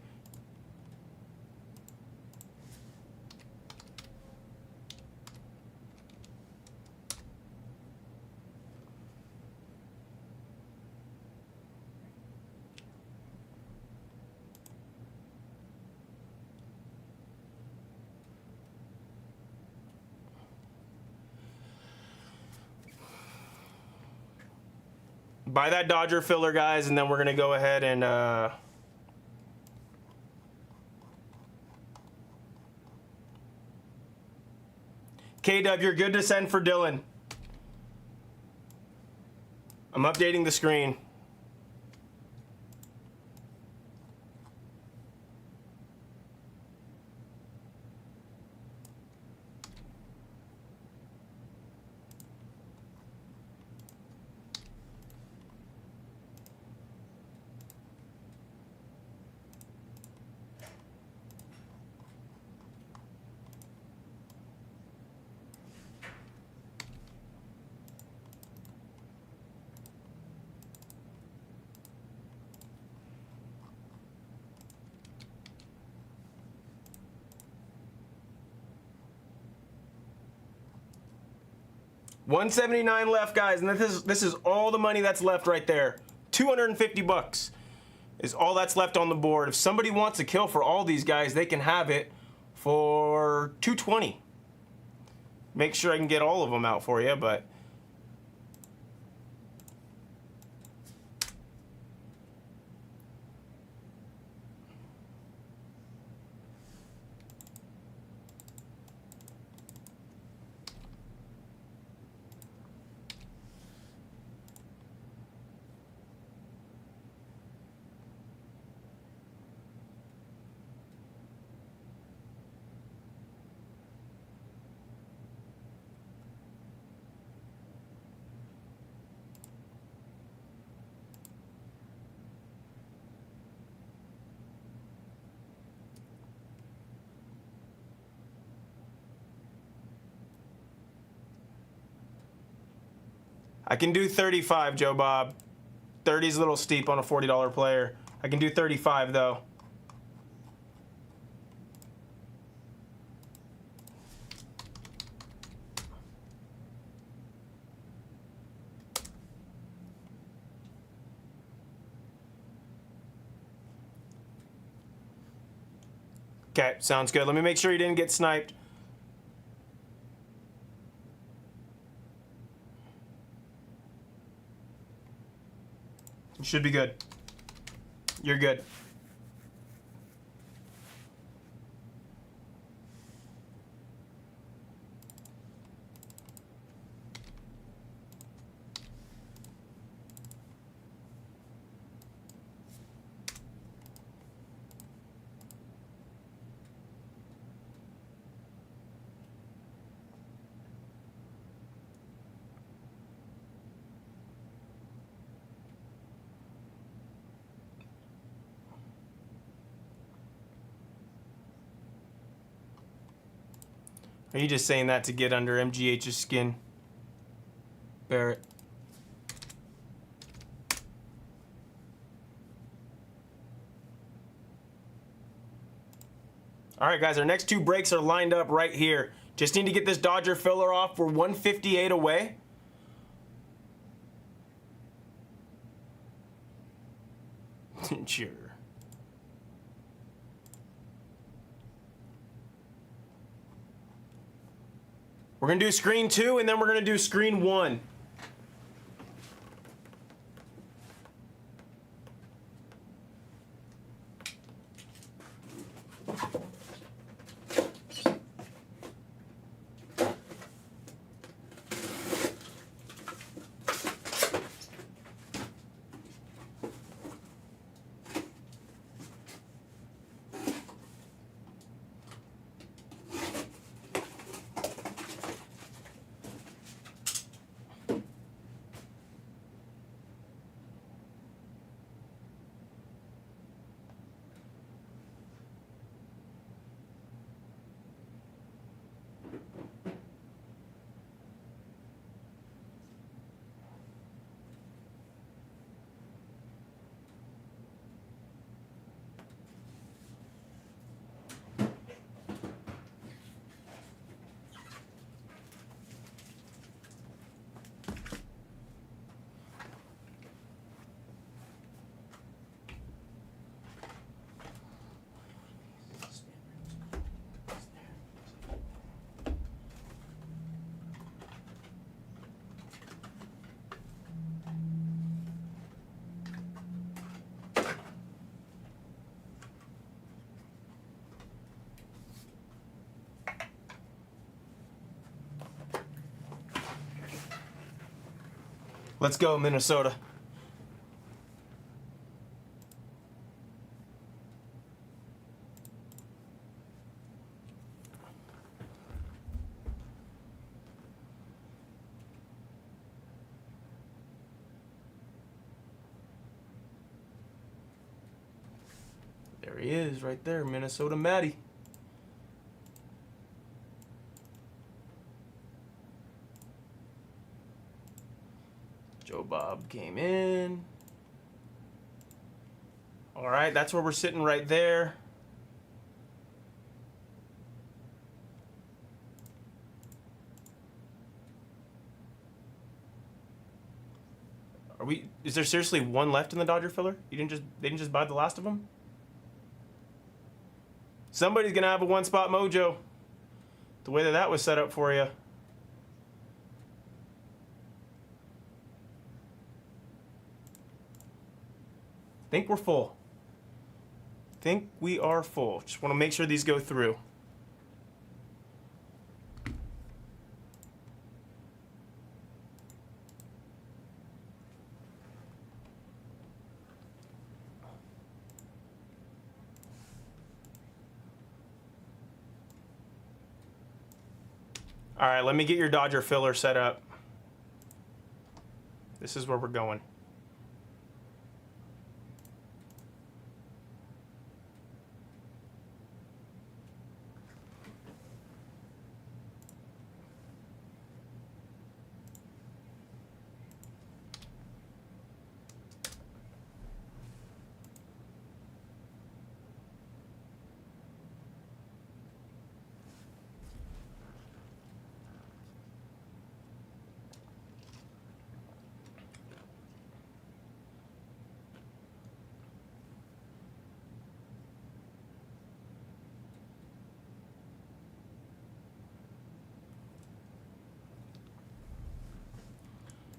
Buy that Dodger filler, guys, and then we're gonna go ahead and K-Dub, you're good to send for Dylan. I'm updating the screen. $179 left, guys, and this is all the money that's left right there. 250 bucks is all that's left on the board. If somebody wants a kill for all these guys, they can have it for 220. Make sure I can get all of them out for you, but I can do 35, Joe Bob. 30's a little steep on a $40 player. I can do 35 though. Okay, sounds good. Let me make sure you didn't get sniped. You should be good. You're good. Are you just saying that to get under MGH's skin, Barrett? All right, guys, our next two breaks are lined up right here. Just need to get this Dodger filler off. We're 158 away. Sure. We're going to do screen 2, and then we're going to do screen 1. Let's go, Minnesota. There he is, right there, Minnesota Matty. Joe Bob came in. All right, that's where we're sitting right there. Are we? Is there seriously one left in the Dodger filler? They didn't just buy the last of them? Somebody's gonna have a one-spot mojo. The way that was set up for you. Think we're full. Think we are full. Just want to make sure these go through. All right, let me get your Dodger filler set up. This is where we're going.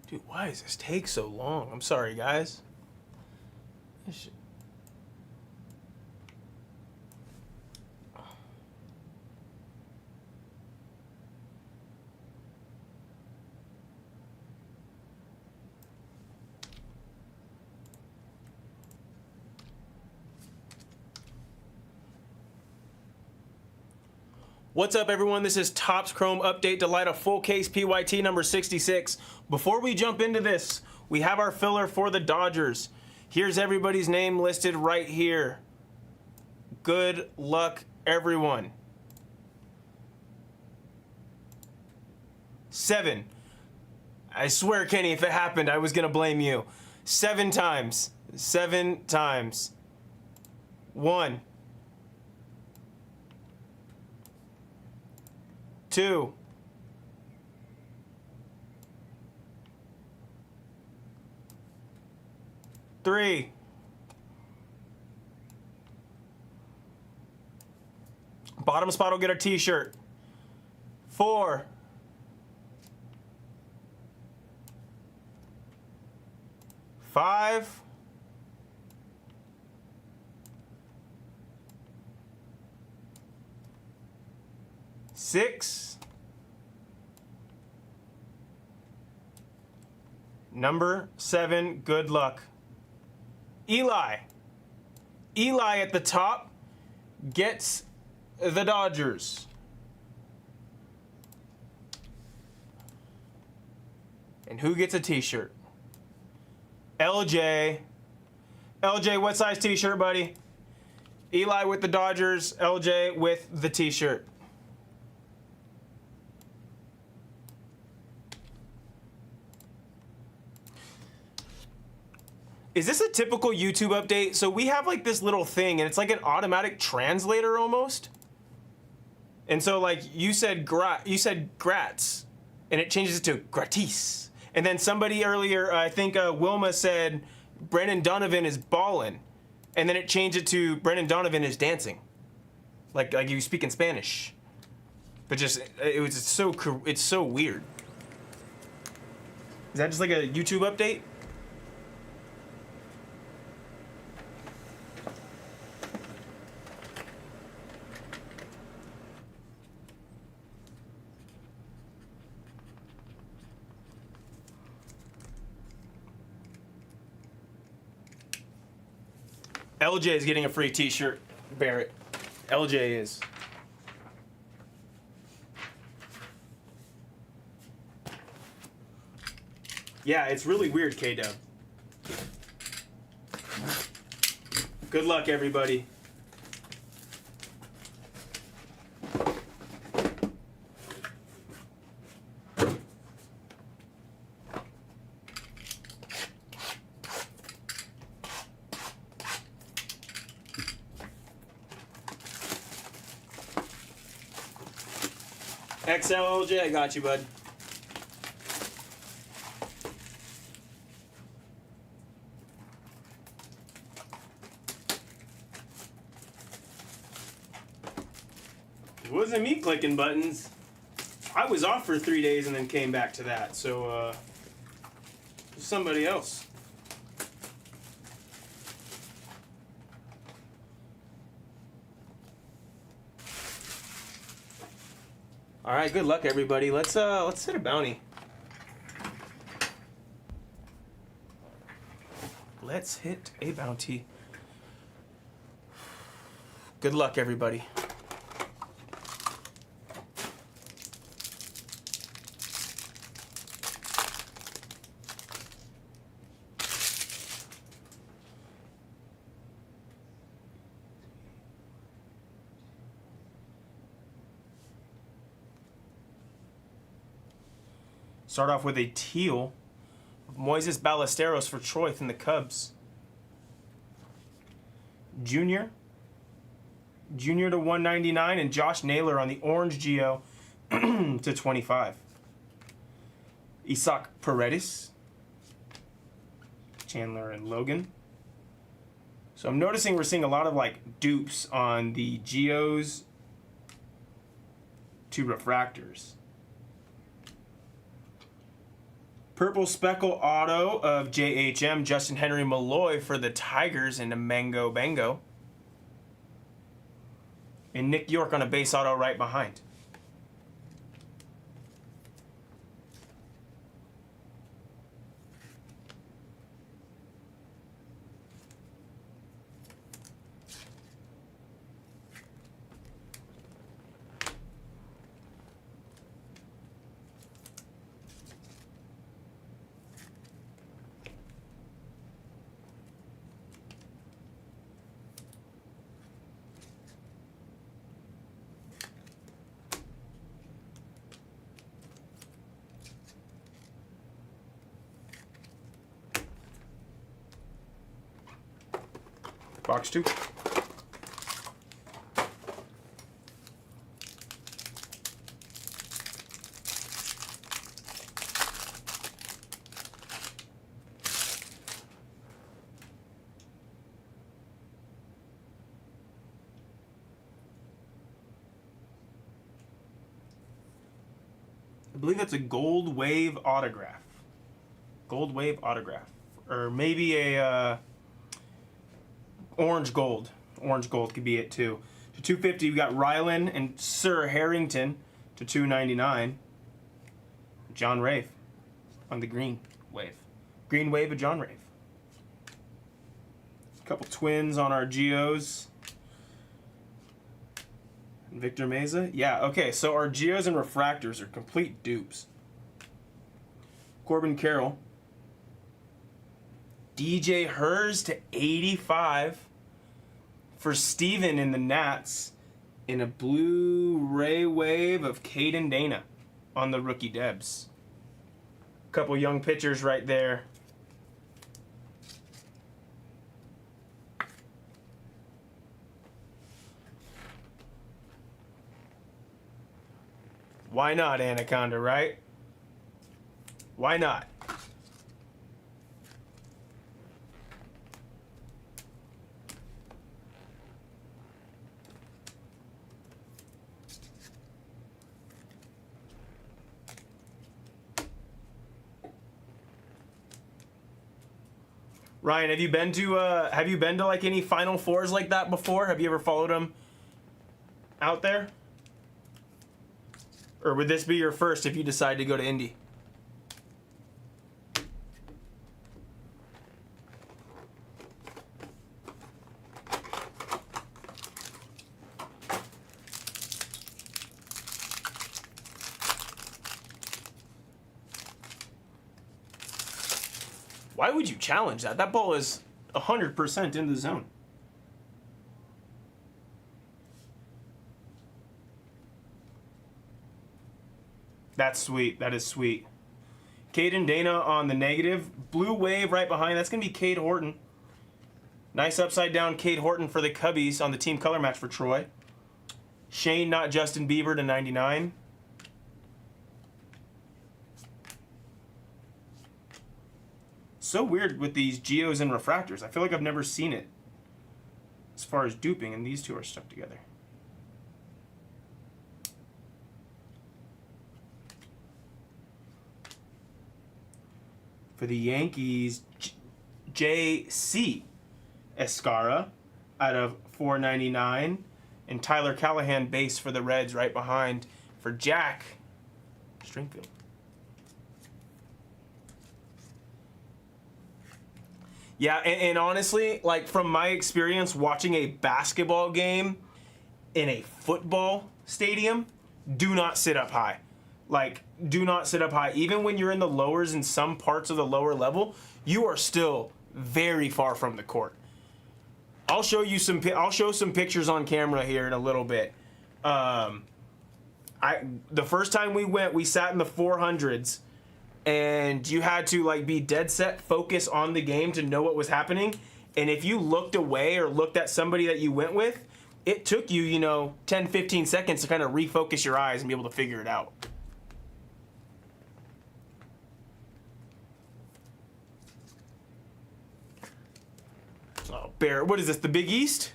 Dude, why does this take so long? I'm sorry, guys. What's up, everyone? This is Topps Chrome Update to light a full case PYT number 66. Before we jump into this, we have our filler for the Dodgers. Here's everybody's name listed right here. Good luck, everyone. 7. I swear, Kenny, if it happened, I was going to blame you. 7 times. 7 times. 1. 2. 3. 'Bottom spot will get a t-shirt. 4. 5. 6. Number 7, good luck. Eli. Eli at the top gets the Dodgers. And who gets a t-shirt? LJ. LJ, what size t-shirt, buddy? Eli with the Dodgers, LJ with the t-shirt. Is this a typical YouTube update? So we have like this little thing and it's like an automatic translator almost. And so like you said grats and it changes it to gratis. And then somebody earlier, I think Wilma said Brandon Donovan is ballin'. And then it changed it to Brandon Donovan is dancing. Like you speak in Spanish. But just it's so weird. Is that just like a YouTube update? LJ is getting a free t-shirt, Barrett. LJ is. Yeah, it's really weird, K-Dub. Good luck, everybody. XLJ, I got you, bud. It wasn't me clicking buttons. I was off for 3 days and then came back to that, so it was somebody else. All right, good luck, everybody. Let's hit a bounty. Let's hit a bounty. Good luck, everybody. Start off with a teal. Moises Ballesteros for Troy from the Cubs. Junior to 199, and Josh Naylor on the orange Geo to 25. Isaac Paredes, Chandler and Logan. So I'm noticing we're seeing a lot of like dupes on the Geos to refractors. Purple Speckle Auto of JHM, Justin Henry Malloy for the Tigers and a Mango Bango. And Nick York on a base auto right behind. Box 2. I believe that's a Gold Wave autograph. Gold Wave autograph. Or maybe a orange gold. Orange gold could be it too. To 250, we got Rylan and Sir Harrington to 299. John Rafe on the green wave. Green wave of John Rafe. A couple twins on our Geos. Victor Meza. Yeah, okay, so our Geos and refractors are complete dupes. Corbin Carroll. DJ Hers to 85 for Steven in the Nats in a Blu-ray wave of Caden Dana on the rookie Debs. Couple young pitchers right there. Why not, Anaconda, right? Why not? Ryan, have you been to like any Final Fours like that before? Have you ever followed them out there? Or would this be your first if you decide to go to Indy? Why would you challenge that? That ball is 100% in the zone. That's sweet. That is sweet. Caden Dana on the negative. Blue wave right behind. That's going to be Cade Horton. Nice upside down Cade Horton for the Cubbies on the team color match for Troy. Shane, not Justin Bieber to 99. So weird with these geos and refractors. I feel like I've never seen it as far as duping, and these two are stuck together. For the Yankees, J.C. Escara out of 499. And Tyler Callahan base for the Reds right behind for Jack Stringfield. Yeah, and honestly, like from my experience watching a basketball game in a football stadium, do not sit up high. Like, do not sit up high. Even when you're in the lowers in some parts of the lower level, you are still very far from the court. I'll show you some. I'll show some pictures on camera here in a little bit. The first time we went, we sat in the 400s, and you had to like be dead set, focus on the game to know what was happening. And if you looked away or looked at somebody that you went with, it took you, 10, 15 seconds to kind of refocus your eyes and be able to figure it out. Oh, Bear, what is this, the Big East?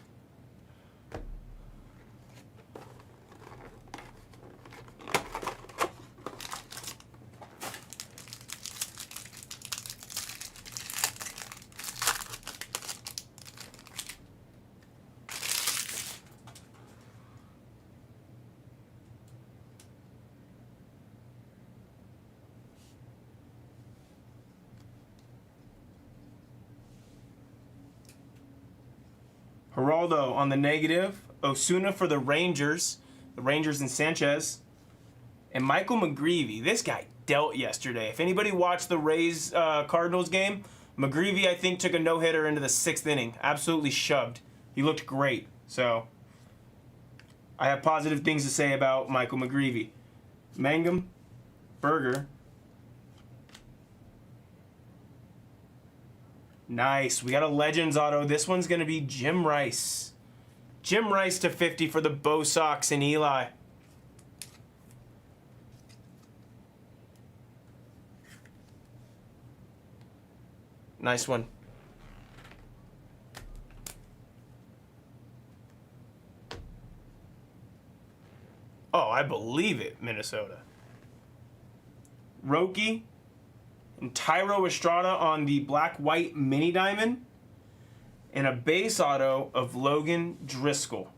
Geraldo on the negative. Osuna for the Rangers. The Rangers and Sanchez. And Michael McGreevy. This guy dealt yesterday. If anybody watched the Rays Cardinals game, McGreevy, I think, took a no-hitter into the 6th inning. Absolutely shoved. He looked great. So, I have positive things to say about Michael McGreevy. Mangum, Berger. Nice. We got a Legends auto. This one's going to be Jim Rice. Jim Rice to 50 for the Bo Sox and Eli. Nice one. Oh, I believe it, Minnesota. Roki and Tyro Estrada on the black-white mini diamond. And a base auto of Logan Driscoll.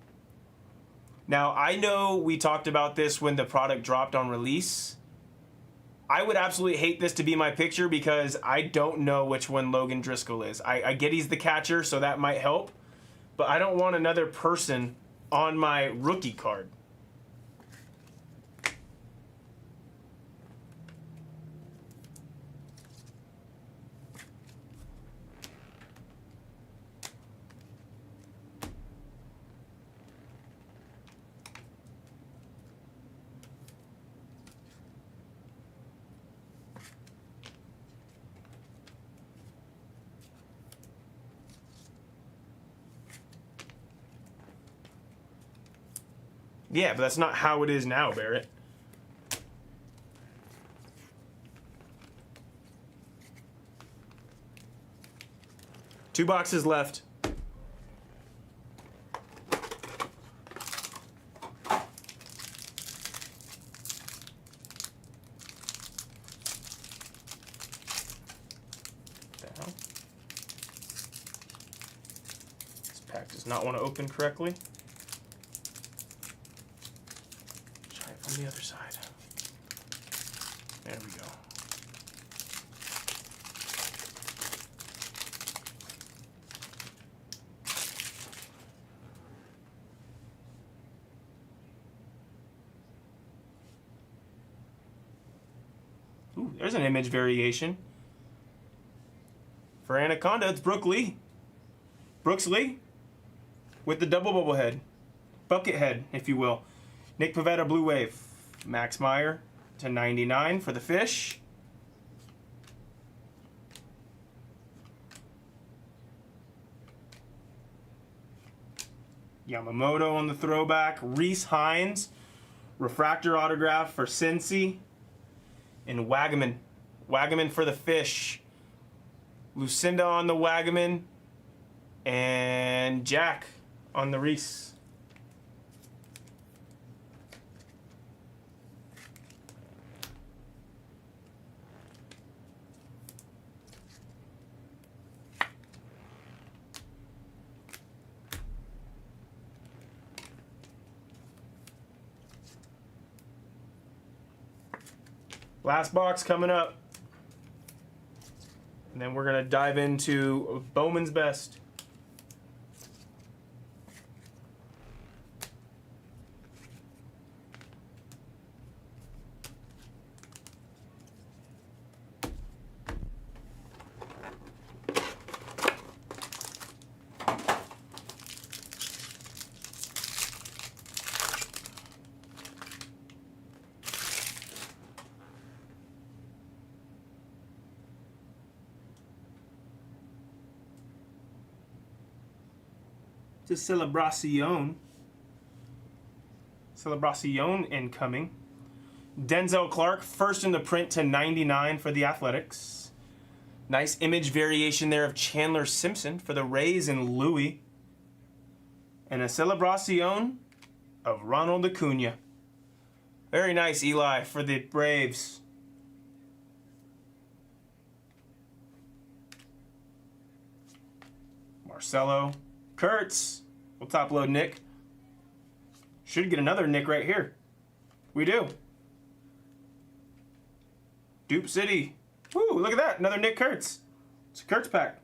Now, I know we talked about this when the product dropped on release. I would absolutely hate this to be my picture because I don't know which one Logan Driscoll is. I get he's the catcher, so that might help. But I don't want another person on my rookie card. Yeah, but that's not how it is now, Barrett. Two boxes left. Down. This pack does not want to open correctly. On the other side. There we go. Ooh, there's an image variation. For Anaconda, it's Brooks Lee with the double bubble head. Bucket head, if you will. Nick Pivetta, Blue Wave. Max Meyer to 99 for the Fish. Yamamoto on the throwback. Reese Hines, refractor autograph for Cincy. And Wagaman. Wagaman for the Fish. Lucinda on the Wagaman. And Jack on the Reese. Last box coming up. And then we're going to dive into Bowman's Best. To Celebracion. Celebracion incoming. Denzel Clark, first in the print to 99 for the Athletics. Nice image variation there of Chandler Simpson for the Rays and Louis. And a Celebracion of Ronald Acuna. Very nice, Eli, for the Braves. Marcelo. Kurtz. We'll top load Nick. Should get another Nick right here. We do. Dupe City. Woo, look at that. Another Nick Kurtz. It's a Kurtz pack.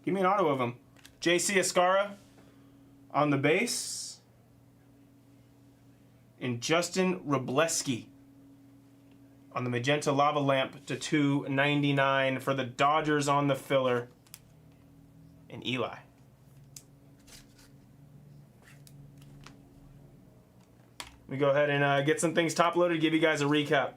Give me an auto of him. JC Escara on the base. And Justin Robleski on the Magenta Lava Lamp to 299 for the Dodgers on the filler. And Eli. We go ahead and get some things top loaded, give you guys a recap.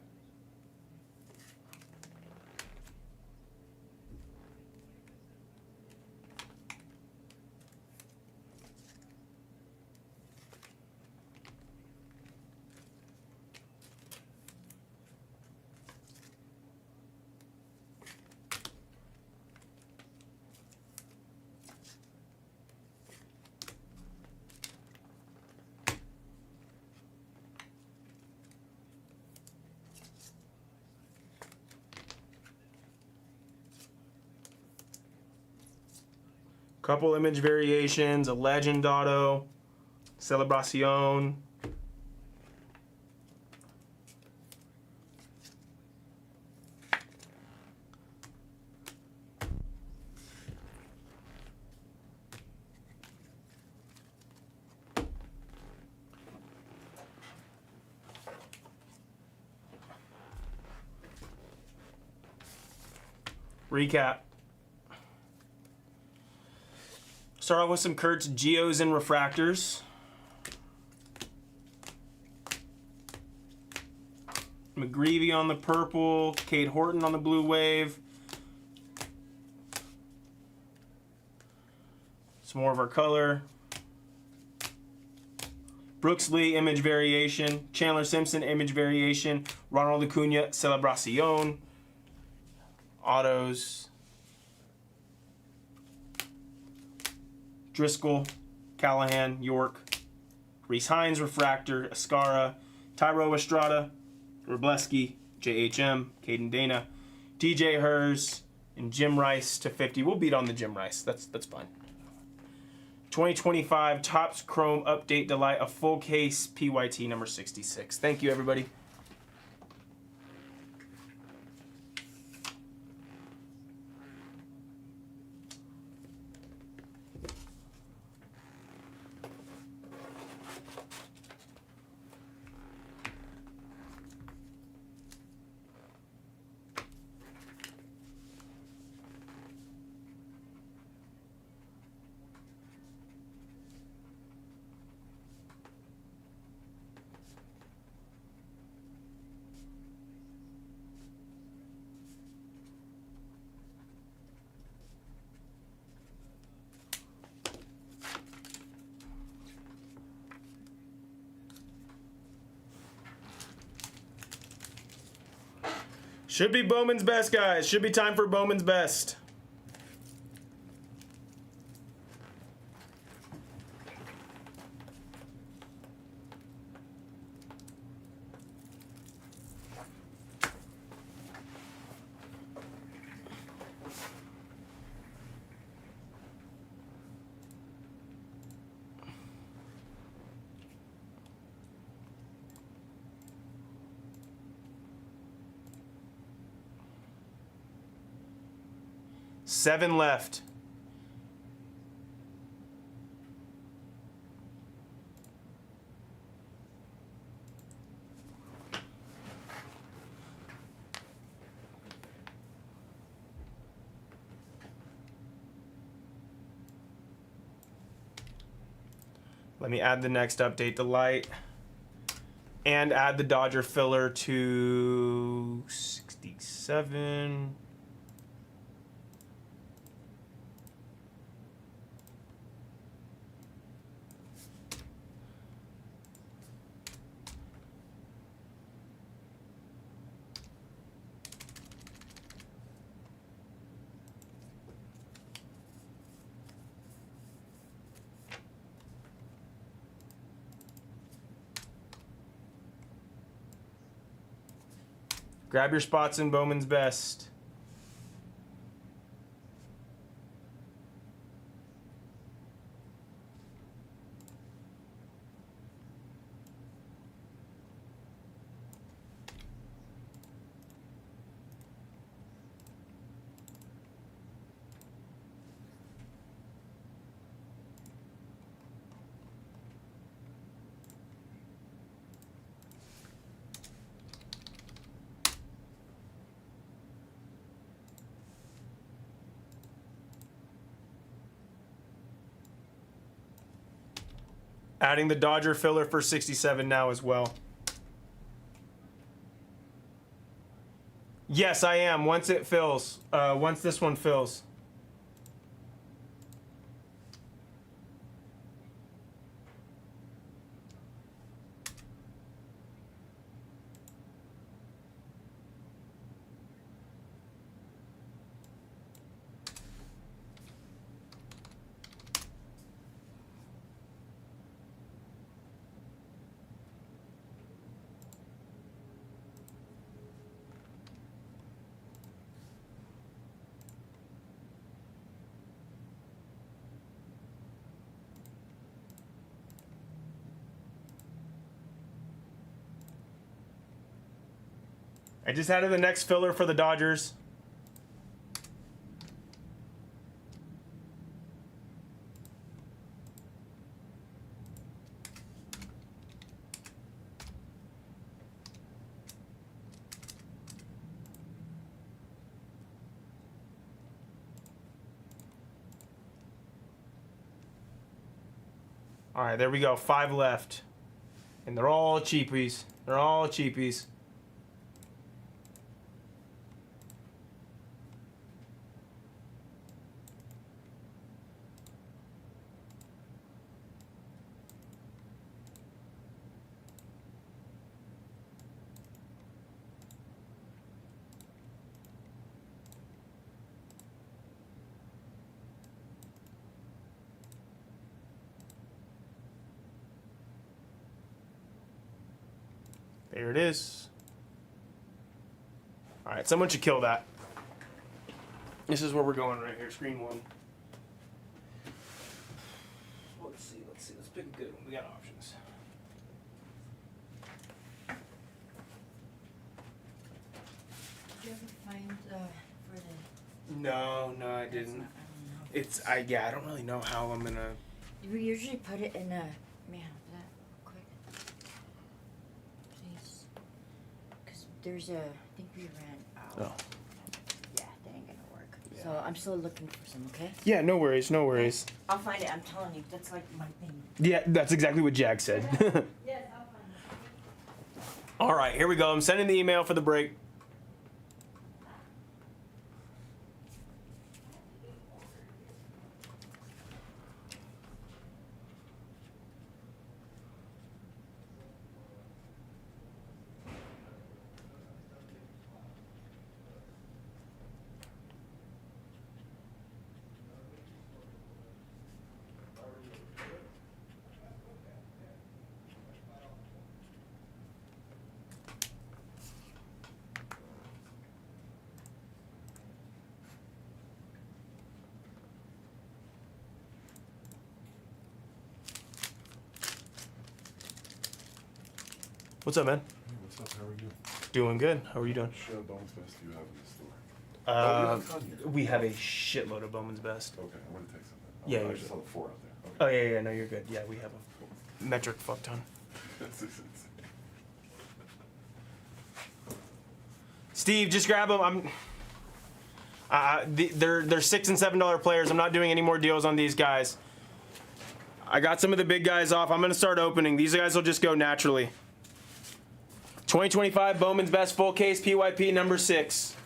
Couple image variations, a Legend auto, Celebracion. Recap. Start off with some Kurtz Geos and Refractors. McGreevy on the purple. Cade Horton on the Blue Wave. Some more of our color. Brooks Lee, image variation. Chandler Simpson, image variation. Ronald Acuna, Celebracion. Autos. Driscoll, Callahan, York, Reese Hines, Refractor, Escara, Tyro Estrada, Robleski, JHM, Caden Dana, DJ Hers, and Jim Rice to 50. We'll beat on the Jim Rice. That's fine. 2025 Topps Chrome Update Delight, a full case PYT number 66. Thank you, everybody. Should be Bowman's best, guys. Should be time for Bowman's best. Seven left. Let me add the next update to light and add the Dodger filler to 67. Grab your spots in Bowman's best. Adding the Dodger filler for 67 now as well. Yes, I am. Once it fills. Once this one fills. I just added the next filler for the Dodgers. All right, there we go. 5 left. And they're all cheapies. They're all cheapies. There it is. All right, someone should kill that. This is where we're going right here, screen 1. Let's see. Let's pick a good one. We got options. Did you ever find for the? No, I That's didn't. not- I don't know. It's I don't really know how I'm gonna. We usually put it in a. Man, that real quick. Please. Because there's a. I think we ran out. Oh. Yeah, that ain't gonna work. Yeah. So I'm still looking for some. Okay. Yeah, no worries, no worries. I'll find it. I'm telling you, that's like my thing. Yeah, that's exactly what Jack said. Yes, I'll find it. All right, here we go. I'm sending the email for the break. What's up, man? Hey, what's up? How are you? Doing good. How are you doing? Which Bones Best do you have in the store? Oh, you have a ton here. We have a shitload of Bowman's Best. Okay, I want to take some. Yeah, I you're just good. saw the 4 out there. Oh Okay. yeah, no, you're good. Yeah, we have a metric fuck ton. Steve, just grab them. They're $6 and $7 players. I'm not doing any more deals on these guys. I got some of the big guys off. I'm gonna start opening. These guys will just go naturally. 2025 Bowman's Best full case PYP number 6.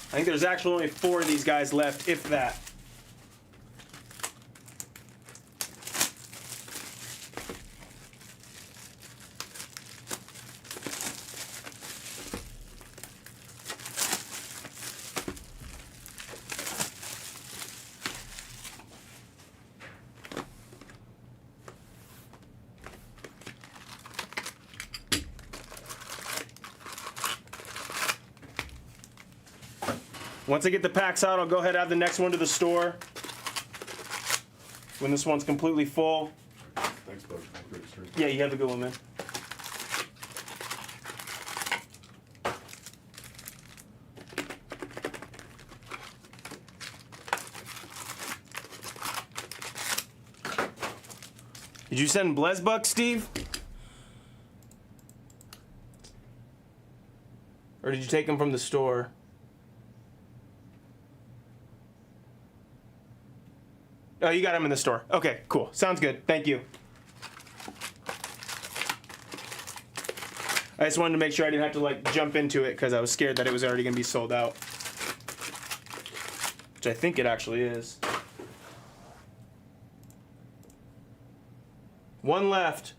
I think there's actually only 4 of these guys left, if that. Once I get the packs out, I'll go ahead and add the next one to the store. When this one's completely full. Thanks, bud. Have a great stream. Yeah, you have a good one, man. Did you send Blez Bucks, Steve? Or did you take them from the store? Oh, you got them in the store. Okay, cool. Sounds good. Thank you. I just wanted to make sure I didn't have to like jump into it because I was scared that it was already going to be sold out. Which I think it actually is. One left.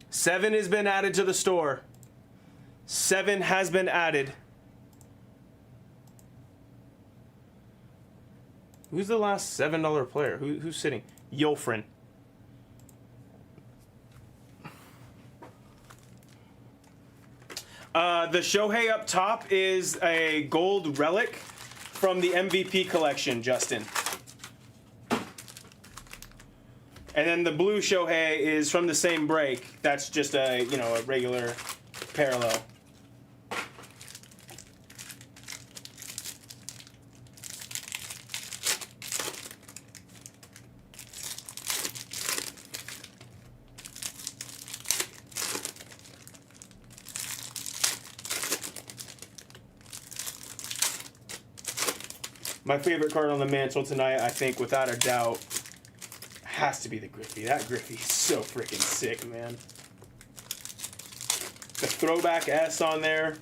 Seven has been added to the store. 7 has been added. Who's the last $7 player? Who's sitting? Yolfrin. The Shohei up top is a gold relic from the MVP collection, Justin. And then the blue Shohei is from the same break. That's just a, you know, a regular parallel. My favorite card on the mantle tonight, I think, without a doubt, has to be the Griffey. That Griffey is so freaking sick, man. The throwback S on there.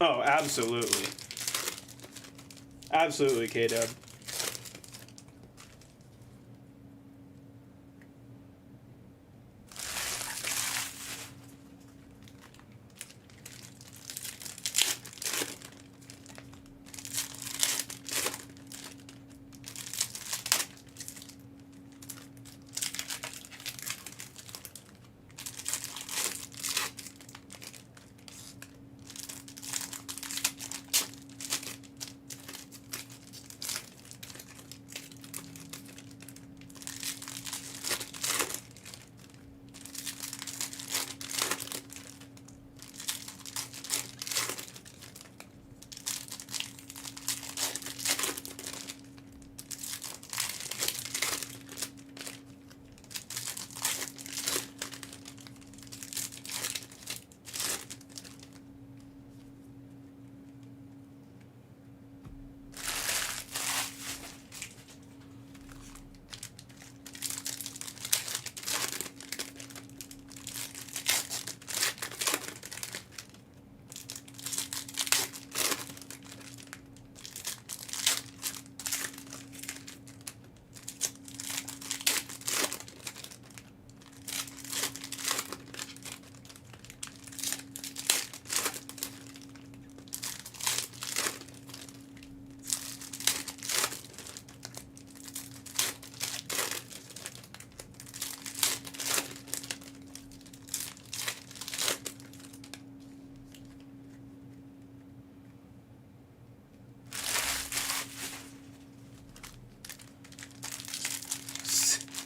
Oh, absolutely. Absolutely, K-Dub.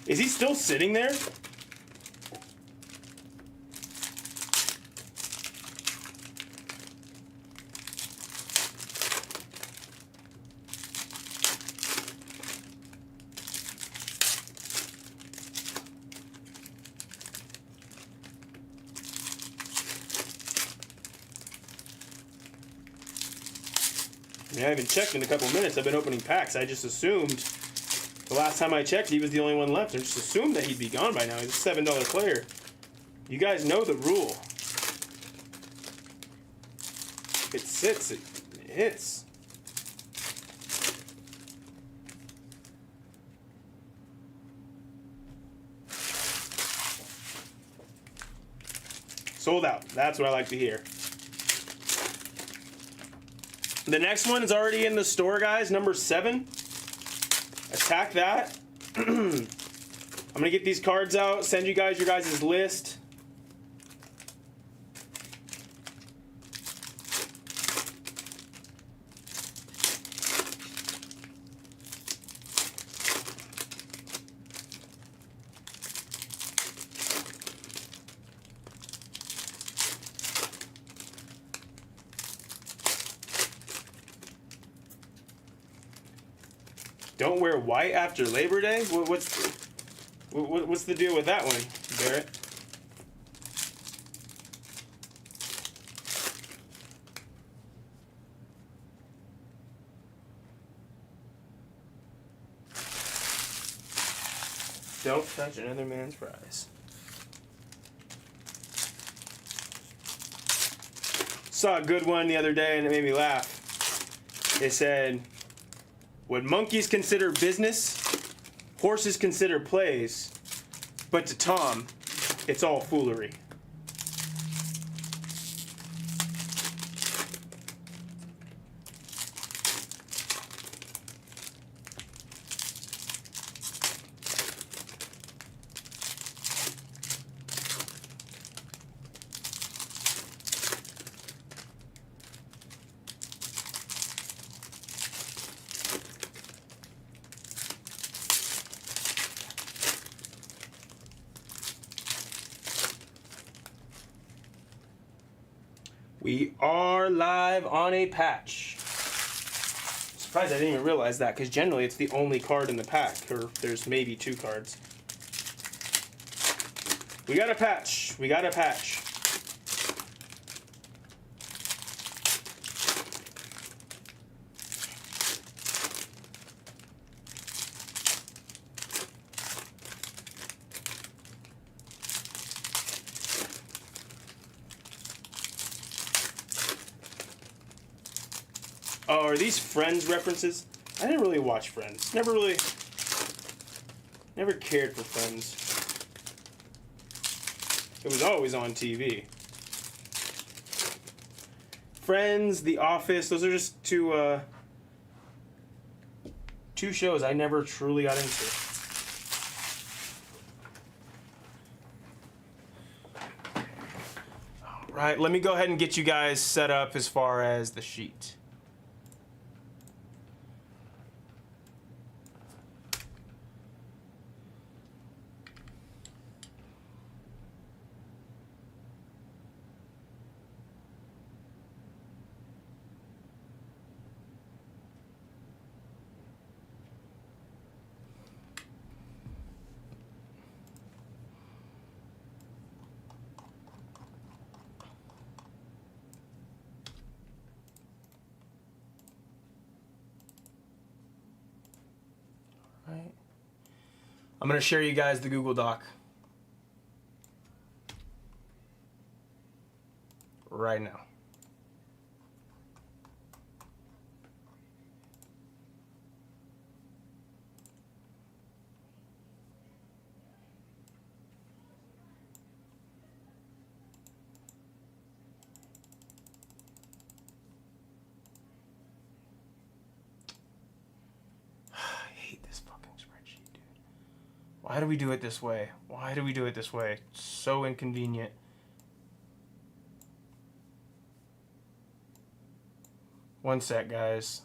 Is he still sitting there? I mean, I haven't checked in a couple minutes. I've been opening packs. I just assumed the last time I checked, he was the only one left. I just assumed that he'd be gone by now. He's a $7 player. You guys know the rule. If it sits, it hits. Sold out. That's what I like to hear. The next one is already in the store, guys. Number 7. Attack that. I'm gonna get these cards out, send you guys your guys' list. Don't wear white after Labor Day? What's the deal with that one, Barrett? Don't touch another man's fries. Saw a good one the other day and it made me laugh. They said, what monkeys consider business, horses consider plays, but to Tom, it's all foolery. We are live on a patch. Surprised I didn't even realize that, because generally it's the only card in the pack, or there's maybe 2 cards. We got a patch. We got a patch. Oh, are these Friends references? I didn't really watch Friends. Never cared for Friends. It was always on TV. Friends, The Office, those are just two shows I never truly got into. All right, let me go ahead and get you guys set up as far as the sheet. Right. I'm going to share you guys the Google Doc right now. Why do we do it this way? Why do we do it this way? It's so inconvenient. One sec, guys.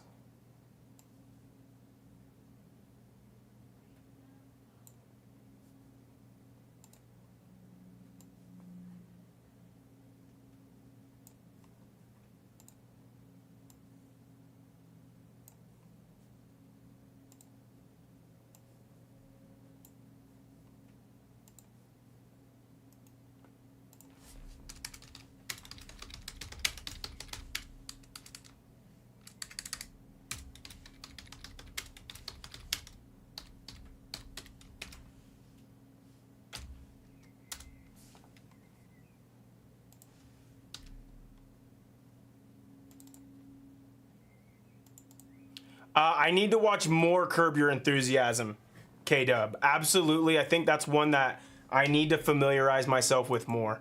I need to watch more Curb Your Enthusiasm, K-Dub. Absolutely. I think that's one that I need to familiarize myself with more,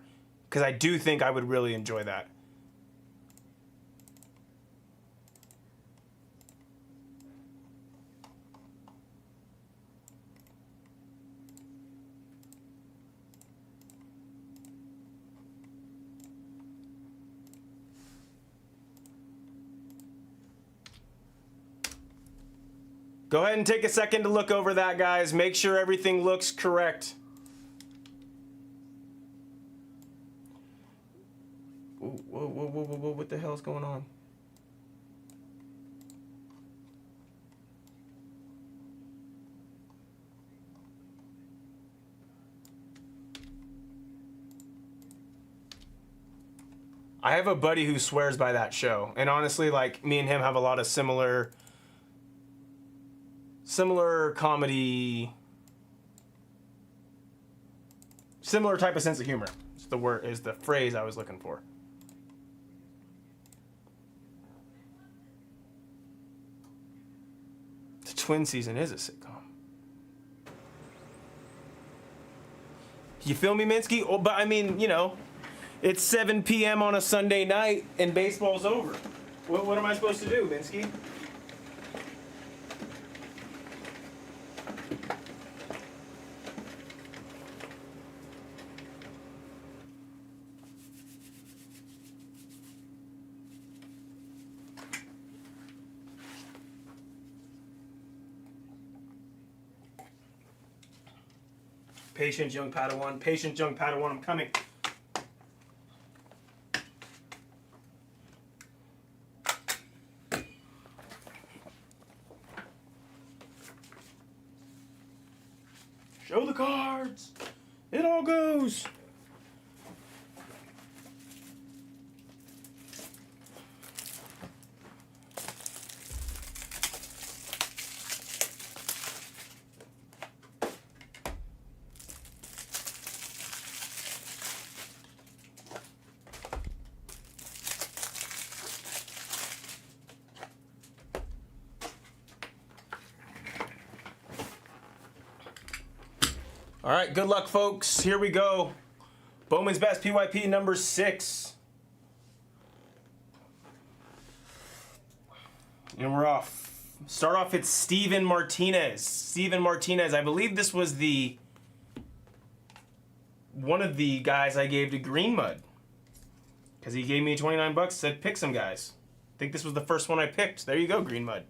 because I do think I would really enjoy that. Go ahead and take a second to look over that, guys. Make sure everything looks correct. Ooh, whoa, whoa, whoa, whoa, whoa, what the hell's going on? I have a buddy who swears by that show. And honestly, like, me and him have a lot of similar comedy, similar type of sense of humor. Is the phrase I was looking for. The Twin Season is a sitcom. You feel me, Minsky? Oh, but I mean, you know, it's 7 p.m. on a Sunday night and baseball's over. What am I supposed to do, Minsky? Patience, young Padawan. Patience, young Padawan. I'm coming. Show the cards. It all goes. All right, good luck, folks. Here we go. Bowman's Best PYP number 6. And we're off. Start off, it's Steven Martinez. Steven Martinez, I believe this was one of the guys I gave to Green Mud. Because he gave me 29 bucks, said pick some guys. I think this was the first one I picked. There you go, Green Mud.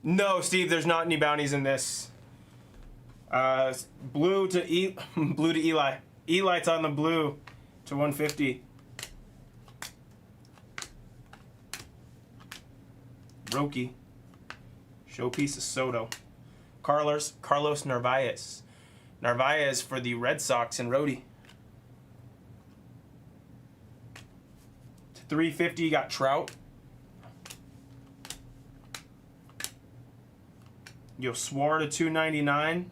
No, Steve, there's not any bounties in this. Blue to Eli. Eli's on the blue to 150. Roki. Showpiece of Soto. Carlos Narvaez. Narvaez for the Red Sox and Rhodey. To 350, you got Trout. Swar to 299.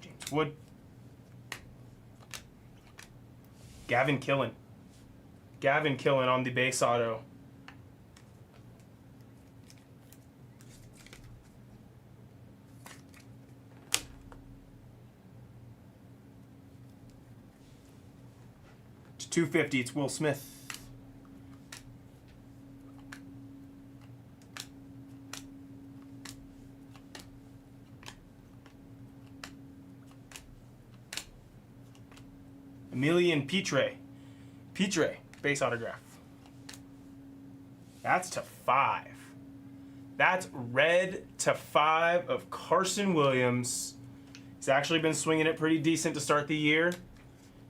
James Wood. Gavin Killen. Gavin Killen on the base auto. To 250, it's Will Smith. Emilian Petre, base autograph. That's to 5. That's red to 5 of Carson Williams. He's actually been swinging it pretty decent to start the year.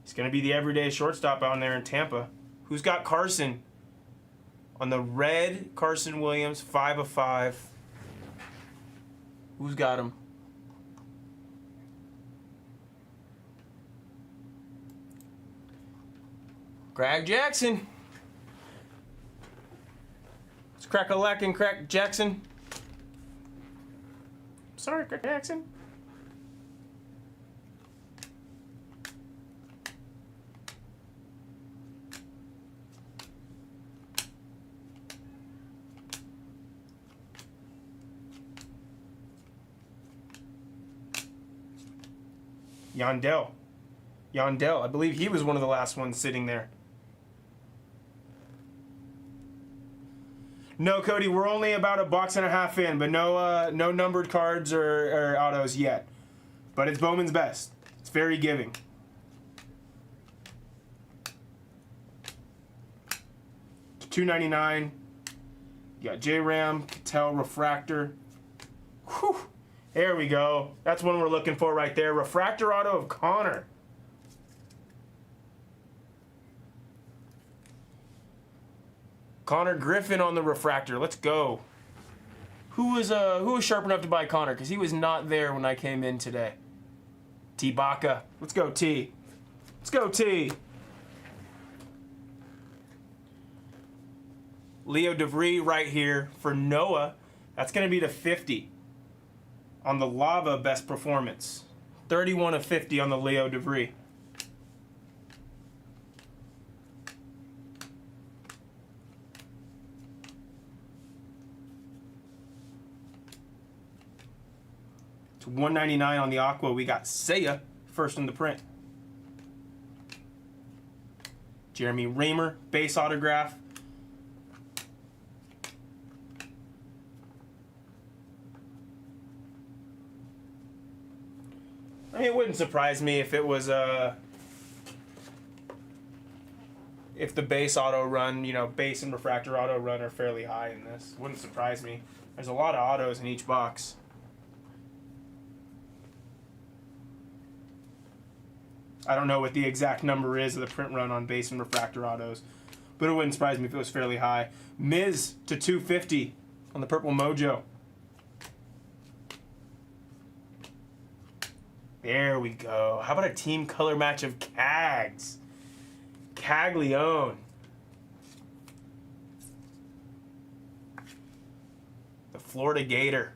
He's going to be the everyday shortstop out there in Tampa. Who's got Carson? On the red, Carson Williams, 5 of 5. Who's got him? Craig Jackson. It's crack-a-lack and Crack Jackson. Sorry, Crack Jackson. Yandel. I believe he was one of the last ones sitting there. No, Cody, we're only about a box and a half in, but no numbered cards or autos yet. But it's Bowman's Best. It's very giving. $2.99. You got J-Ram, Cattell, Refractor. Whew. There we go. That's one we're looking for right there. Refractor auto of Connor. Connor Griffin on the refractor. Let's go. Who was sharp enough to buy Connor? Because he was not there when I came in today. T. Baca. Let's go, T. Let's go, T. Leo DeVry right here for Noah. That's going to be to 50 on the Lava Best Performance. 31 of 50 on the Leo DeVry. To 199 on the Aqua, we got Seiya first in the print. Jeremy Raymer, base autograph. I mean, it wouldn't surprise me if it was if the base auto run, base and refractor auto run are fairly high in this. Wouldn't surprise me. There's a lot of autos in each box. I don't know what the exact number is of the print run on base and refractor autos, but it wouldn't surprise me if it was fairly high. Miz to 250 on the Purple Mojo. There we go. How about a team color match of Cags? Caglione. The Florida Gator.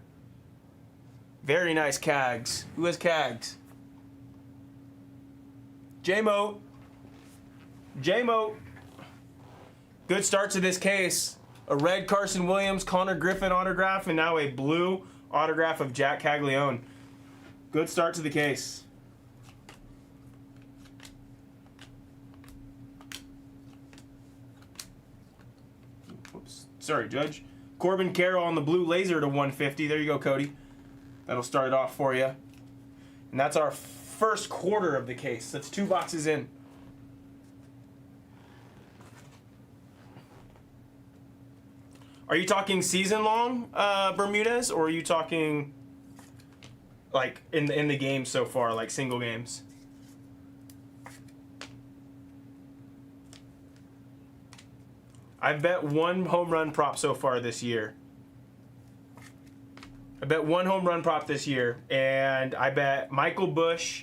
Very nice Cags. Who has Cags? J-Mo. Good start to this case. a red Carson Williams, Connor Griffin autograph, and now a blue autograph of Jack Caglione. Good start to the case. Oops, sorry, Judge. Corbin Carroll on the blue laser to 150. There you go, Cody. That'll start it off for you. And that's our first quarter of the case. That's 2 boxes in. Are you talking season long, Bermudez, or are you talking like in the game so far, like single games? I've bet 1 home run prop so far this year. I bet 1 home run prop this year, and I bet Michael Busch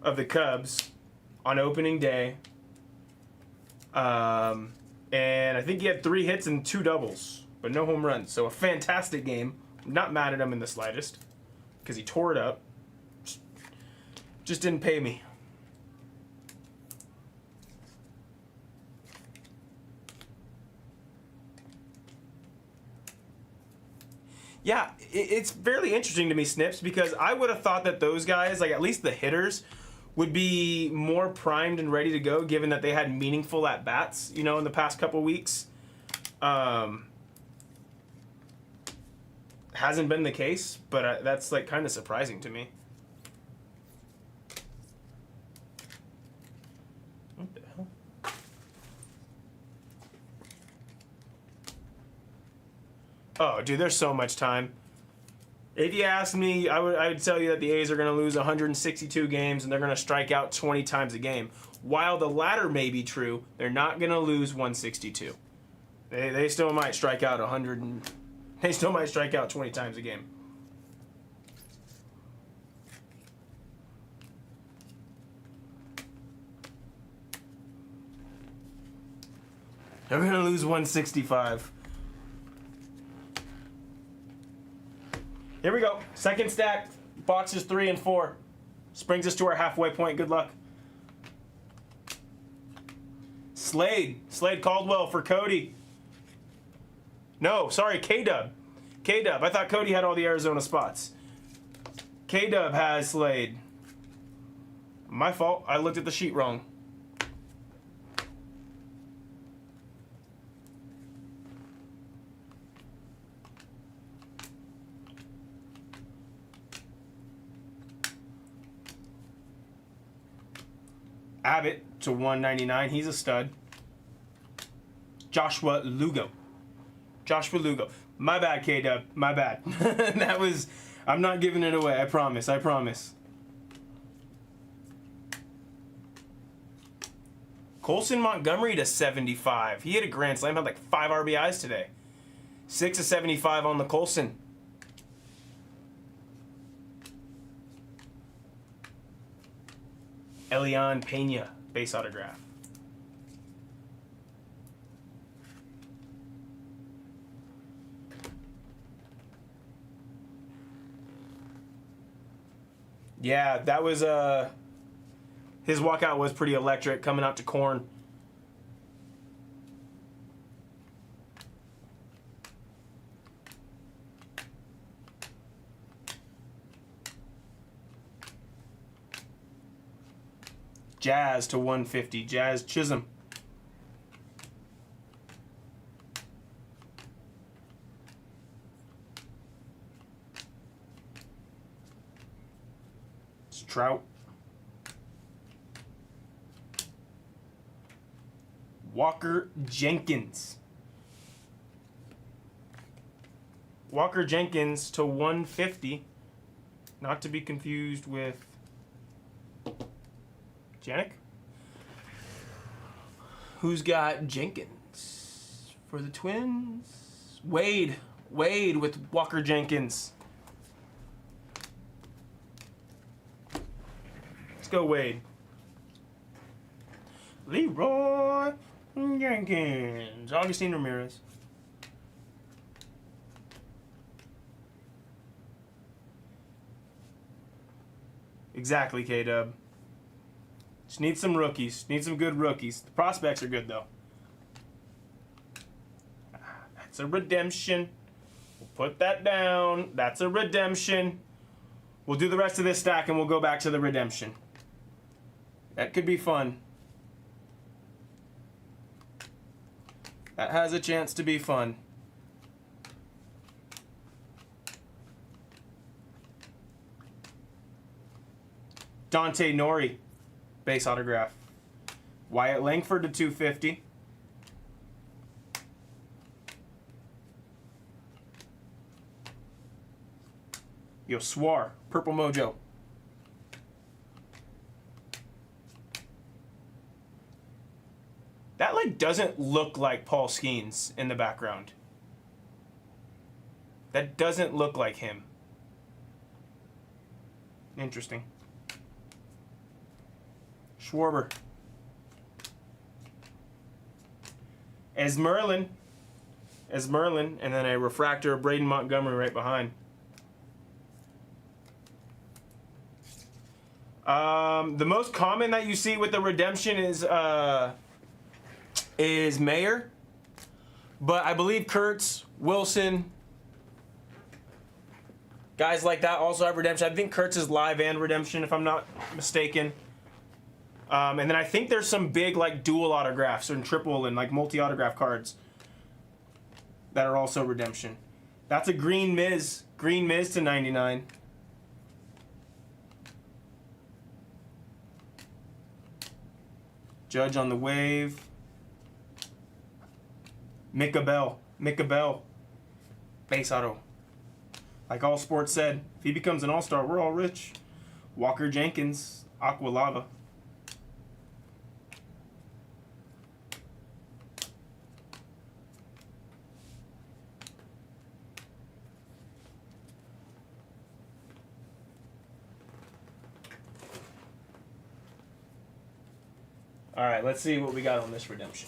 of the Cubs on opening day. And I think he had 3 hits and 2 doubles, but no home runs. So a fantastic game. I'm not mad at him in the slightest because he tore it up. Just didn't pay me. Yeah, it's fairly interesting to me, Snips, because I would have thought that those guys, like at least the hitters, would be more primed and ready to go, given that they had meaningful at-bats, you know, in the past couple weeks. Hasn't been the case, but that's like kind of surprising to me. What the hell? Oh, dude, there's so much time. If you asked me, I would tell you that the A's are going to lose 162 games and they're going to strike out 20 times a game. While the latter may be true, they're not going to lose 162. They still might strike out 100 and they still might strike out 20 times a game. They're going to lose 165. Here we go. Second stack, boxes 3 and 4. This brings us to our halfway point. Good luck. Slade Caldwell for Cody. No, sorry, K-Dub. K-Dub. I thought Cody had all the Arizona spots. K-Dub has Slade. My fault. I looked at the sheet wrong. Abbott to 199. He's a stud. Joshua Lugo. My bad, K-Dub. My bad. That was... I'm not giving it away. I promise. Colson Montgomery to 75. He hit a grand slam. Had like 5 RBIs today. 6 of 75 on the Colson. Elian Pena, base autograph. Yeah, that was his walkout was pretty electric coming out to corn. Jazz to 150. Jazz Chisholm. It's Trout. Walker Jenkins. Walker Jenkins to 150. Not to be confused with Janik? Who's got Jenkins for the Twins? Wade with Walker Jenkins. Let's go, Wade. Leroy Jenkins. Augustine Ramirez. Exactly, K-Dub. Just need some rookies. Need some good rookies. The prospects are good, though. That's That's a redemption. We'll put that down. That's a redemption. We'll do the rest of this stack and we'll go back to the redemption. That could be fun. That has a chance to be fun. Dante Nori, base autograph. Wyatt Langford to 250. Swar, Purple Mojo. That like doesn't look like Paul Skeens in the background. That doesn't look like him. Interesting. Schwarber. As Merlin, and then a refractor of Braden Montgomery right behind. The most common that you see with the redemption is Mayer, but I believe Kurtz, Wilson, guys like that also have redemption. I think Kurtz is live and redemption, if I'm not mistaken. And then I think there's some big like dual autographs and triple and like multi-autograph cards that are also redemption. That's a Green Miz to 99. Judge on the wave. Micah Bell. Base auto. Like All Sports said, if he becomes an all-star, we're all rich. Walker Jenkins, Aqua Lava. All right, let's see what we got on this redemption.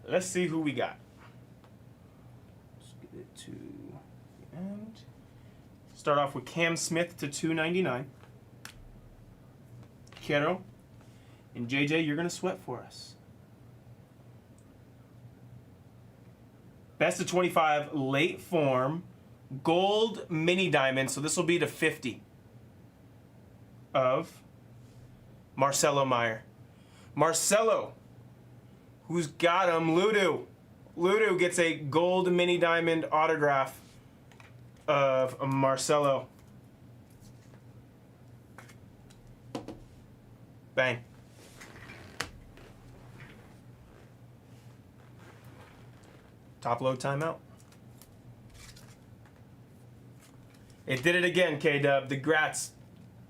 Let's see who we got. Let's get it to the end. Start off with Cam Smith to 299. Kero. And JJ, you're going to sweat for us. Best of 25 late form gold mini diamond. So this will be to 50 of Marcelo Meyer. Marcelo, who's got him? Ludu. Ludu gets a gold mini diamond autograph of Marcelo. Bang. Top load timeout. It did it again, K-Dub. The grats.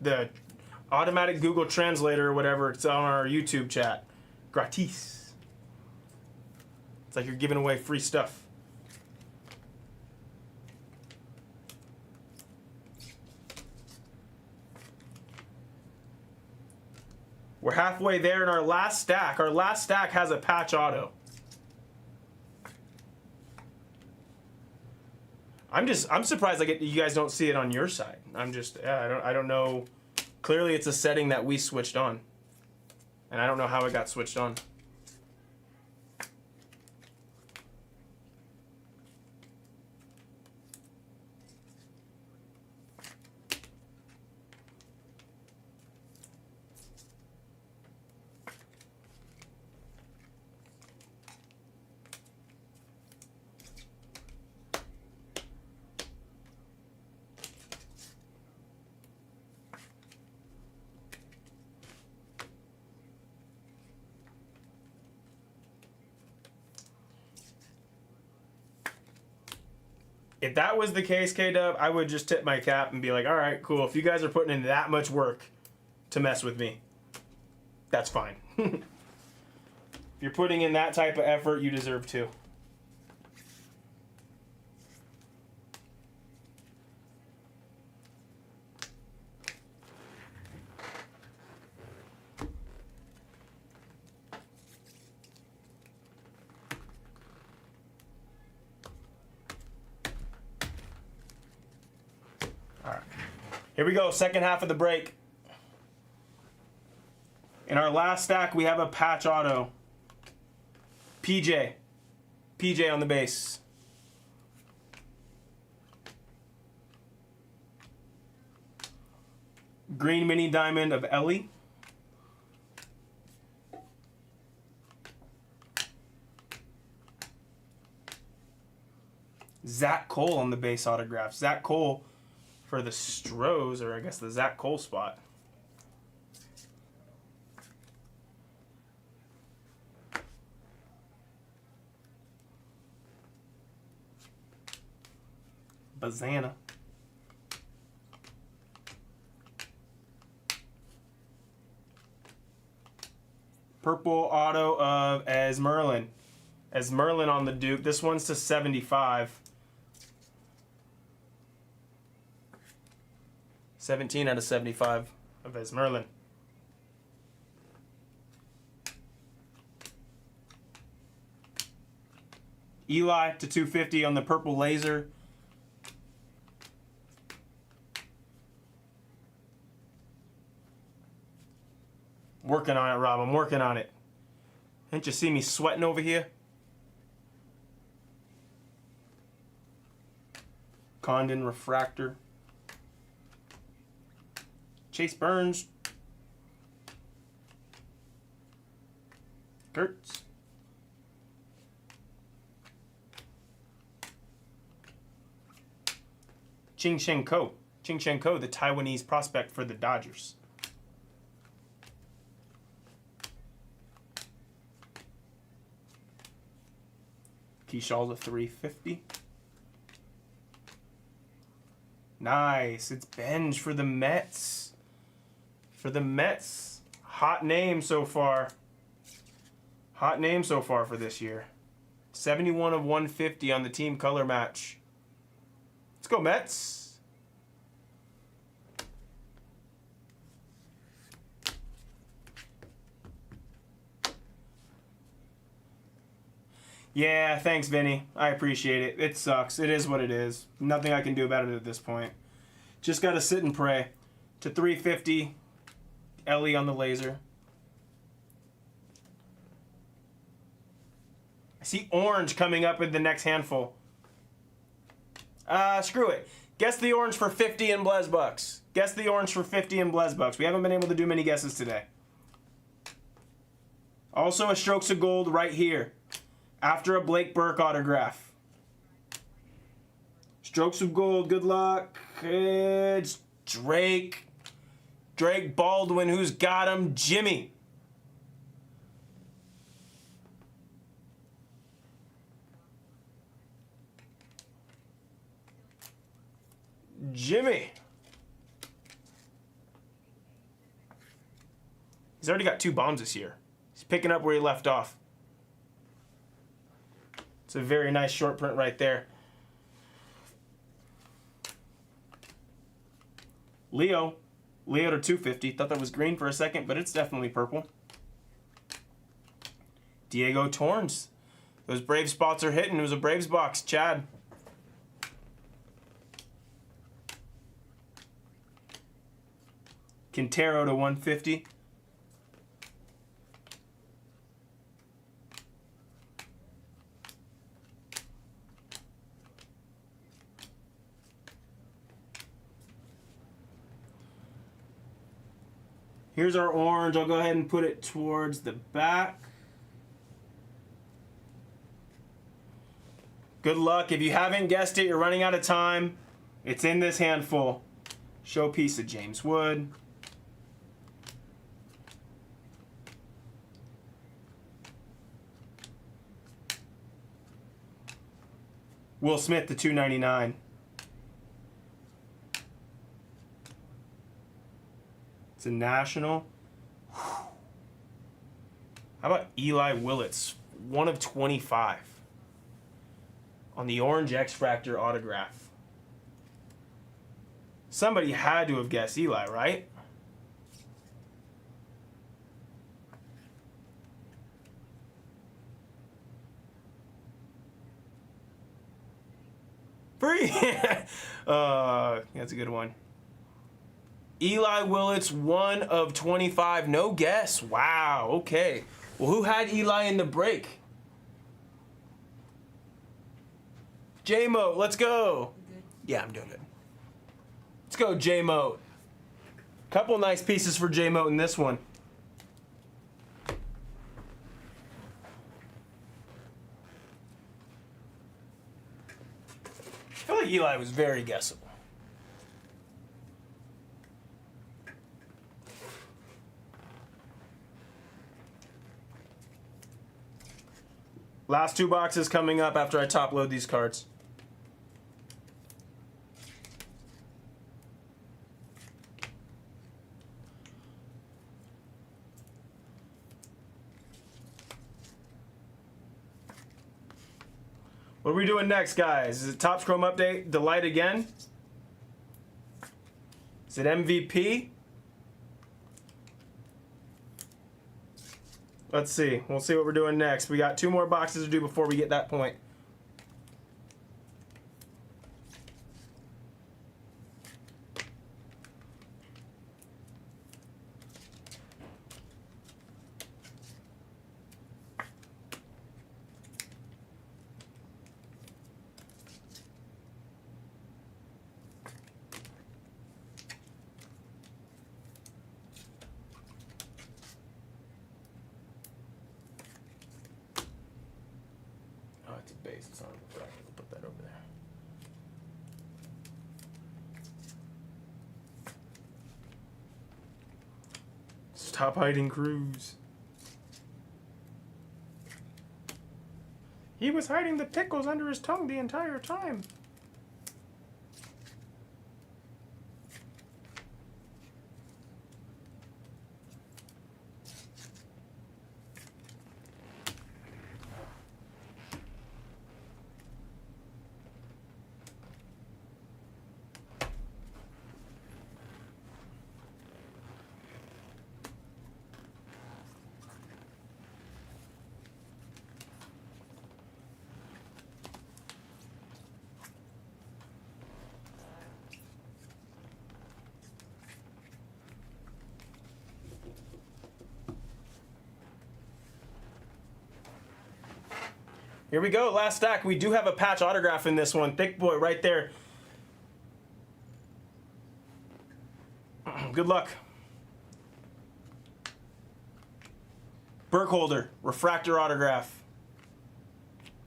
The automatic Google Translator or whatever, it's on our YouTube chat. Gratis. It's like you're giving away free stuff. We're halfway there in our last stack. Our last stack has a patch auto. I'm surprised like you guys don't see it on your side. I don't know. Clearly it's a setting that we switched on. And I don't know how it got switched on. If that was the case, K-Dub, I would just tip my cap and be like, all right, cool. If you guys are putting in that much work to mess with me, that's fine. If you're putting in that type of effort, you deserve to. Here we go, second half of the break. In our last stack, we have a patch auto. PJ on the base. Green mini diamond of Ellie. Zach Cole on the base autograph. Zach Cole for the Stros, or I guess the Zach Cole spot. Bazana. Purple auto of Esmerlin. Esmerlin on the Duke. This one's to 75. 17 out of 75 of Esmerlin. Eli to 250 on the purple laser. Working on it, Rob. I'm working on it. Didn't you see me sweating over here? Condon refractor. Chase Burns. Kurtz. Ching Shen Ko. Ching Shen Ko, the Taiwanese prospect for the Dodgers. Keyshaw to 350. Nice. It's Benj for the Mets. For the Mets. Hot name so far. Hot name so far for this year. 71 of 150 on the team color match. Let's go, Mets. Yeah, thanks, Vinny. I appreciate it. It sucks. It is what it is. Nothing I can do about it at this point. Just got to sit and pray. To 350, Ellie on the laser. I see orange coming up in the next handful. Screw it. Guess the orange for 50 in Blez Bucks. Guess the orange for 50 in Blez Bucks. We haven't been able to do many guesses today. Also a Strokes of Gold right here. After a Blake Burke autograph. Strokes of Gold, good luck. It's Drake. Drake Baldwin, who's got him? Jimmy. Jimmy. He's already got 2 bombs this year. He's picking up where he left off. It's a very nice short print right there. Leo to 250. Thought that was green for a second, but it's definitely purple. Diego Torrens. Those Brave spots are hitting. It was a Braves box. Chad. Quintero to 150. Here's our orange. I'll go ahead and put it towards the back. Good luck. If you haven't guessed it, you're running out of time. It's in this handful. Showpiece of James Wood. Will Smith to 299. It's a national. How about Eli Willits? 1 of 25. On the orange X-Fractor autograph. Somebody had to have guessed Eli, right? Free! That's a good one. Eli Willits, 1 of 25. No guess. Wow, okay. Well, who had Eli in the break? J-Mo, let's go. Good. Yeah, I'm doing good. Let's go, J-Mo. Couple nice pieces for J-Mo in this one. I feel like Eli was very guessable. Last two boxes coming up after I top load these cards. What are we doing next, guys? Is it Topps Chrome Update? Delight again? Is it MVP? Let's see. We'll see what we're doing next. We got 2 more boxes to do before we get that point. Oh, it's a base. It's not a refractor. We'll put that over there. Stop hiding, Cruz. He was hiding the pickles under his tongue the entire time. Here we go, last stack. We do have a patch autograph in this one. Thick boy right there. Good luck. Burkholder, refractor autograph.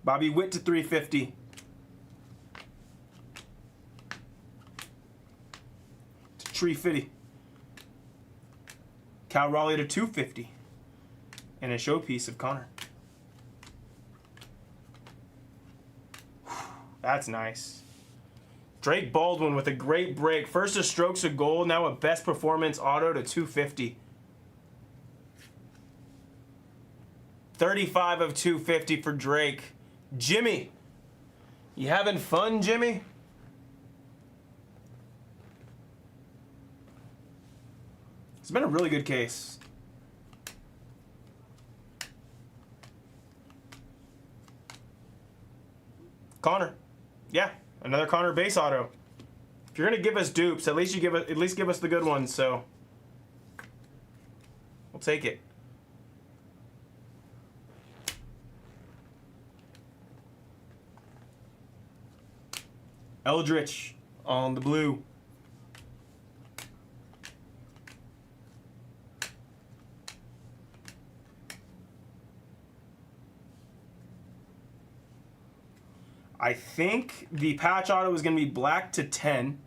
Bobby Witt to 350. To Tree Fitty. Cal Raleigh to 250. And a showpiece of Connor. That's nice. Drake Baldwin with a great break. First a strokes of gold, now a best performance auto to 250. 35 of 250 for Drake. Jimmy. You having fun, Jimmy? It's been a really good case. Connor. Yeah, another Connor base auto. If you're gonna give us dupes, at least give us the good ones. So we'll take it. Eldritch on the blue. I think the patch auto is going to be black to 10.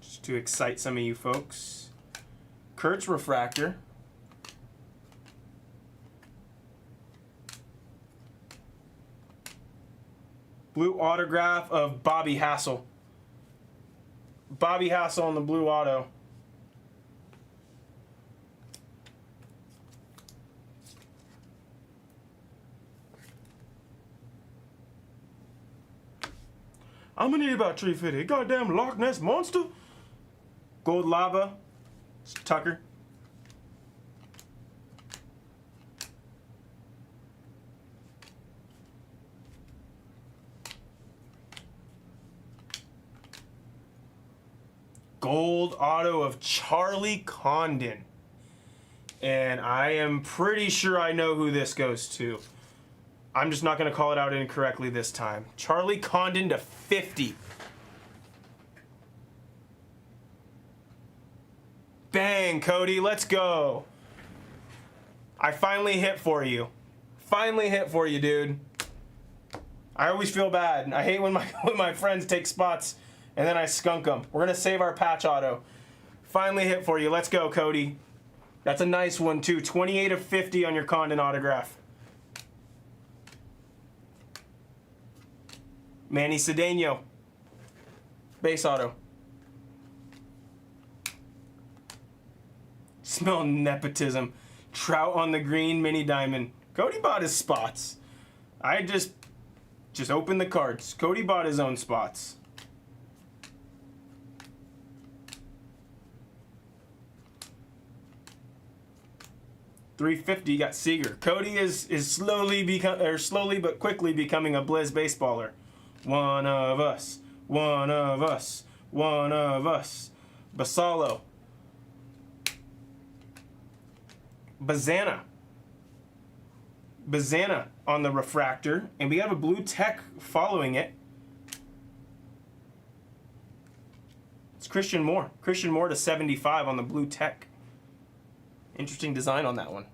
Just to excite some of you folks. Kurtz refractor. Blue autograph of Bobby Hassel. Bobby Hassel on the blue auto. I'm gonna need about 350. Goddamn Loch Ness monster. Gold lava. Tucker. Gold auto of Charlie Condon. And I am pretty sure I know who this goes to. I'm just not going to call it out incorrectly this time. Charlie Condon to 50. Bang, Cody, let's go. I finally hit for you. Finally hit for you, dude. I always feel bad. I hate when my friends take spots and then I skunk them. We're going to save our patch auto. Finally hit for you. Let's go, Cody. That's a nice one, too. 28 of 50 on your Condon autograph. Manny Cedeno. Base auto. Smell nepotism. Trout on the green, mini diamond. Cody bought his spots. I just opened the cards. Cody bought his own spots. $350 got Seager. Cody is slowly but quickly becoming a Blez baseballer. One of us. One of us. One of us. Basalo. Bazana on the refractor, and we have a blue tech following it. It's Christian Moore. Christian Moore to 75 on the blue tech. Interesting design on that one.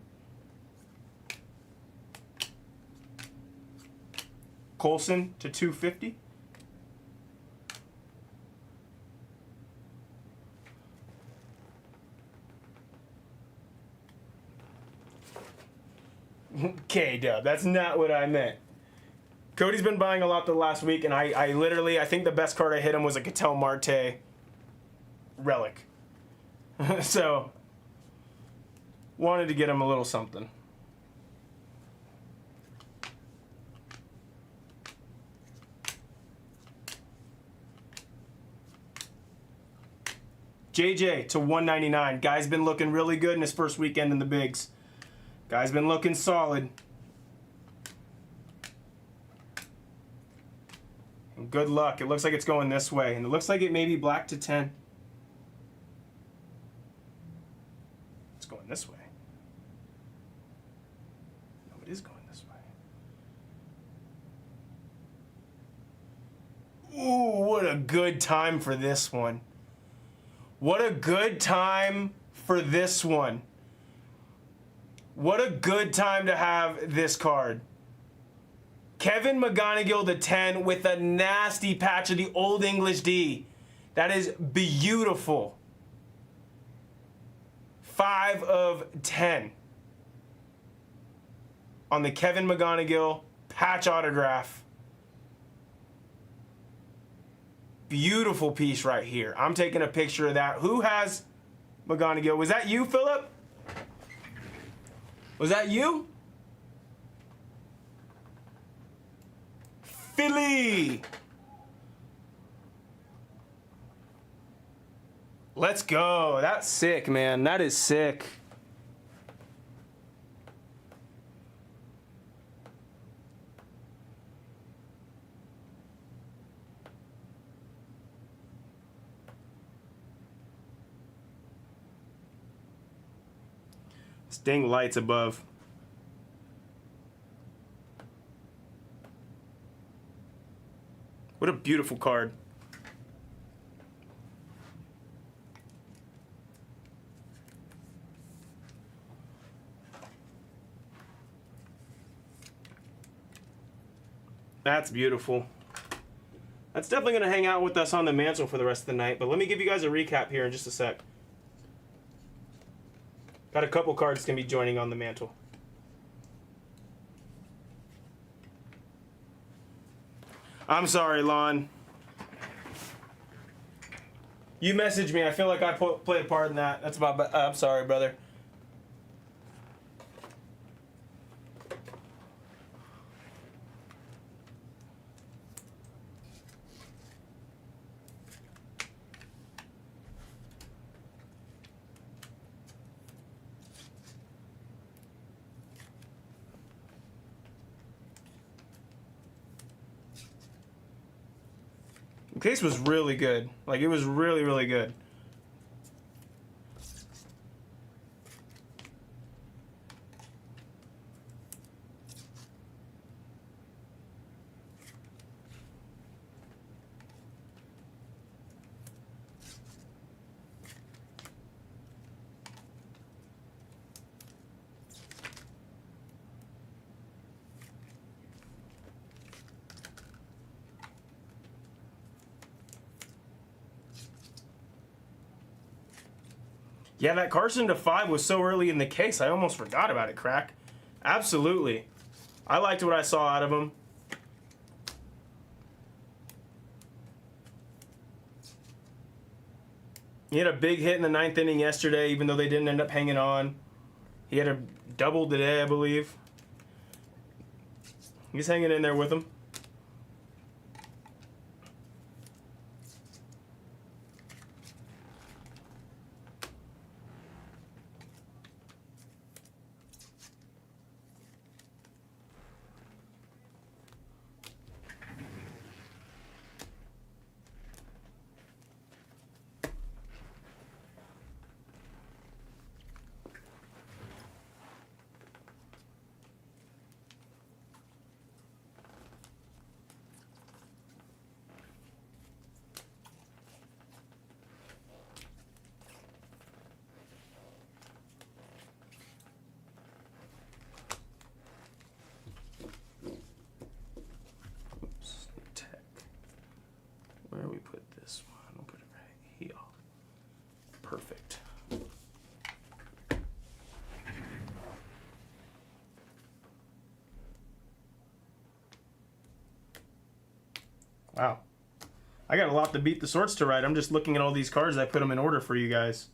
Colson to 250. K-Dub, that's not what I meant. Cody's been buying a lot the last week, and I literally, I think the best card I hit him was a Ketel Marte relic. So, wanted to get him a little something. JJ to 199. Guy's been looking really good in his first weekend in the bigs. Guy's been looking solid. And good luck. It looks like it's going this way. And it looks like it may be black to 10. It's going this way. No, it is going this way. Ooh, what a good time for this one. What a good time for this one. What a good time to have this card. Kevin McGonigal to 10 with a nasty patch of the Old English D. That is beautiful. 5 of 10 on the Kevin McGonigal patch autograph. Beautiful piece right here. I'm taking a picture of that. Who has McGonigal? Was that you, Philip? Was that you? Philly! Let's go. That's sick, man. That is sick. Dang lights above. What a beautiful card. That's beautiful. That's definitely going to hang out with us on the mantle for the rest of the night, but let me give you guys a recap here in just a sec. Got a couple cards going to be joining on the mantle. I'm sorry, Lon. You messaged me. I feel like I played a part in that. That's my. I'm sorry, brother. The case was really good. Like, it was really, really good. Yeah, that Carson to 5 was so early in the case. I almost forgot about it, Crack. Absolutely. I liked what I saw out of him. He had a big hit in the 9th inning yesterday, even though they didn't end up hanging on. He had a double today, I believe. He's hanging in there with him. Where do we put this one? We'll put it right here. Perfect. Wow. I got a lot to beat the sorts to write. I'm just looking at all these cards. I put them in order for you guys.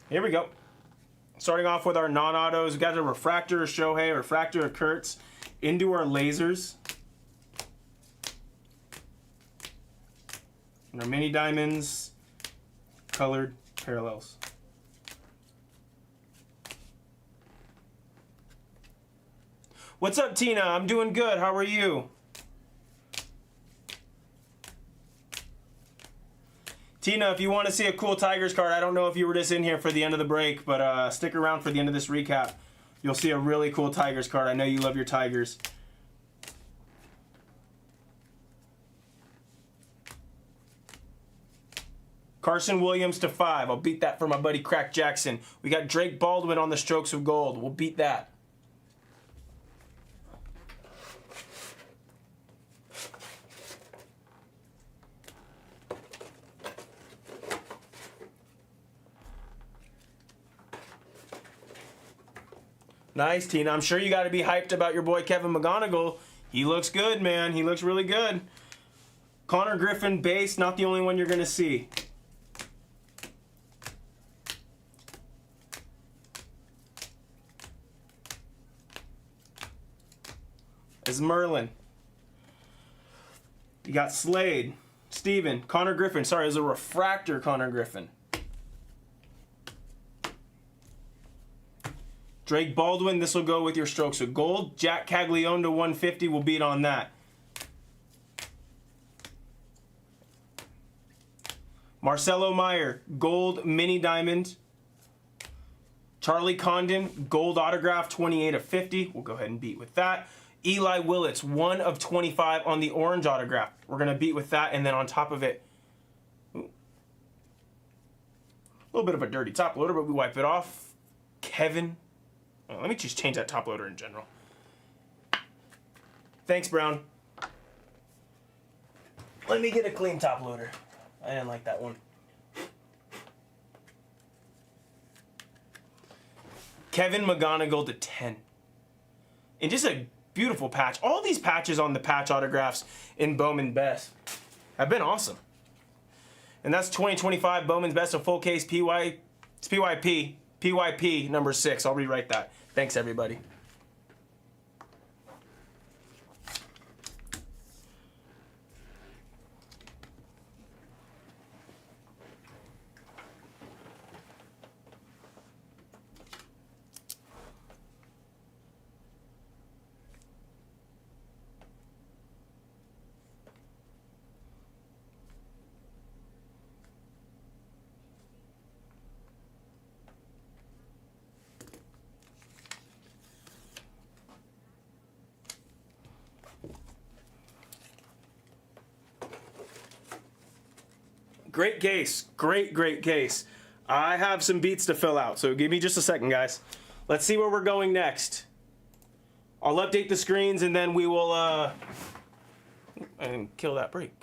Here we go. Starting off with our non-autos, we got a refractor of Shohei, a refractor of Kurtz, into our lasers. And our mini diamonds, colored parallels. What's up, Tina? I'm doing good. How are you? Tina, if you want to see a cool Tigers card, I don't know if you were just in here for the end of the break, but stick around for the end of this recap. You'll see a really cool Tigers card. I know you love your Tigers. Carson Williams to 5. I'll beat that for my buddy Crack Jackson. We got Drake Baldwin on the Strokes of Gold. We'll beat that. Nice, Tina. I'm sure you got to be hyped about your boy Kevin McGonigal. He looks good, man. He looks really good. Connor Griffin base, not the only one you're going to see. Is Merlin. You got Slade, Steven, Connor Griffin. Sorry, it was a refractor Connor Griffin. Drake Baldwin, this will go with your Strokes of Gold. Jack Caglione to 150, will beat on that. Marcelo Meyer, gold mini diamond. Charlie Condon, gold autograph, 28 of 50. We'll go ahead and beat with that. Eli Willits, 1 of 25 on the orange autograph. We're going to beat with that, and then on top of it, a little bit of a dirty top loader, but we wipe it off. Kevin. Let me just change that top loader in general. Thanks, Brown. Let me get a clean top loader. I didn't like that one. Kevin McGonigal to 10. And just a beautiful patch. All these patches on the patch autographs in Bowman Best have been awesome. And that's 2025 Bowman's Best of Full Case PYP number 6. I'll rewrite that. Thanks, everybody. Great case. Great case. I have some beats to fill out, so give me just a second, guys. Let's see where we're going next. I'll update the screens and then we will and kill that break.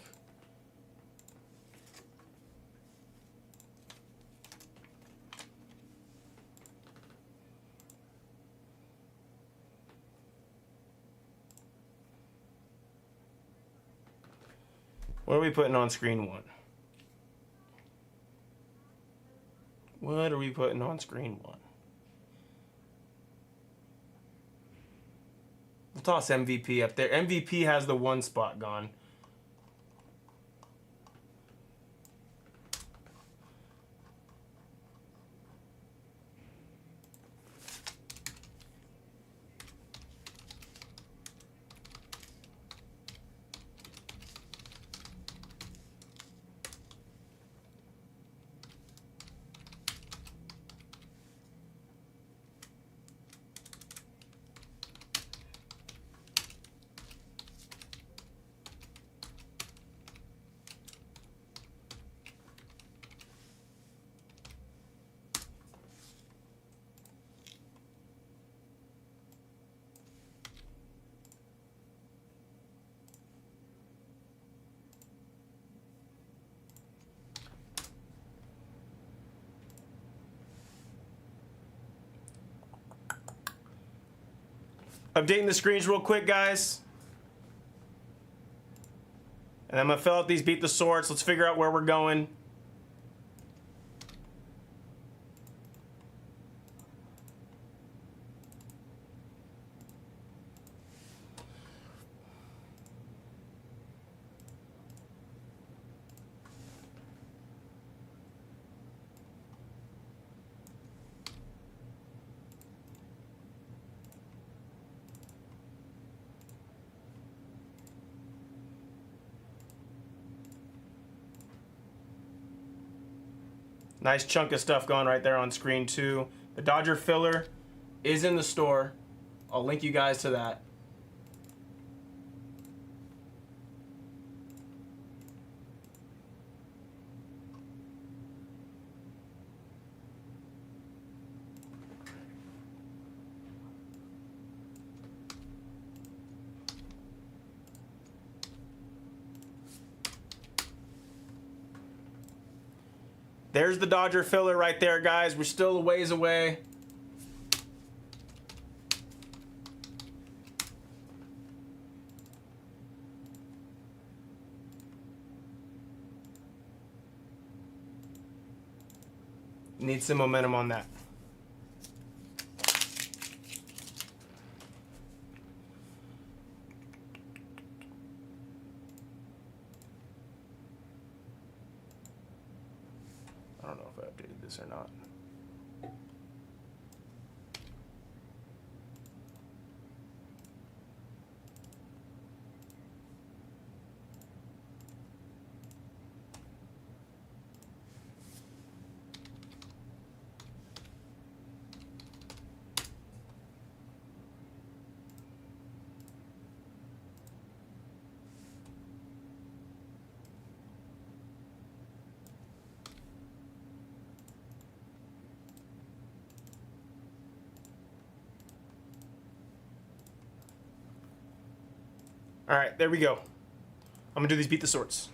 What are we putting on screen 1? What are we putting on screen 1? We'll toss MVP up there. MVP has the 1 spot gone. Updating the screens real quick, guys. And I'm going to fill out these beat the sorts. Let's figure out where we're going. Nice chunk of stuff going right there on screen 2. The Dodger filler is in the store. I'll link you guys to that. There's the Dodger filler right there, guys. We're still a ways away. Need some momentum on that. I don't know if I updated this or not. All right, there we go. I'm gonna do these beat the sorts.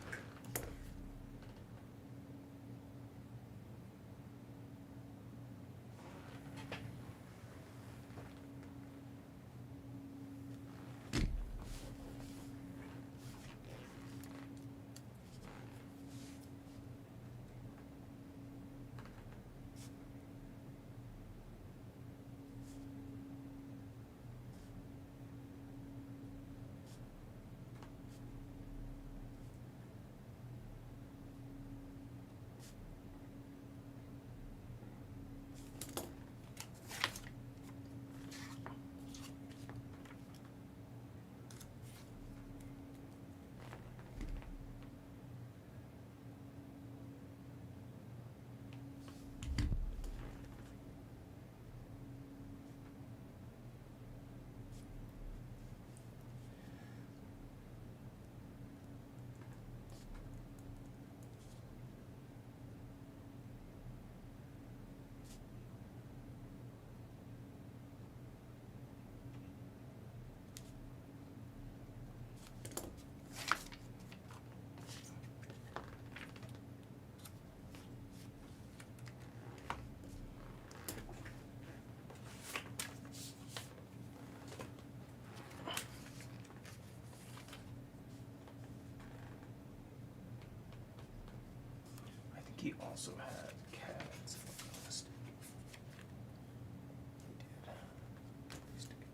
also had cats. If I'm not mistaken. We did. These together.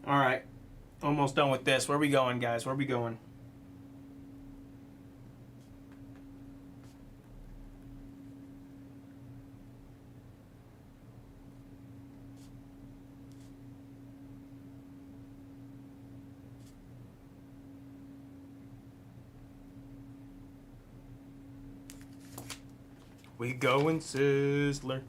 All right, almost done with this. Where are we going, guys? Where are we going? We going Sizzler.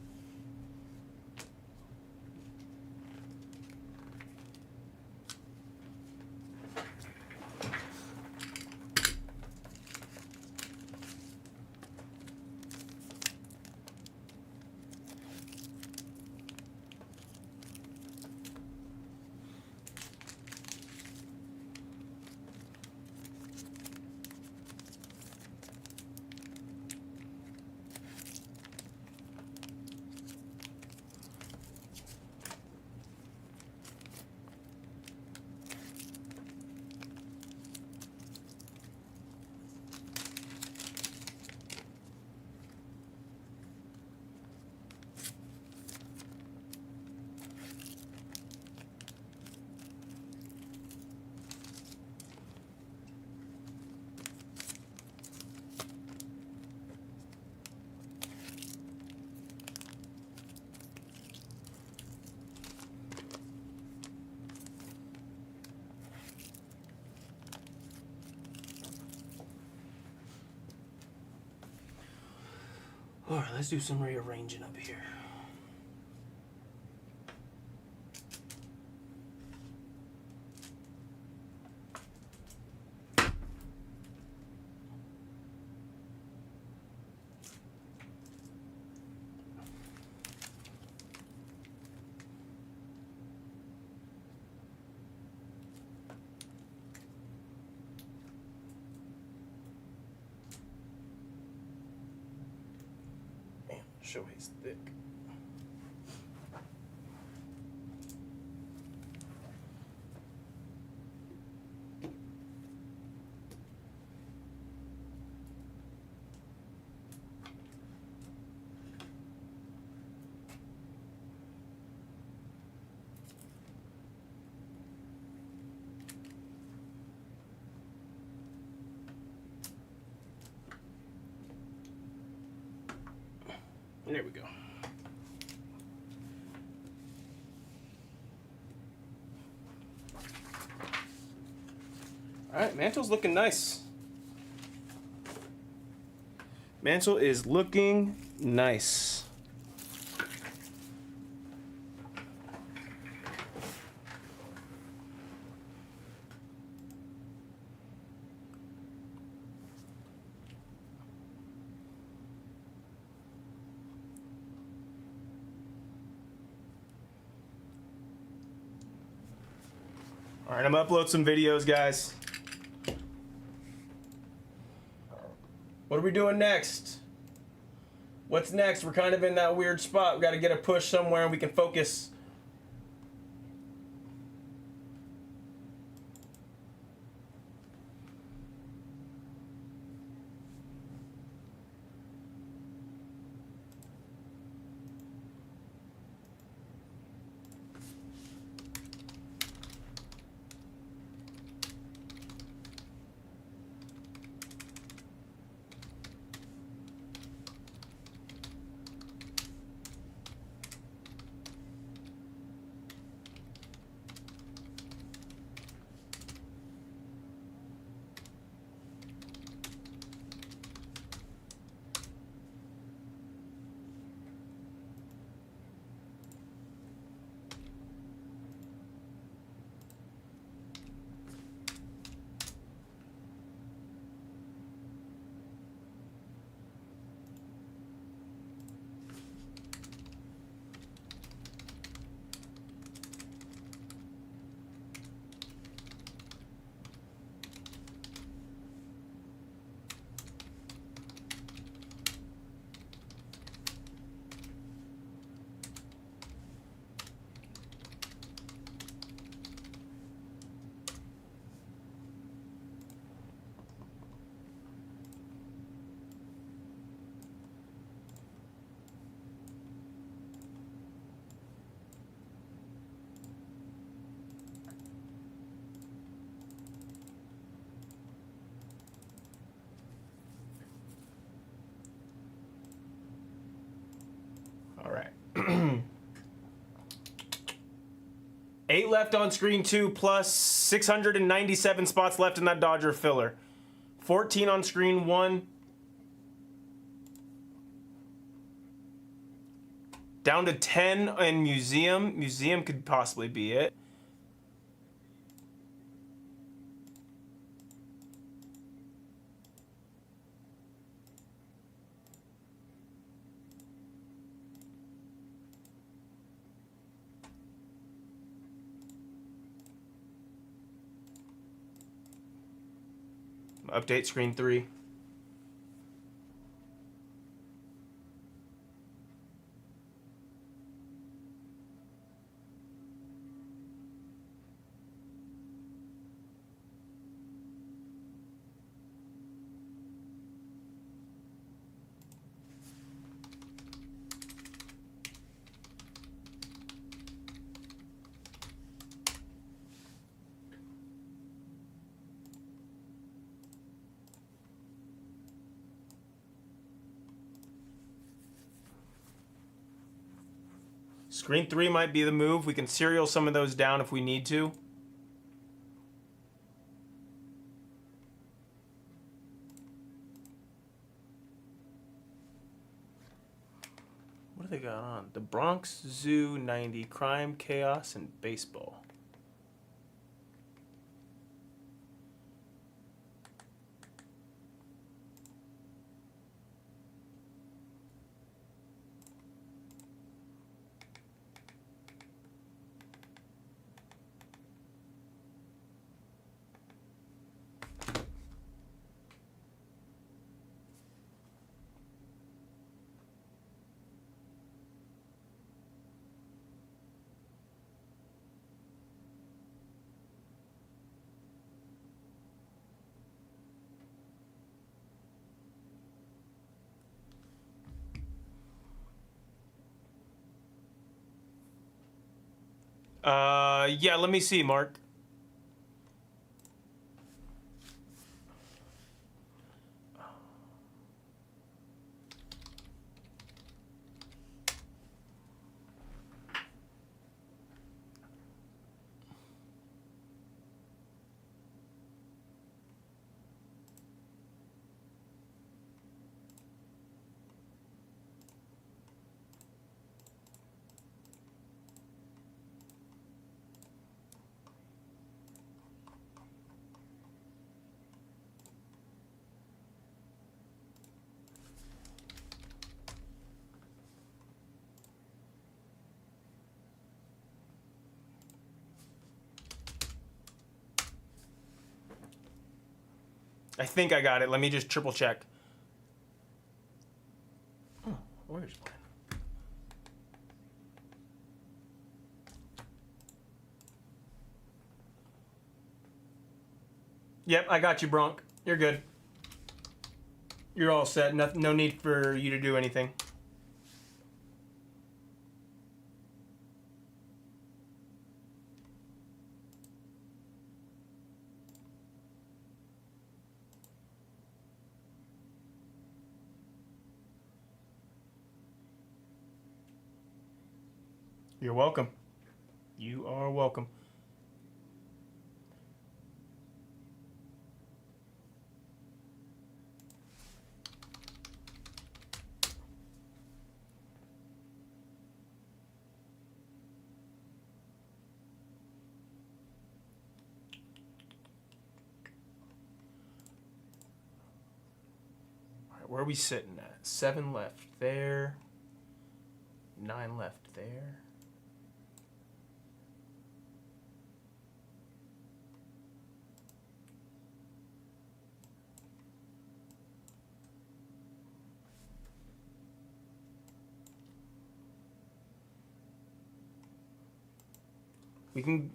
All right, let's do some rearranging up here. Man, Shohei's thick. There we go. All right, Mantle's looking nice. Mantle is looking nice. right, I'm gonna upload some videos, guys. What are we doing next? What's next? We're kind of in that weird spot. We got to get a push somewhere and we can focus. All right. 8 left on screen 2 plus 697 spots left in that Dodger filler. 14 on screen 1. Down to 10 in museum. Museum could possibly be it. Update screen 3. Screen 3 might be the move. We can serial some of those down if we need to. What do they got on? The Bronx Zoo 90, Crime, Chaos, and Baseball. Yeah, let me see, Mark. I think I got it. Let me just triple check. Oh, where's Glenn? Yep, I got you, Bronk. You're good. You're all set. No need for you to do anything. You're welcome. You are welcome. All right, where are we sitting at? 7 left there. 9 left there.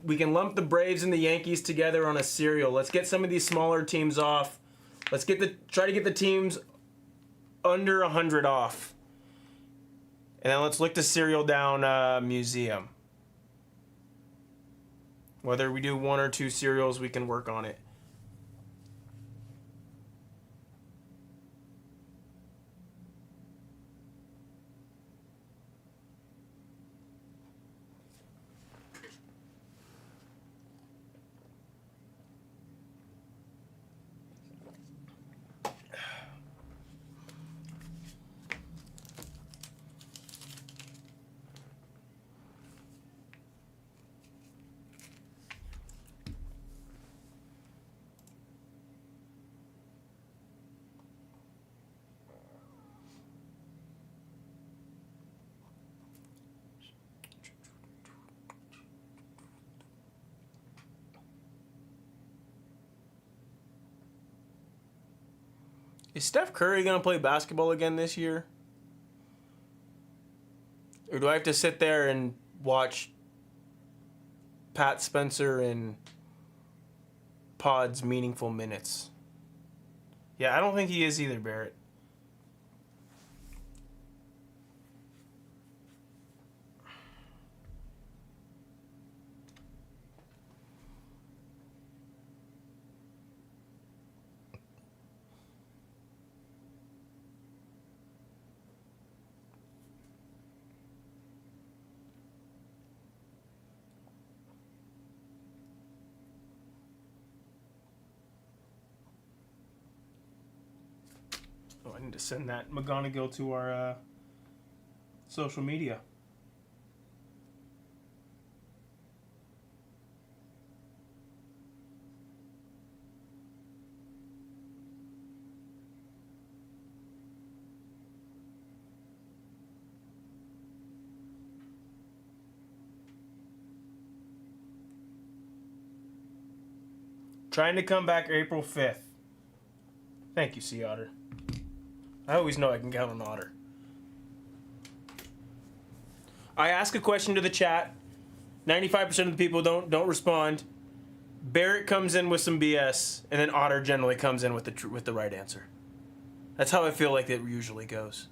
We can lump the Braves and the Yankees together on a serial. Let's get some of these smaller teams off. Let's try to get the teams under 100 off. And then let's look to serial down Museum. Whether we do 1 or 2 serials, we can work on it. Is Steph Curry going to play basketball again this year? Or do I have to sit there and watch Pat Spencer and Pod's meaningful minutes? Yeah, I don't think he is either, Barrett. Oh, I need to send that McGonagall to our social media. Trying to come back April 5th. Thank you, Sea Otter. I always know I can count on Otter. I ask a question to the chat. 95% of the people don't respond. Barrett comes in with some BS, and then Otter generally comes in with the right answer. That's how I feel like it usually goes.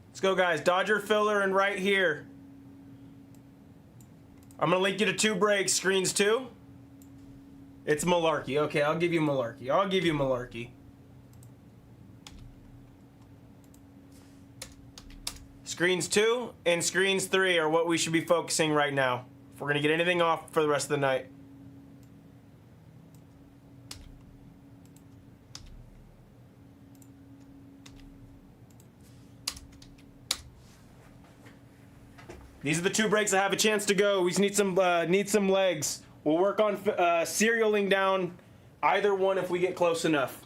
Let's go, guys. Dodger filler and right here. I'm going to link you to 2 breaks. Screens 2. It's malarkey. Okay, I'll give you malarkey. I'll give you malarkey. Screens 2 and screens 3 are what we should be focusing right now. If we're going to get anything off for the rest of the night. These are the 2 breaks that have a chance to go. We just need some legs. We'll work on serialing down either one if we get close enough.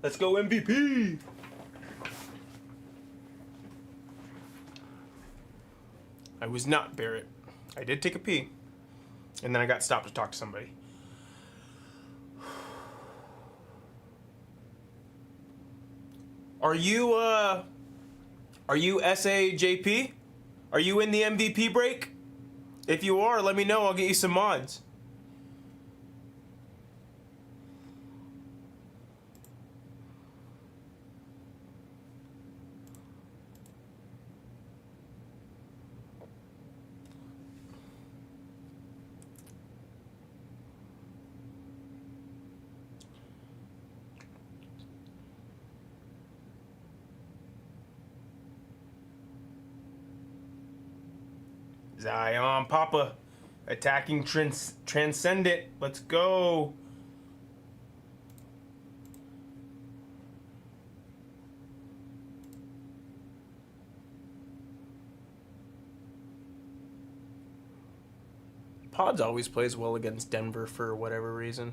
Let's go MVP. I was not Barrett. I did take a pee. And then I got stopped to talk to somebody. Are you SAJP? Are you in the MVP break? If you are, let me know. I'll get you some mods. Zion Papa, attacking Transcendent. Let's go. Pods always plays well against Denver for whatever reason.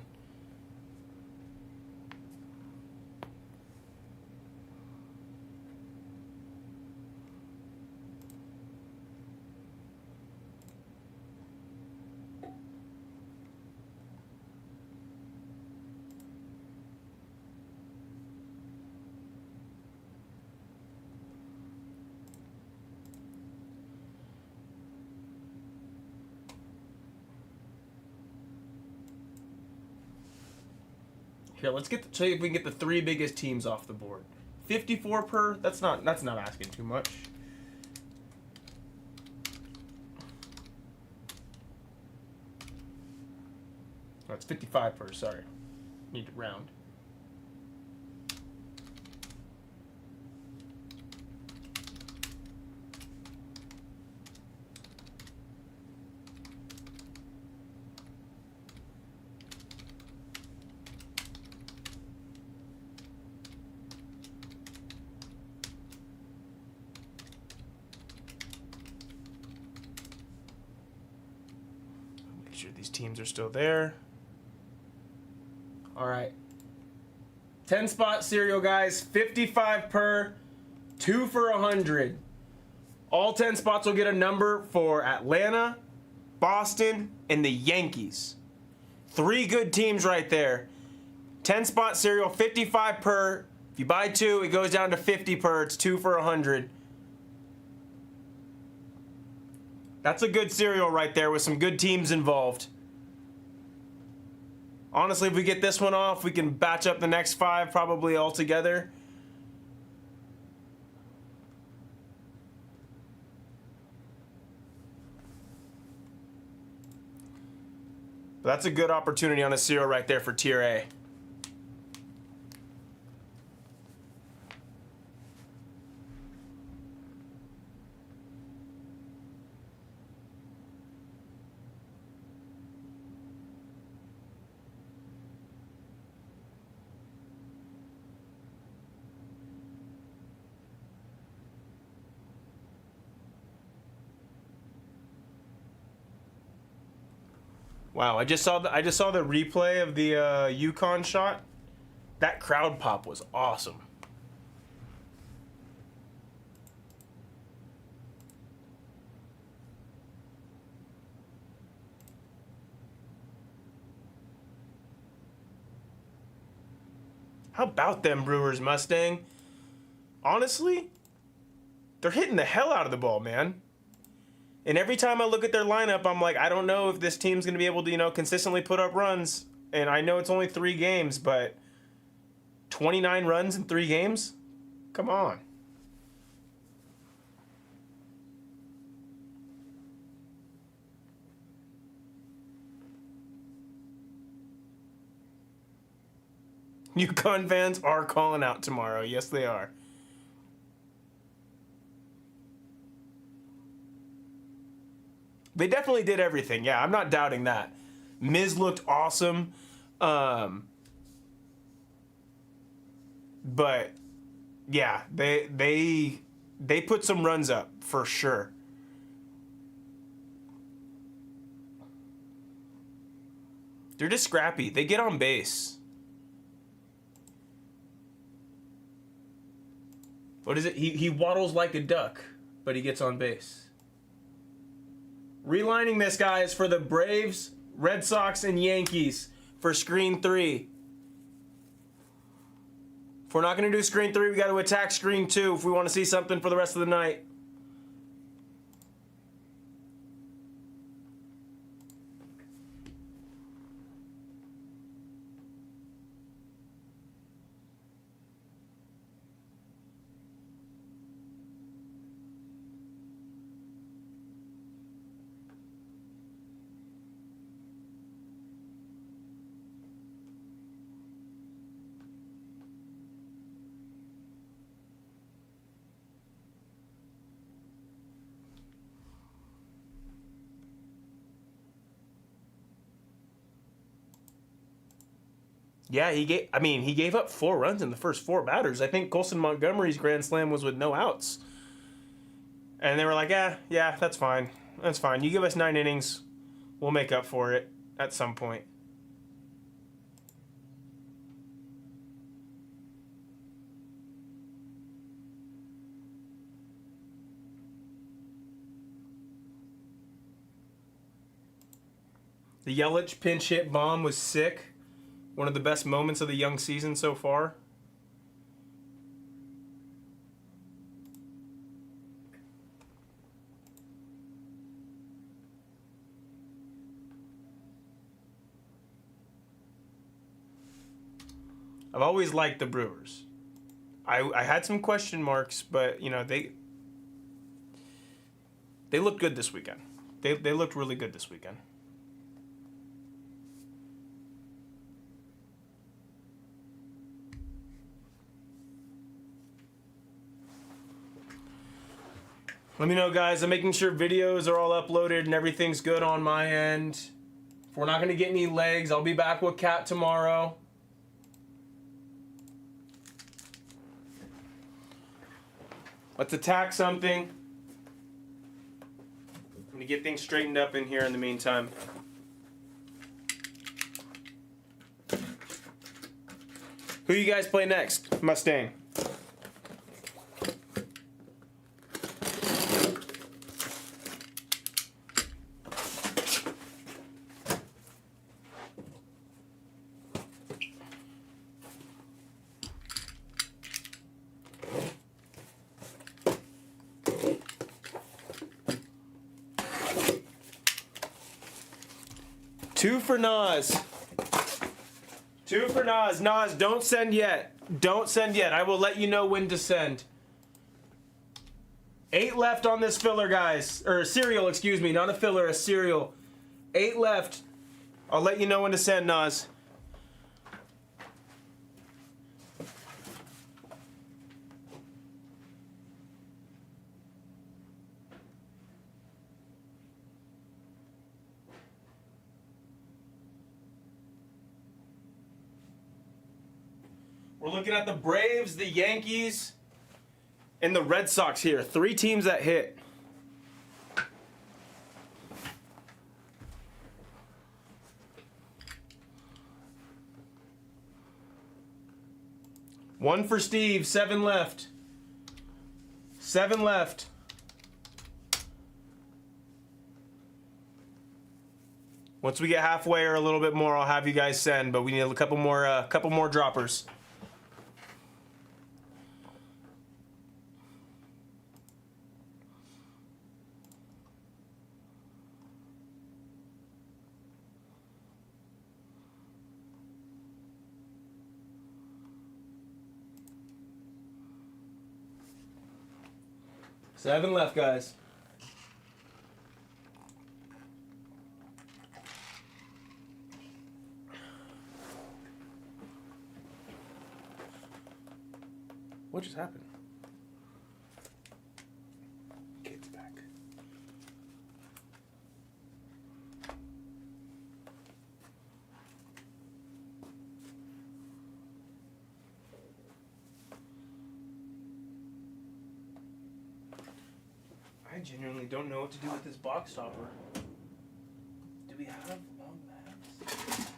Here, let's see if we can get the 3 biggest teams off the board. 54 per. That's not asking too much. That's 55 per. Sorry, need to round. Make sure these teams are still there. All right. 10 spot cereal, guys. 55 per. 2 for 100. All 10 spots will get a number for Atlanta, Boston, and the Yankees. 3 good teams right there. 10 spot cereal, 55 per. If you buy 2, it goes down to 50 per. It's 2 for 100. That's a good cereal right there with some good teams involved. Honestly, if we get this one off, we can batch up the next 5 probably all together. But that's a good opportunity on a cereal right there for Tier A. Wow, I just saw the replay of the Yukon shot. That crowd pop was awesome. How about them Brewers, Mustang? Honestly, they're hitting the hell out of the ball, man. And every time I look at their lineup, I'm like, I don't know if this team's going to be able to, consistently put up runs. And I know it's only 3 games, but 29 runs in 3 games? Come on. UConn fans are calling out tomorrow. Yes, they are. They definitely did everything. Yeah, I'm not doubting that. Miz looked awesome. But yeah, they put some runs up for sure. They're just scrappy. They get on base. What is it? He waddles like a duck, but he gets on base. Relining this, guys, for the Braves, Red Sox, and Yankees for screen 3. If we're not going to do screen 3, we got to attack screen 2 if we want to see something for the rest of the night. Yeah, he gave up 4 runs in the first 4 batters. I think Colson Montgomery's grand slam was with no outs. And they were like, yeah, that's fine. That's fine. You give us 9 innings, we'll make up for it at some point. The Yelich pinch hit bomb was sick. One of the best moments of the young season so far. I've always liked the Brewers. I had some question marks, but you know they looked good this weekend. They looked really good this weekend. Let me know, guys. I'm making sure videos are all uploaded and everything's good on my end. If we're not going to get any legs, I'll be back with Cat tomorrow. Let's attack something. I'm going to get things straightened up in here in the meantime. Who you guys play next? Mustang. Two for Nas. 2 for Nas. Nas, don't send yet. Don't send yet. I will let you know when to send. 8 left on this filler, guys. Or cereal, excuse me. Not a filler, a cereal. 8 left. I'll let you know when to send, Nas. We're looking at the Braves, the Yankees, and the Red Sox here. 3 teams that hit. One for Steve, 7 left. 7 left. Once we get halfway or a little bit more, I'll have you guys send, but we need a couple more droppers. Seven left, guys. What just happened? Kid's back. I genuinely don't know what to do with this box stopper. Do we have long bags?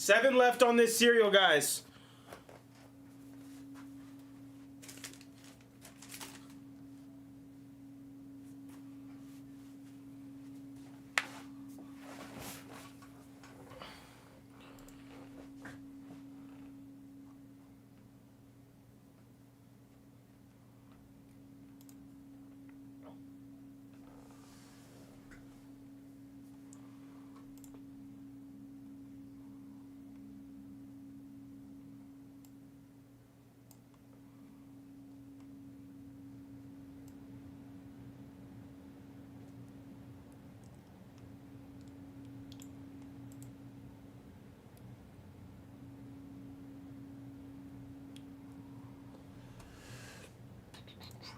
7 left on this cereal, guys.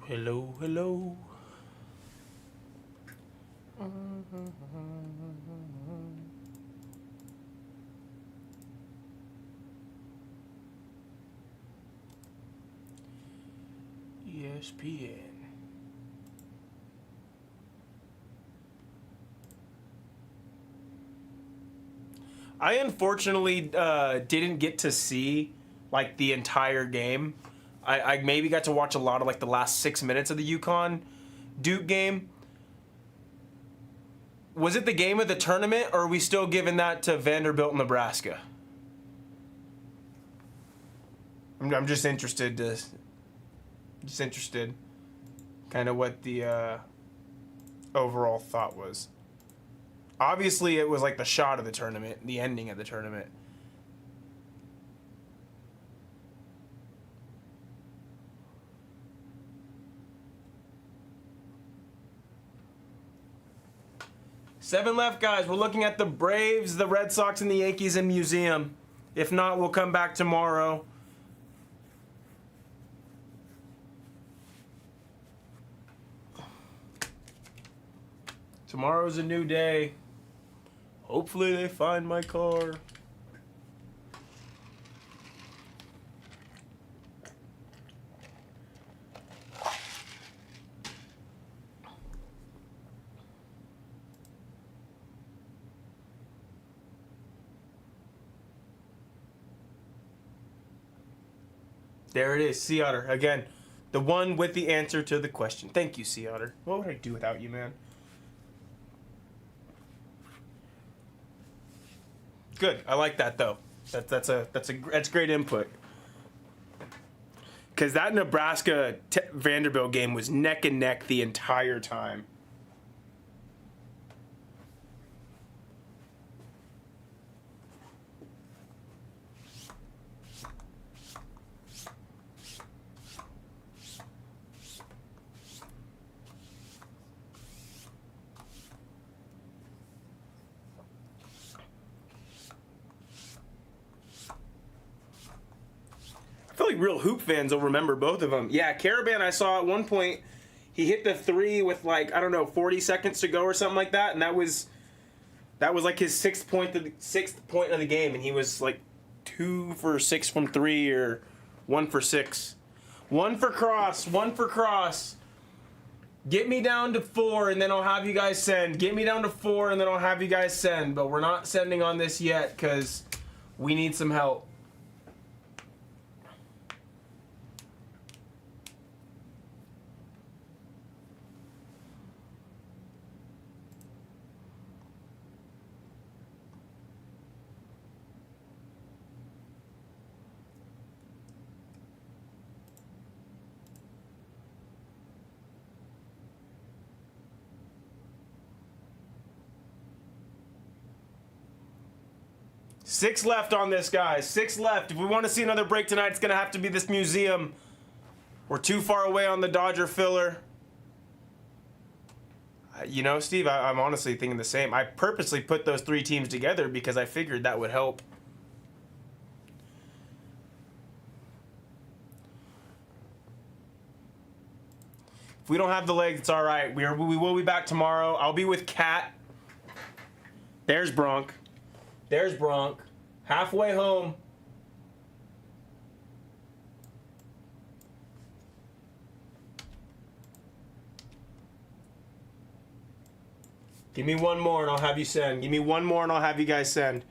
Hello, hello. ESPN. I unfortunately didn't get to see like the entire game. I maybe got to watch a lot of like the last 6 minutes of the UConn Duke game. Was it the game of the tournament, or are we still giving that to Vanderbilt, Nebraska? I'm just interested kind of what the overall thought was. Obviously, it was like the shot of the tournament, the ending of the tournament. Seven left, guys. We're looking at the Braves, the Red Sox, and the Yankees in Museum. If not, we'll come back tomorrow. Tomorrow's a new day. Hopefully they find my car. There it is, Sea Otter. Again, the one with the answer to the question. Thank you, Sea Otter. What would I do without you, man? Good. I like that though. That's great input. Because that Nebraska Vanderbilt game was neck and neck the entire time. I feel like real hoop fans will remember both of them. Yeah, Caravan, I saw at one point, he hit the three with like, I don't know, 40 seconds to go or something like that, and that was like his sixth point of the game, and he was like 2 for 6 from 3 or 1 for 6. 1 for cross. Get me down to 4 and then I'll have you guys send. Get me down to 4 and then I'll have you guys send. But we're not sending on this yet because we need some help. Six left on this, guys. 6 left. If we want to see another break tonight, it's going to have to be this museum. We're too far away on the Dodger filler. You know, Steve, I'm honestly thinking the same. I purposely put those 3 teams together because I figured that would help. If we don't have the legs, it's all right. We will be back tomorrow. I'll be with Kat. There's Bronk. There's Bronk. Halfway home. Give me one more and I'll have you send. Give me one more and I'll have you guys send.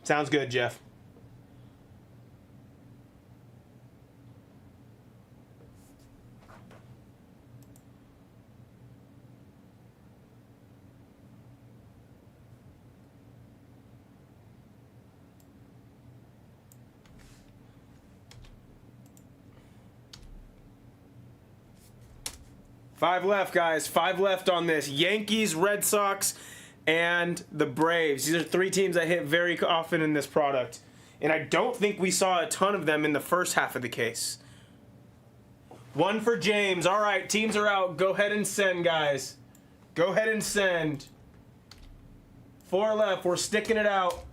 Sounds good, Jeff. Five left, guys. Five left on this. Yankees, Red Sox, and the Braves. These are three teams that hit very often in this product. And I don't think we saw a ton of them in the first half of the case. One for James. All right, teams are out. Go ahead and send, guys. Go ahead and send. Four left. We're sticking it out.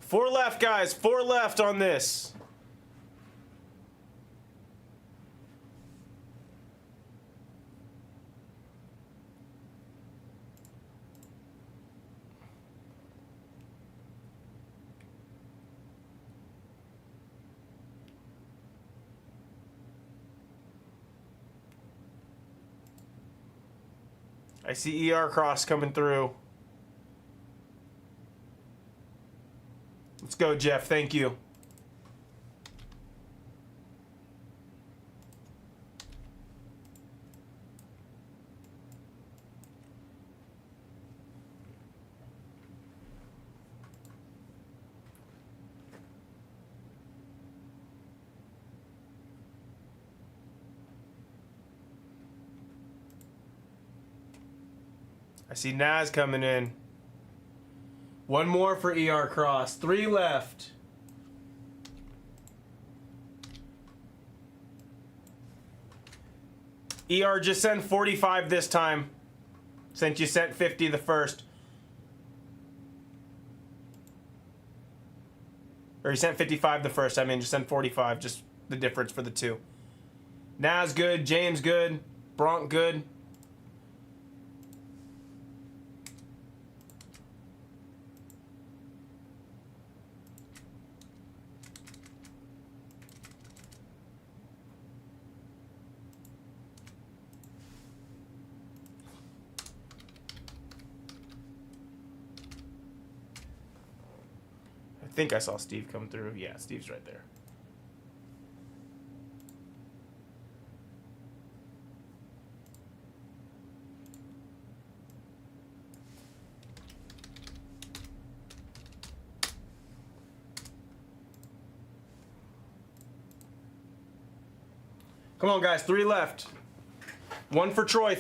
Four left, guys. Four left on this. I see ER cross coming through. Let's go, Jeff. Thank you. I see Naz coming in. One more for ER cross. Three left. ER just sent 45 this time, since you sent 50 the first. Or you sent 55 the first. I mean, just sent 45. Just the difference for the two. Naz good. James good. Bronk good. I think I saw Steve come through. Yeah, Steve's right there. Come on, guys. Three left. One for Troy.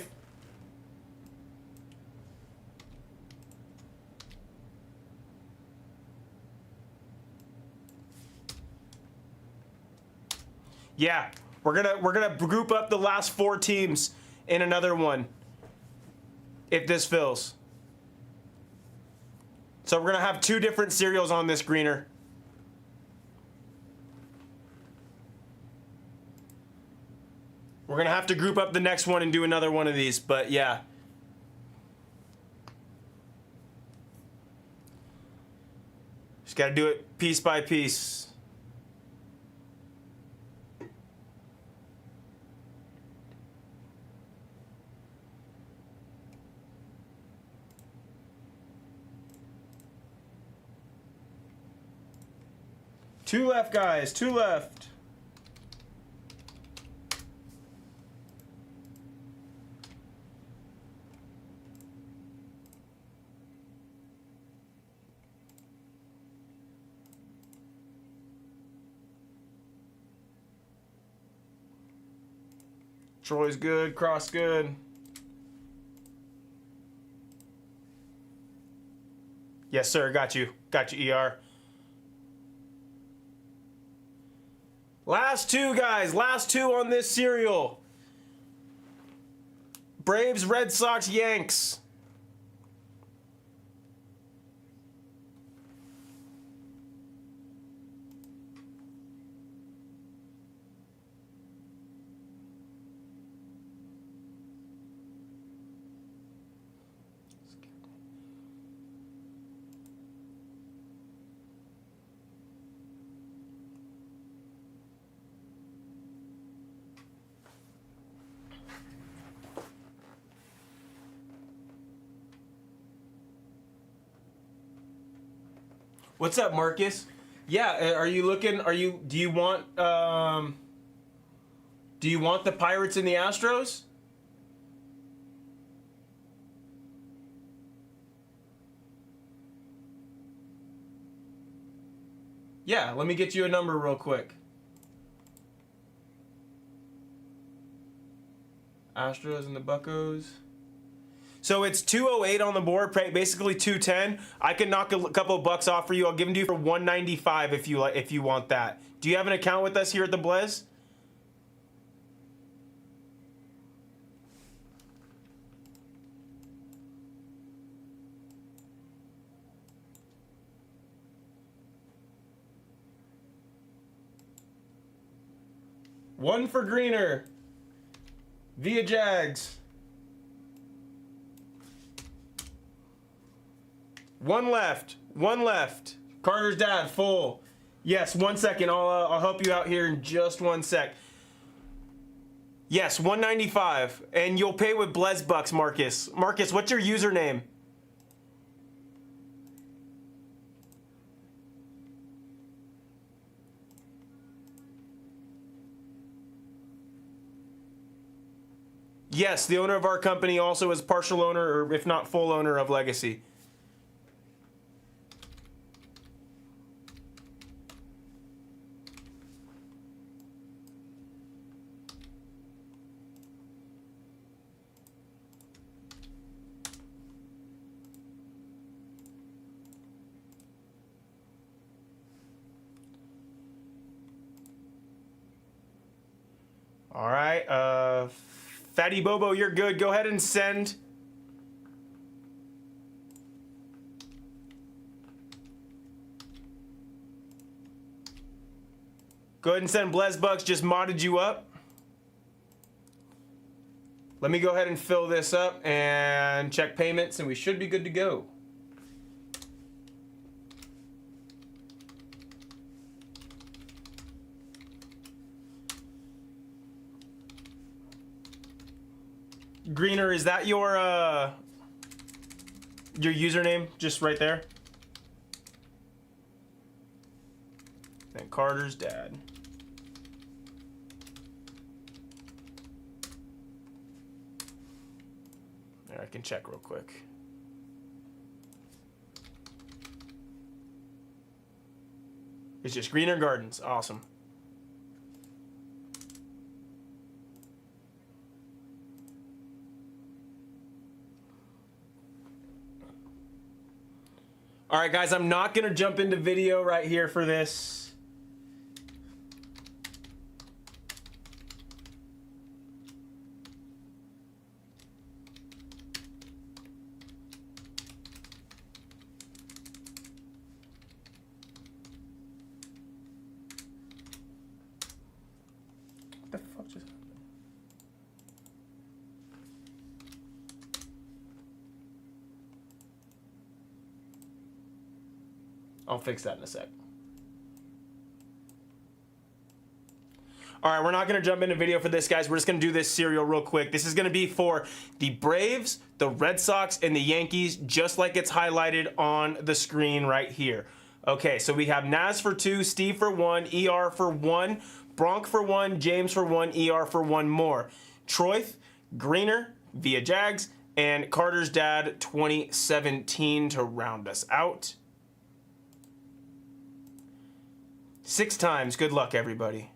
Yeah, we're gonna group up the last four teams in another one if this fills. So we're gonna have two different serials on this greener. We're gonna have to group up the next one and do another one of these, but yeah. Just gotta do it piece by piece. Two left, guys. Two left. Troy's good. Cross good. Yes, sir. Got you. Got you, ER. Last two, guys. Last two on this serial. Braves, Red Sox, Yanks. What's up, Marcus? Yeah, are you looking? Do you want the Pirates and the Astros? Yeah, let me get you a number real quick. Astros and the Buccos. So it's 208 on the board, basically 210. I can knock a couple of bucks off for you. I'll give them to you for 195 if you want that. Do you have an account with us here at the Blez? One for Greener. Via Jags. One left. One left. Carter's dad, full. Yes, 1 second. I'll help you out here in just 1 sec. Yes, 195. And you'll pay with Blez Bucks, Marcus. Marcus, what's your username? Yes, the owner of our company also is partial owner, or if not full owner of Legacy. All right, Fatty Bobo, you're good. Go ahead and send. Go ahead and send Blez Bucks. Just modded you up. Let me go ahead and fill this up and check payments, and we should be good to go. Greener, is that your username just right there? And Carter's dad. There, I can check real quick. It's just Greener Gardens. Awesome. All right, guys, I'm not going to jump into video right here for this. What the fuck just happened? I'll fix that in a sec. All right, we're not going to jump into video for this, guys. We're just going to do this serial real quick. This is going to be for the Braves, the Red Sox, and the Yankees, just like it's highlighted on the screen right here. Okay, so we have Naz for 2, Steve for 1, ER for 1, Bronk for 1, James for 1, ER for 1 more. Troyth, Greener, via Jags, and Carter's dad 2017 to round us out. 6 times. Good luck, everybody.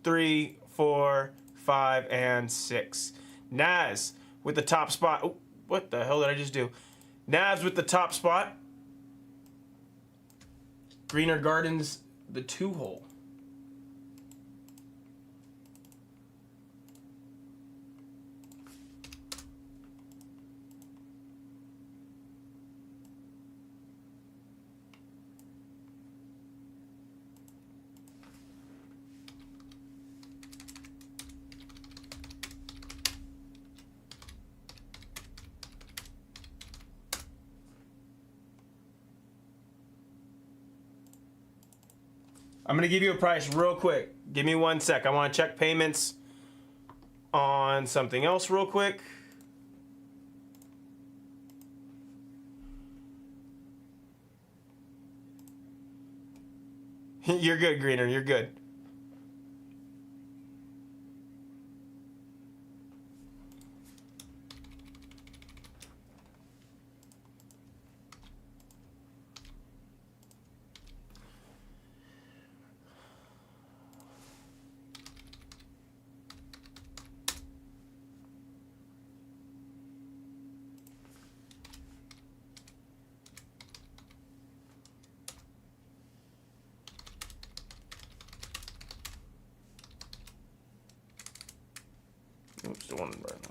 3, 4, 5, and 6. Naz with the top spot. Oh, what the hell did I just do? Naz with the top spot. Greener Gardens, the 2-hole. I'm going to give you a price real quick. Give me 1 sec. I want to check payments on something else real quick. You're good, Greener. You're good. Oops, the one right now.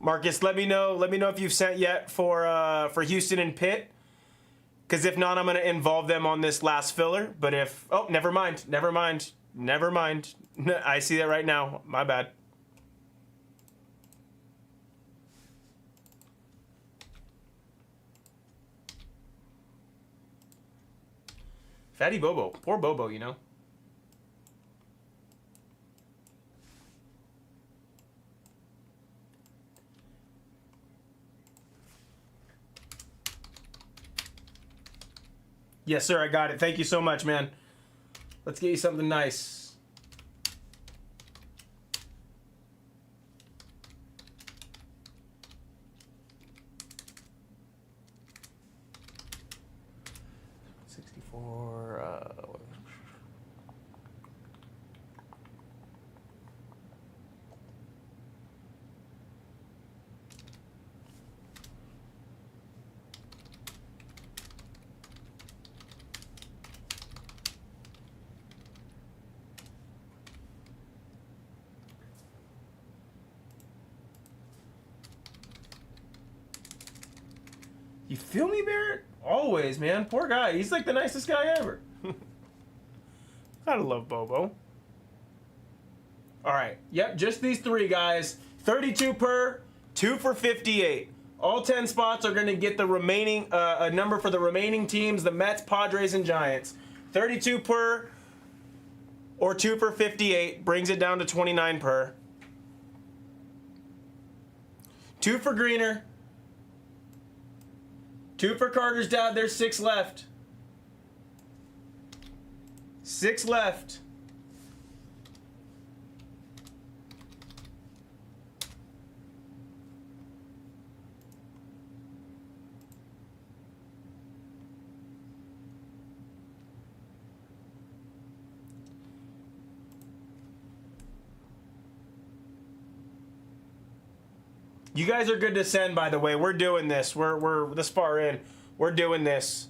Marcus, let me know. Let me know if you've sent yet for Houston and Pitt. Because if not, I'm gonna involve them on this last filler. But if never mind. I see that right now. My bad. Fatty Bobo. Poor Bobo, you know. Yes, sir, I got it. Thank you so much, man. Let's get you something nice. You feel me, Barrett? Always, man. Poor guy. He's like the nicest guy ever. Gotta love Bobo. All right. Yep, just these 3 guys. 32 per, 2 for 58. All 10 spots are going to get the remaining a number for the remaining teams, the Mets, Padres, and Giants. 32 per or 2 for 58 brings it down to 29 per. 2 for Greener. 2 for Carter's dad. There's 6 left. 6 left. You guys are good to send, by the way. We're doing this. We're this far in. We're doing this.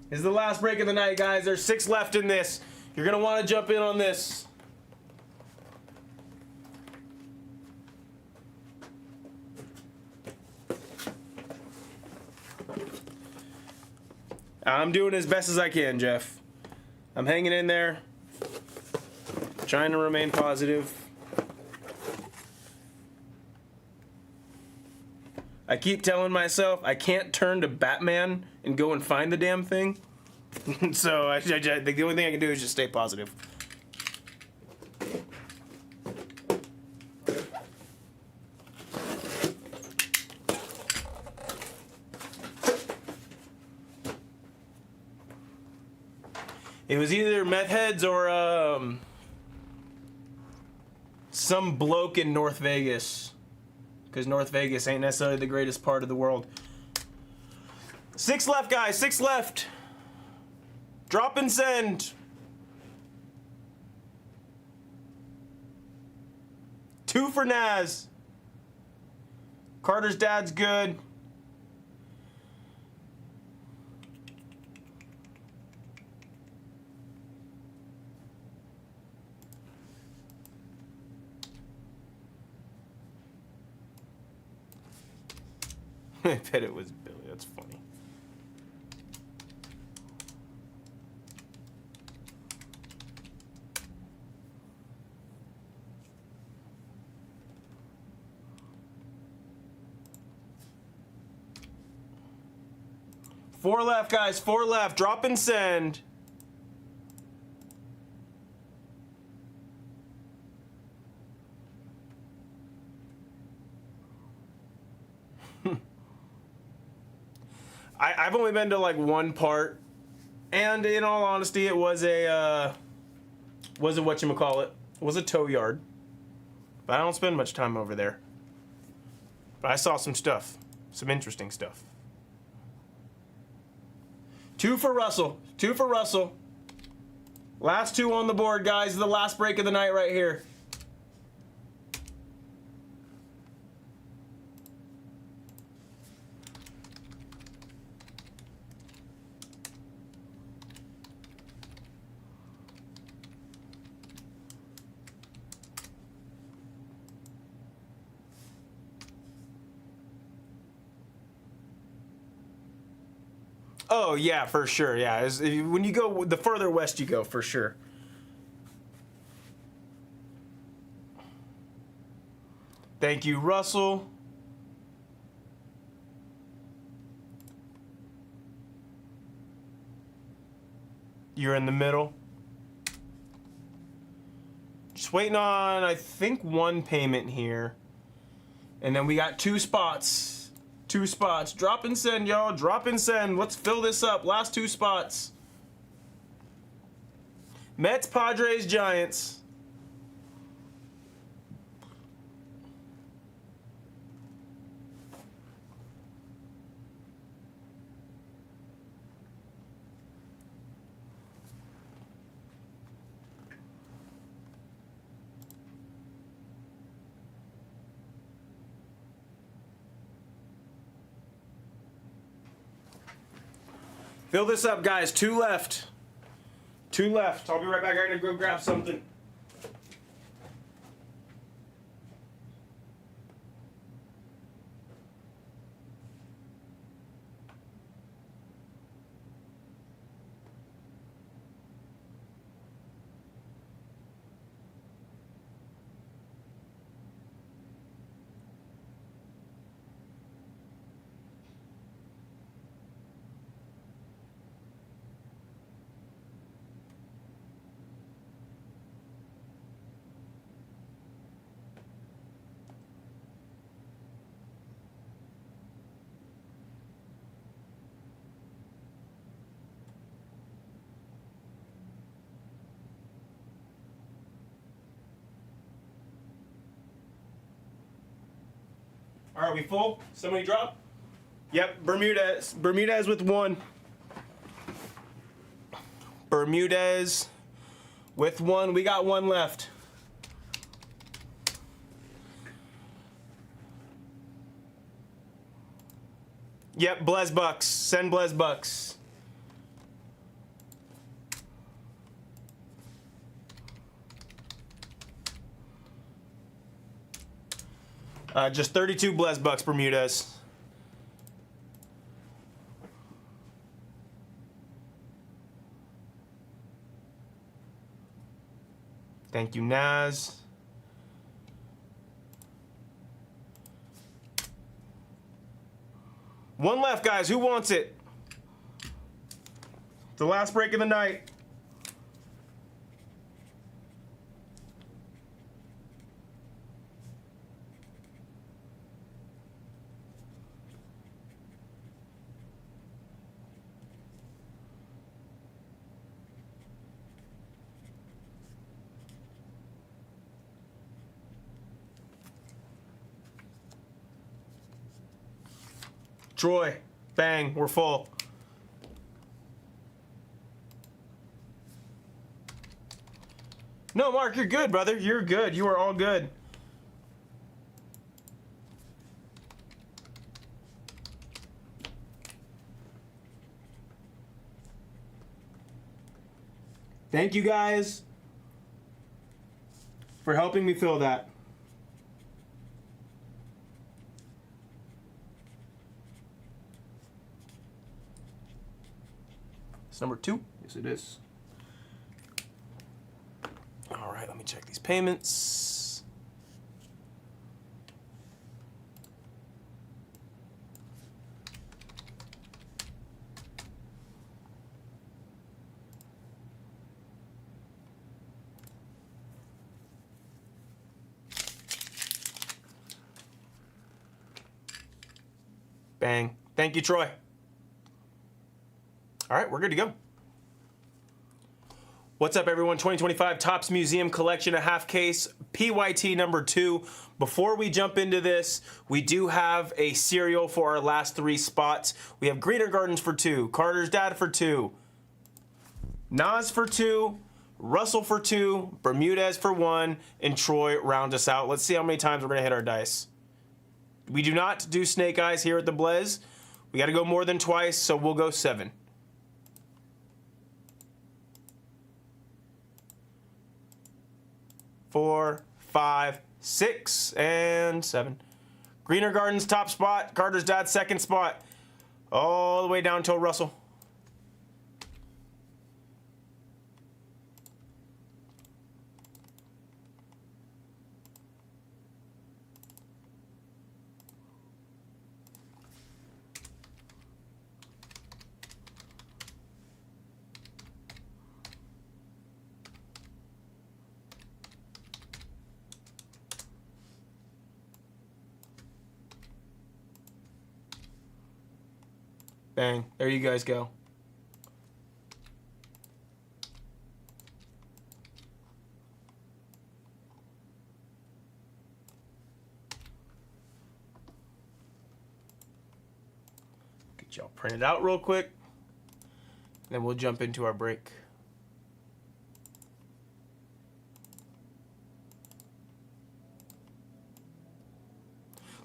This is the last break of the night, guys. There's 6 left in this. You're going to want to jump in on this. I'm doing as best as I can, Jeff. I'm hanging in there. Trying to remain positive. I keep telling myself I can't turn to Batman and go and find the damn thing. So I think the only thing I can do is just stay positive. It was either meth heads or some bloke in North Vegas, because North Vegas ain't necessarily the greatest part of the world. 6 left, guys. 6 left. Drop and send. 2 for Naz. Carter's dad's good. I bet it was Billy. That's funny. Four left, guys. 4 left. Drop and send. I've only been to like one part, and in all honesty, it was a whatchamacallit. It was a tow yard. But I don't spend much time over there. But I saw some stuff, some interesting stuff. 2 for Russell. 2 for Russell. Last 2 on the board, guys. The last break of the night right here. Oh yeah, for sure. Yeah, when you go the further west you go, for sure. Thank you, Russell. You're in the middle. Just waiting on, I think, 1 payment here, and then we got 2 spots. 2 spots. Drop and send, y'all. Drop and send. Let's fill this up. Last 2 spots. Mets, Padres, Giants. Fill this up, guys. 2 left. 2 left. I'll be right back. I gotta go grab something. All right, we full? Somebody drop? Yep, Bermudez. Bermudez with 1. Bermudez with 1. We got 1 left. Yep, Blez Bucks. Send Blez Bucks. Just 32 Blez Bucks, Bermudez. Thank you, Naz. One left, guys. Who wants it? The last break of the night. Troy, bang, we're full. No, Mark, you're good, brother. You're good. You are all good. Thank you guys for helping me fill that. It's number 2. Yes, it is. All right, let me check these payments. Bang. Thank you, Troy. All right, we're good to go. What's up, everyone? 2025 Topps Museum Collection, a half case, PYT number 2. Before we jump into this, we do have a serial for our last 3 spots. We have Greener Gardens for 2, Carter's dad for 2, Nas for 2, Russell for 2, Bermudez for 1, and Troy round us out. Let's see how many times we're going to hit our dice. We do not do snake eyes here at the Blez. We got to go more than twice, so we'll go 7. 4, 5, 6, and 7. Greener Gardens top spot, Carter's dad second spot, all the way down to Russell. Bang. There you guys go. Get y'all printed out real quick. Then we'll jump into our break.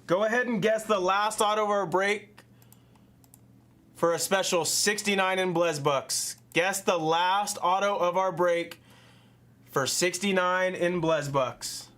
Go ahead and guess the last auto of our break for a special 69 in Blez Bucks. Guess the last auto of our break for 69 in Blez Bucks.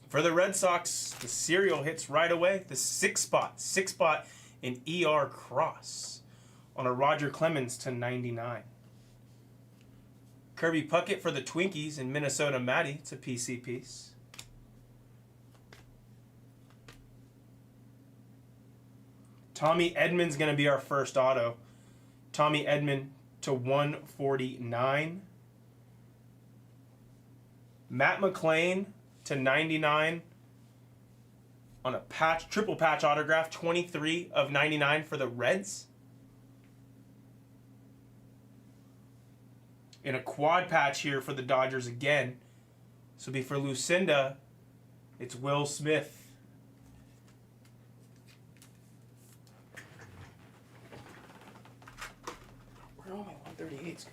For the Red Sox, the serial hits right away. The 6 spot in ER Cross on a Roger Clemens to 99. Kirby Puckett for the Twinkies in Minnesota Matty to PC piece. Tommy Edman's going to be our first auto. Tommy Edman to 149. Matt McLean to 99 on a patch, triple patch autograph, 23 of 99 for the Reds. In a quad patch here for the Dodgers again. This will be for Lucinda. It's Will Smith. Where are my 138s go?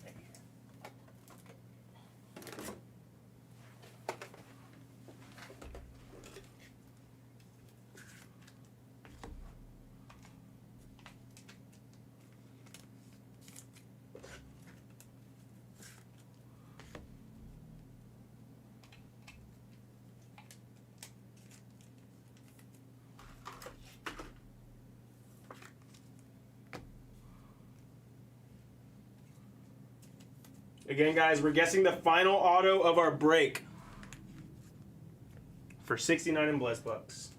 Maybe. Again, guys, we're guessing the final auto of our break for 69 in Blez bucks.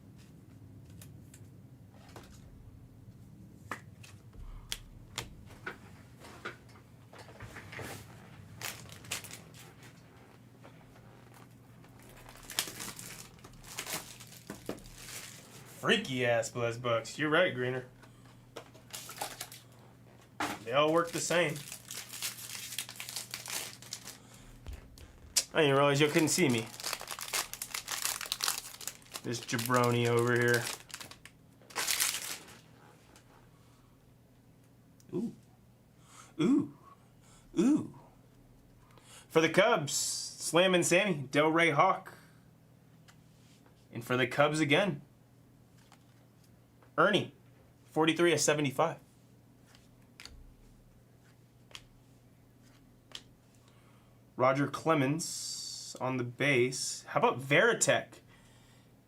Freaky ass Blez bucks. You're right, Greener. They all work the same. I didn't realize you couldn't see me. This jabroni over here. Ooh. Ooh. Ooh. For the Cubs, Slam and Sammy, Del Rey Hawk. And for the Cubs again, Ernie, 43 of 75. Roger Clemens on the base. How about Veritek?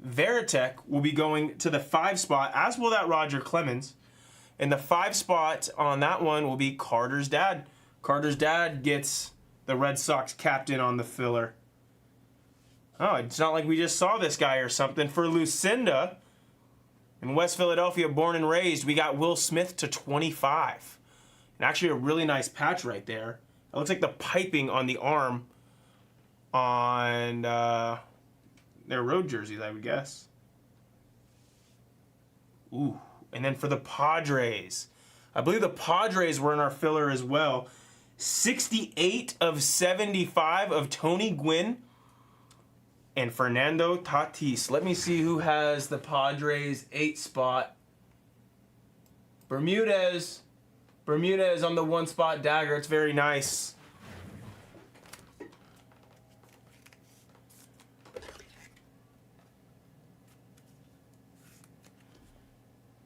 Veritek will be going to the 5 spot, as will that Roger Clemens. And the 5 spot on that one will be Carter's dad. Carter's dad gets the Red Sox captain on the filler. Oh, it's not like we just saw this guy or something. For Lucinda, in West Philadelphia, born and raised, we got Will Smith to 25. And actually a really nice patch right there. It looks like the piping on the arm on their road jerseys, I would guess. Ooh. And then for the Padres, I believe the Padres were in our filler as well. 68 of 75 of Tony Gwynn and Fernando Tatis. Let me see who has the Padres 8 spot. Bermudez. Bermudez on the 1 spot dagger. It's very nice.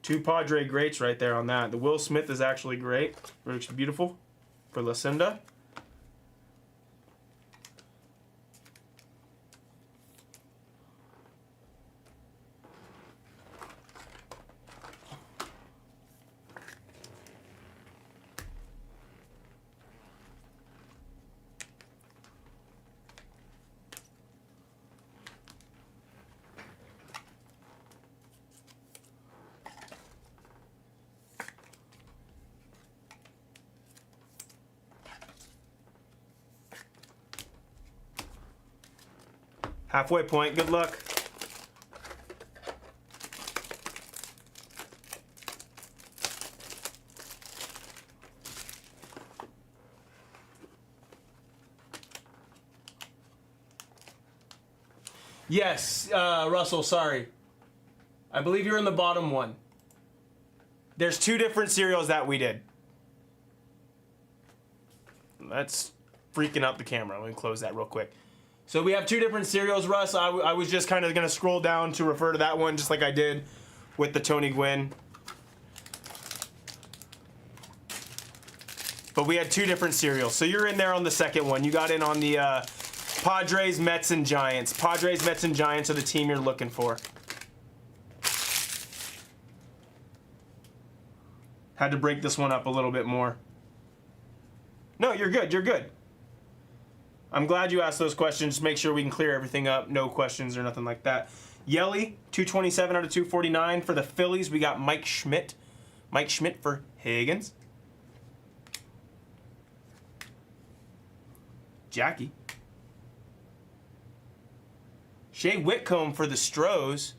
Two Padre greats right there on that. The Will Smith is actually great. Looks beautiful for Lucinda. Halfway point, good luck. Yes, Russell, sorry. I believe you're in the bottom one. There's 2 different serials that we did. That's freaking out the camera. Let me close that real quick. So we have 2 different serials, Russ. I was just kind of going to scroll down to refer to that one, just like I did with the Tony Gwynn. But we had 2 different serials. So you're in there on the second one. You got in on the Padres, Mets, and Giants. Padres, Mets, and Giants are the team you're looking for. Had to break this one up a little bit more. No, you're good. You're good. I'm glad you asked those questions. Make sure we can clear everything up. No questions or nothing like that. Yelly, 227 out of 249. For the Phillies, we got Mike Schmidt. Mike Schmidt for Higgins. Jackie. Jay Whitcomb for the Stros.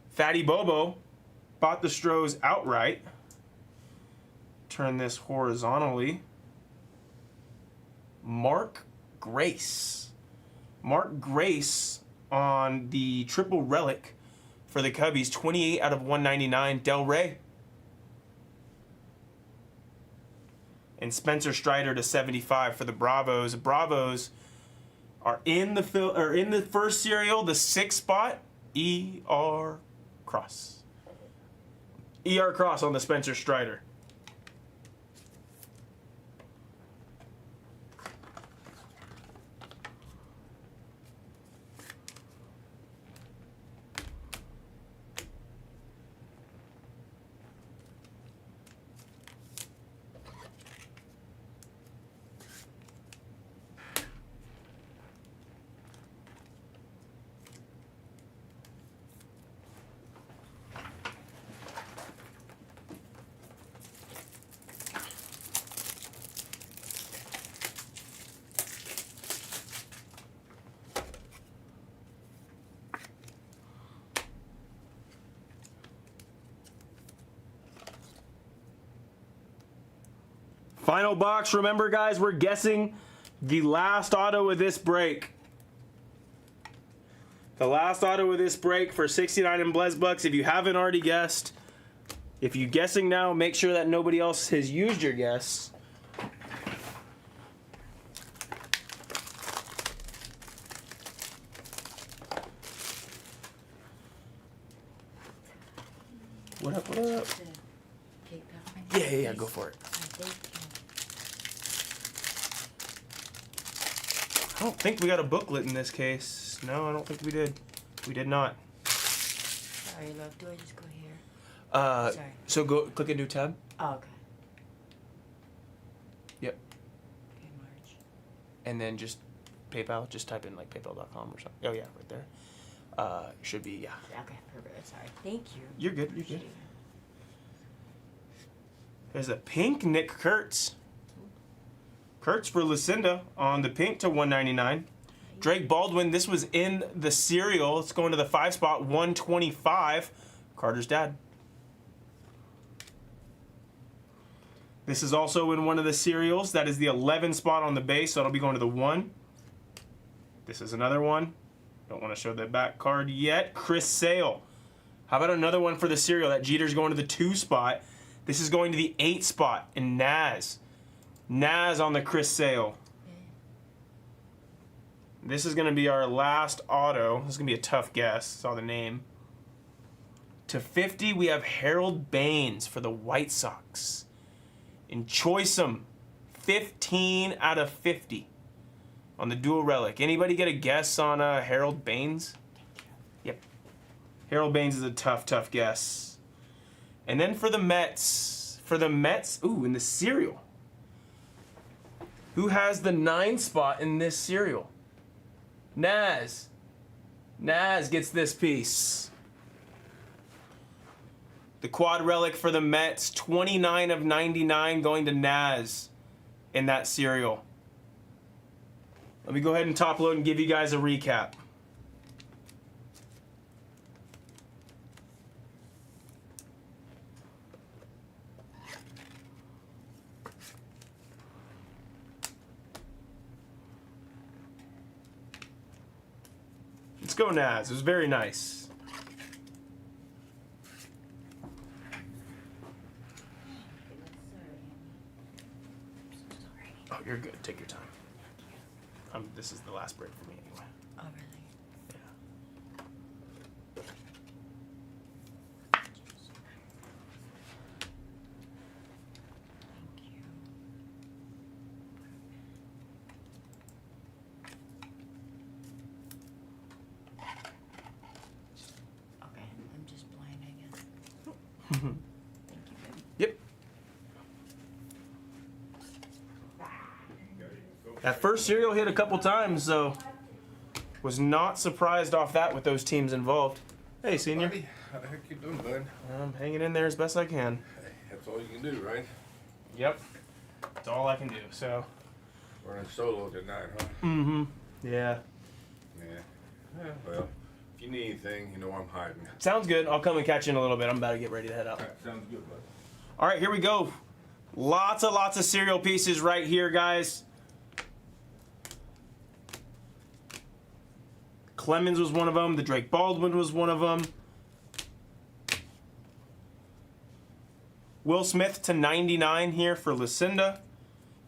Fatty Bobo bought the Stros outright. Turn this horizontally. Mark Grace. Mark Grace on the triple relic for the Cubbies. 28 out of 199. Del Rey. And Spencer Strider to 75 for the Bravos. Bravos are in the first serial, the 6th spot. ER Cross. ER Cross on the Spencer Strider. Final box. Remember, guys, we're guessing the last auto of this break. The last auto of this break for 69 and Blez Bucks. If you haven't already guessed, if you're guessing now, make sure that nobody else has used your guess. What up, what up? Yeah, go for it. I don't think we got a booklet in this case. No, I don't think we did. We did not. Sorry, love. Do I just go here? Sorry. So go click a new tab. Oh, okay. Yep. Okay, March. And then just PayPal. Just type in like PayPal.com or something. Oh yeah, right there. Should be, yeah. Okay, perfect. Sorry. Thank you. You're good. You're good. There's a pink Nick Kurtz. Kurtz for Lucinda on the pink to 199. Drake Baldwin, this was in the serial. It's going to the 5 spot, 125. Carter's dad. This is also in one of the serials. That is the 11 spot on the base, so it'll be going to the 1. This is another one. Don't want to show that back card yet. Chris Sale. How about another one for the serial? That Jeter's going to the 2 spot. This is going to the 8 spot in Naz. Naz on the Chris Sale. This is going to be our last auto. This is going to be a tough guess. Saw the name. To 50, we have Harold Baines for the White Sox. In Choice'em, 15 out of 50 on the dual relic. Anybody get a guess on Harold Baines? Yep. Harold Baines is a tough guess. And then for the Mets, ooh, in the serial. Who has the 9 spot in this serial? Naz. Naz gets this piece. The quad relic for the Mets, 29 of 99 going to Naz in that serial. Let me go ahead and top load and give you guys a recap. Let's go, Naz. It was very nice. Oh, you're good. Take your time. This is the last break for me anyway. Oh, really? Thank you. Okay, I'm just blind, I guess. Thank you, babe. Yep. That first serial hit a couple times, so was not surprised off that with those teams involved. Hey, senior. Buddy, how the heck you doing, bud? I'm hanging in there as best I can. Hey, that's all you can do, right? Yep. That's all I can do, so. Running solo tonight, huh? Mm-hmm. Yeah. Yeah. Well, If you need anything, you know where I'm hiding. Sounds good. I'll come and catch you in a little bit. I'm about to get ready to head out. Alright, sounds good, bud. All right, here we go. Lots of cereal pieces right here, guys. Clemens was one of them. The Drake Baldwin was one of them. Will Smith to 99 here for Lucinda.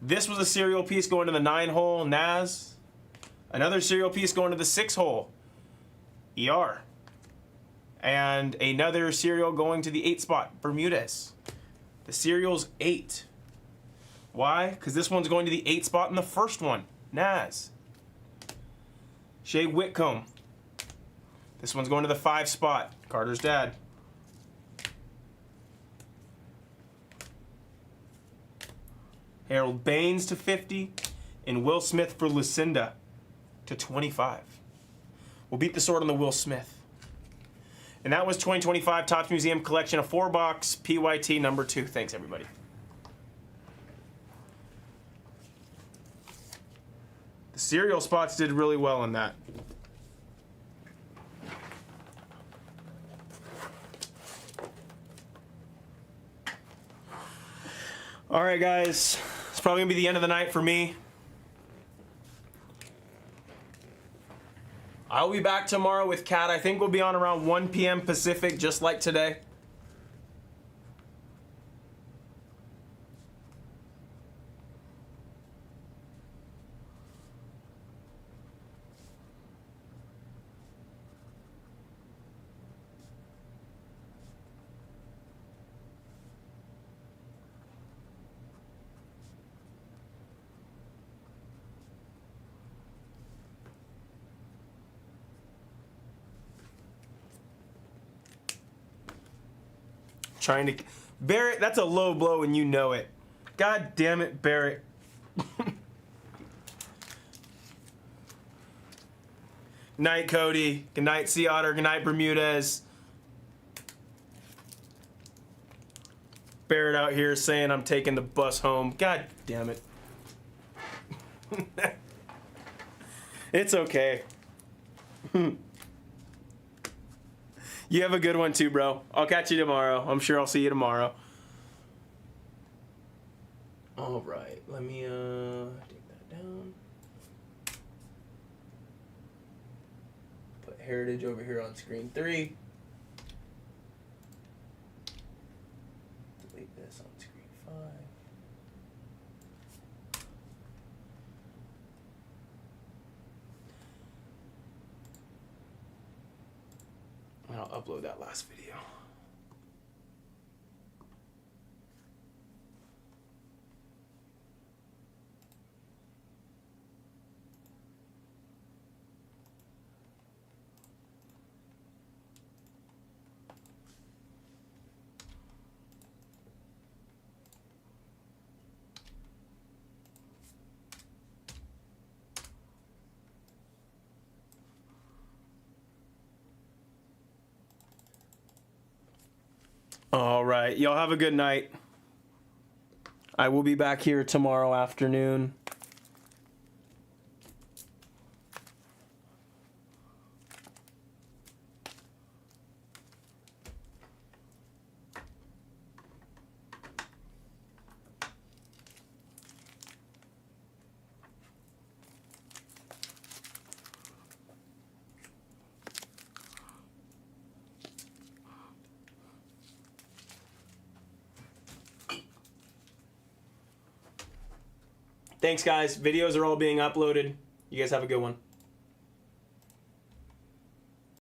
This was a cereal piece going to the 9-hole, Naz. Another cereal piece going to the 6-hole, ER. And another cereal going to the 8 spot, Bermudez. The cereal's 8. Why? Because this one's going to the 8 spot in the first one, Naz. Shea Whitcomb. This one's going to the 5 spot, Carter's dad. Harold Baines to 50, and Will Smith for Lucinda to 25. We'll beat the sword on the Will Smith. And that was 2025 Topps Museum Collection, a 4-box PYT number 2. Thanks, everybody. The cereal spots did really well in that. All right, guys. It's probably going to be the end of the night for me. I'll be back tomorrow with Kat. I think we'll be on around 1 p.m. Pacific, just like today. Trying to... Barrett, that's a low blow and you know it. God damn it, Barrett. Good night, Cody. Good night, Sea Otter. Good night, Bermudez. Barrett out here saying I'm taking the bus home. God damn it. It's okay. You have a good one too, bro. I'll catch you tomorrow. I'm sure I'll see you tomorrow. All right, let me take that down. Put Heritage over here on screen 3. Delete this on screen 5. And I'll upload that last video. All right, y'all have a good night. I will be back here tomorrow afternoon. Thanks, guys. Videos are all being uploaded. You guys have a good one.